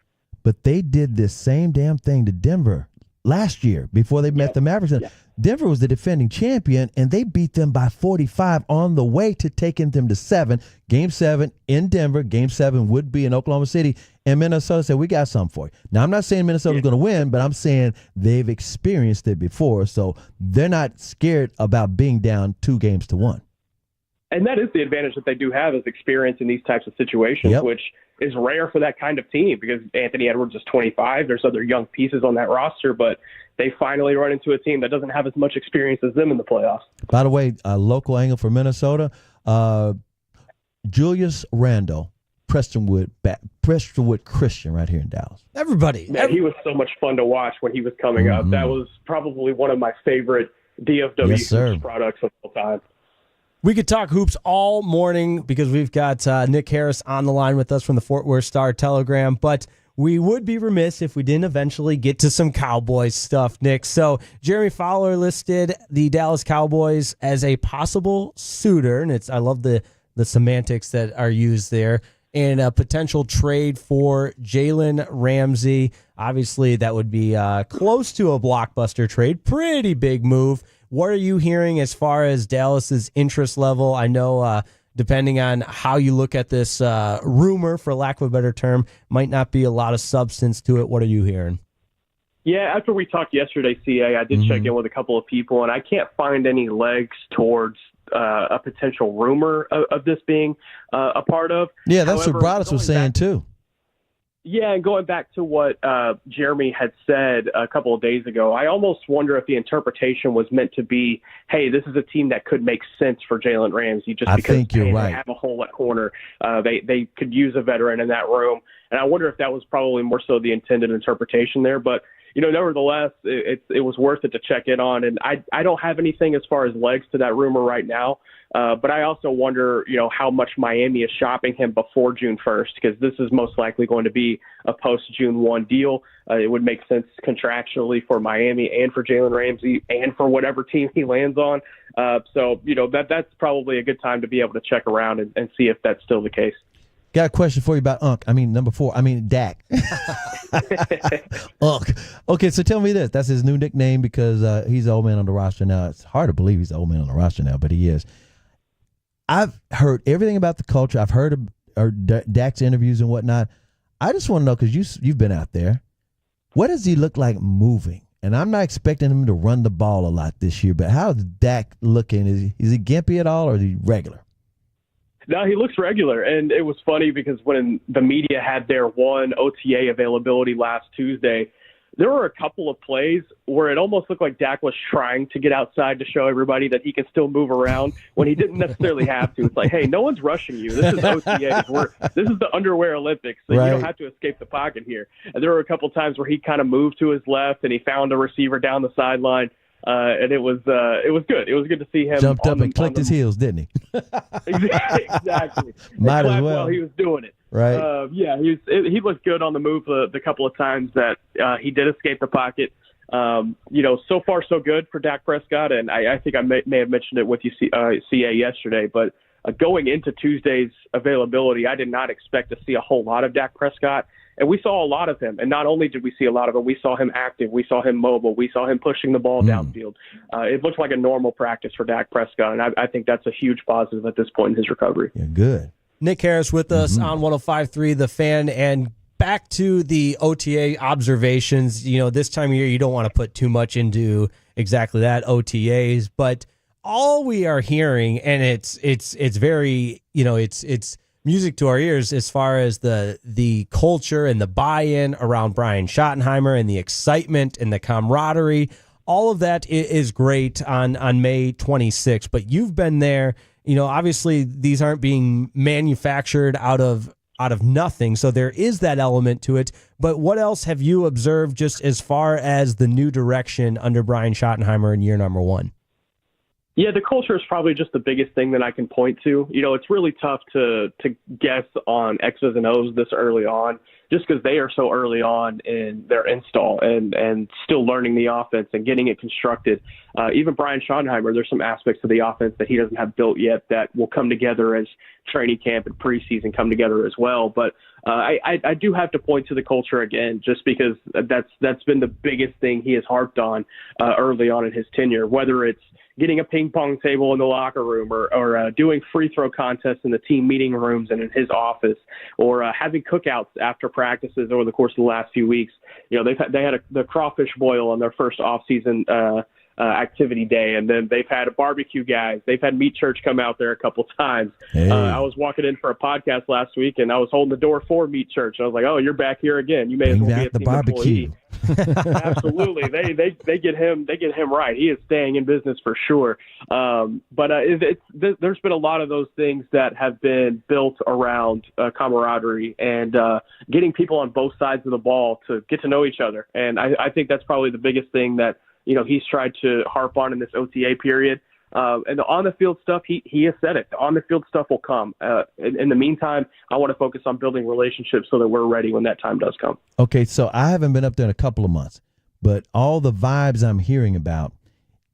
but they did this same damn thing to Denver last year before they met the Mavericks. Denver was the defending champion, and they beat them by 45 on the way to taking them to 7. Game 7 in Denver. Game 7 would be in Oklahoma City. And Minnesota said, we got something for you. Now, I'm not saying Minnesota's going to win, but I'm saying they've experienced it before, so they're not scared about being down 2-1. And that is the advantage that they do have, is experience in these types of situations, which is rare for that kind of team because Anthony Edwards is 25. There's other young pieces on that roster, but they finally run into a team that doesn't have as much experience as them in the playoffs. By the way, a local angle for Minnesota, Julius Randle, Prestonwood Christian right here in Dallas. Everybody. Man, he was so much fun to watch when he was coming up. That was probably one of my favorite DFW products of all time. We could talk hoops all morning because we've got Nick Harris on the line with us from the Fort Worth Star-Telegram, but we would be remiss if we didn't eventually get to some Cowboys stuff, Nick. So Jeremy Fowler listed the Dallas Cowboys as a possible suitor, and I love the semantics that are used there, and a potential trade for Jalen Ramsey. Obviously, that would be close to a blockbuster trade. Pretty big move. What are you hearing as far as Dallas's interest level? I know depending on how you look at this rumor, for lack of a better term, might not be a lot of substance to it. What are you hearing? Yeah, after we talked yesterday, CA, I did check in with a couple of people, and I can't find any legs towards a potential rumor of this being a part of. Yeah, that's what Broadus was saying too. Yeah, and going back to what Jeremy had said a couple of days ago, I almost wonder if the interpretation was meant to be, hey, this is a team that could make sense for Jalen Ramsey just because they have a hole at corner. They could use a veteran in that room. And I wonder if that was probably more so the intended interpretation there. But, nevertheless, it was worth it to check in on. And I don't have anything as far as legs to that rumor right now. But I also wonder, how much Miami is shopping him before June 1st, because this is most likely going to be a post-June 1 deal. It would make sense contractually for Miami and for Jalen Ramsey and for whatever team he lands on. So that's probably a good time to be able to check around and see if that's still the case. Got a question for you about number 4. Dak. Unk. Okay, so tell me this. That's his new nickname because he's the old man on the roster now. It's hard to believe he's the old man on the roster now, but he is. I've heard everything about the culture. I've heard Dak's interviews and whatnot. I just want to know, because you've been out there, what does he look like moving? And I'm not expecting him to run the ball a lot this year, but how is Dak looking? Is he gimpy at all, or is he regular? No, he looks regular. And it was funny because when the media had their one OTA availability last Tuesday, there were a couple of plays where it almost looked like Dak was trying to get outside to show everybody that he can still move around when he didn't necessarily have to. It's like, hey, no one's rushing you. This is OTA. This is the underwear Olympics, so you don't have to escape the pocket here. And there were a couple of times where he kind of moved to his left and he found a receiver down the sideline. And it was good. It was good to see him. Jumped up and clicked his heels, didn't he? Exactly. Might as well. While he was doing it. Right. He looked good on the move the couple of times that he did escape the pocket. So far so good for Dak Prescott, and I think I may have mentioned it with you, CA, yesterday, but going into Tuesday's availability, I did not expect to see a whole lot of Dak Prescott. And we saw a lot of him. And not only did we see a lot of him, we saw him active. We saw him mobile. We saw him pushing the ball downfield. It looked like a normal practice for Dak Prescott. And I think that's a huge positive at this point in his recovery. Yeah, good. Nick Harris with us on 105.3 The Fan. And back to the OTA observations. This time of year, you don't want to put too much into exactly that, OTAs. But all we are hearing, and it's very, it's music to our ears as far as the culture and the buy-in around Brian Schottenheimer and the excitement and the camaraderie. All of that is great on May 26th, but you've been there. Obviously these aren't being manufactured out of nothing, so there is that element to it. But what else have you observed just as far as the new direction under Brian Schottenheimer in year number 1? Yeah, the culture is probably just the biggest thing that I can point to. It's really tough to guess on X's and O's this early on, just because they are so early on in their install and still learning the offense and getting it constructed. Even Brian Schottenheimer, there's some aspects of the offense that he doesn't have built yet that will come together as training camp and preseason come together as well. But I do have to point to the culture again, just because that's been the biggest thing he has harped on early on in his tenure, whether it's getting a ping pong table in the locker room or doing free throw contests in the team meeting rooms and in his office, or having cookouts after practices over the course of the last few weeks. They had the crawfish boil on their first off-season activity day, and then they've had a barbecue guys. They've had Meat Church come out there a couple times. Hey. I was walking in for a podcast last week, and I was holding the door for Meat Church. I was like, "Oh, you're back here again. You may as well be a the team barbecue." employee." Absolutely, they get him right. He is staying in business for sure. But there's been a lot of those things that have been built around camaraderie and getting people on both sides of the ball to get to know each other. And I think that's probably the biggest thing that he's tried to harp on in this OTA period. And the on-the-field stuff, he has said it. The on-the-field stuff will come. In the meantime, I want to focus on building relationships so that we're ready when that time does come. Okay, so I haven't been up there in a couple of months, but all the vibes I'm hearing about,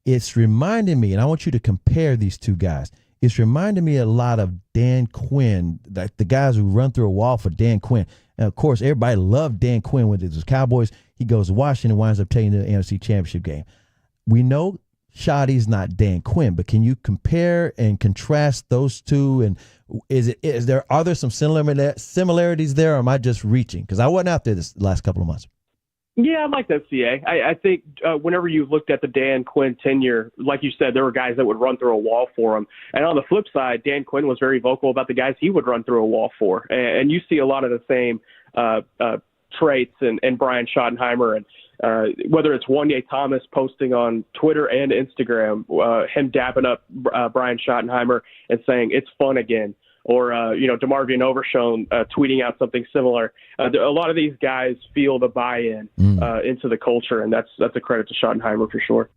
it's reminding me, and I want you to compare these two guys. It's reminding me a lot of Dan Quinn, like the guys who run through a wall for Dan Quinn. And, of course, everybody loved Dan Quinn when it was Cowboys. He goes to Washington and winds up taking the NFC Championship game. We know Shotty's not Dan Quinn, but can you compare and contrast those two? And are there some similarities there, or am I just reaching? Because I wasn't out there this last couple of months. Yeah, I like that, CA. I think whenever you looked at the Dan Quinn tenure, like you said, there were guys that would run through a wall for him. And on the flip side, Dan Quinn was very vocal about the guys he would run through a wall for. And you see a lot of the same traits in Brian Schottenheimer, and whether it's Wanye Thomas posting on Twitter and Instagram, him dapping up Brian Schottenheimer and saying it's fun again, or DeMarvion Overshown tweeting out something similar. A lot of these guys feel the buy-in into the culture, and that's a credit to Schottenheimer for sure.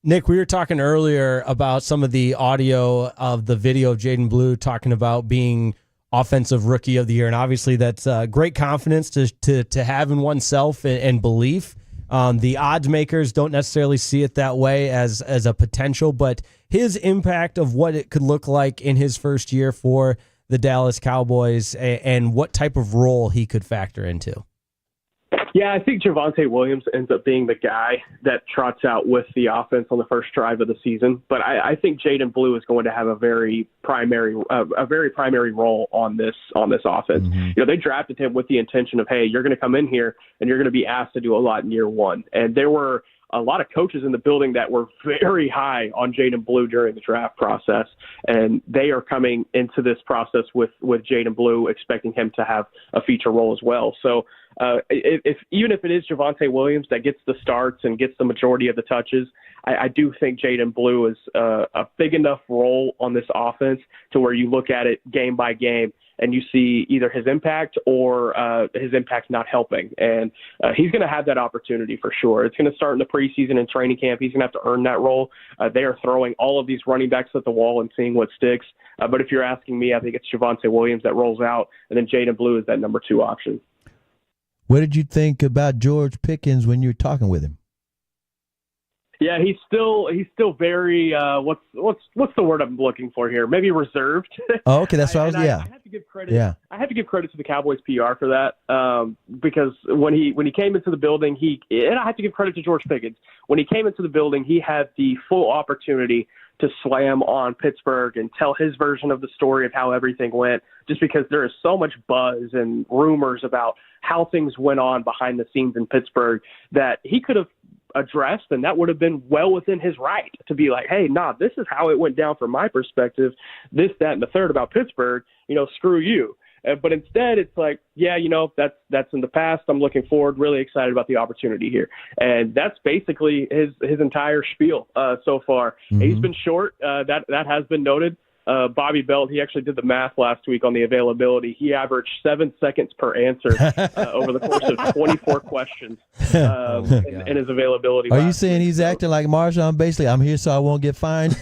Nick, we were talking earlier about some of the audio of the video of Jaden Blue talking about being Offensive Rookie of the Year, and obviously that's great confidence to have in oneself and belief. The odds makers don't necessarily see it that way as a potential, but his impact of what it could look like in his first year for the Dallas Cowboys and what type of role he could factor into. Yeah, I think Javonte Williams ends up being the guy that trots out with the offense on the first drive of the season. But I think Jaden Blue is going to have a very primary role on this offense. Mm-hmm. They drafted him with the intention of, hey, you're going to come in here and you're going to be asked to do a lot in year one. And there were a lot of coaches in the building that were very high on Jaden Blue during the draft process, and they are coming into this process with Jaden Blue, expecting him to have a feature role as well. So even if it is Javonte Williams that gets the starts and gets the majority of the touches, I do think Jaden Blue is a big enough role on this offense to where you look at it game by game and you see either his impact or his impact not helping. And he's going to have that opportunity for sure. It's going to start in the preseason and training camp. He's going to have to earn that role. They are throwing all of these running backs at the wall and seeing what sticks. But if you're asking me, I think it's Javonte Williams that rolls out, and then Jaden Blue is that number 2 option. What did you think about George Pickens when you were talking with him? Yeah, he's still very what's the word I'm looking for here? Maybe reserved. Oh, okay, that's what I have to give credit. Yeah. I have to give credit to the Cowboys PR for that, because when he came into the building, and I have to give credit to George Pickens. When he came into the building, he had the full opportunity to slam on Pittsburgh and tell his version of the story of how everything went, just because there is so much buzz and rumors about how things went on behind the scenes in Pittsburgh that he could have addressed, and that would have been well within his right to be like, hey, nah, this is how it went down from my perspective, this, that, and the third about Pittsburgh, screw you. But instead, it's like, yeah, that's in the past. I'm looking forward, really excited about the opportunity here. And that's basically his entire spiel so far. Mm-hmm. He's been short. That has been noted. Bobby Belt, he actually did the math last week on the availability. He averaged 7 seconds per answer over the course of 24 questions in his availability. Are you saying he's acting like Marshawn, basically, I'm here so I won't get fined?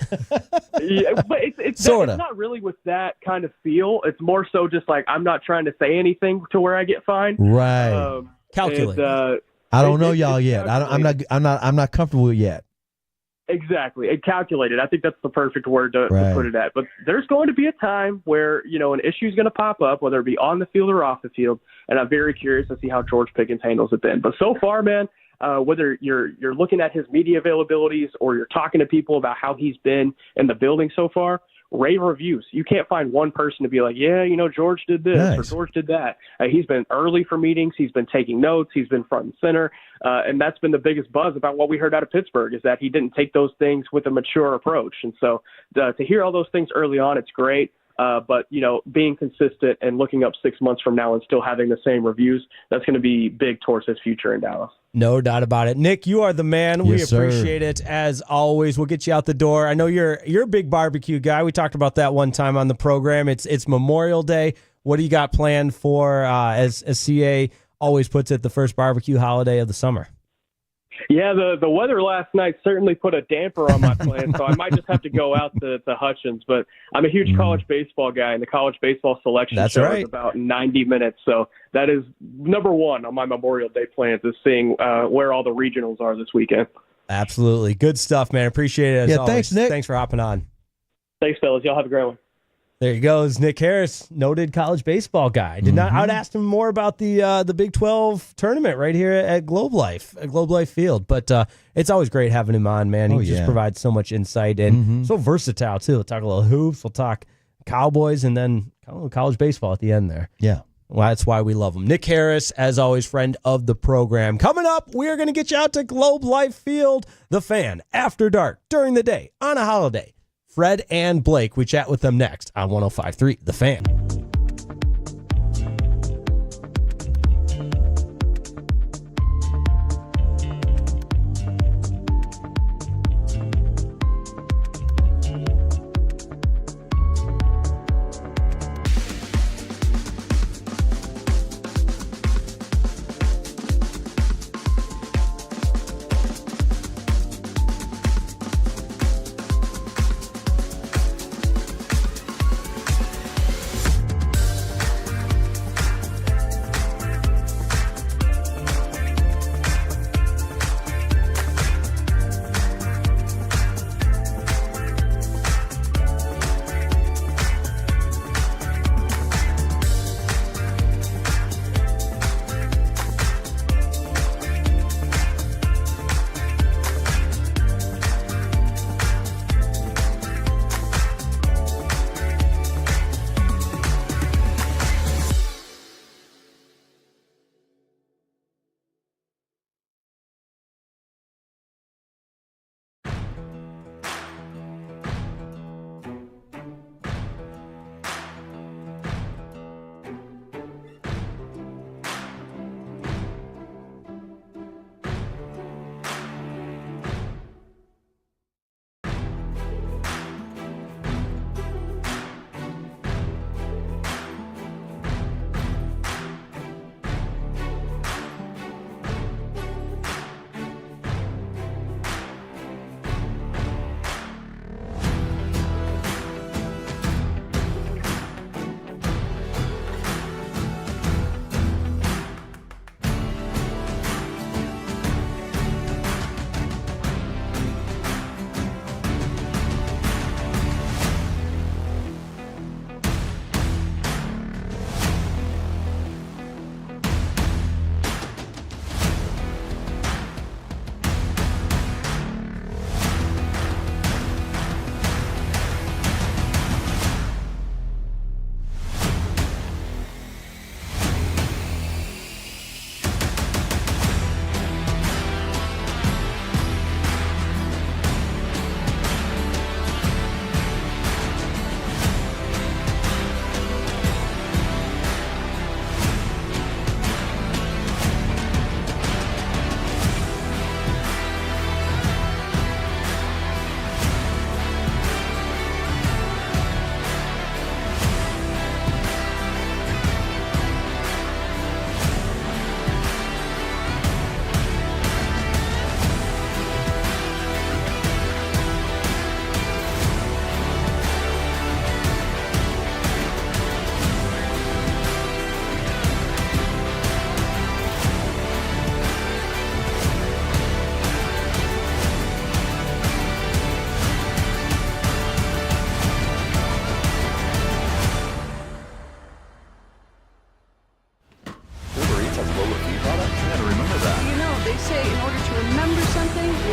Yeah, but it's not really with that kind of feel. It's more so just like, I'm not trying to say anything to where I get fined. Right. Calculate. I don't know y'all yet. I'm not comfortable yet. Exactly. And calculated. I think that's the perfect word to put it at. But there's going to be a time where, an issue is going to pop up, whether it be on the field or off the field. And I'm very curious to see how George Pickens handles it then. But so far, man, whether you're looking at his media availabilities or you're talking to people about how he's been in the building so far, rave reviews. You can't find one person to be like, yeah, George did this or George did that. He's been early for meetings. He's been taking notes. He's been front and center. And that's been the biggest buzz about what we heard out of Pittsburgh is that he didn't take those things with a mature approach. And so to hear all those things early on, it's great. But, being consistent and looking up 6 months from now and still having the same reviews, that's going to be big towards his future in Dallas. No doubt about it. Nick, you are the man. Yes, we appreciate it as always. We'll get you out the door. I know you're a big barbecue guy. We talked about that one time on the program. It's Memorial Day. What do you got planned for, as CA always puts it, the first barbecue holiday of the summer? Yeah, the weather last night certainly put a damper on my plan, so I might just have to go out to Hutchins. But I'm a huge college baseball guy, and the college baseball selection show is about 90 minutes. So that is number one on my Memorial Day plans, is seeing where all the regionals are this weekend. Absolutely. Good stuff, man. Appreciate it as always. Thanks, Nick. Thanks for hopping on. Thanks, fellas. Y'all have a great one. There he goes, Nick Harris, noted college baseball guy. I'd asked him more about the Big 12 tournament right here at Globe Life Field. But it's always great having him on, man. He just provides so much insight and so versatile too. We'll talk a little hoops, we'll talk Cowboys, and then college baseball at the end there. Yeah. Well, that's why we love him. Nick Harris, as always, friend of the program. Coming up, we are going to get you out to Globe Life Field, the Fan, after dark, during the day, on a holiday. Fred and Blake, we chat with them next on 105.3 The Fan.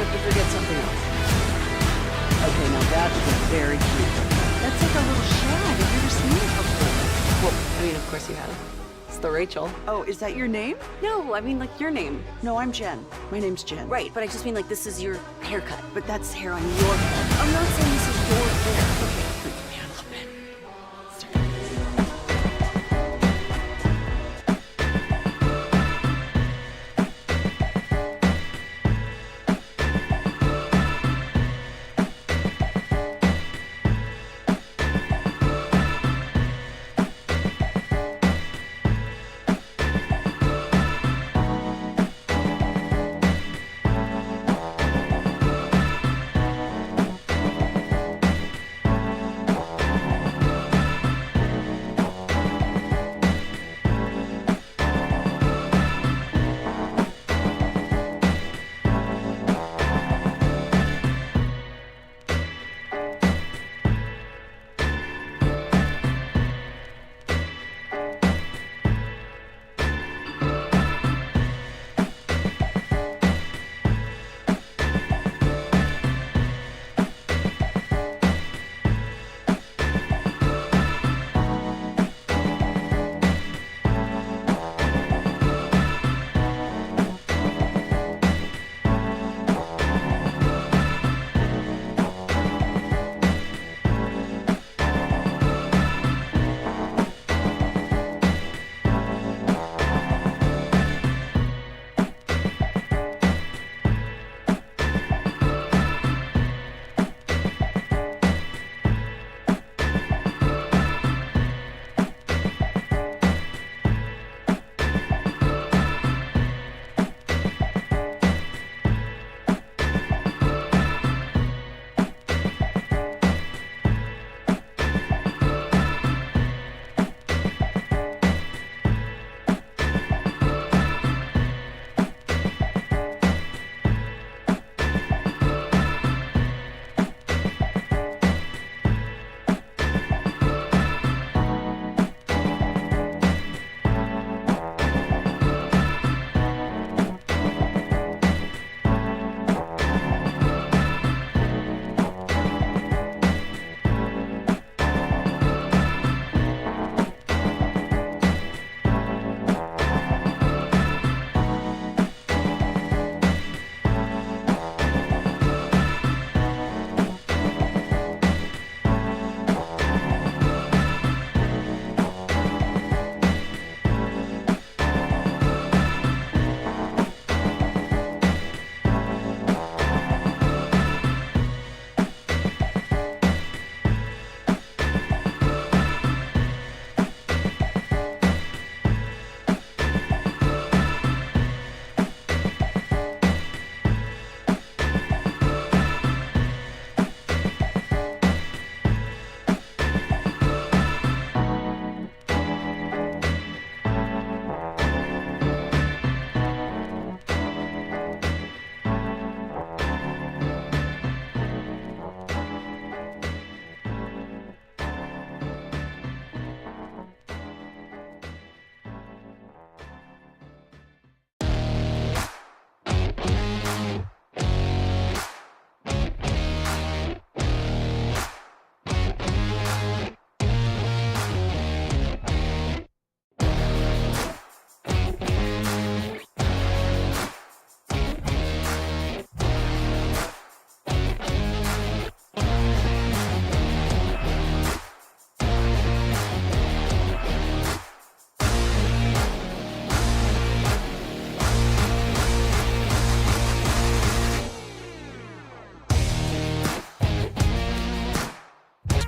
have to forget something else. Okay, now that is a very cute haircut. That's like a little shag. I've never seen it before. Well, I mean, of course you have. It's the Rachel. Oh, is that your name? No, I mean, like, your name. No, I'm Jen. My name's Jen. Right, but I just mean, like, this is your haircut. But that's hair on your head. I'm not saying this is your hair. Okay, freak me out a little bit.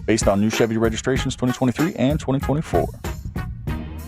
based on new Chevy registrations 2023 and 2024.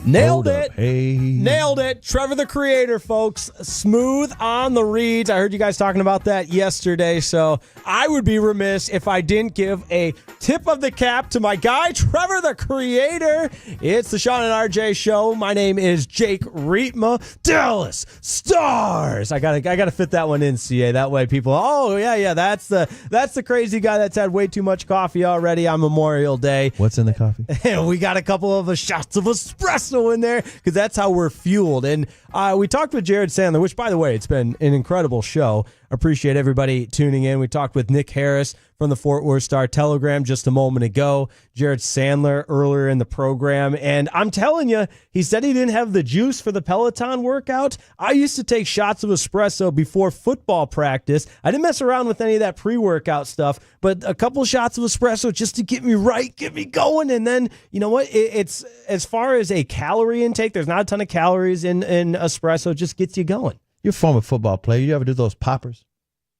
Nailed it. Hey. Nailed it. Trevor the Creator, folks. Smooth on the reads. I heard you guys talking about that yesterday, so I would be remiss if I didn't give a tip of the cap to my guy, Trevor the Creator. It's the Sean and RJ Show. My name is Jake Rietma. Dallas Stars. I gotta fit that one in, CA. That way people, oh yeah, that's the crazy guy that's had way too much coffee already on Memorial Day. What's in the coffee? And we got a couple of shots of espresso in there because that's how we're fueled. And we talked with Jared Sandler, which, by the way, it's been an incredible show. Appreciate everybody tuning in. We talked with Nick Harris from the Fort Worth Star-Telegram just a moment ago, Jared Sandler earlier in the program, and I'm telling you, he said he didn't have the juice for the Peloton workout. I used to take shots of espresso before football practice. I didn't mess around with any of that pre-workout stuff, but a couple shots of espresso just to get me right, get me going, and then, you know what, it's as far as a calorie intake, there's not a ton of calories in espresso, it just gets you going. You're a former football player. You ever do those poppers?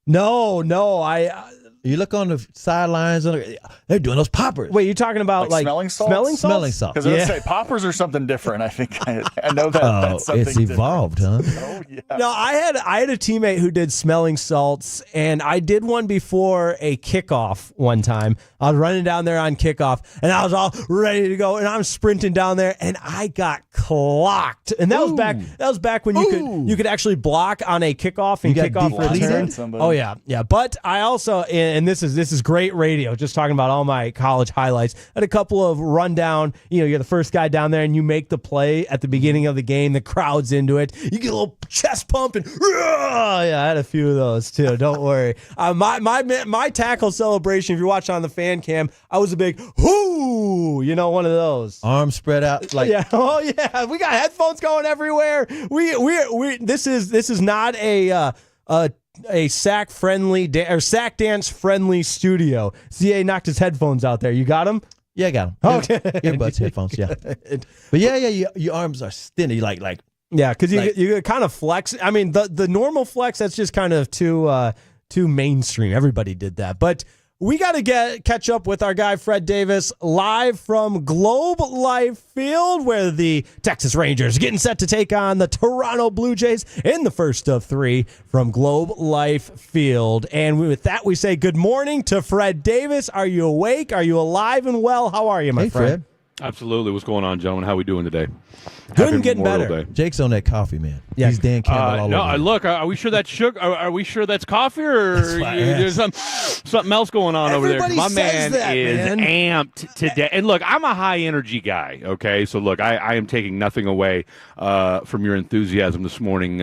No, you look on the sidelines, they're doing those poppers. Wait, you're talking about like smelling salts? Smelling salts? Smelling salts. Because I would say poppers are something different. I think I know that. That's something it's evolved, different. huh? Oh, yeah. No, I had a teammate who did smelling salts, and I did one before a kickoff one time. I was running down there on kickoff, and I was all ready to go, and I'm sprinting down there, and I got clocked. And that was back. That was back when you could actually block on a kickoff and kickoff return. Oh yeah. But I also, and this is great radio. Just talking about all my college highlights. I had a couple of rundown. You're the first guy down there, and you make the play at the beginning of the game. The crowd's into it. You get a little chest pump, and yeah, I had a few of those too. Don't worry. My tackle celebration. If you're watching on the fan cam, I was a big whoo. One of those. Arms spread out like. Yeah. Oh yeah. We got headphones going everywhere. We. This is not a sack friendly or sack dance friendly studio. CA knocked his headphones out there. You got them? Yeah, I got them. Okay. Earbuds, headphones. Yeah. But yeah, your arms are stinny, like. Yeah, because you kind of flex. I mean, the normal flex, that's just kind of too mainstream. Everybody did that, but. We got to catch up with our guy, Fred Davis, live from Globe Life Field, where the Texas Rangers are getting set to take on the Toronto Blue Jays in the first of three from Globe Life Field. And with that, we say good morning to Fred Davis. Are you awake? Are you alive and well? How are you, my friend? Fred. Absolutely. What's going on, gentlemen? How we doing today? Good and getting better. Day. Jake's on that coffee, man. Yeah. He's Dan Campbell all over. Look, are we sure that's sugar? Are we sure that's coffee, or there's something else going on over there? My man is amped today. And look, I'm a high energy guy. Okay, so look, I am taking nothing away from your enthusiasm this morning,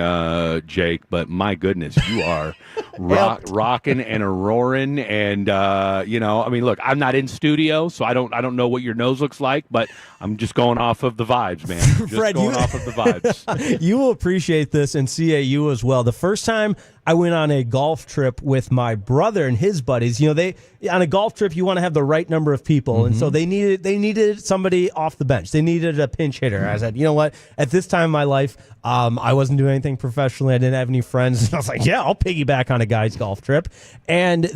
Jake. But my goodness, you are rocking and a roaring. And I mean, look, I'm not in studio, so I don't know what your nose looks like, but I'm just going off of the vibes, man. Fred, off of the vibes. You will appreciate this, and CAU as well. The first time I went on a golf trip with my brother and his buddies, on a golf trip you want to have the right number of people, and so they needed somebody off the bench. They needed a pinch hitter. I said, you know what? At this time in my life, I wasn't doing anything professionally. I didn't have any friends, and I was like, yeah, I'll piggyback on a guy's golf trip, and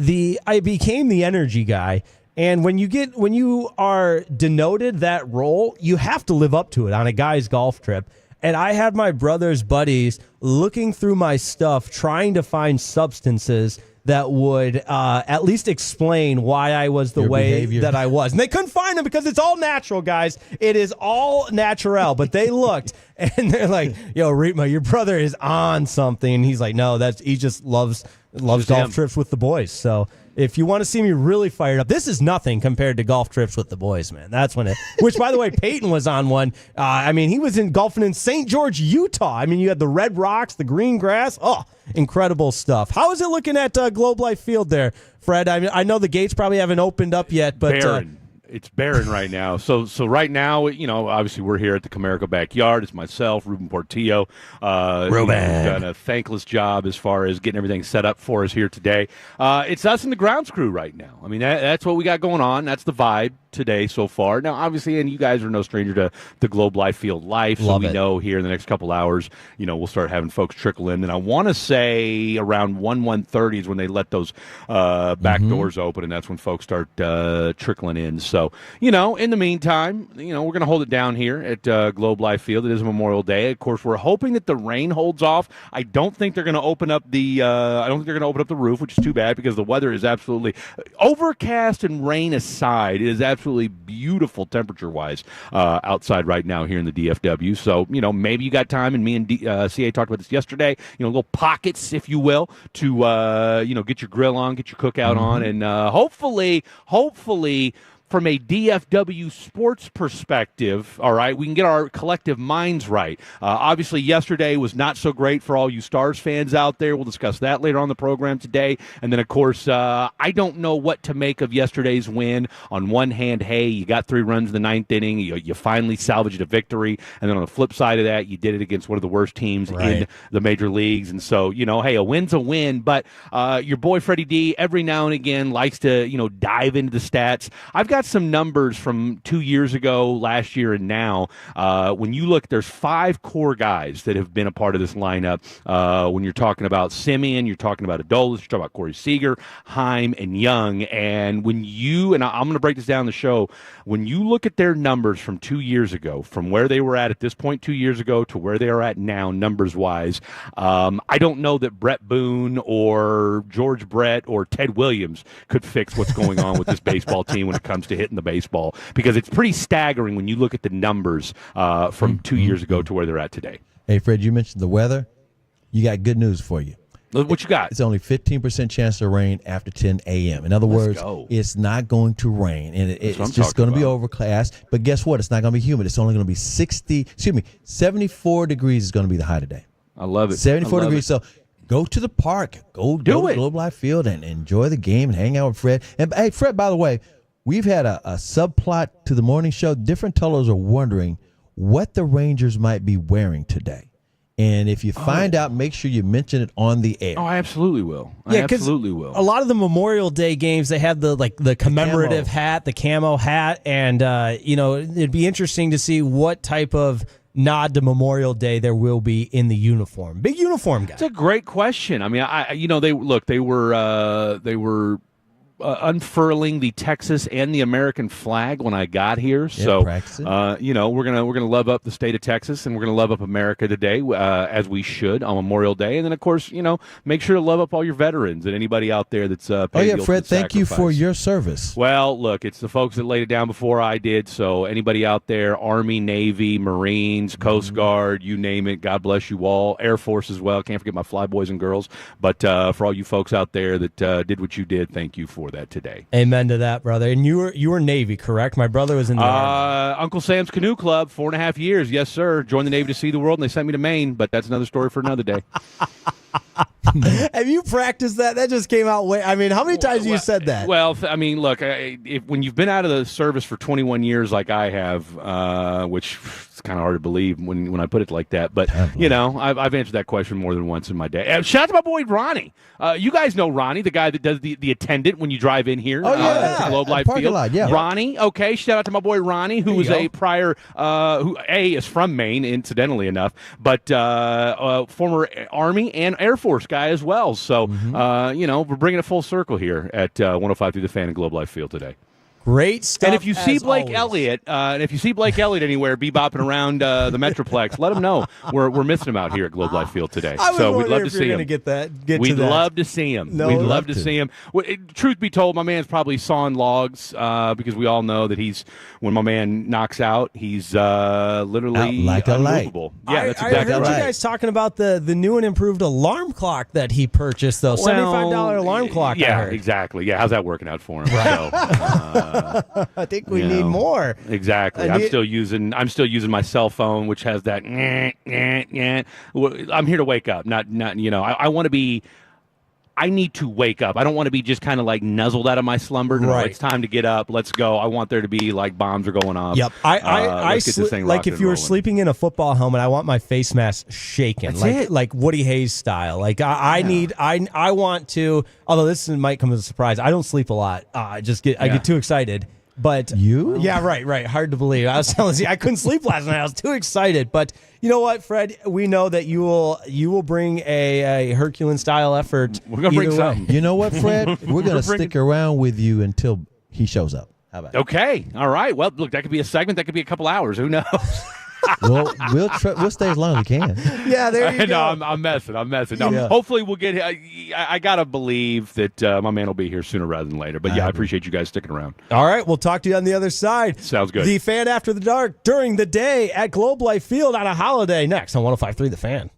I became the energy guy. And when you are denoted that role, you have to live up to it on a guy's golf trip. And I had my brother's buddies looking through my stuff, trying to find substances that would at least explain why I was the way that I was. And they couldn't find them because it's all natural, guys. It is all natural. But they looked, and they're like, yo, Reetma, your brother is on something. And he's like, no, he just loves golf trips with the boys. So if you want to see me really fired up, this is nothing compared to golf trips with the boys, man. That's when which, by the way, Peyton was on one. I mean, he was golfing in St. George, Utah. I mean, you had the red rocks, the green grass. Oh, incredible stuff. How is it looking at Globe Life Field there, Fred? I know the gates probably haven't opened up yet, but barren. It's barren right now. So right now, obviously we're here at the Comerica backyard. It's myself, Ruben Portillo. Ruben. We've done a thankless job as far as getting everything set up for us here today. It's us and the grounds crew right now. I mean, that's what we got going on. That's the vibe today so far. Now, obviously, and you guys are no stranger to the Globe Life Field life, so we know here in the next couple hours, we'll start having folks trickle in. And I want to say around 1:30 is when they let those back doors open, and that's when folks start trickling in. So, in the meantime, we're going to hold it down here at Globe Life Field. It is Memorial Day. Of course, we're hoping that the rain holds off. I don't think they're going to open up the roof, which is too bad because the weather is absolutely overcast, and rain aside, it is absolutely beautiful temperature-wise outside right now here in the DFW. So, maybe you got time, and me and CA talked about this yesterday, little pockets, if you will, to, get your grill on, get your cookout on, and hopefully from a DFW sports perspective, all right, we can get our collective minds right. Obviously, yesterday was not so great for all you Stars fans out there. We'll discuss that later on the program today. And then, of course, I don't know what to make of yesterday's win. On one hand, hey, you got 3 runs in the 9th inning. You finally salvaged a victory. And then on the flip side of that, you did it against one of the worst teams in the major leagues. And so, hey, a win's a win. But your boy Freddie D, every now and again, likes to, dive into the stats. I've got some numbers from 2 years ago, last year, and now. When you look, there's 5 core guys that have been a part of this lineup. When you're talking about Simeon, you're talking about Adolis, you're talking about Corey Seager, Heim, and Young. And when I'm going to break this down in the show, when you look at their numbers from 2 years ago, from where they were at this point 2 years ago to where they are at now, numbers-wise, I don't know that Brett Boone or George Brett or Ted Williams could fix what's going on with this baseball team when it comes to hitting the baseball, because it's pretty staggering when you look at the numbers from 2 years ago to where they're at today. Hey, Fred, you mentioned the weather. You got good news for you. What you got? It's only 15% chance of rain after 10 a.m. In other words, it's not going to rain, and it's just going to be overcast. But guess what? It's not going to be humid. It's only going to be 74 degrees is going to be the high today. I love it. 74 degrees. So go to the park. Go to Globe Life Field and enjoy the game and hang out with Fred. And, hey, Fred, by the way, we've had a subplot to the morning show. Different tellers are wondering what the Rangers might be wearing today. And if you find out, make sure you mention it on the air. Oh, I absolutely will. I absolutely will. A lot of the Memorial Day games, they have the commemorative hat, the camo hat, and it'd be interesting to see what type of nod to Memorial Day there will be in the uniform. Big uniform guy. It's a great question. I mean, they were unfurling the Texas and the American flag when I got here. So, we're gonna love up the state of Texas, and we're gonna love up America today, as we should on Memorial Day. And then, of course, make sure to love up all your veterans and anybody out there that's paid Fred, thank you for your service. Well, look, it's the folks that laid it down before I did. So anybody out there, Army, Navy, Marines, Coast Guard, you name it, God bless you all. Air Force as well. Can't forget my fly boys and girls. But for all you folks out there that did what you did, thank you for that today. Amen to that, brother. And you were Navy, correct? My brother was in the Army. Uncle Sam's Canoe Club, 4.5 years. Yes, sir. Joined the Navy to see the world, and they sent me to Maine, but that's another story for another day. Have you practiced that? That just came out way. I mean, how many times have you said that? Well, I mean, look, when you've been out of the service for 21 years like I have, which it's kind of hard to believe when I put it like that, but I've answered that question more than once in my day. Shout out to my boy Ronnie. You guys know Ronnie, the guy that does the attendant when you drive in here. To Globe Life Field. Lot, yeah. Ronnie, okay. Shout out to my boy Ronnie, who was a prior, who is from Maine, incidentally enough, but former Army and Air Force guy as well. So, we're bringing it full circle here at 105 through the Fan and Globe Life Field today. Great stuff. And if you see Blake Elliott, anywhere bebopping around the Metroplex, let him know we're missing him out here at Globe Life Field today. So we'd love to see him. We'd love to see him. We'd love to see him. Truth be told, my man's probably sawing logs because we all know that when my man knocks out, he's literally unmovable. Yeah, that's exactly right. I heard you guys talking about the new and improved alarm clock that he purchased, though. $75 alarm clock. Yeah, exactly. Yeah, how's that working out for him? So, I think we need more. Exactly. I'm still using my cell phone, which has that. I'm here to wake up. Not. I want to be. I need to wake up. I don't want to be just kind of like nuzzled out of my slumber. No, it's time to get up. Let's go. I want there to be like bombs are going off. Yep. Let's get this thing like if you were sleeping in a football helmet, I want my face mask shaken, like Woody Hayes style. Like I want to. Although this might come as a surprise, I don't sleep a lot. I get too excited. But yeah, right. Hard to believe. I was telling you, I couldn't sleep last night. I was too excited. But you know what, Fred? We know that you will bring a Herculean style effort. We're gonna bring something. You know what, Fred? We're gonna stick around with you until he shows up. How about Okay. All right. Well, look, that could be a segment. That could be a couple hours. Who knows? Well, we'll stay as long as we can. Yeah, there you go. No, I'm messing. No, hopefully we'll get. I gotta believe that my man will be here sooner rather than later. But I appreciate you guys sticking around. All right, we'll talk to you on the other side. Sounds good. The Fan After the Dark during the day at Globe Life Field on a holiday. Next on 105.3 The Fan.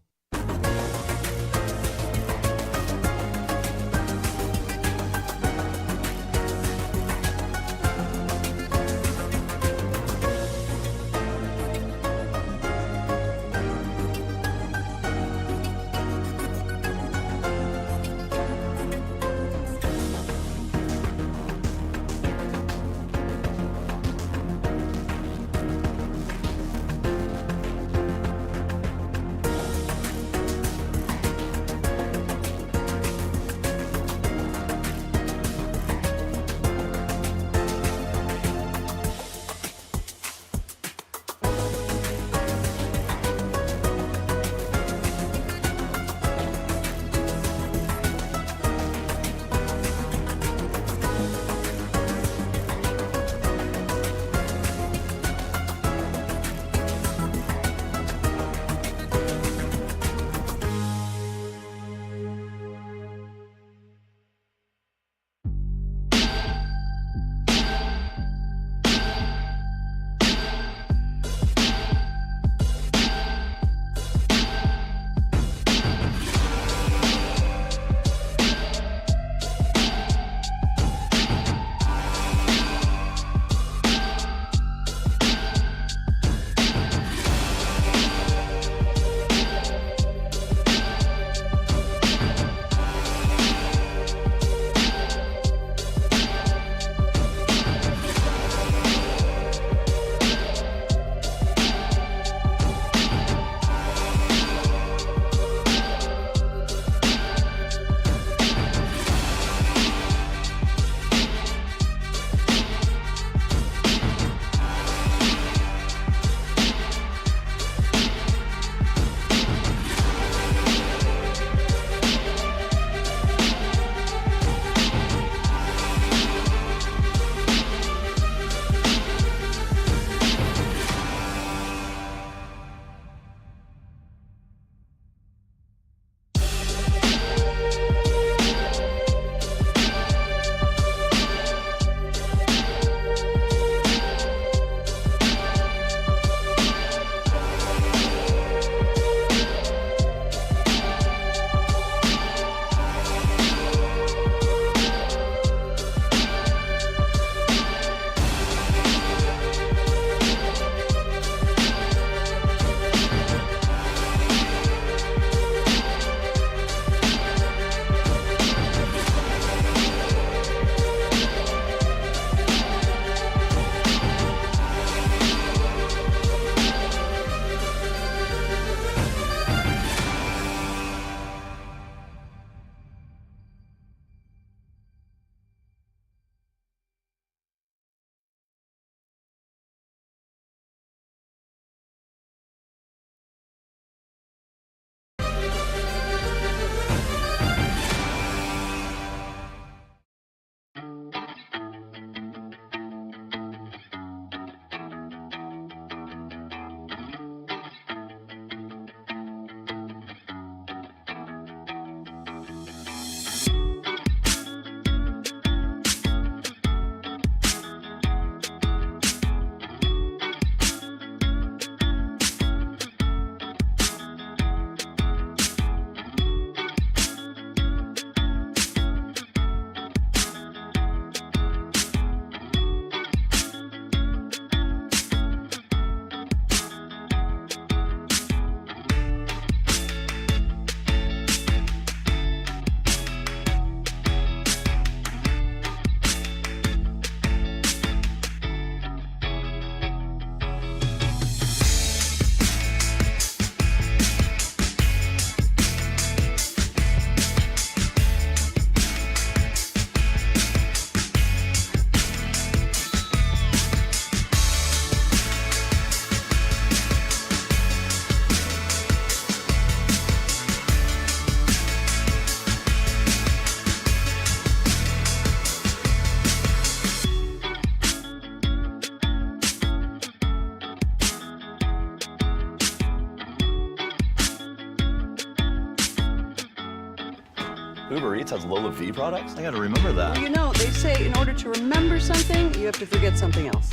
Uber Eats has low fee products? I gotta remember that. You know, they say in order to remember something, you have to forget something else.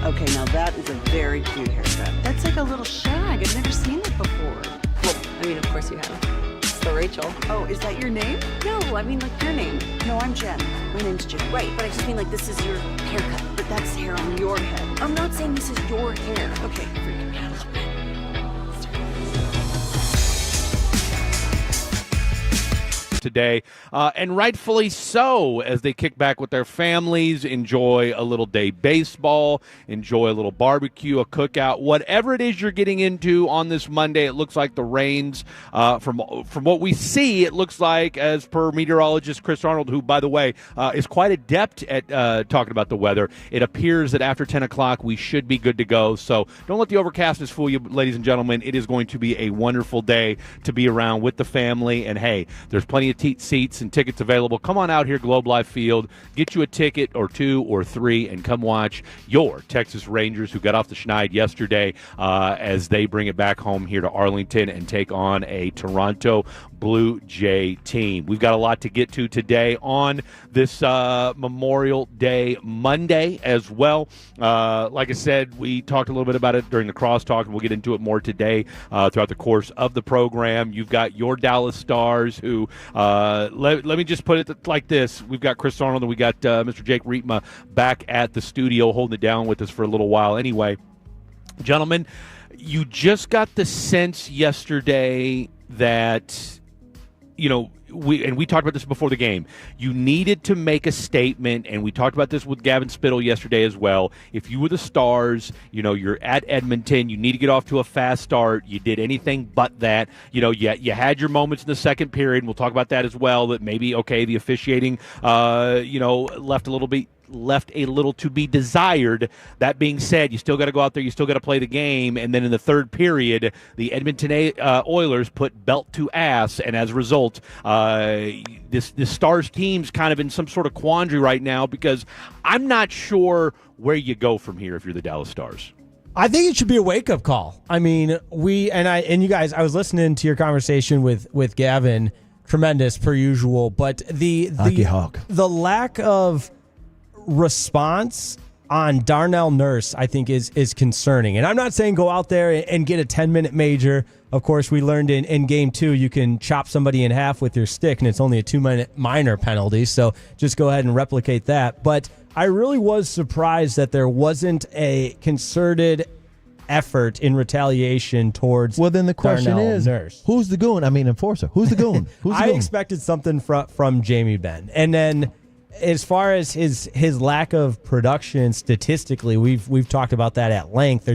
Okay, now that is a very cute haircut. That's like a little shag. I've never seen it before. Well, I mean, of course you have. It's the Rachel. Oh, is that your name? No, I mean like your name. No, I'm Jen. My name's Jen. Right, but I just mean like this is your haircut. But that's hair on your head. I'm not saying this is your hair. Okay, freaking me out a little bit. Today, and rightfully so, as they kick back with their families, enjoy a little day baseball, enjoy a little barbecue, a cookout, whatever it is you're getting into on this Monday. It looks like the rains, from what we see, it looks like, as per meteorologist Chris Arnold, who, by the way, is quite adept at talking about the weather, it appears that after 10 o'clock we should be good to go. So don't let the overcastness fool you, ladies and gentlemen. It is going to be a wonderful day to be around with the family, and hey, there's plenty of seats and tickets available. Come on out here, Globe Life Field. Get you a ticket or 2 or 3 and come watch your Texas Rangers, who got off the schneid yesterday, as they bring it back home here to Arlington and take on a Toronto Blue Jay team. We've got a lot to get to today on this Memorial Day Monday as well. Like I said, we talked a little bit about it during the crosstalk, and we'll get into it more today throughout the course of the program. You've got your Dallas Stars, who let me just put it like this. We've got Chris Arnold and we got Mr. Jake Rietma back at the studio holding it down with us for a little while. Anyway, gentlemen, you just got the sense yesterday that, you know, we talked about this before the game. You needed to make a statement, and we talked about this with Gavin Spittle yesterday as well. If you were the Stars, you know, you're at Edmonton, you need to get off to a fast start. You did anything but that. You know, you had your moments in the second period, and we'll talk about that as well, that maybe, okay, the officiating, left a little to be desired. That being said, you still got to go out there, you still got to play the game, and then in the third period, the Edmonton Oilers put belt to ass, and as a result, this Stars team's kind of in some sort of quandary right now, because I'm not sure where you go from here if you're the Dallas Stars. I think it should be a wake-up call. I mean, you guys, I was listening to your conversation with Gavin, tremendous per usual, but the lack of response on Darnell Nurse, I think, is concerning. And I'm not saying go out there and get a 10-minute major. Of course, we learned in Game 2 you can chop somebody in half with your stick, and it's only a 2-minute minor penalty, so just go ahead and replicate that. But I really was surprised that there wasn't a concerted effort in retaliation towards Well, then the question Darnell is, Nurse. who's the goon? I mean, enforcer. Who's the goon? I expected something from Jamie Benn. And then as far as his lack of production statistically, we've talked about that at length.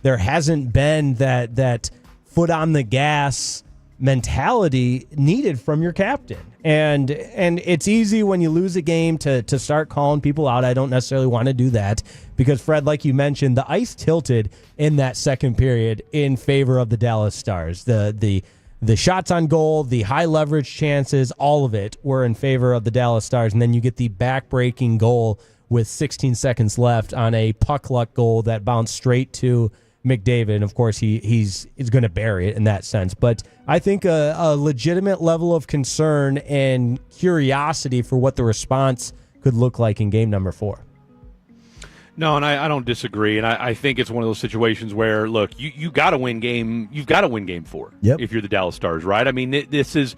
There hasn't been that foot on the gas mentality needed from your captain. And it's easy when you lose a game to start calling people out. I don't necessarily want to do that because, Fred, like you mentioned, the ice tilted in that second period in favor of the Dallas Stars. The shots on goal, the high leverage chances, all of it were in favor of the Dallas Stars. And then you get the back-breaking goal with 16 seconds left on a puck luck goal that bounced straight to McDavid. And of course, he's going to bury it in that sense. But I think a legitimate level of concern and curiosity for what the response could look like in game number 4. No, and I don't disagree, and I think it's one of those situations where, look, you got to win game. You've got to win game 4 if you're the Dallas Stars, right? I mean, Connor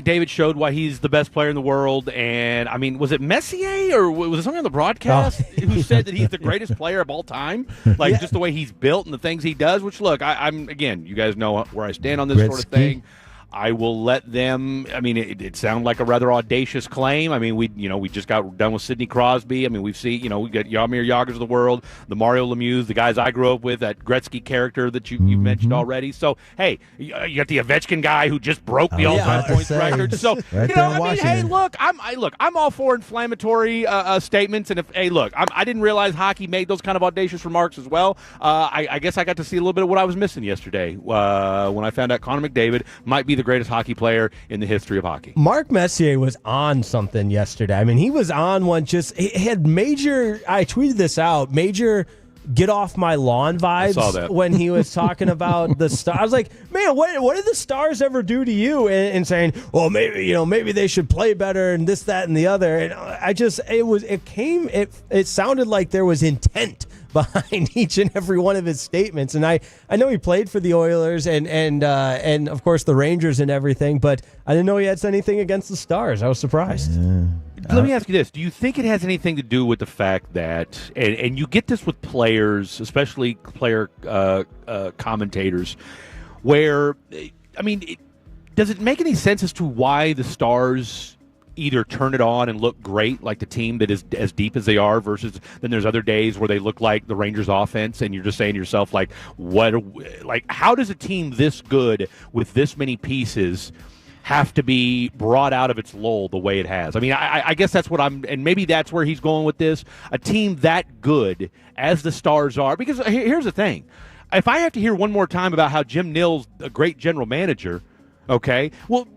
McDavid showed why he's the best player in the world, and I mean, was it Messier or was it somebody on the broadcast who said that he's the greatest player of all time? Like just the way he's built and the things he does. Which, look, I'm again, you guys know where I stand on this sort of thing. I will let them. I mean, it sounded like a rather audacious claim. I mean, we just got done with Sidney Crosby. I mean, we got Jaromir Jagrs of the world, the Mario Lemieux, the guys I grew up with, that Gretzky character that you mentioned already. So, hey, you got the Ovechkin guy who just broke the all-time points record. So, hey, look, I'm all for inflammatory statements. And I didn't realize hockey made those kind of audacious remarks as well. I guess I got to see a little bit of what I was missing yesterday when I found out Connor McDavid might be the greatest hockey player in the history of hockey. Mark Messier was on something yesterday. I mean, he was on one. He had major. I tweeted this out. Major get off my lawn vibes when he was talking about the Stars. I was like, man, what did the Stars ever do to you? And saying, well, maybe they should play better and this, that, and the other. And it sounded like there was intent behind each and every one of his statements. And I know he played for the Oilers and of course the Rangers and everything, but I didn't know he had anything against the Stars. I was surprised. Let me ask you this. Do you think it has anything to do with the fact that, and you get this with players, especially player commentators, where, does it make any sense as to why the Stars either turn it on and look great, like the team that is as deep as they are, versus then there's other days where they look like the Rangers offense, and you're just saying to yourself, how does a team this good with this many pieces have to be brought out of its lull the way it has? I guess that's what and maybe that's where he's going with this. A team that good as the Stars are, because here's the thing. If I have to hear one more time about how Jim Nill's a great general manager, okay, well,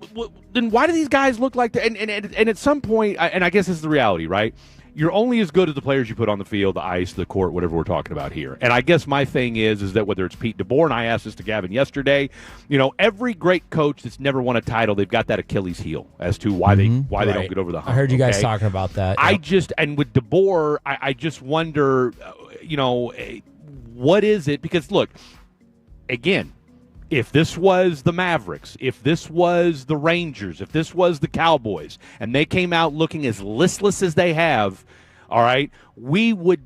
then why do these guys look like that? And at some point, and I guess this is the reality, right? You're only as good as the players you put on the field, the ice, the court, whatever we're talking about here. And I guess my thing is that whether it's Pete DeBoer, and I asked this to Gavin yesterday, every great coach that's never won a title, they've got that Achilles heel as to why they don't get over the hump. I heard you guys talking about that. And with DeBoer, I just wonder, what is it? Because look, again, if this was the Mavericks, if this was the Rangers, if this was the Cowboys, and they came out looking as listless as they have, all right, we would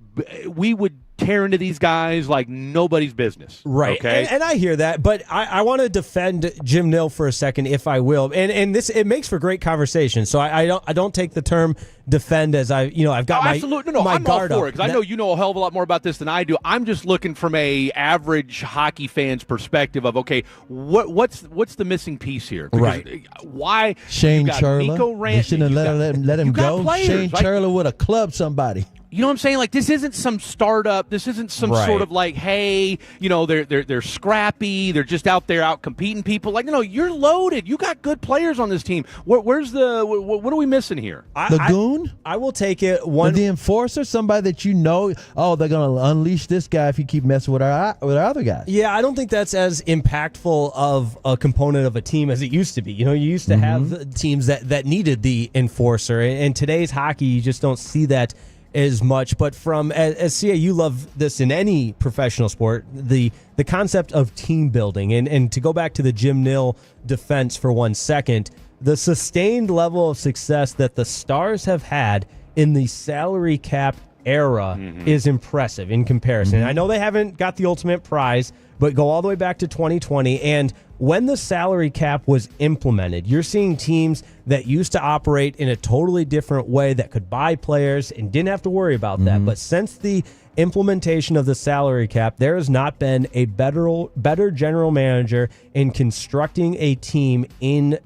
tear into these guys like nobody's business. Right. Okay. And I hear that, but I want to defend Jim Nill for a second, if I will. And this, it makes for great conversation. So I don't take the term defend as I've got my I'm guard all for up. it, because I know you know a hell of a lot more about this than I do. I'm just looking from a average hockey fan's perspective of, okay, what's the missing piece here? Because right. Why Shane Nico Charla? They shouldn't have let him go. Players, Shane right? Charla would have clubbed somebody. You know what I'm saying? Like, this isn't some startup. This isn't some sort of like, hey, they're scrappy. They're just out there out competing people. Like, no, you're loaded. You got good players on this team. What are we missing here? The goon? I will take it. The enforcer, somebody that they're going to unleash this guy if you keep messing with our other guys. Yeah, I don't think that's as impactful of a component of a team as it used to be. You used to have teams that needed the enforcer. And today's hockey, you just don't see that as much. But as CA, you love this in any professional sport, the concept of team building. And to go back to the Jim Nill defense for 1 second, the sustained level of success that the Stars have had in the salary cap era is impressive in comparison. I know they haven't got the ultimate prize, but go all the way back to 2020. And when the salary cap was implemented, you're seeing teams that used to operate in a totally different way that could buy players and didn't have to worry about that. But since the implementation of the salary cap, there has not been a better general manager in constructing a team in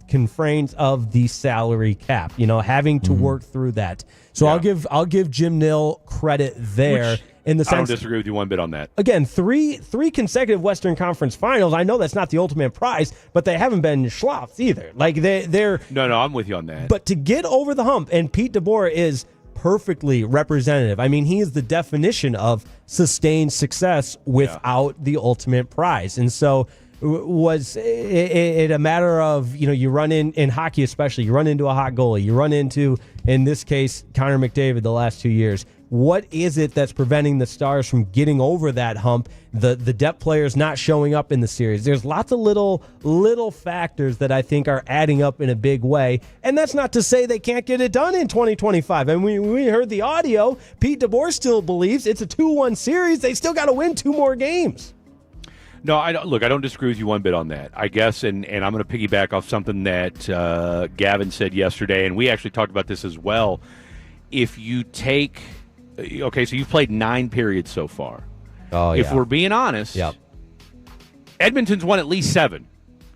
confines of the salary cap, having to work through that. So yeah. I'll give Jim Nill credit there. In the sense, I don't disagree with you one bit on that. Again, three consecutive Western Conference Finals. I know that's not the ultimate prize, but they haven't been schloffs either. Like they're no, I'm with you on that. But to get over the hump, and Pete DeBoer is perfectly representative. I mean, he is the definition of sustained success without the ultimate prize. And so was it a matter of, you run in hockey especially, you run into a hot goalie, you run into, in this case, Connor McDavid the last 2 years. What is it that's preventing the Stars from getting over that hump? The depth players not showing up in the series. There's lots of little factors that I think are adding up in a big way. And that's not to say they can't get it done in 2025. And we heard the audio. Pete DeBoer still believes it's a 2-1 series. They still got to win 2 more games. No, I don't disagree with you one bit on that. I guess, and I'm going to piggyback off something that Gavin said yesterday, and we actually talked about this as well. If you take... Okay, so you've played 9 periods so far. Oh, yeah. If we're being honest, Edmonton's won at least 7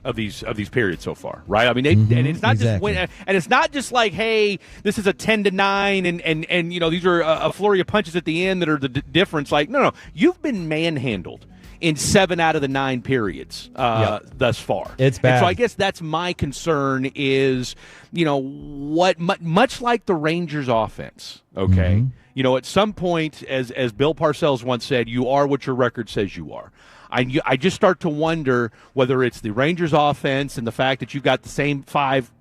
of these periods so far, right? I mean, and it's not just win, and it's not just like, hey, this is a 10-9, and these are a flurry of punches at the end that are the difference. Like, no, you've been manhandled in 7 out of the 9 periods thus far. It's bad. And so I guess that's my concern is, what much like the Rangers offense, okay? At some point, as Bill Parcells once said, you are what your record says you are. I just start to wonder whether it's the Rangers offense and the fact that you've got the same 5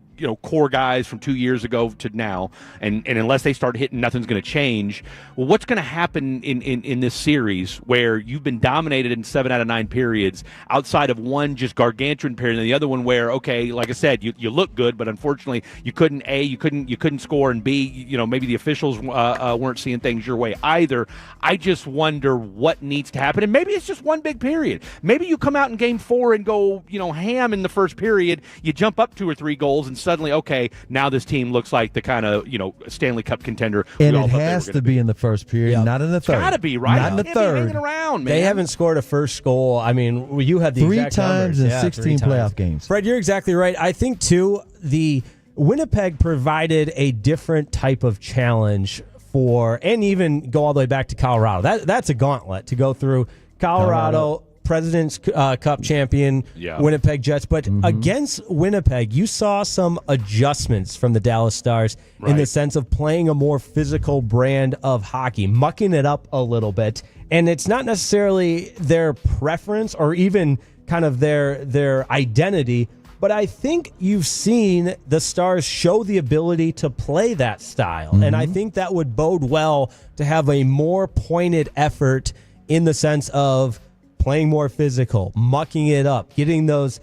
core guys from 2 years ago to now, and unless they start hitting, nothing's going to change. Well, what's going to happen in this series where you've been dominated in 7 out of 9 periods, outside of one just gargantuan period, and the other one where, okay, like I said, you look good, but unfortunately you couldn't score, and B, maybe the officials weren't seeing things your way either. I just wonder what needs to happen, and maybe it's just one big period. Maybe you come out in Game 4 and go, ham in the first period, you jump up 2 or 3 goals, and suddenly, okay, now this team looks like the kind of, Stanley Cup contender. And it has to be in the first period, not in the third. It's got to be, right? Not in the third. Hanging around, man. They haven't scored a first goal. I mean, you had the 3 exact times numbers. in 16 playoff games. Fred, you're exactly right. I think, too, the Winnipeg provided a different type of challenge and even go all the way back to Colorado. That's a gauntlet to go through. Colorado. President's Cup champion, Winnipeg Jets. But against Winnipeg, you saw some adjustments from the Dallas Stars in the sense of playing a more physical brand of hockey, mucking it up a little bit. And it's not necessarily their preference or even kind of their identity, but I think you've seen the Stars show the ability to play that style. And I think that would bode well to have a more pointed effort in the sense of playing more physical, mucking it up, getting those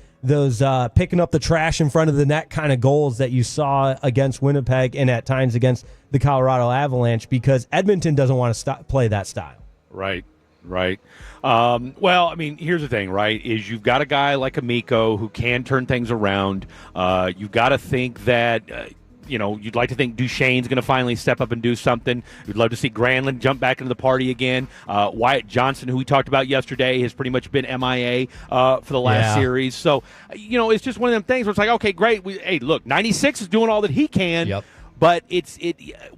picking up the trash in front of the net kind of goals that you saw against Winnipeg and at times against the Colorado Avalanche, because Edmonton doesn't want to play that style. Right. Well, I mean, here's the thing, right, is you've got a guy like Amico who can turn things around. You've got to think that you'd like to think Duchesne's going to finally step up and do something. We'd love to see Granlund jump back into the party again. Wyatt Johnson, who we talked about yesterday, has pretty much been MIA for the last series. So, it's just one of them things where it's like, okay, great. Hey, look, 96 is doing all that he can. Yep. But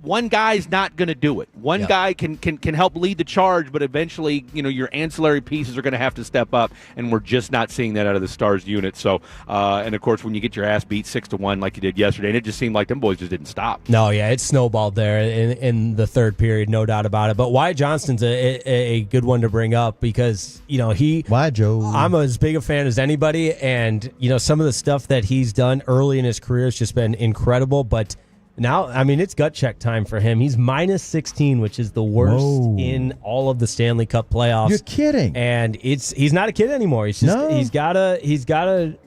one guy's not going to do it. One guy can help lead the charge, but eventually, your ancillary pieces are going to have to step up, and we're just not seeing that out of the Stars unit. So, and of course, when you get your ass beat 6-1 like you did yesterday, and it just seemed like them boys just didn't stop. No, it snowballed there in the third period, no doubt about it. But Wyatt Johnston's a good one to bring up because Why, Joe? I'm as big a fan as anybody, and some of the stuff that he's done early in his career has just been incredible, but. Now, I mean, it's gut check time for him. He's minus 16, which is the worst in all of the Stanley Cup playoffs. You're kidding. And he's not a kid anymore. He's just he's gotta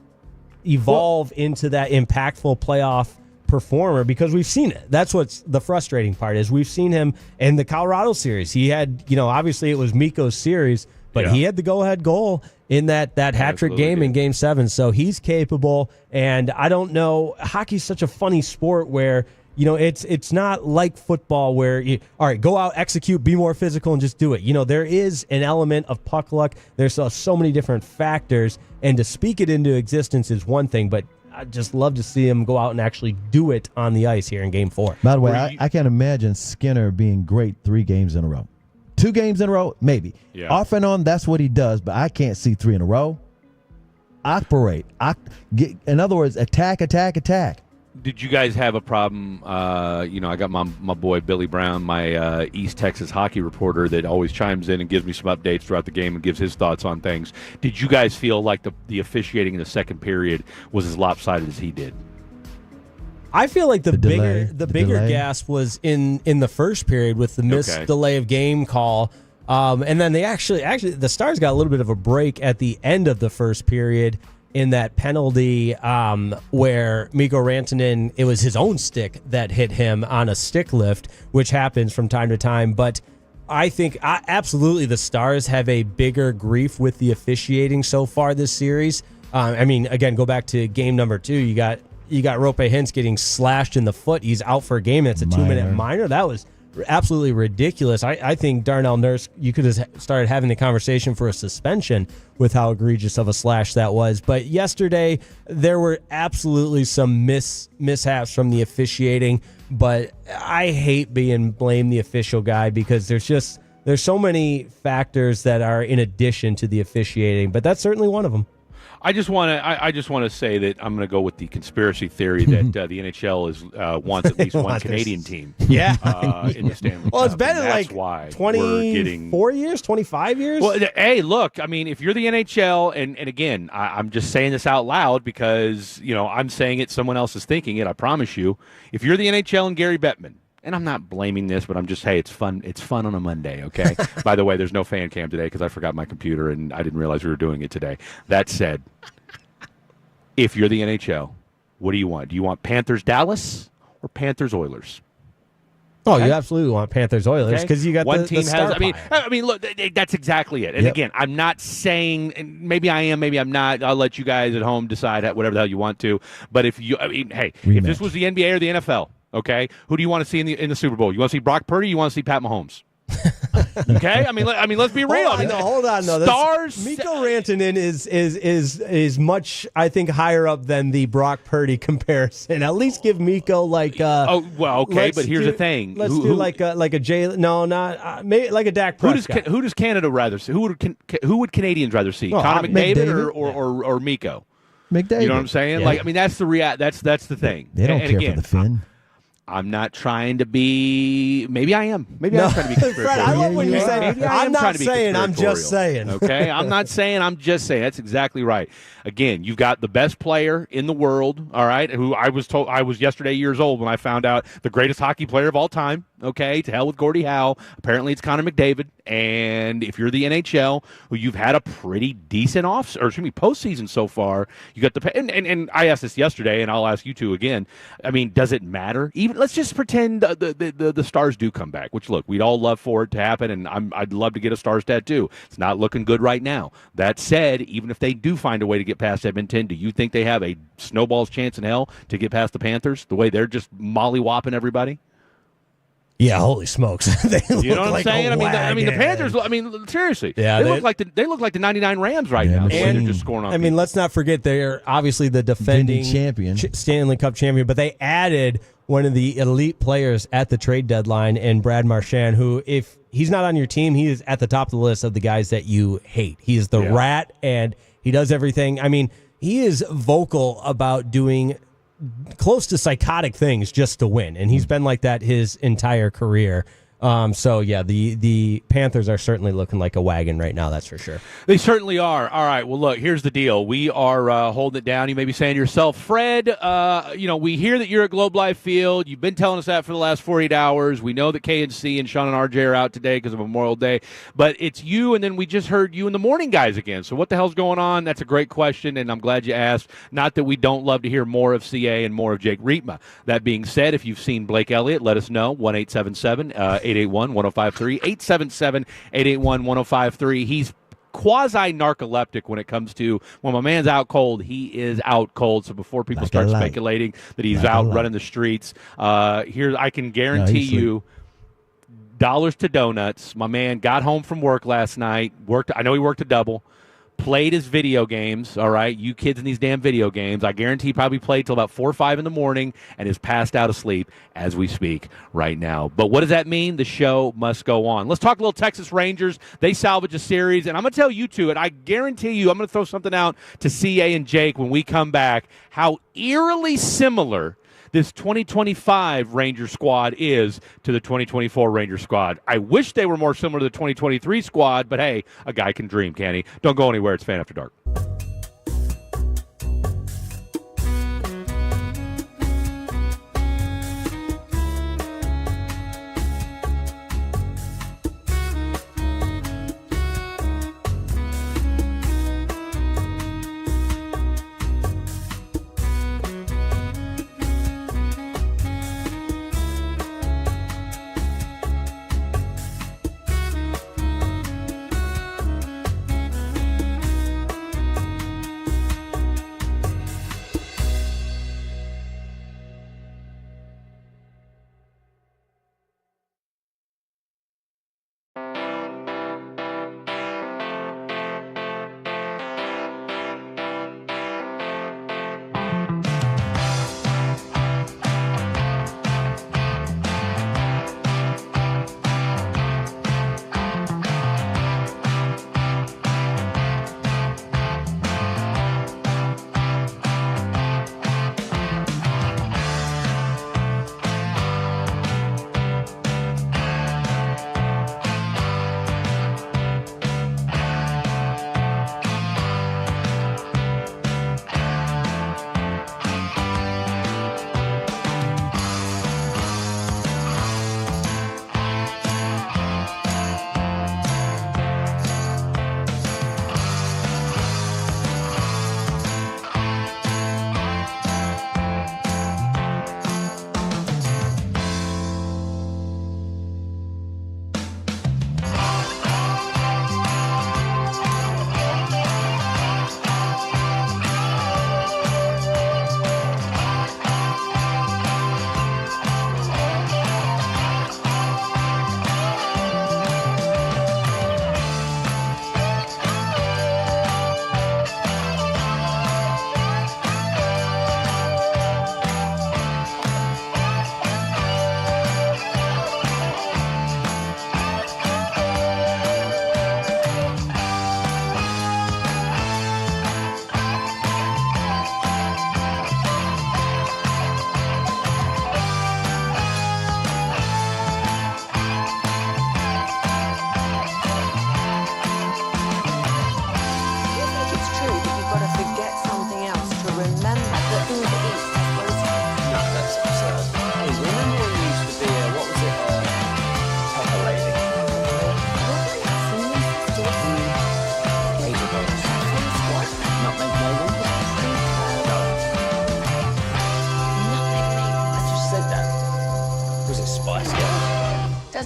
evolve into that impactful playoff performer because we've seen it. That's what's the frustrating part is we've seen him in the Colorado series. He had, obviously it was Mikko's series, but he had the go-ahead goal in that hat-trick game in Game 7. So he's capable, and I don't know. Hockey's such a funny sport where, it's not like football where, all right, go out, execute, be more physical, and just do it. There is an element of puck luck. There's so many different factors, and to speak it into existence is one thing, but I'd just love to see him go out and actually do it on the ice here in Game 4. By the way, I can't imagine Skinner being great 3 games in a row. 2 games in a row, maybe. Yeah. Off and on, that's what he does, but I can't see 3 in a row. Operate. In other words, attack. Did you guys have a problem? I got my boy Billy Brown, my East Texas hockey reporter that always chimes in and gives me some updates throughout the game and gives his thoughts on things. Did you guys feel like the officiating in the second period was as lopsided as he did? I feel like the bigger gasp was in the first period with the missed delay of game call. And then they actually the Stars got a little bit of a break at the end of the first period in that penalty where Mikko Rantanen, it was his own stick that hit him on a stick lift, which happens from time to time. But I think absolutely the Stars have a bigger grief with the officiating so far this series. Again, go back to game number 2. You got Roope Hintz getting slashed in the foot. He's out for a game. It's a 2-minute minor. That was absolutely ridiculous. I think Darnell Nurse, you could have started having the conversation for a suspension with how egregious of a slash that was. But yesterday, there were absolutely some mishaps from the officiating. But I hate being blamed the official guy because there's there's so many factors that are in addition to the officiating, but that's certainly one of them. I just want to say that I'm going to go with the conspiracy theory that the NHL wants at least one Canadian team. Yeah. In the Stanley Well, it's Cup, been and like why 24 years, 25 years. Well, hey, look, I mean, if you're the NHL, and again, I'm just saying this out loud because I'm saying it, someone else is thinking it. I promise you, if you're the NHL and Gary Bettman. And I'm not blaming this, but I'm just, hey, it's fun. It's fun on a Monday, okay? By the way, there's no fan cam today because I forgot my computer and I didn't realize we were doing it today. That said, if you're the NHL, what do you want? Do you want Panthers-Dallas or Panthers-Oilers? Oh, you absolutely want Panthers-Oilers because you got one the team star has. I mean, look, that's exactly it. And again, I'm not saying, and maybe I am, maybe I'm not. I'll let you guys at home decide whatever the hell you want to. But if this was the NBA or the NFL. Okay, who do you want to see in the Super Bowl? You want to see Brock Purdy? You want to see Pat Mahomes? Okay, I mean, let's be real. Hold on, no. Stars. Mikko Rantanen is much, I think, higher up than the Brock Purdy comparison. At least give Mikko like. Okay, but here's the thing. Let's do like a Jalen. No, not maybe like a Dak Prescott. Who does Canada rather see? Who would Canadians rather see? Connor McDavid or Mikko? McDavid. You know what I'm saying? Yeah. Like, I mean, that's the that's the thing. They don't care for the Finn. I'm not trying to be. Maybe I am. Maybe I'm trying to be conspiratorial. Fred, I love when you say. I'm not saying. I'm just saying. Okay, I'm not saying. I'm just saying. That's exactly right. Again, you've got the best player in the world. All right, who I was told I was yesterday years old when I found out the greatest hockey player of all time. Okay, to hell with Gordie Howe. Apparently, it's Connor McDavid. And if you're the NHL, who you've had a pretty decent postseason so far, you got the and I asked this yesterday, and I'll ask you two again. I mean, does it matter? Even let's just pretend the Stars do come back. Which look, we'd all love for it to happen, and I'd love to get a Stars tattoo. It's not looking good right now. That said, even if they do find a way to get past Edmonton, do you think they have a snowball's chance in hell to get past the Panthers? The way they're just molly-whopping everybody. Yeah, holy smokes! They look you know what like I'm saying? I mean, the Panthers. I mean, seriously, yeah, they look like the 99 Rams right now. And they're just scoring on. I mean, let's not forget they're obviously the defending champion, Stanley Cup champion, but they added one of the elite players at the trade deadline in Brad Marchand, who, if he's not on your team, he is at the top of the list of the guys that you hate. He is the rat, and he does everything. I mean, he is vocal about doing close to psychotic things just to win, and he's been like that his entire career. So yeah, the Panthers are certainly looking like a wagon right now. That's for sure. They certainly are. All right. Well, look, here's the deal. We are holding it down. You may be saying to yourself, Fred, we hear that you're at Globe Life Field. You've been telling us that for the last 48 hours. We know that KNC and Sean and RJ are out today because of Memorial Day, but it's you, and then we just heard you and the morning guys again. So what the hell's going on? That's a great question, and I'm glad you asked. Not that we don't love to hear more of CA and more of Jake Rietma. That being said, if you've seen Blake Elliott, let us know. 1-877 881-1053, 877-881-1053. He's quasi-narcoleptic when it comes to when my man's out cold, he is out cold. So before people start speculating that he's out running the streets, here I can guarantee you dollars to donuts. My man got home from work last night, I know he worked a double, played his video games, all right? You kids in these damn video games. I guarantee he probably played till about 4 or 5 in the morning and is passed out asleep as we speak right now. But what does that mean? The show must go on. Let's talk a little Texas Rangers. They salvage a series, and I'm going to tell you two, and I guarantee you I'm going to throw something out to CA and Jake when we come back, how eerily similar this 2025 Ranger squad is to the 2024 Ranger squad. I wish they were more similar to the 2023 squad, but hey, a guy can dream, can he? Don't go anywhere. It's Fan After Dark.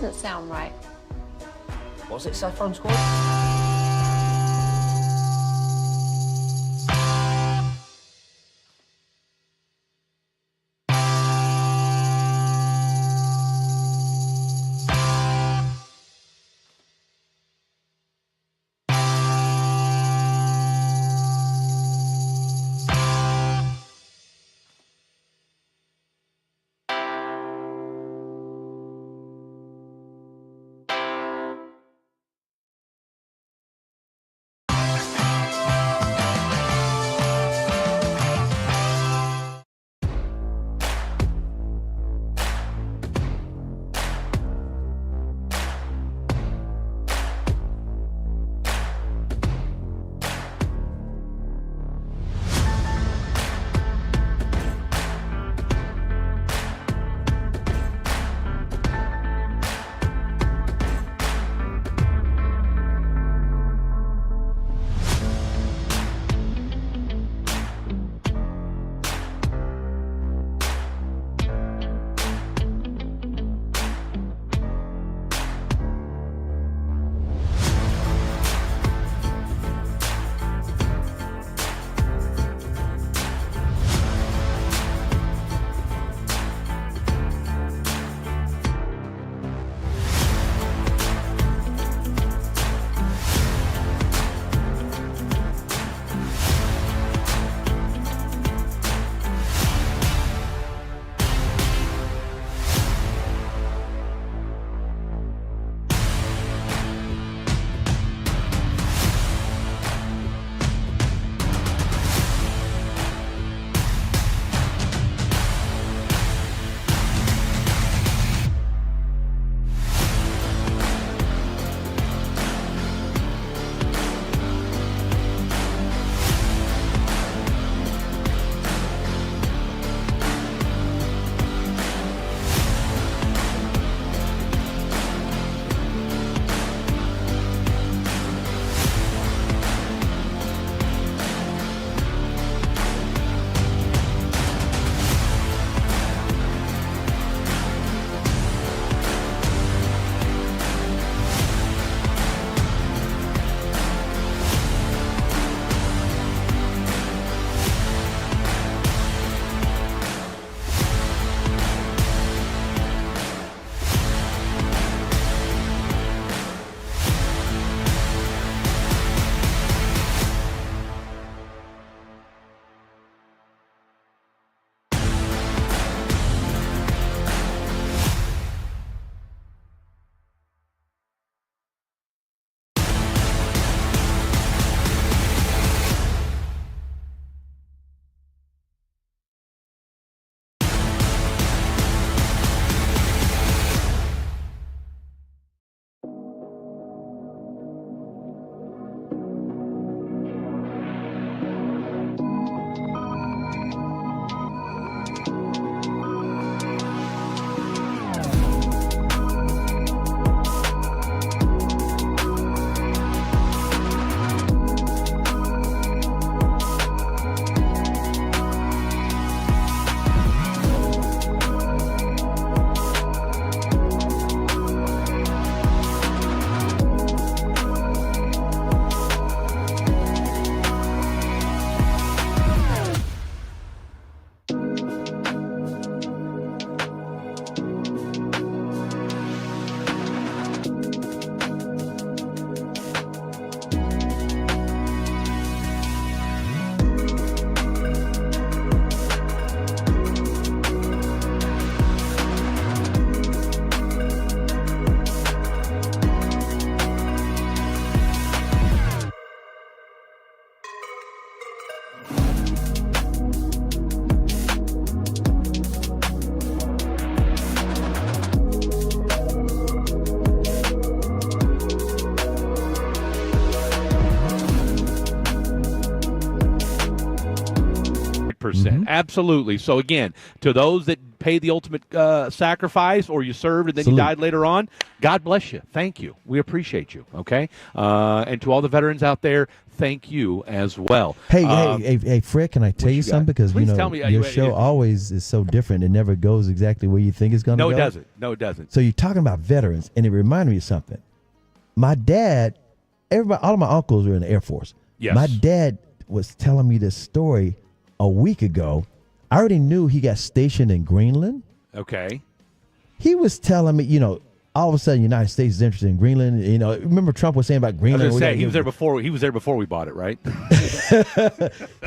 doesn't sound right. Was it Saffron Squad? Absolutely. So, again, to those that paid the ultimate sacrifice, or you served and then you died later on, God bless you. Thank you. We appreciate you, okay? And to all the veterans out there, thank you as well. Hey, Fred, can I tell you something? Because, Please tell me, your show always is so different. It never goes exactly where you think it's going to go. No, it doesn't. No, it doesn't. So you're talking about veterans, and it reminded me of something. My dad, all of my uncles were in the Air Force. Yes. My dad was telling me this story a week ago. I already knew he got stationed in Greenland. Okay. He was telling me, all of a sudden, the United States is interested in Greenland. Remember Trump was saying about Greenland. I was going to say, he was there before we bought it, right?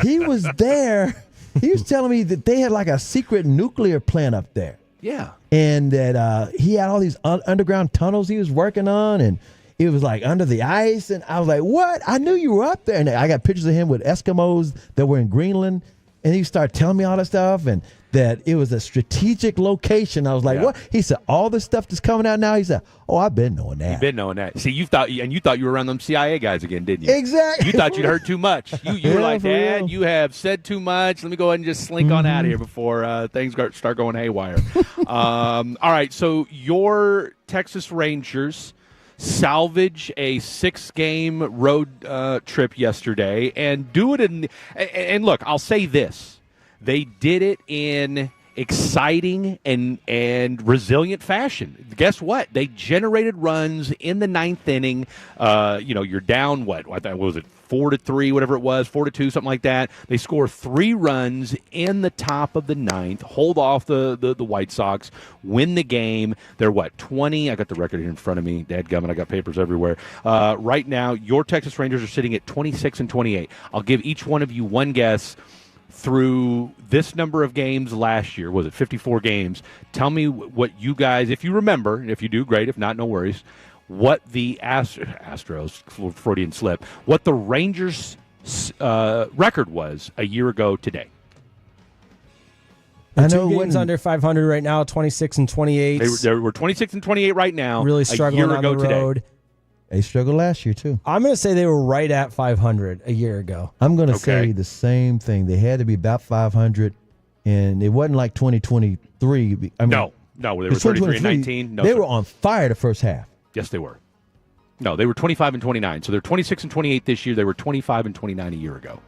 He was there. He was telling me that they had like a secret nuclear plant up there. Yeah. And that he had all these underground tunnels he was working on, and it was like under the ice. And I was like, what? I knew you were up there. And I got pictures of him with Eskimos that were in Greenland. And he started telling me all that stuff, and that it was a strategic location. I was like, what? He said, all this stuff that's coming out now? He said, oh, I've been knowing that. You've been knowing that. See, you thought you were around them CIA guys again, didn't you? Exactly. You thought you'd heard too much. You were like, Dad, you have said too much. Let me go ahead and just slink on out of here before things start going haywire. All right, so your Texas Rangers salvage a 6-game road trip yesterday and do it and look, I'll say this. They did it in exciting and resilient fashion. Guess what? They generated runs in the 9th inning. You're down, what was it, 4-3, whatever it was, 4-2, something like that. They score 3 runs in the top of the 9th, hold off the White Sox, win the game. They're 20? I got the record here in front of me. Dadgummit, I got papers everywhere. Right now, your Texas Rangers are sitting at 26-28. I'll give each one of you one guess. Through this number of games last year, was it 54 games? Tell me what you guys, if you remember, and if you do, great. If not, no worries. What the Astros, Freudian slip, what the Rangers' record was a year ago today. I know 2 games under 500 right now, 26-28. They were 26-28 right now. Really struggling a year ago on the road. Today. They struggled last year, too. I'm going to say they were right at 500 a year ago. I'm going to say the same thing. They had to be about 500, and it wasn't like 2023. No, they were 33-19. No, they were on fire the first half. Yes, they were. No, they were 25-29. So they're 26-28 this year. They were 25-29 a year ago.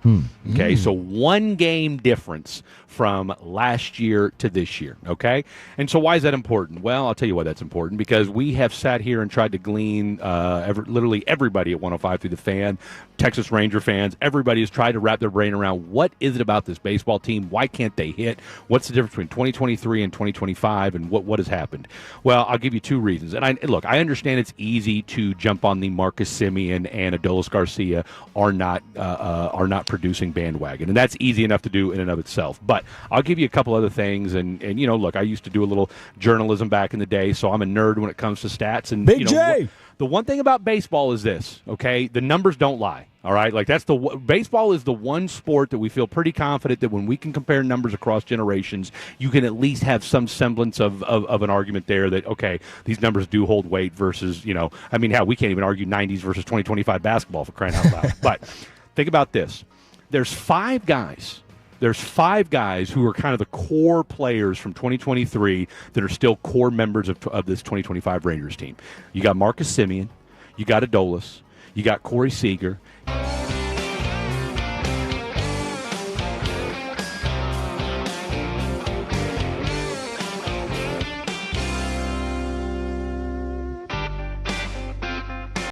Okay, so 1 game difference from last year to this year. Okay, and so why is that important? Well, I'll tell you why that's important. Because we have sat here and tried to glean literally everybody at 105 through the Fan, Texas Ranger fans. Everybody has tried to wrap their brain around what is it about this baseball team? Why can't they hit? What's the difference between 2023 and 2025? And what has happened? Well, I'll give you 2 reasons. And I understand it's easy to jump on the Marcus Semien and Adolis Garcia are not producing bandwagon, and that's easy enough to do in and of itself. But I'll give you a couple other things, and look, I used to do a little journalism back in the day, so I'm a nerd when it comes to stats. And Big J. The one thing about baseball is this, okay? The numbers don't lie, all right? Like baseball is the one sport that we feel pretty confident that when we can compare numbers across generations, you can at least have some semblance of an argument there that, okay, these numbers do hold weight versus, we can't even argue 90s versus 2025 basketball for crying out loud. But think about this. There's 5 guys who are kind of the core players from 2023 that are still core members of this 2025 Rangers team. You got Marcus Semien, you got Adolis, you got Corey Seager,